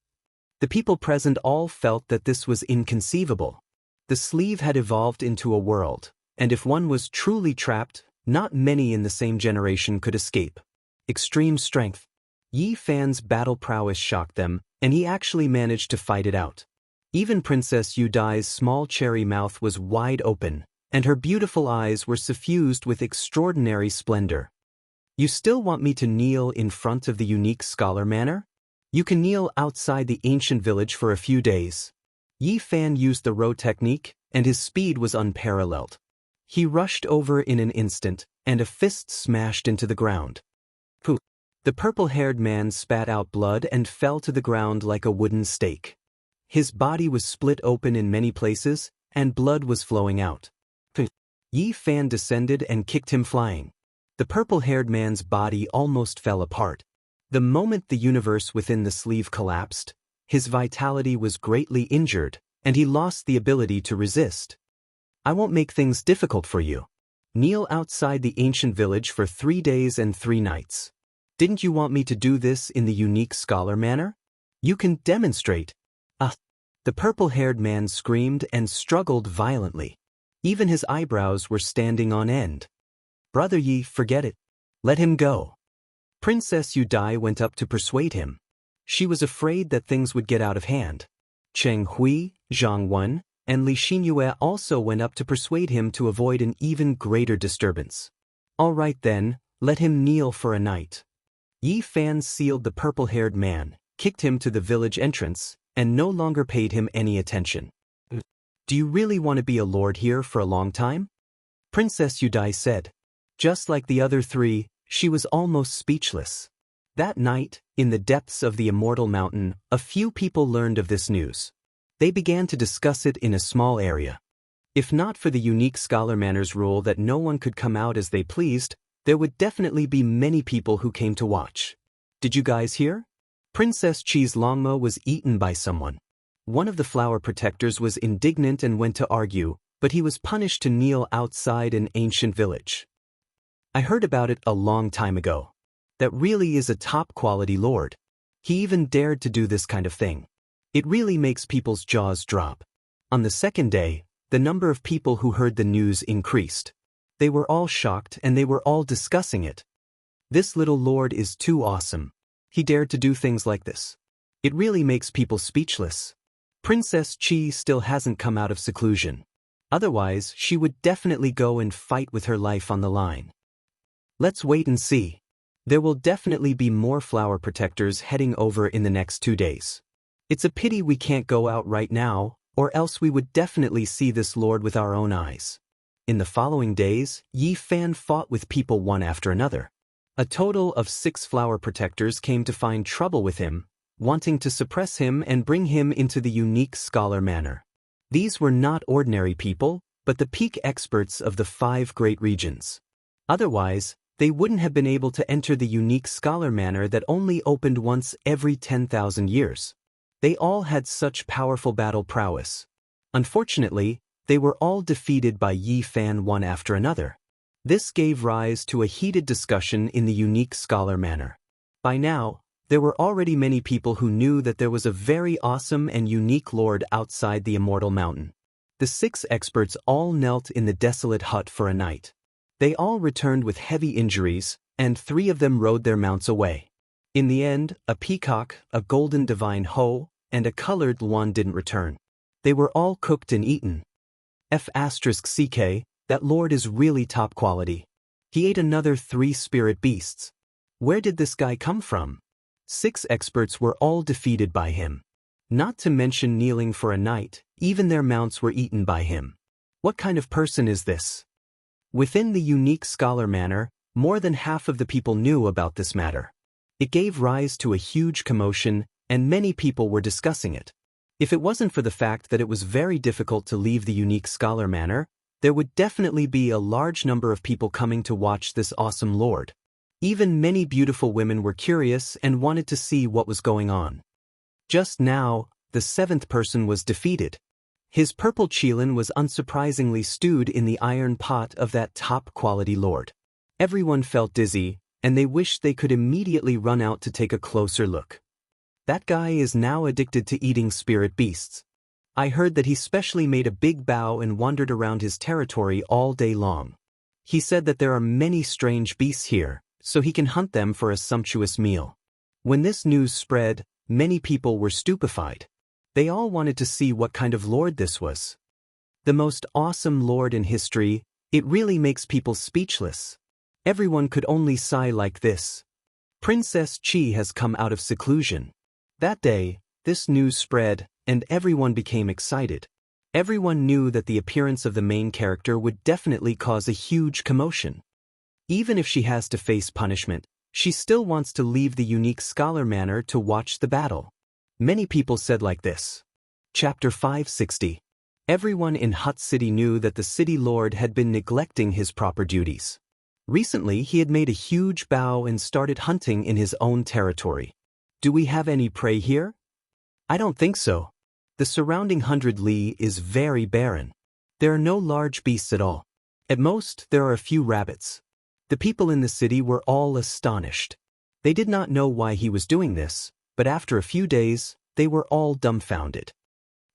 The people present all felt that this was inconceivable. The sleeve had evolved into a world, and if one was truly trapped, not many in the same generation could escape. Extreme strength. Yi Fan's battle prowess shocked them, and he actually managed to fight it out. Even Princess Yudai's small cherry mouth was wide open, and her beautiful eyes were suffused with extraordinary splendor. You still want me to kneel in front of the unique scholar manor? You can kneel outside the ancient village for a few days. Yi Fan used the row technique, and his speed was unparalleled. He rushed over in an instant, and a fist smashed into the ground. Pooh! The purple-haired man spat out blood and fell to the ground like a wooden stake. His body was split open in many places, and blood was flowing out. Pooh! Yi Fan descended and kicked him flying. The purple-haired man's body almost fell apart. The moment the universe within the sleeve collapsed, his vitality was greatly injured, and he lost the ability to resist. I won't make things difficult for you. Kneel outside the ancient village for 3 days and 3 nights. Didn't you want me to do this in the unique scholar manner? You can demonstrate. The purple-haired man screamed and struggled violently. Even his eyebrows were standing on end. Brother Yi, forget it. Let him go. Princess Yudai went up to persuade him. She was afraid that things would get out of hand. Cheng Hui, Zhang Wen, and Li Xinyue also went up to persuade him to avoid an even greater disturbance. All right then, let him kneel for a night. Yi Fan sealed the purple-haired man, kicked him to the village entrance, and no longer paid him any attention. Do you really want to be a lord here for a long time? Princess Yudai said. Just like the other 3, she was almost speechless. That night, in the depths of the Immortal Mountain, a few people learned of this news. They began to discuss it in a small area. If not for the unique scholar manners rule that no one could come out as they pleased, there would definitely be many people who came to watch. Did you guys hear? Princess Qi's Longmo was eaten by someone. One of the flower protectors was indignant and went to argue, but he was punished to kneel outside an ancient village. I heard about it a long time ago. That really is a top-quality lord. He even dared to do this kind of thing. It really makes people's jaws drop. On the second day, the number of people who heard the news increased. They were all shocked and they were all discussing it. This little lord is too awesome. He dared to do things like this. It really makes people speechless. Princess Qi still hasn't come out of seclusion. Otherwise, she would definitely go and fight with her life on the line. Let's wait and see. There will definitely be more flower protectors heading over in the next 2 days. It's a pity we can't go out right now, or else we would definitely see this lord with our own eyes. In the following days, Yi Fan fought with people one after another. A total of 6 flower protectors came to find trouble with him, wanting to suppress him and bring him into the unique scholar manor. These were not ordinary people, but the peak experts of the 5 great regions. Otherwise, they wouldn't have been able to enter the unique scholar manor that only opened once every 10,000 years. They all had such powerful battle prowess. Unfortunately, they were all defeated by Yi Fan one after another. This gave rise to a heated discussion in the unique scholar manor. By now, there were already many people who knew that there was a very awesome and unique lord outside the Immortal Mountain. The 6 experts all knelt in the desolate hut for a night. They all returned with heavy injuries, and 3 of them rode their mounts away. In the end, a peacock, a golden divine hoe, and a colored luan didn't return. They were all cooked and eaten. F***ck, that lord is really top quality. He ate another 3 spirit beasts. Where did this guy come from? 6 experts were all defeated by him. Not to mention kneeling for a night, even their mounts were eaten by him. What kind of person is this? Within the unique scholar manor, more than half of the people knew about this matter. It gave rise to a huge commotion, and many people were discussing it. If it wasn't for the fact that it was very difficult to leave the unique scholar manor, there would definitely be a large number of people coming to watch this awesome lord. Even many beautiful women were curious and wanted to see what was going on. Just now, the 7th person was defeated. His purple qilin was unsurprisingly stewed in the iron pot of that top-quality lord. Everyone felt dizzy, and they wished they could immediately run out to take a closer look. That guy is now addicted to eating spirit beasts. I heard that he specially made a big bow and wandered around his territory all day long. He said that there are many strange beasts here, so he can hunt them for a sumptuous meal. When this news spread, many people were stupefied. They all wanted to see what kind of lord this was. The most awesome lord in history, it really makes people speechless. Everyone could only sigh like this. Princess Qi has come out of seclusion. That day, this news spread, and everyone became excited. Everyone knew that the appearance of the main character would definitely cause a huge commotion. Even if she has to face punishment, she still wants to leave the unique scholar manor to watch the battle. Many people said like this. Chapter 560. Everyone in Hut City knew that the city lord had been neglecting his proper duties. Recently, he had made a huge bow and started hunting in his own territory. Do we have any prey here? I don't think so. The surrounding 100 li is very barren. There are no large beasts at all. At most, there are a few rabbits. The people in the city were all astonished. They did not know why he was doing this, but after a few days, they were all dumbfounded.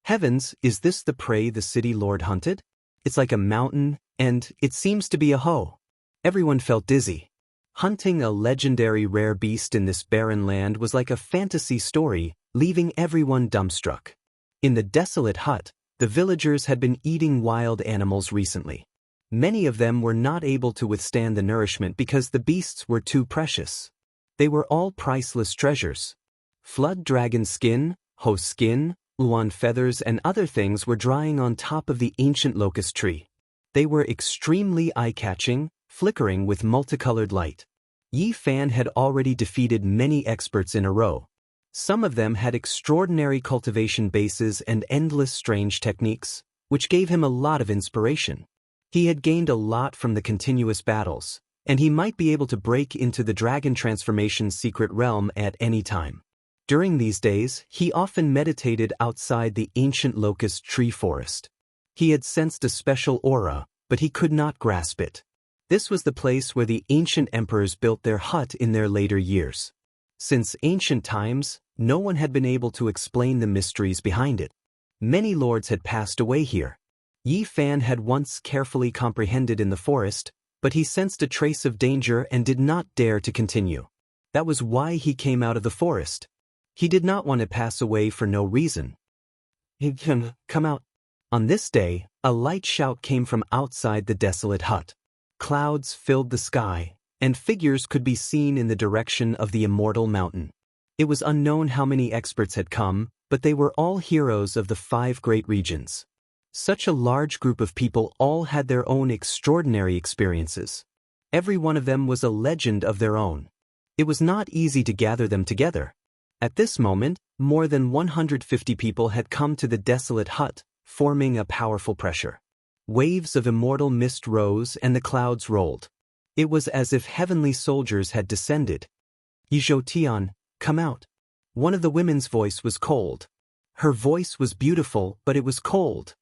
Heavens, is this the prey the city lord hunted? It's like a mountain, and it seems to be a hoe. Everyone felt dizzy. Hunting a legendary rare beast in this barren land was like a fantasy story, leaving everyone dumbstruck. In the desolate hut, the villagers had been eating wild animals recently. Many of them were not able to withstand the nourishment because the beasts were too precious. They were all priceless treasures. Flood dragon skin, hoe skin, luan feathers and other things were drying on top of the ancient locust tree. They were extremely eye-catching, flickering with multicolored light. Yi Fan had already defeated many experts in a row. Some of them had extraordinary cultivation bases and endless strange techniques, which gave him a lot of inspiration. He had gained a lot from the continuous battles, and he might be able to break into the dragon transformation's secret realm at any time. During these days, he often meditated outside the ancient locust tree forest. He had sensed a special aura, but he could not grasp it. This was the place where the ancient emperors built their hut in their later years. Since ancient times, no one had been able to explain the mysteries behind it. Many lords had passed away here. Yi Fan had once carefully comprehended in the forest, but he sensed a trace of danger and did not dare to continue. That was why he came out of the forest. He did not want to pass away for no reason. Come out. On this day, a light shout came from outside the desolate hut. Clouds filled the sky, and figures could be seen in the direction of the Immortal mountain. It was unknown how many experts had come, but they were all heroes of the 5 great regions. Such a large group of people all had their own extraordinary experiences. Every one of them was a legend of their own. It was not easy to gather them together. At this moment, more than 150 people had come to the desolate hut, forming a powerful pressure. Waves of immortal mist rose and the clouds rolled. It was as if heavenly soldiers had descended. Yizhou Tian, come out. One of the women's voice was cold. Her voice was beautiful, but it was cold.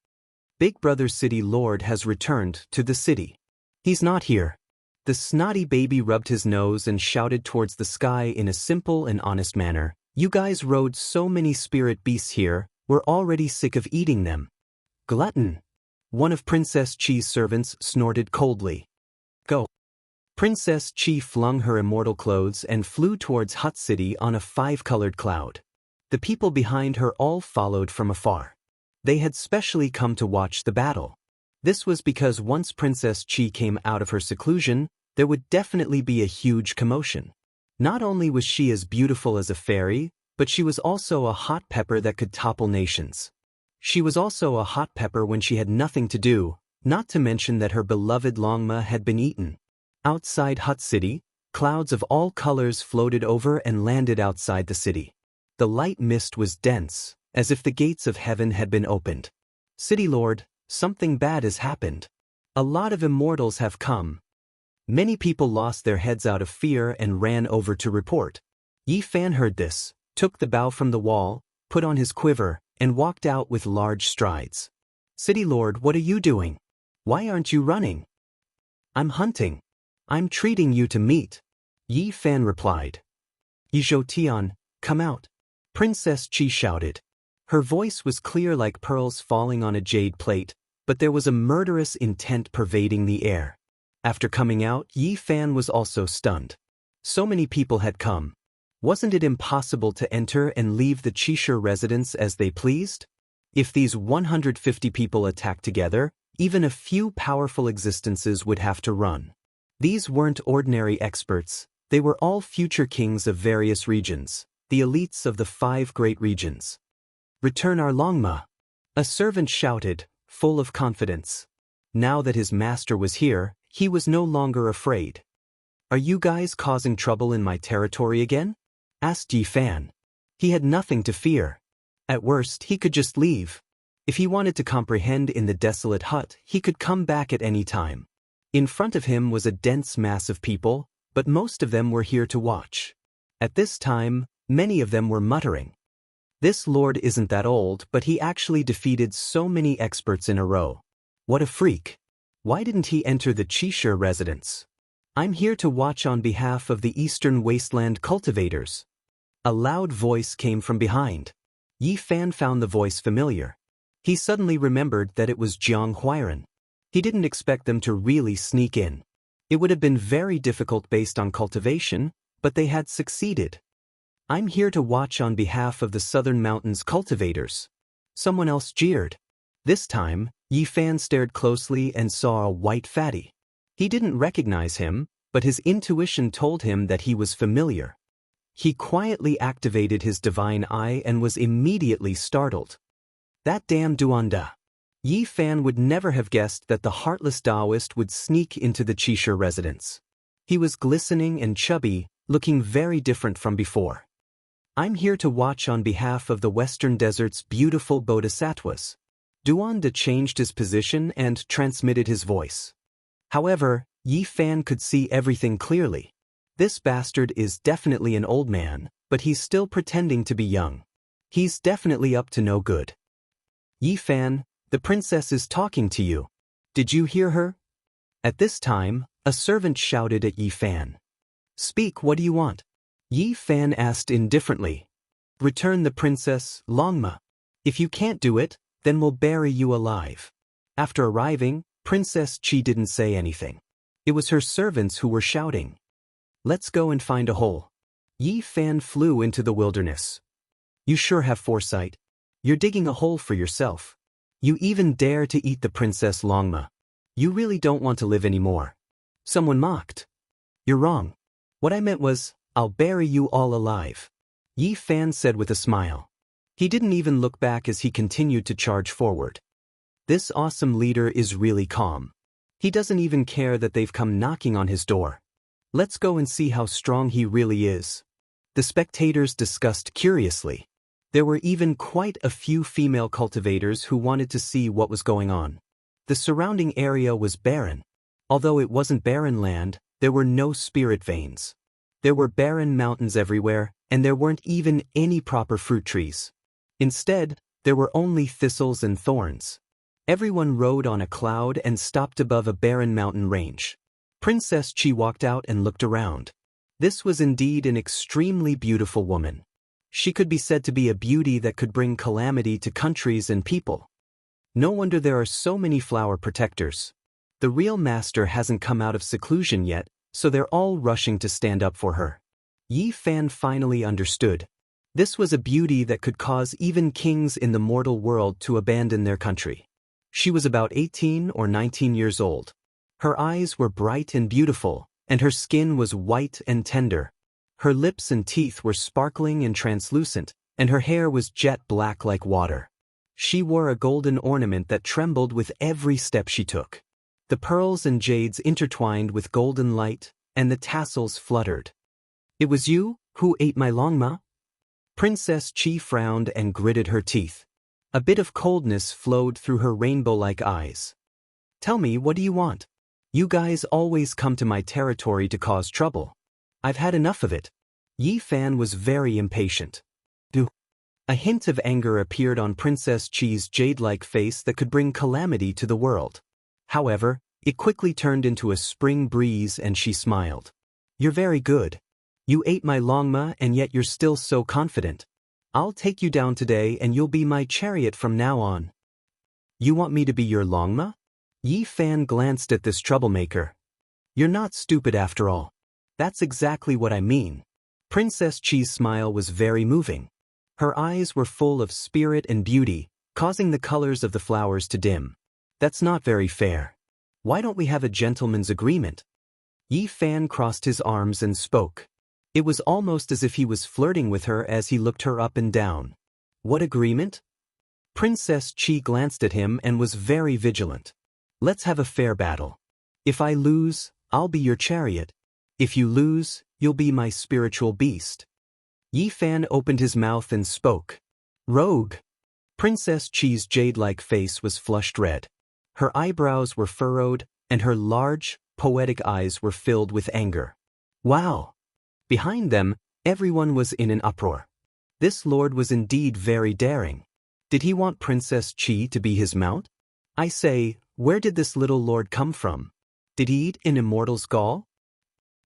Big Brother's city lord has returned to the city. He's not here. The snotty baby rubbed his nose and shouted towards the sky in a simple and honest manner. You guys rode so many spirit beasts here, we're already sick of eating them. Glutton. One of Princess Chi's servants snorted coldly. Go. Princess Chi flung her immortal clothes and flew towards Hut City on a 5-colored cloud. The people behind her all followed from afar. They had specially come to watch the battle. This was because once Princess Chi came out of her seclusion, there would definitely be a huge commotion. Not only was she as beautiful as a fairy, but she was also a hot pepper that could topple nations. She was also a hot pepper when she had nothing to do, not to mention that her beloved Longma had been eaten. Outside Hut City, clouds of all colors floated over and landed outside the city. The light mist was dense, as if the gates of heaven had been opened. City Lord, something bad has happened. A lot of immortals have come. Many people lost their heads out of fear and ran over to report. Yi Fan heard this, took the bow from the wall, put on his quiver, and walked out with large strides. City Lord, what are you doing? Why aren't you running? I'm hunting. I'm treating you to meat. Yi Fan replied. Yizhou Tian, come out. Princess Chi shouted. Her voice was clear like pearls falling on a jade plate, but there was a murderous intent pervading the air. After coming out, Yi Fan was also stunned. So many people had come. Wasn't it impossible to enter and leave the Qixia residence as they pleased? If these 150 people attacked together, even a few powerful existences would have to run. These weren't ordinary experts, they were all future kings of various regions, the elites of the 5 great regions. Return our Longma. A servant shouted, full of confidence. Now that his master was here, he was no longer afraid. Are you guys causing trouble in my territory again? Asked Yi Fan. He had nothing to fear. At worst, he could just leave. If he wanted to comprehend in the desolate hut, he could come back at any time. In front of him was a dense mass of people, but most of them were here to watch. At this time, many of them were muttering. This lord isn't that old, but he actually defeated so many experts in a row. What a freak. Why didn't he enter the Qixia residence? I'm here to watch on behalf of the Eastern Wasteland cultivators. A loud voice came from behind. Yi Fan found the voice familiar. He suddenly remembered that it was Jiang Huairan. He didn't expect them to really sneak in. It would have been very difficult based on cultivation, but they had succeeded. I'm here to watch on behalf of the Southern Mountains cultivators. Someone else jeered. This time, Yi Fan stared closely and saw a white fatty. He didn't recognize him, but his intuition told him that he was familiar. He quietly activated his divine eye and was immediately startled. That damn Duanda. Yi Fan would never have guessed that the heartless Daoist would sneak into the Qixia residence. He was glistening and chubby, looking very different from before. I'm here to watch on behalf of the Western Desert's beautiful bodhisattvas. Duanda changed his position and transmitted his voice. However, Yi Fan could see everything clearly. This bastard is definitely an old man, but he's still pretending to be young. He's definitely up to no good. Yi Fan, the princess is talking to you. Did you hear her? At this time, a servant shouted at Yi Fan. Speak, what do you want? Yi Fan asked indifferently. Return the princess, Longma. If you can't do it, then we'll bury you alive. After arriving, Princess Qi didn't say anything. It was her servants who were shouting. Let's go and find a hole. Yi Fan flew into the wilderness. You sure have foresight. You're digging a hole for yourself. You even dare to eat the Princess Longma. You really don't want to live anymore. Someone mocked. You're wrong. What I meant was, I'll bury you all alive. Yi Fan said with a smile. He didn't even look back as he continued to charge forward. This awesome leader is really calm. He doesn't even care that they've come knocking on his door. Let's go and see how strong he really is. The spectators discussed curiously. There were even quite a few female cultivators who wanted to see what was going on. The surrounding area was barren. Although it wasn't barren land, there were no spirit veins. There were barren mountains everywhere, and there weren't even any proper fruit trees. Instead, there were only thistles and thorns. Everyone rode on a cloud and stopped above a barren mountain range. Princess Qi walked out and looked around. This was indeed an extremely beautiful woman. She could be said to be a beauty that could bring calamity to countries and people. No wonder there are so many flower protectors. The real master hasn't come out of seclusion yet, so they're all rushing to stand up for her. Yi Fan finally understood. This was a beauty that could cause even kings in the mortal world to abandon their country. She was about 18 or 19 years old. Her eyes were bright and beautiful, and her skin was white and tender. Her lips and teeth were sparkling and translucent, and her hair was jet black like water. She wore a golden ornament that trembled with every step she took. The pearls and jades intertwined with golden light, and the tassels fluttered. It was you who ate my Longma? Princess Qi frowned and gritted her teeth. A bit of coldness flowed through her rainbow-like eyes. Tell me, what do you want? You guys always come to my territory to cause trouble. I've had enough of it. Yi Fan was very impatient. A hint of anger appeared on Princess Qi's jade-like face that could bring calamity to the world. However, it quickly turned into a spring breeze and she smiled. You're very good. You ate my Longma and yet you're still so confident. I'll take you down today and you'll be my chariot from now on. You want me to be your Longma? Yi Fan glanced at this troublemaker. You're not stupid after all. That's exactly what I mean. Princess Qi's smile was very moving. Her eyes were full of spirit and beauty, causing the colors of the flowers to dim. That's not very fair. Why don't we have a gentleman's agreement? Yi Fan crossed his arms and spoke. It was almost as if he was flirting with her as he looked her up and down. What agreement? Princess Qi glanced at him and was very vigilant. Let's have a fair battle. If I lose, I'll be your chariot. If you lose, you'll be my spiritual beast. Yi Fan opened his mouth and spoke. Rogue. Princess Qi's jade-like face was flushed red. Her eyebrows were furrowed, and her large, poetic eyes were filled with anger. Wow! Behind them, everyone was in an uproar. This lord was indeed very daring. Did he want Princess Qi to be his mount? I say, where did this little lord come from? Did he eat an immortal's gall?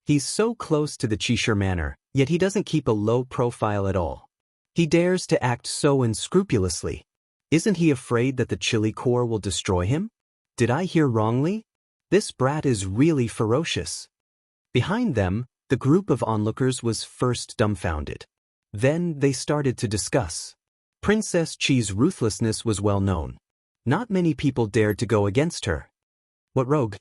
He's so close to the Qishir manor, yet he doesn't keep a low profile at all. He dares to act so unscrupulously. Isn't he afraid that the chili core will destroy him? Did I hear wrongly? This brat is really ferocious. Behind them, the group of onlookers was first dumbfounded. Then they started to discuss. Princess Qi's ruthlessness was well known. Not many people dared to go against her. What rogue?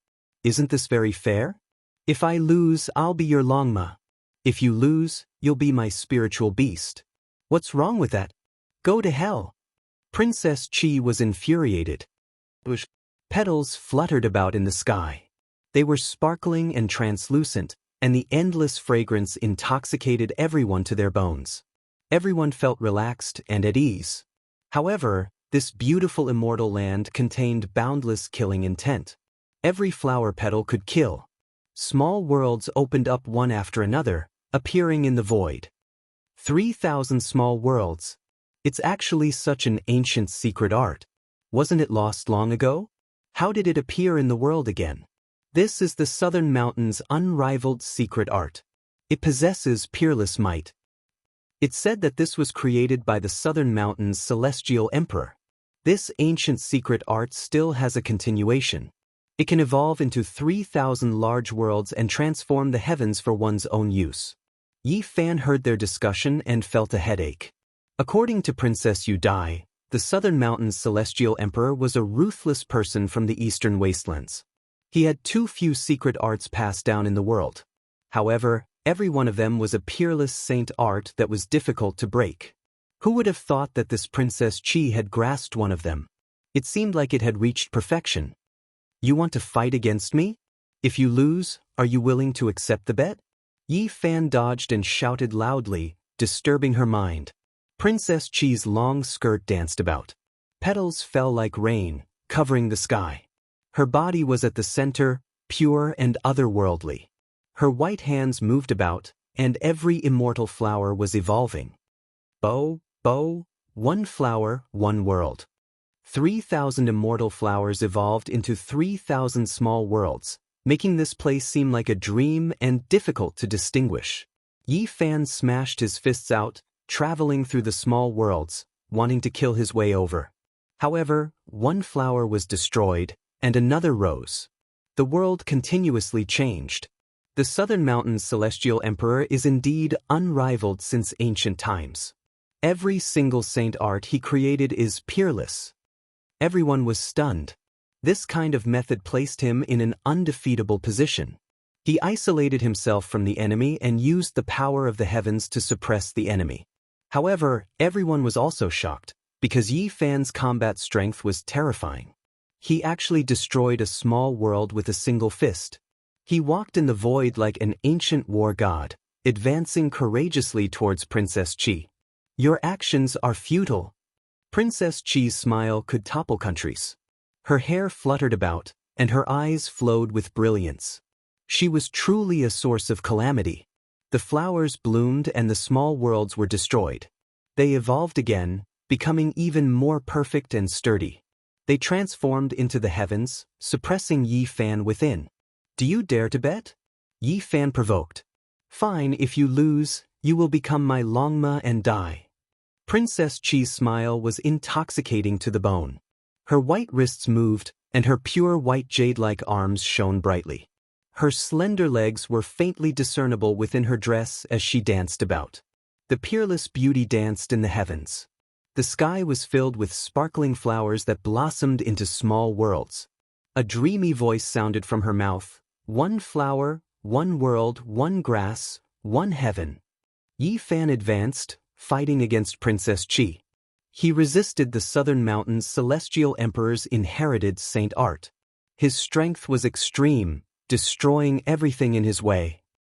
Isn't this very fair? If I lose, I'll be your Longma. If you lose, you'll be my spiritual beast. What's wrong with that? Go to hell. Princess Qi was infuriated. Petals fluttered about in the sky. They were sparkling and translucent, and the endless fragrance intoxicated everyone to their bones. Everyone felt relaxed and at ease. However, this beautiful immortal land contained boundless killing intent. Every flower petal could kill. Small worlds opened up one after another, appearing in the void. 3,000 small worlds. It's actually such an ancient secret art. Wasn't it lost long ago? How did it appear in the world again? This is the Southern Mountains' unrivaled secret art. It possesses peerless might. It's said that this was created by the Southern Mountains' celestial emperor. This ancient secret art still has a continuation. It can evolve into 3,000 large worlds and transform the heavens for one's own use. Yi Fan heard their discussion and felt a headache. According to Princess Yu Dai, the Southern Mountains' celestial emperor was a ruthless person from the eastern wastelands. He had too few secret arts passed down in the world. However, every one of them was a peerless saint art that was difficult to break. Who would have thought that this Princess Chi had grasped one of them? It seemed like it had reached perfection. You want to fight against me? If you lose, are you willing to accept the bet? Yi Fan dodged and shouted loudly, disturbing her mind. Princess Chi's long skirt danced about. Petals fell like rain, covering the sky. Her body was at the center, pure and otherworldly. Her white hands moved about, and every immortal flower was evolving. Bow, one flower, one world. 3,000 immortal flowers evolved into 3,000 small worlds, making this place seem like a dream and difficult to distinguish. Yi Fan smashed his fists out, traveling through the small worlds, wanting to kill his way over. However, one flower was destroyed, and another rose. The world continuously changed. The Southern Mountains' celestial emperor is indeed unrivaled since ancient times. Every single saint art he created is peerless. Everyone was stunned. This kind of method placed him in an undefeatable position. He isolated himself from the enemy and used the power of the heavens to suppress the enemy. However, everyone was also shocked, because Yi Fan's combat strength was terrifying. He actually destroyed a small world with a single fist. He walked in the void like an ancient war god, advancing courageously towards Princess Chi. Your actions are futile. Princess Chi's smile could topple countries. Her hair fluttered about, and her eyes flowed with brilliance. She was truly a source of calamity. The flowers bloomed and the small worlds were destroyed. They evolved again, becoming even more perfect and sturdy. They transformed into the heavens, suppressing Yi Fan within. Do you dare to bet? Yi Fan provoked. Fine, if you lose, you will become my Longma and die. Princess Chi's smile was intoxicating to the bone. Her white wrists moved, and her pure white jade-like arms shone brightly. Her slender legs were faintly discernible within her dress as she danced about. The peerless beauty danced in the heavens. The sky was filled with sparkling flowers that blossomed into small worlds. A dreamy voice sounded from her mouth. One flower, one world, one grass, one heaven. Yi Fan advanced, fighting against Princess Chi. He resisted the Southern Mountains' celestial emperor's inherited saint art. His strength was extreme, destroying everything in his way.